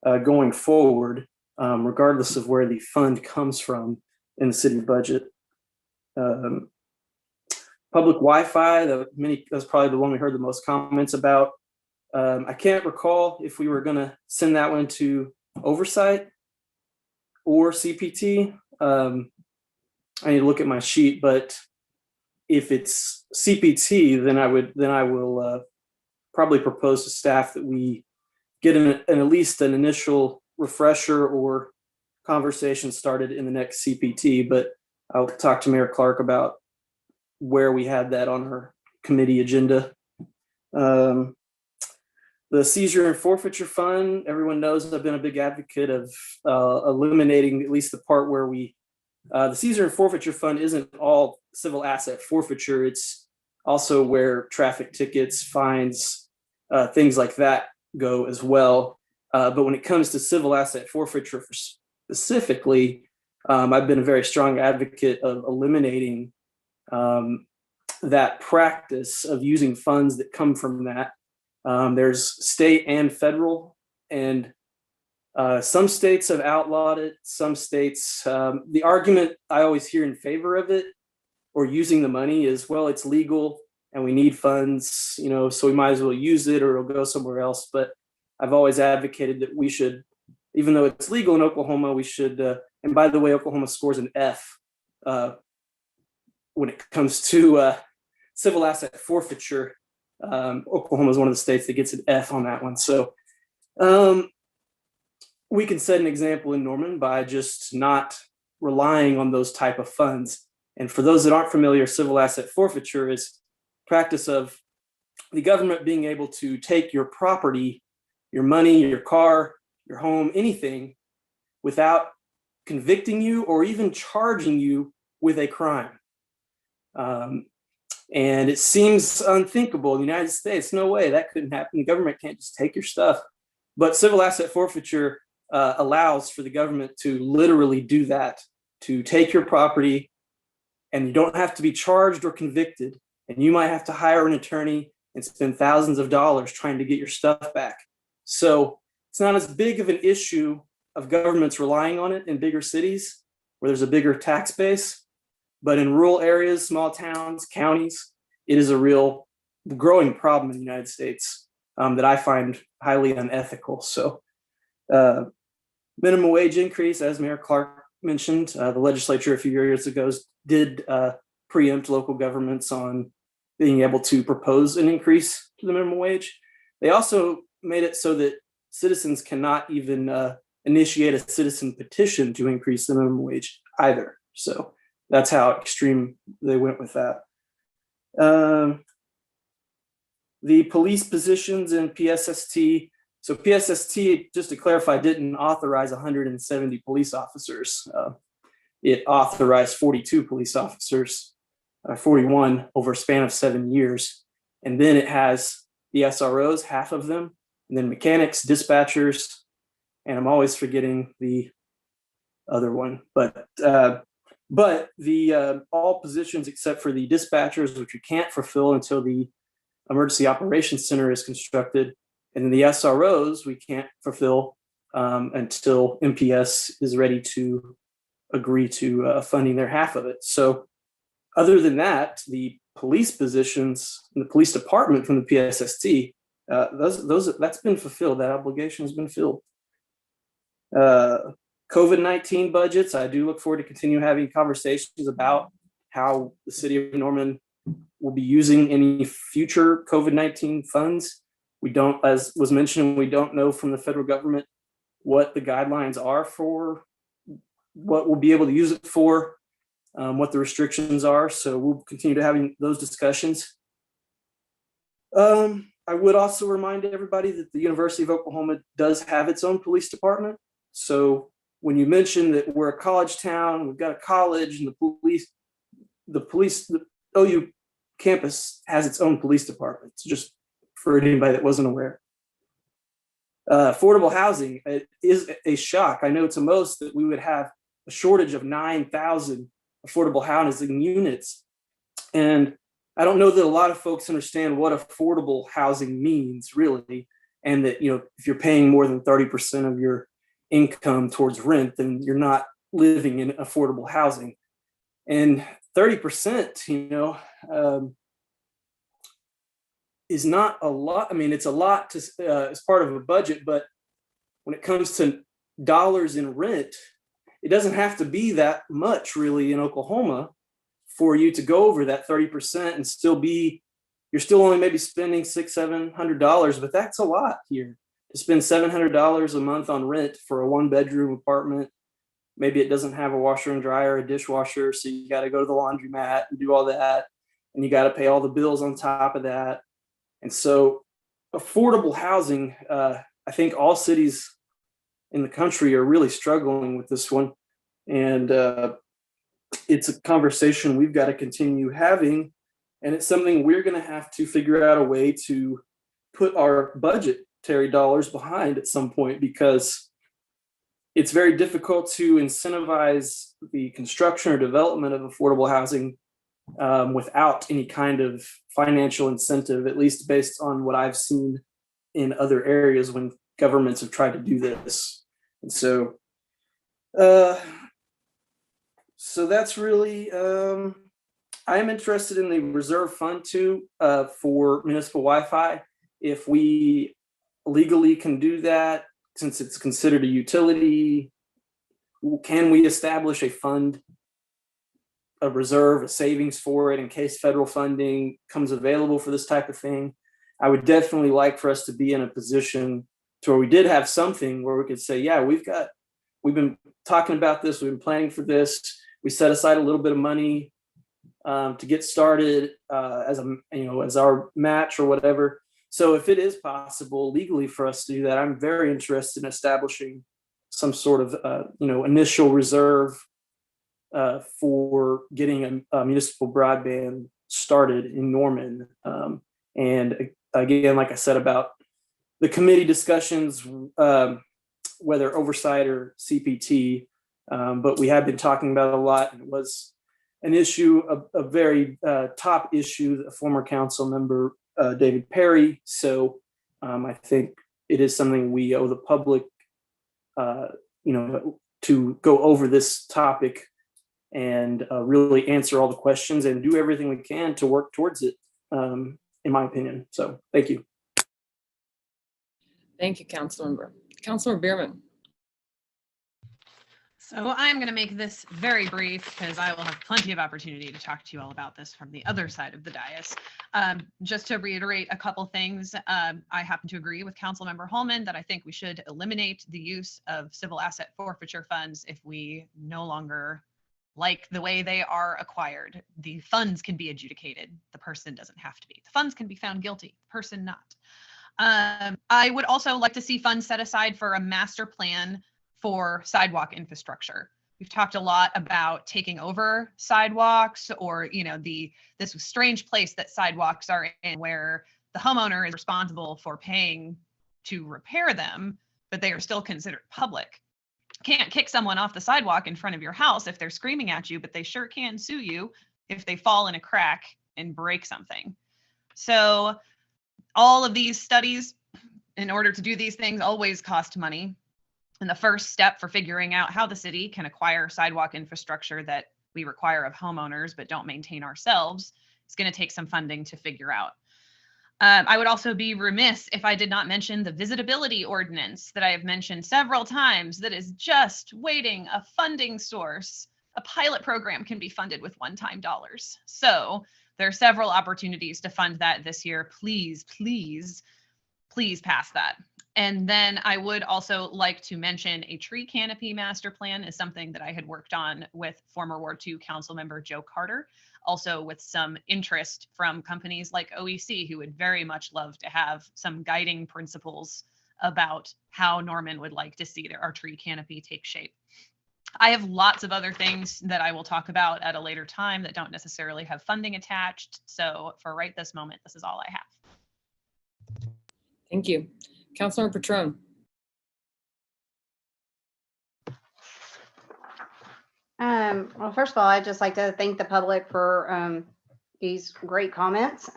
going forward, regardless of where the fund comes from in the city budget. Public Wi-Fi, that's probably the one we heard the most comments about. I can't recall if we were going to send that one to oversight or CPT. I need to look at my sheet, but if it's CPT, then I will probably propose to staff that we get at least an initial refresher or conversation started in the next CPT. But I'll talk to Mayor Clark about where we had that on our committee agenda. The seizure and forfeiture fund, everyone knows I've been a big advocate of eliminating at least the part where the seizure and forfeiture fund isn't all civil asset forfeiture. It's also where traffic tickets, fines, things like that go as well. But when it comes to civil asset forfeiture specifically, I've been a very strong advocate of eliminating that practice of using funds that come from that. There's state and federal, and some states have outlawed it. Some states, the argument I always hear in favor of it or using the money is, well, it's legal and we need funds, so we might as well use it or it'll go somewhere else. But I've always advocated that we should, even though it's legal in Oklahoma, we should, and by the way, Oklahoma scores an F when it comes to civil asset forfeiture. Oklahoma is one of the states that gets an F on that one. So we can set an example in Norman by just not relying on those type of funds. And for those that aren't familiar, civil asset forfeiture is practice of the government being able to take your property, your money, your car, your home, anything, without convicting you or even charging you with a crime. And it seems unthinkable in the United States. No way that couldn't happen. The government can't just take your stuff. But civil asset forfeiture allows for the government to literally do that, to take your property, and you don't have to be charged or convicted. And you might have to hire an attorney and spend thousands of dollars trying to get your stuff back. So it's not as big of an issue of governments relying on it in bigger cities where there's a bigger tax base. But in rural areas, small towns, counties, it is a real growing problem in the United States that I find highly unethical. So minimum wage increase, as Mayor Clark mentioned, the legislature a few years ago did preempt local governments on being able to propose an increase to the minimum wage. They also made it so that citizens cannot even initiate a citizen petition to increase the minimum wage either. So that's how extreme they went with that. The police positions in PSST. So PSST, just to clarify, didn't authorize 170 police officers. It authorized 42 police officers, 41 over a span of 7 years. And then it has the SROs, half of them, and then mechanics, dispatchers, and I'm always forgetting the other one. But the all positions except for the dispatchers, which you can't fulfill until the Emergency Operations Center is constructed, and then the SROs we can't fulfill until MPS is ready to agree to funding their half of it. So other than that, the police positions in the police department from the PSST, that's been fulfilled. That obligation has been filled. COVID-19 budgets, I do look forward to continue having conversations about how the city of Norman will be using any future COVID-19 funds. We don't, as was mentioned, we don't know from the federal government what the guidelines are for what we'll be able to use it for, what the restrictions are. So we'll continue to having those discussions. I would also remind everybody that the University of Oklahoma does have its own police department. So when you mention that we're a college town, we've got a college, and the OU campus has its own police department. It's just for anybody that wasn't aware. Affordable housing, it is a shock. I know to most that we would have a shortage of 9,000 affordable housing units. And I don't know that a lot of folks understand what affordable housing means really. And that, if you're paying more than 30% of your income towards rent, then you're not living in affordable housing. And 30%, is not a lot. I mean, it's a lot to as part of a budget, but when it comes to dollars in rent, it doesn't have to be that much really in Oklahoma for you to go over that 30% and you're still only maybe spending $600-700, but that's a lot here to spend $700 a month on rent for a 1-bedroom apartment. Maybe it doesn't have a washer and dryer, a dishwasher, so you got to go to the laundromat and do all that, and you got to pay all the bills on top of that. And so affordable housing, I think all cities in the country are really struggling with this one. And it's a conversation we've got to continue having. And it's something we're going to have to figure out a way to put our budgetary dollars behind at some point, because it's very difficult to incentivize the construction or development of affordable housing without any kind of financial incentive, at least based on what I've seen in other areas when governments have tried to do this. And so, so that's really, I am interested in the reserve fund too for municipal Wi-Fi. If we legally can do that, since it's considered a utility, can we establish a fund, a reserve, a savings for it in case federal funding comes available for this type of thing? I would definitely like for us to be in a position to where we did have something where we could say, yeah, we've been talking about this, we've been planning for this. We set aside a little bit of money to get started as our match or whatever. So if it is possible legally for us to do that, I'm very interested in establishing some sort of, initial reserve for getting a municipal broadband started in Norman. And again, like I said about the committee discussions, whether oversight or CPT, but we have been talking about it a lot, and it was an issue, a very top issue, a former council member, David Perry. So I think it is something we owe the public, to go over this topic and really answer all the questions and do everything we can to work towards it, in my opinion. So thank you. Thank you, Councilmember. Councilmember Bierman. So I'm going to make this very brief because I will have plenty of opportunity to talk to you all about this from the other side of the dais. Just to reiterate a couple things, I happen to agree with Councilmember Holman that I think we should eliminate the use of civil asset forfeiture funds if we no longer like the way they are acquired. The funds can be adjudicated. The person doesn't have to be. The funds can be found guilty, the person not. I would also like to see funds set aside for a master plan for sidewalk infrastructure. We've talked a lot about taking over sidewalks, or this strange place that sidewalks are in where the homeowner is responsible for paying to repair them, but they are still considered public. Can't kick someone off the sidewalk in front of your house if they're screaming at you, but they sure can sue you if they fall in a crack and break something. So all of these studies, in order to do these things, always cost money. And the first step for figuring out how the city can acquire sidewalk infrastructure that we require of homeowners but don't maintain ourselves is going to take some funding to figure out. I would also be remiss if I did not mention the visitability ordinance that I have mentioned several times that is just waiting a funding source. A pilot program can be funded with one-time dollars. So there are several opportunities to fund that this year. Please, please, please pass that. And then I would also like to mention a tree canopy master plan is something that I had worked on with former Ward 2 council member Joe Carter, also with some interest from companies like OEC, who would very much love to have some guiding principles about how Norman would like to see our tree canopy take shape. I have lots of other things that I will talk about at a later time that don't necessarily have funding attached. So for right this moment, this is all I have. Thank you. Councilmember Patron. Well, first of all, I'd just like to thank the public for these great comments.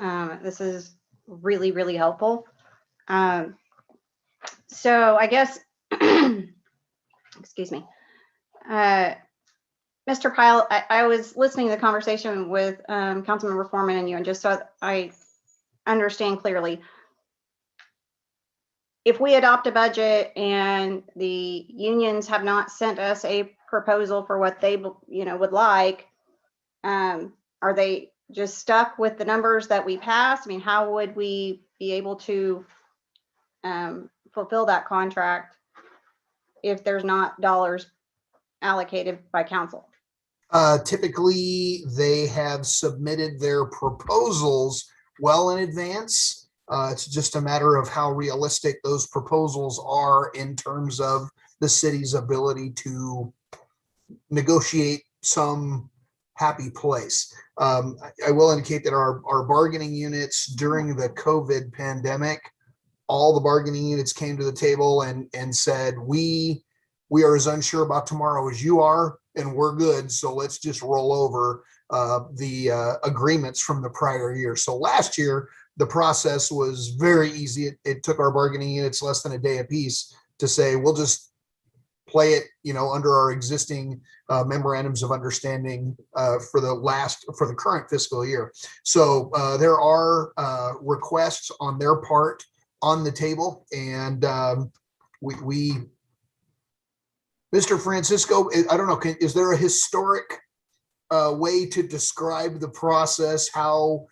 This is really, really helpful. So I guess, excuse me, Mr. Pyle, I was listening to the conversation with Councilmember Foreman and you, and just so I understand clearly, if we adopt a budget and the unions have not sent us a proposal for what they would like, are they just stuck with the numbers that we passed? I mean, how would we be able to fulfill that contract if there's not dollars allocated by council? Typically, they have submitted their proposals well in advance. It's just a matter of how realistic those proposals are in terms of the city's ability to negotiate some happy place. I will indicate that our bargaining units during the COVID pandemic, all the bargaining units came to the table and said, we are as unsure about tomorrow as you are, and we're good. So let's just roll over the agreements from the prior year. So last year, the process was very easy. It took our bargaining units less than a day apiece to say, we'll just play it, under our existing memorandums of understanding for the current fiscal year. So there are requests on their part on the table, and we Mr. Francisco, I don't know, is there a historic way to describe the process, how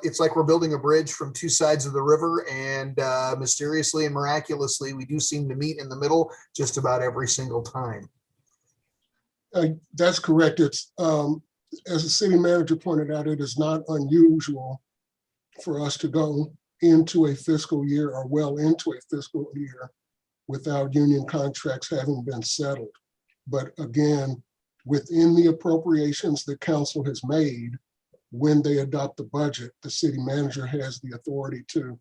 it's like we're building a bridge from two sides of the river, and mysteriously and miraculously, we do seem to meet in the middle just about every single time? That's correct. It's as the city manager pointed out, it is not unusual for us to go into a fiscal year or well into a fiscal year without union contracts having been settled. But again, within the appropriations that council has made, when they adopt the budget, the city manager has the authority to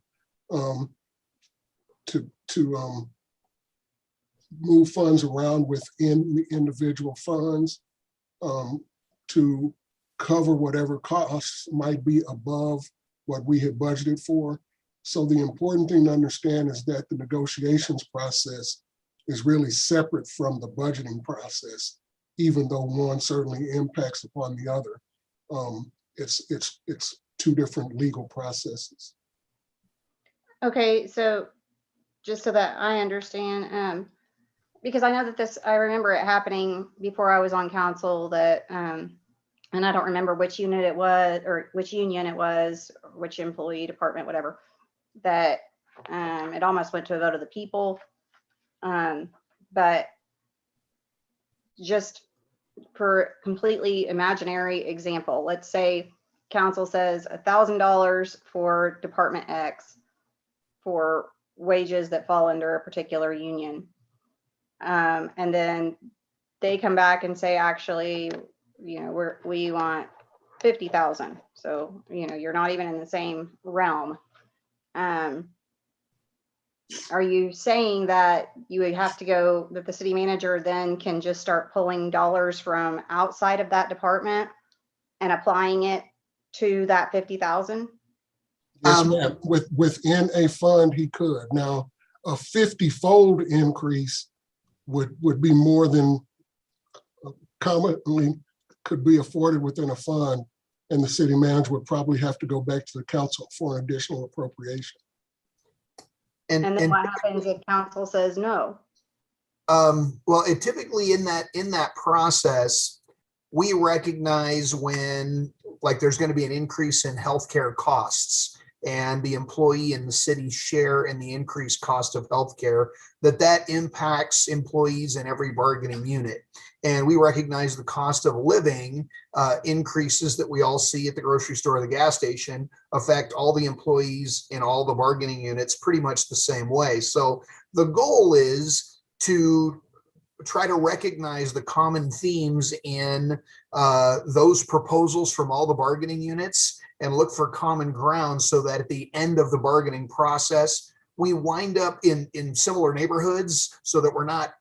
move funds around within the individual funds to cover whatever costs might be above what we had budgeted for. So the important thing to understand is that the negotiations process is really separate from the budgeting process, even though one certainly impacts upon the other. It's two different legal processes. Okay, so just so that I understand, because I know that this, I remember it happening before I was on council that, and I don't remember which unit it was or which union it was, or which employee department, whatever, that it almost went to a vote of the people. But just for completely imaginary example, let's say council says $1,000 for Department X for wages that fall under a particular union. And then they come back and say, actually, you know, we want 50,000. So, you know, you're not even in the same realm. Are you saying that you would have to go, that the city manager then can just start pulling dollars from outside of that department and applying it to that 50,000? Yes, ma'am. Within a fund, he could. Now, a 50-fold increase would be more than commonly could be afforded within a fund, and the city manager would probably have to go back to the council for an additional appropriation. And then what happens if council says no? Well, it typically in that process, we recognize when like there's going to be an increase in healthcare costs and the employee and the city share in the increased cost of healthcare, that impacts employees in every bargaining unit. And we recognize the cost of living increases that we all see at the grocery store or the gas station affect all the employees in all the bargaining units pretty much the same way. So the goal is to try to recognize the common themes in those proposals from all the bargaining units and look for common ground so that at the end of the bargaining process, we wind up in similar neighborhoods so that we're not,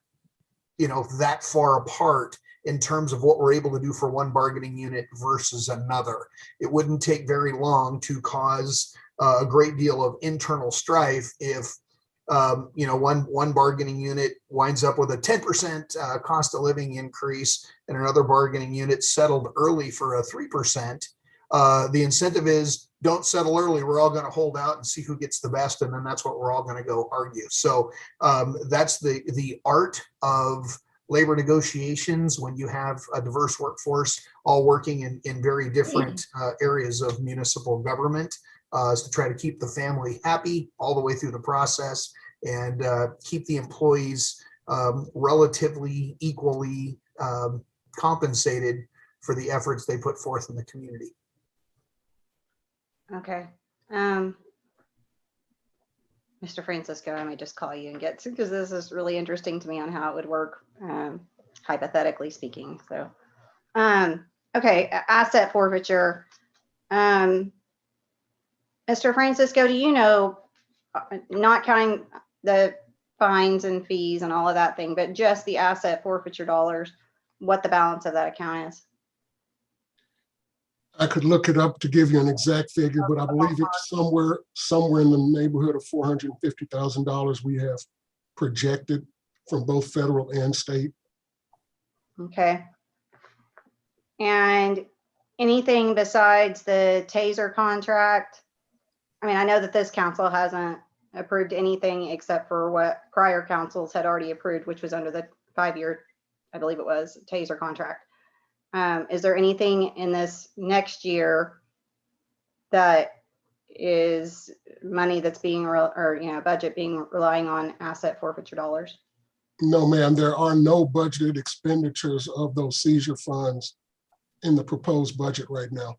you know, that far apart in terms of what we're able to do for one bargaining unit versus another. It wouldn't take very long to cause a great deal of internal strife if you know, one bargaining unit winds up with a 10% cost of living increase and another bargaining unit settled early for a 3%. The incentive is don't settle early. We're all going to hold out and see who gets the best. And then that's what we're all going to go argue. So that's the art of labor negotiations when you have a diverse workforce all working in very different areas of municipal government, is to try to keep the family happy all the way through the process and keep the employees relatively equally compensated for the efforts they put forth in the community. Okay. Mr. Francisco, I may just call you and get, because this is really interesting to me on how it would work, hypothetically speaking. So, okay, asset forfeiture. Mr. Francisco, do you know, not counting the fines and fees and all of that thing, but just the asset forfeiture dollars, what the balance of that account is? I could look it up to give you an exact figure, but I believe it's somewhere in the neighborhood of $450,000 we have projected from both federal and state. Okay. And anything besides the TASER contract? I mean, I know that this council hasn't approved anything except for what prior councils had already approved, which was under the 5-year, I believe it was, TASER contract. Is there anything in this next year that is money that's being, or, you know, budget being relying on asset forfeiture dollars? No, ma'am, there are no budgeted expenditures of those seizure funds in the proposed budget right now.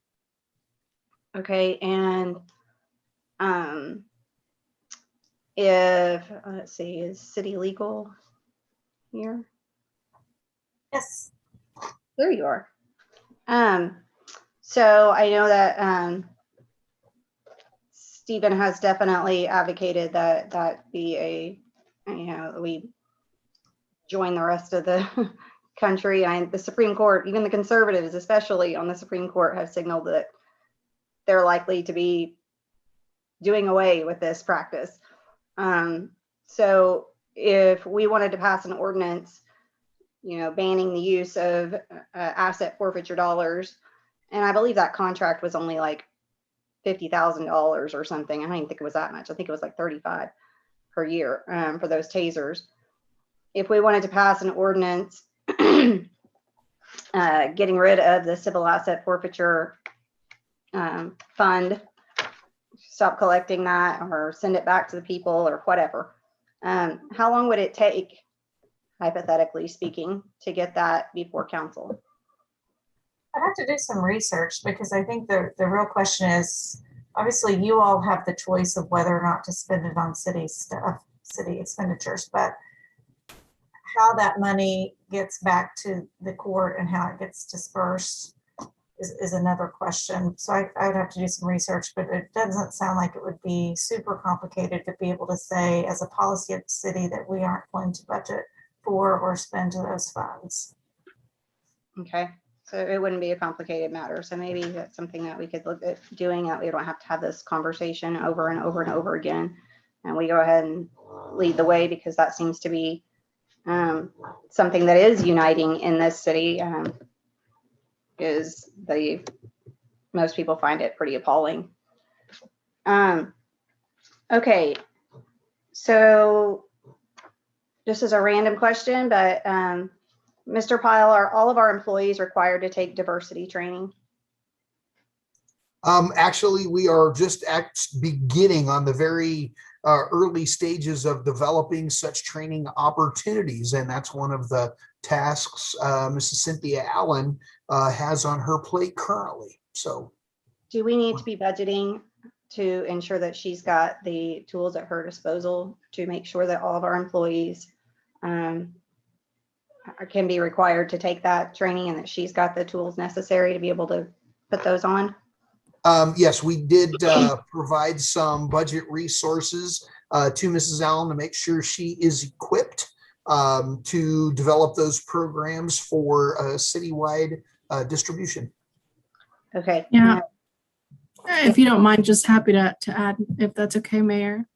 Okay, and If, let's see, is city legal here? Yes. There you are. So I know that Stephen has definitely advocated that that be a, we join the rest of the country. The Supreme Court, even the conservatives, especially on the Supreme Court, have signaled that they're likely to be doing away with this practice. So if we wanted to pass an ordinance, banning the use of asset forfeiture dollars, and I believe that contract was only like $50,000 or something. I don't even think it was that much. I think it was like 35 per year for those tasers. If we wanted to pass an ordinance getting rid of the civil asset forfeiture fund, stop collecting that or send it back to the people or whatever, how long would it take, hypothetically speaking, to get that before council? I'd have to do some research because I think the real question is, obviously you all have the choice of whether or not to spend it on city stuff, city expenditures, but how that money gets back to the court and how it gets dispersed is another question. So I would have to do some research, but it doesn't sound like it would be super complicated to be able to say as a policy of the city that we aren't going to budget for or spend those funds. Okay, so it wouldn't be a complicated matter. So maybe that's something that we could look at doing, that we don't have to have this conversation over and over and over again. And we go ahead and lead the way, because that seems to be something that is uniting in this city. Is most people find it pretty appalling. Okay, so this is a random question, but Mr. Pyle, are all of our employees required to take diversity training? Actually, we are just beginning on the very early stages of developing such training opportunities. And that's one of the tasks Mrs. Cynthia Allen has on her plate currently. So do we need to be budgeting to ensure that she's got the tools at her disposal to make sure that all of our employees can be required to take that training, and that she's got the tools necessary to be able to put those on? Yes, we did provide some budget resources to Mrs. Allen to make sure she is equipped to develop those programs for citywide distribution. Okay. Yeah. If you don't mind, just happy to add, if that's okay, Mayor.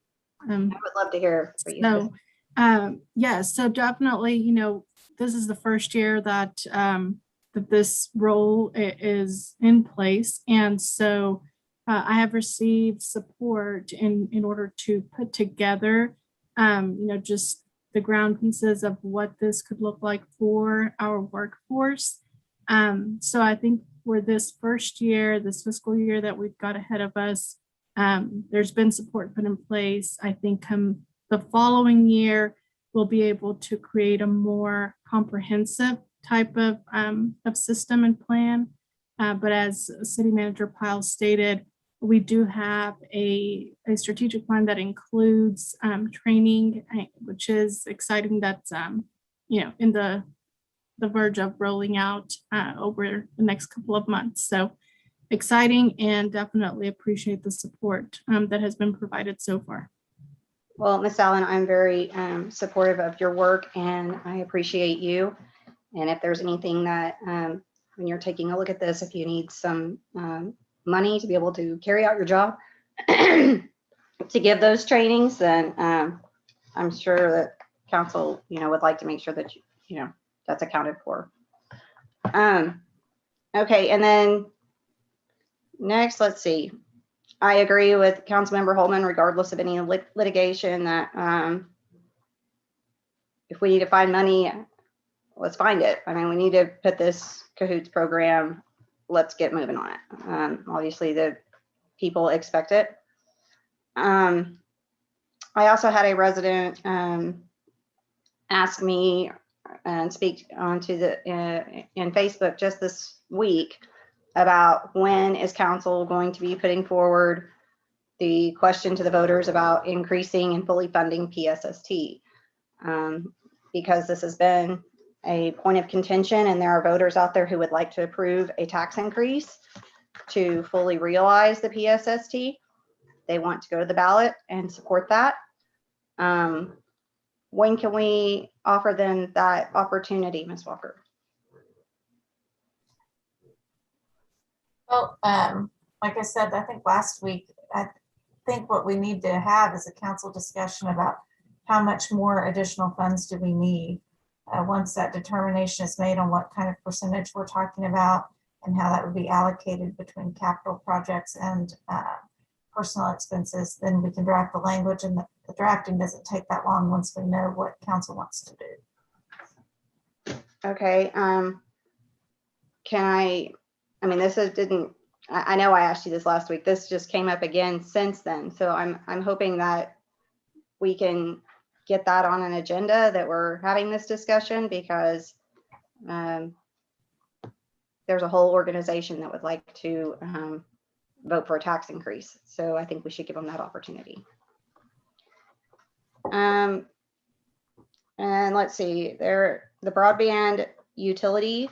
I would love to hear what you So, yeah, so definitely, this is the first year that that this role is in place. And so I have received support in order to put together, just the ground pieces of what this could look like for our workforce. So I think for this first year, this fiscal year that we've got ahead of us, there's been support put in place. I think the following year, we'll be able to create a more comprehensive type of system and plan. But as City Manager Pyle stated, we do have a strategic plan that includes training, which is exciting. That's in the verge of rolling out over the next couple of months. So exciting, and definitely appreciate the support that has been provided so far. Well, Ms. Allen, I'm very supportive of your work, and I appreciate you. And if there's anything that when you're taking a look at this, if you need some money to be able to carry out your job, to give those trainings, then I'm sure that council, would like to make sure that that's accounted for. Okay, and then next, let's see. I agree with Councilmember Holman, regardless of any litigation, that if we need to find money, let's find it. I mean, we need to put this Cahoots program, let's get moving on it. Obviously, the people expect it. I also had a resident ask me and speak onto in Facebook just this week about when is council going to be putting forward the question to the voters about increasing and fully funding PSST. Because this has been a point of contention and there are voters out there who would like to approve a tax increase to fully realize the PSST. They want to go to the ballot and support that. When can we offer them that opportunity, Ms. Walker? Well, like I said, I think last week, I think what we need to have is a council discussion about how much more additional funds do we need once that determination is made on what kind of percentage we're talking about and how that would be allocated between capital projects and personal expenses. Then we can draft the language, and the drafting doesn't take that long once we know what council wants to do. Okay. I mean, this didn't, I know I asked you this last week. This just came up again since then. So I'm hoping that we can get that on an agenda, that we're having this discussion, because there's a whole organization that would like to vote for a tax increase. So I think we should give them that opportunity. And let's see, the broadband utility,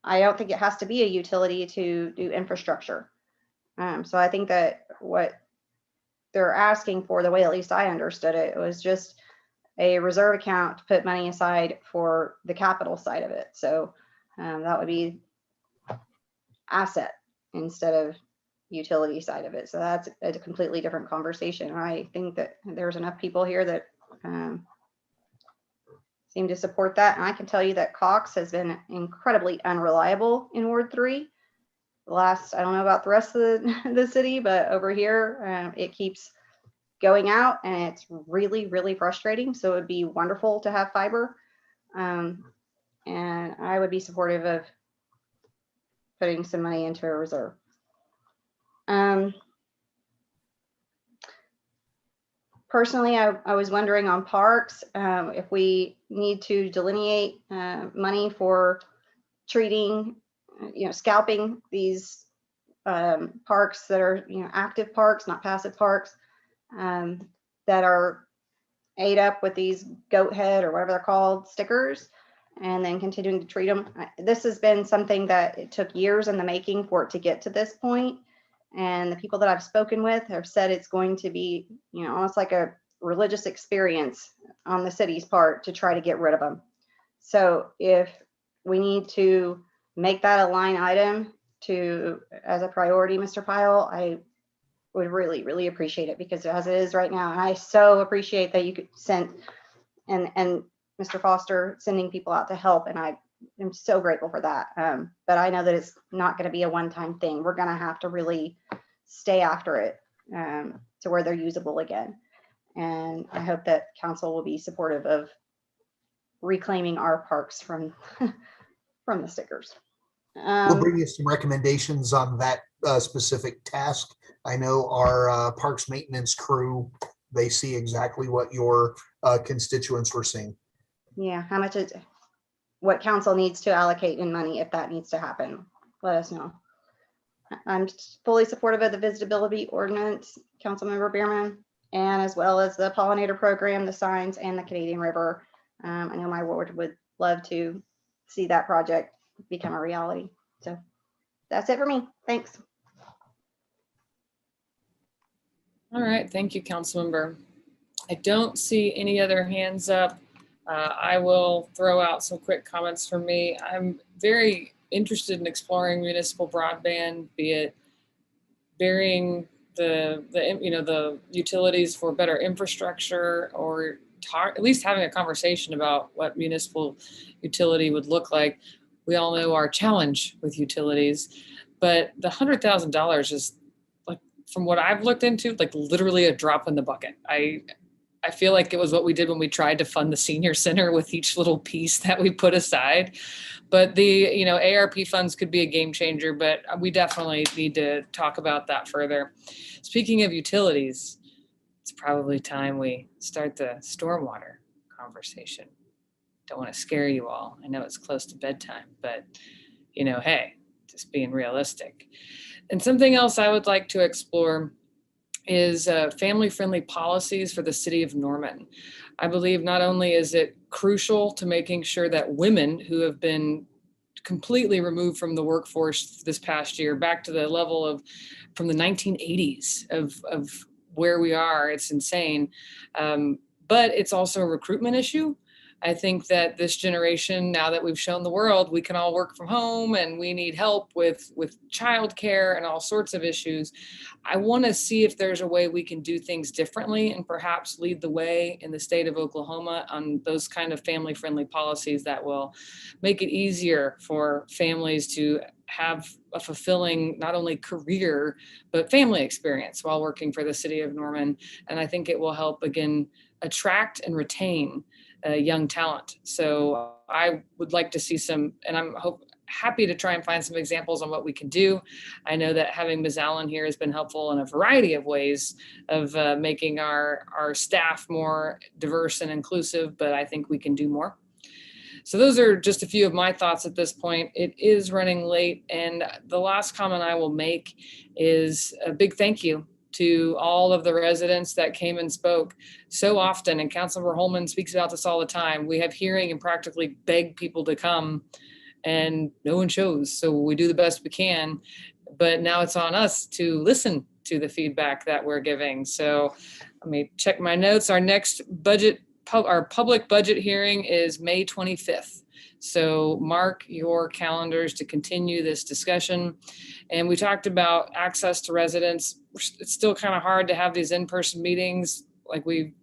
I don't think it has to be a utility to do infrastructure. So I think that what they're asking for, the way at least I understood it, was just a reserve account to put money aside for the capital side of it. So that would be asset instead of utility side of it. So that's a completely different conversation. I think that there's enough people here that seem to support that. And I can tell you that Cox has been incredibly unreliable in Ward 3. I don't know about the rest of the city, but over here, it keeps going out and it's really, really frustrating. So it would be wonderful to have fiber. And I would be supportive of putting some money into a reserve. Personally, I was wondering on parks, if we need to delineate money for treating, scalping these parks that are, active parks, not passive parks, that are ate up with these goat head or whatever they're called stickers, and then continuing to treat them. This has been something that it took years in the making for it to get to this point. And the people that I've spoken with have said it's going to be, almost like a religious experience on the city's part to try to get rid of them. So if we need to make that a line item as a priority, Mr. Pyle, I would really, really appreciate it, because as it is right now, and I so appreciate that you could send, and Mr. Foster sending people out to help, and I am so grateful for that. But I know that it's not going to be a one-time thing. We're going to have to really stay after it to where they're usable again. And I hope that council will be supportive of reclaiming our parks from the stickers. We'll bring you some recommendations on that specific task. I know our parks maintenance crew, they see exactly what your constituents were seeing. Yeah, what council needs to allocate in money if that needs to happen. Let us know. I'm fully supportive of the visitability ordinance, Councilmember Bierman, and as well as the pollinator program, the signs, and the Canadian River. I know my ward would love to see that project become a reality. So that's it for me. Thanks. All right, thank you, Councilmember. I don't see any other hands up. I will throw out some quick comments from me. I'm very interested in exploring municipal broadband, be it burying the utilities for better infrastructure, or at least having a conversation about what municipal utility would look like. We all know our challenge with utilities, but the $100,000 is, like, from what I've looked into, like literally a drop in the bucket. I feel like it was what we did when we tried to fund the senior center with each little piece that we put aside. But the ARP funds could be a game changer, but we definitely need to talk about that further. Speaking of utilities, it's probably time we start the stormwater conversation. Don't want to scare you all. I know it's close to bedtime, but hey, just being realistic. And something else I would like to explore is family-friendly policies for the city of Norman. I believe not only is it crucial to making sure that women who have been completely removed from the workforce this past year, back to the level of from the 1980s of where we are, it's insane. But it's also a recruitment issue. I think that this generation, now that we've shown the world, we can all work from home and we need help with childcare and all sorts of issues. I want to see if there's a way we can do things differently and perhaps lead the way in the state of Oklahoma on those kind of family-friendly policies that will make it easier for families to have a fulfilling, not only career, but family experience while working for the city of Norman. And I think it will help, again, attract and retain young talent. So I would like to see some, and I'm happy to try and find some examples on what we can do. I know that having Ms. Allen here has been helpful in a variety of ways of making our staff more diverse and inclusive, but I think we can do more. So those are just a few of my thoughts at this point. It is running late, and the last comment I will make is a big thank you to all of the residents that came and spoke so often. And Councilmember Holman speaks about this all the time. We have hearing and practically beg people to come, and no one shows. So we do the best we can, but now it's on us to listen to the feedback that we're giving. So let me check my notes. Our next our public budget hearing is May 25th. So mark your calendars to continue this discussion. And we talked about access to residents. It's still kind of hard to have these in-person meetings. Like we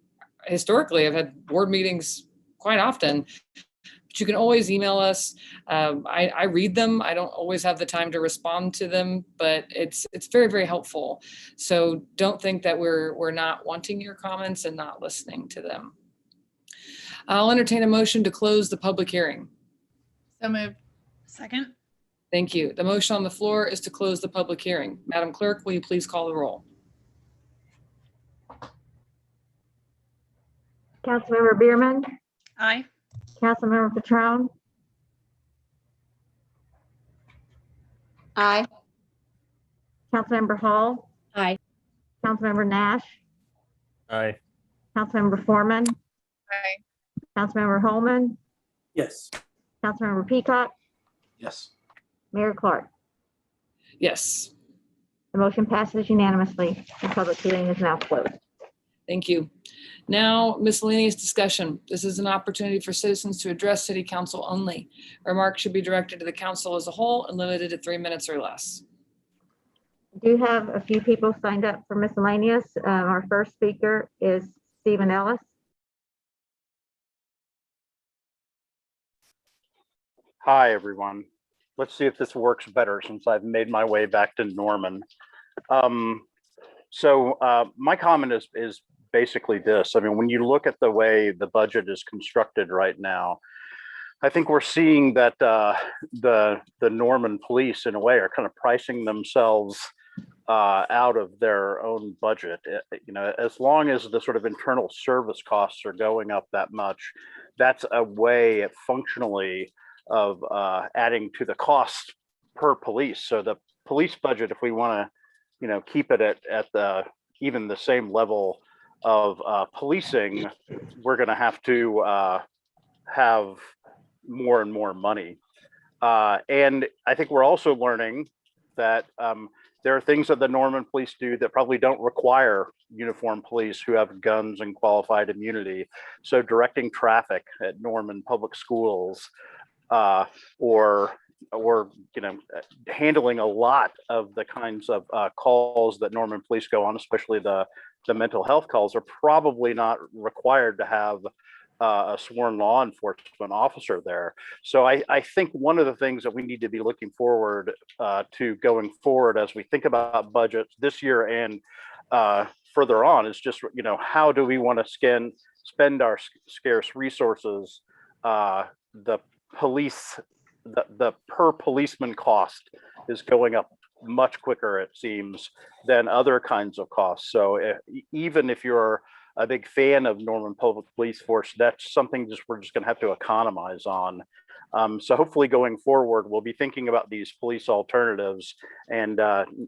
historically have had board meetings quite often, but you can always email us. I read them. I don't always have the time to respond to them, but it's very, very helpful. So don't think that we're not wanting your comments and not listening to them. I'll entertain a motion to close the public hearing. So moved. Second. Thank you. The motion on the floor is to close the public hearing. Madam Clerk, will you please call the roll? Councilmember Bierman, Aye. Councilmember Patron, Aye. Councilmember Hall, Aye. Councilmember Nash, Aye. Councilmember Foreman, Aye. Councilmember Holman, Yes. Councilmember Peacock, Yes. Mayor Clark. Yes. The motion passes unanimously. The public hearing is now closed. Thank you. Now, miscellaneous discussion. This is an opportunity for citizens to address City Council only. Remarks should be directed to the council as a whole and limited to 3 minutes or less. We do have a few people signed up for miscellaneous. Our first speaker is Stephen Ellis. Hi, everyone. Let's see if this works better since I've made my way back to Norman. My comment is basically this. I mean, when you look at the way the budget is constructed right now, I think we're seeing that the Norman police, in a way, are kind of pricing themselves out of their own budget. You know, as long as the sort of internal service costs are going up that much, that's a way functionally of adding to the cost per police. So the police budget, if we want to, you know, keep it at the even the same level of policing, we're going to have to have more and more money. And I think we're also learning that there are things that the Norman police do that probably don't require uniformed police who have guns and qualified immunity. So directing traffic at Norman public schools, or you know, handling a lot of the kinds of calls that Norman police go on, especially the mental health calls, are probably not required to have a sworn law enforcement officer there. So I think one of the things that we need to be looking forward to going forward as we think about budgets this year and further on is just, you know, how do we want to spend our scarce resources? The per policeman cost is going up much quicker, it seems, than other kinds of costs. So even if you're a big fan of Norman Public Police Force, that's something we're just going to have to economize on. So hopefully going forward, we'll be thinking about these police alternatives, and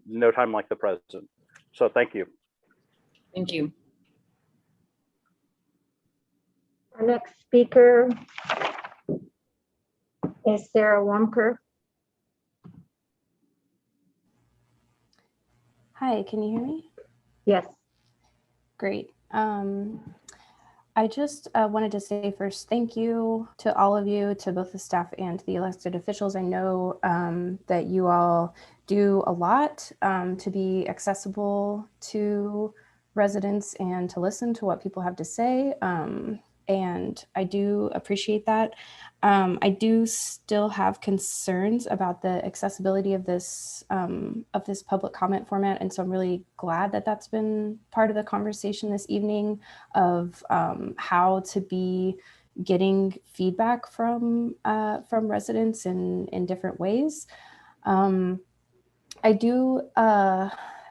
no time like the present. So thank you. Thank you. Our next speaker is Sarah Wumker. Hi, can you hear me? Yes. Great. I just wanted to say first, thank you to all of you, to both the staff and the elected officials. I know that you all do a lot to be accessible to residents and to listen to what people have to say. And I do appreciate that. I do still have concerns about the accessibility of this public comment format, and so I'm really glad that that's been part of the conversation this evening of how to be getting feedback from residents in different ways. I do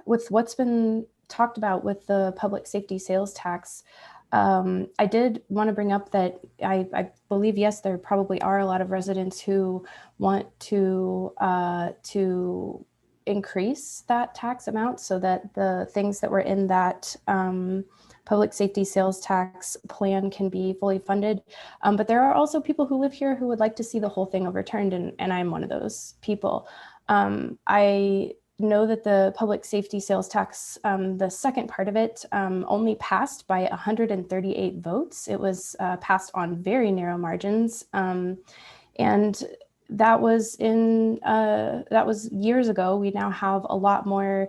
with what's been talked about with the public safety sales tax. I did want to bring up that I believe, yes, there probably are a lot of residents who want to increase that tax amount so that the things that were in that public safety sales tax plan can be fully funded. But there are also people who live here who would like to see the whole thing overturned, and I'm one of those people. I know that the public safety sales tax, the second part of it, only passed by 138 votes. It was passed on very narrow margins. And that was years ago. We now have a lot more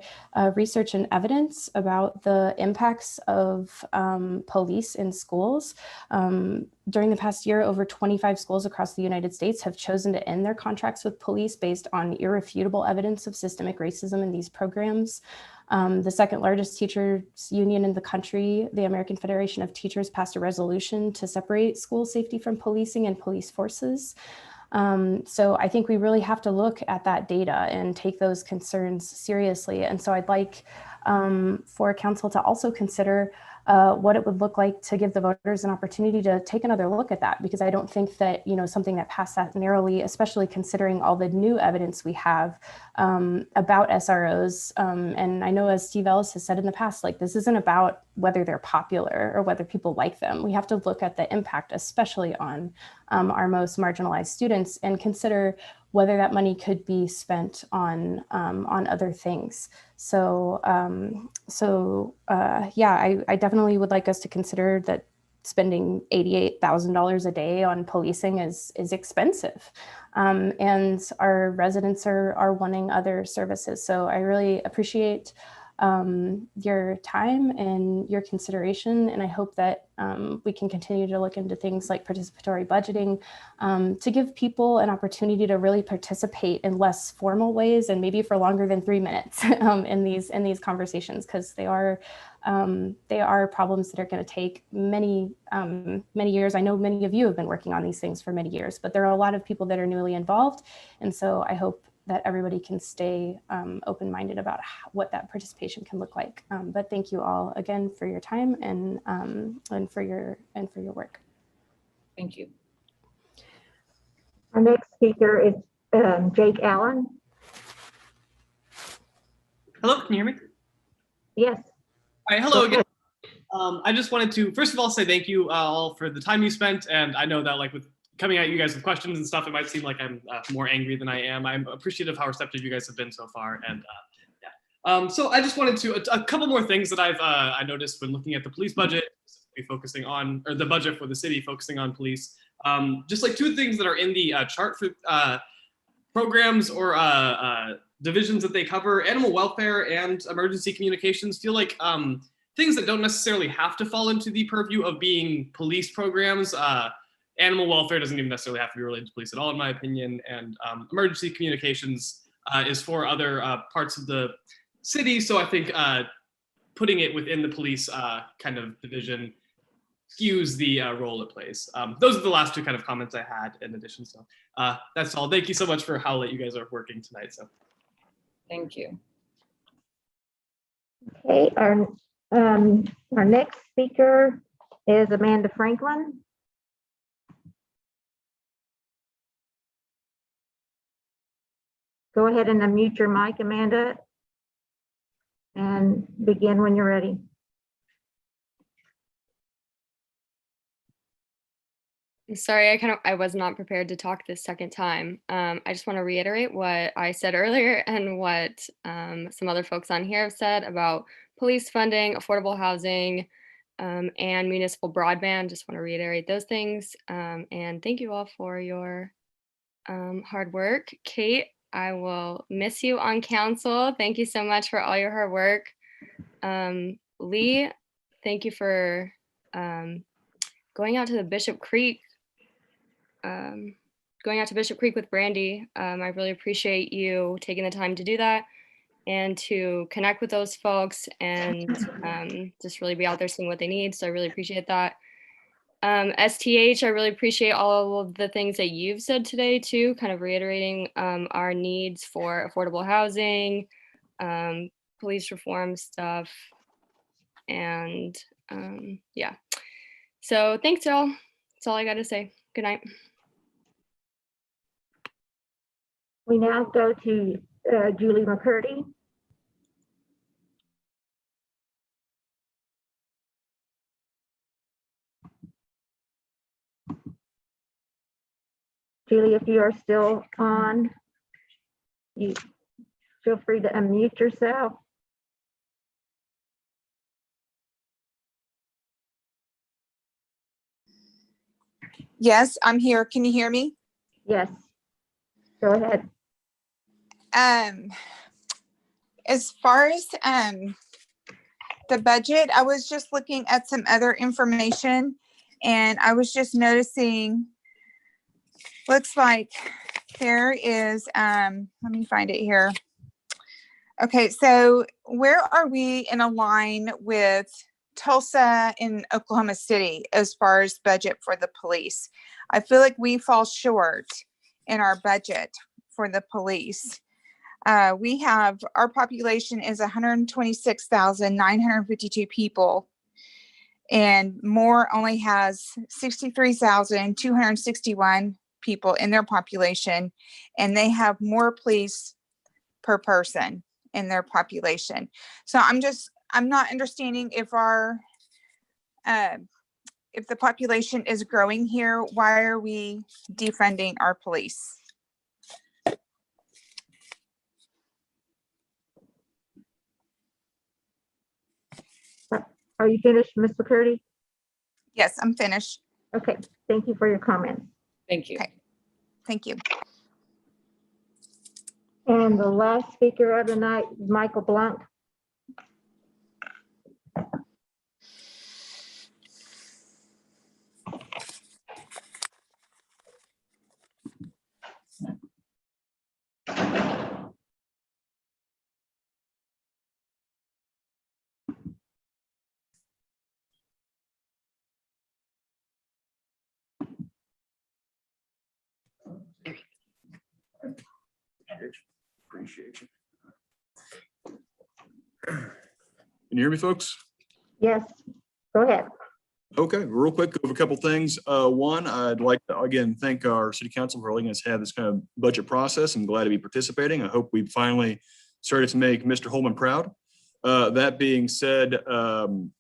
research and evidence about the impacts of police in schools. During the past year, over 25 schools across the United States have chosen to end their contracts with police based on irrefutable evidence of systemic racism in these programs. The second largest teachers union in the country, the American Federation of Teachers, passed a resolution to separate school safety from policing and police forces. So I think we really have to look at that data and take those concerns seriously. And so I'd like for council to also consider what it would look like to give the voters an opportunity to take another look at that, because I don't think that, something that passed that narrowly, especially considering all the new evidence we have about SROs. And I know, as Steve Ellis has said in the past, like, this isn't about whether they're popular or whether people like them. We have to look at the impact, especially on our most marginalized students, and consider whether that money could be spent on other things. So, yeah, I definitely would like us to consider that spending $88,000 a day on policing is expensive, and our residents are wanting other services. So I really appreciate your time and your consideration, and I hope that we can continue to look into things like participatory budgeting to give people an opportunity to really participate in less formal ways, and maybe for longer than 3 minutes in these conversations, because they are problems that are going to take many years. I know many of you have been working on these things for many years, but there are a lot of people that are newly involved, and so I hope that everybody can stay open-minded about what that participation can look like. But thank you all again for your time and for your work. Thank you. Our next speaker is Jake Allen. Hello, can you hear me? Yes. All right, hello again. I just wanted to, first of all, say thank you all for the time you spent. And I know that, like, with coming at you guys with questions and stuff, it might seem like I'm more angry than I am. I'm appreciative how receptive you guys have been so far. And so I just wanted to, a couple more things that I noticed when looking at the police budget, specifically focusing on, or the budget for the city focusing on police. Just like two things that are in the chart for programs or divisions that they cover: animal welfare and emergency communications feel like things that don't necessarily have to fall into the purview of being police programs. Animal welfare doesn't even necessarily have to be related to police at all, in my opinion. And emergency communications is for other parts of the city. So I think putting it within the police kind of division skews the role it plays. Those are the last two kind of comments I had in addition. So that's all. Thank you so much for how late you guys are working tonight. So thank you. Okay, our next speaker is Amanda Franklin. Go ahead and unmute your mic, Amanda, and begin when you're ready. Sorry, I was not prepared to talk this second time. I just want to reiterate what I said earlier and what some other folks on here have said about police funding, affordable housing, and municipal broadband. Just want to reiterate those things. And thank you all for your hard work. Kate, I will miss you on council. Thank you so much for all your hard work. Lee, thank you for going out to Bishop Creek with Brandy. I really appreciate you taking the time to do that and to connect with those folks and just really be out there seeing what they need. So I really appreciate that. STH, I really appreciate all of the things that you've said today too, kind of reiterating our needs for affordable housing, police reform stuff, and yeah. So thanks y'all. That's all I got to say. Good night. We now go to Julie McCurdy. Julie, if you are still on, you feel free to unmute yourself. Yes, I'm here. Can you hear me? Yes. Go ahead. As far as the budget, I was just looking at some other information and I was just noticing, looks like there is, let me find it here. Okay, so where are we in a line with Tulsa and Oklahoma City as far as budget for the police? I feel like we fall short in our budget for the police. We have, our population is 126,952 people, and Moore only has 63,261 people in their population, and they have more police per person in their population. So I'm not understanding if our, if the population is growing here, why are we defunding our police? Are you finished, Ms. McCurdy? Yes, I'm finished. Okay, thank you for your comment. Thank you. Okay, thank you. And the last speaker of the night, Michael Blanc. Appreciate you. Can you hear me, folks? Yes, go ahead. Okay, real quick, over a couple things. One, I'd like to again thank our city council for letting us have this kind of budget process. I'm glad to be participating. I hope we finally started to make Mr. Holman proud. That being said, one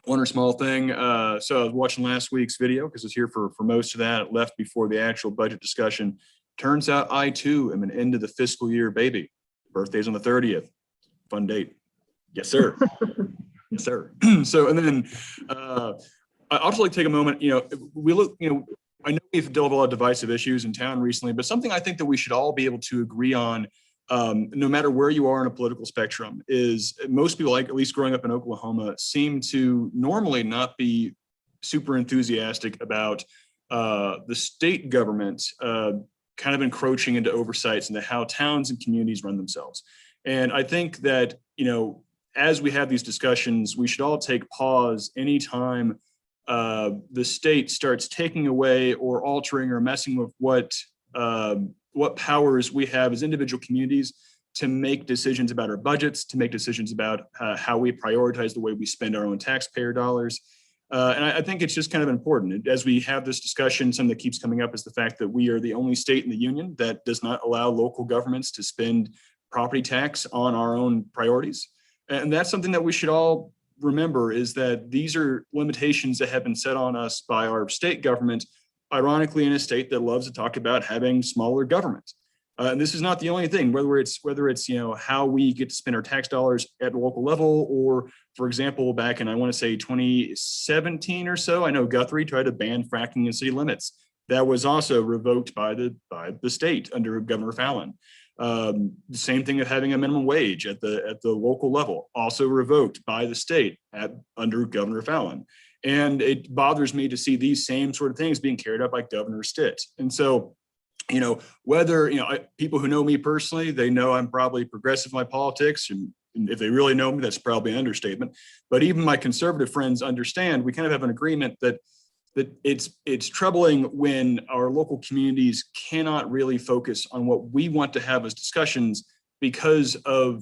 other small thing. So I was watching last week's video because I was here for most of that. It left before the actual budget discussion. Turns out I too am an end of the fiscal year baby. Birthday's on the 30th. Fun date. Yes, sir. Yes, sir. So, and then I also like to take a moment, we look, I know we've dealt with a lot of divisive issues in town recently, but something I think that we should all be able to agree on, no matter where you are in a political spectrum, is most people, like at least growing up in Oklahoma, seem to normally not be super enthusiastic about the state government kind of encroaching into oversights into how towns and communities run themselves. And I think that, as we have these discussions, we should all take pause anytime the state starts taking away or altering or messing with what powers we have as individual communities to make decisions about our budgets, to make decisions about how we prioritize the way we spend our own taxpayer dollars. And I think it's just kind of important. As we have this discussion, something that keeps coming up is the fact that we are the only state in the union that does not allow local governments to spend property tax on our own priorities. And that's something that we should all remember, is that these are limitations that have been set on us by our state government ironically in a state that loves to talk about having smaller government. And this is not the only thing, whether it's how we get to spend our tax dollars at the local level, or for example, back in, I want to say 2017 or so, I know Guthrie tried to ban fracking in city limits. That was also revoked by the state under Governor Fallon. The same thing of having a minimum wage at the local level, also revoked by the state under Governor Fallon. And it bothers me to see these same sort of things being carried out by Governor Stitt. And so, whether, people who know me personally, they know I'm probably progressive in my politics. And if they really know me, that's probably an understatement. But even my conservative friends understand, we kind of have an agreement that it's troubling when our local communities cannot really focus on what we want to have as discussions because of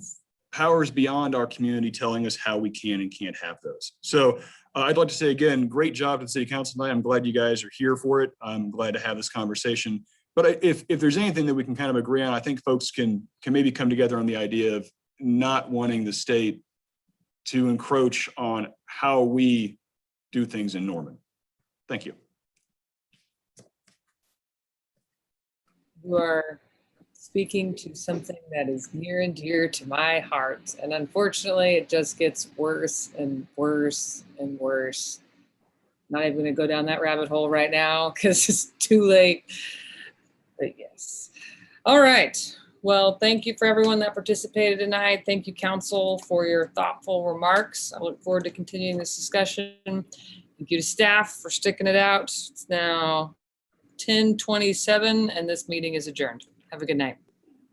powers beyond our community telling us how we can and can't have those. So I'd like to say again, great job to the City Council tonight. I'm glad you guys are here for it. I'm glad to have this conversation. But if there's anything that we can kind of agree on, I think folks can maybe come together on the idea of not wanting the state to encroach on how we do things in Norman. Thank you. You are speaking to something that is near and dear to my heart. And unfortunately, it just gets worse and worse and worse. Not even gonna go down that rabbit hole right now because it's too late. But yes. All right. Well, thank you for everyone that participated tonight. Thank you, Council, for your thoughtful remarks. I look forward to continuing this discussion. Thank you to staff for sticking it out. It's now 10:27 and this meeting is adjourned. Have a good night.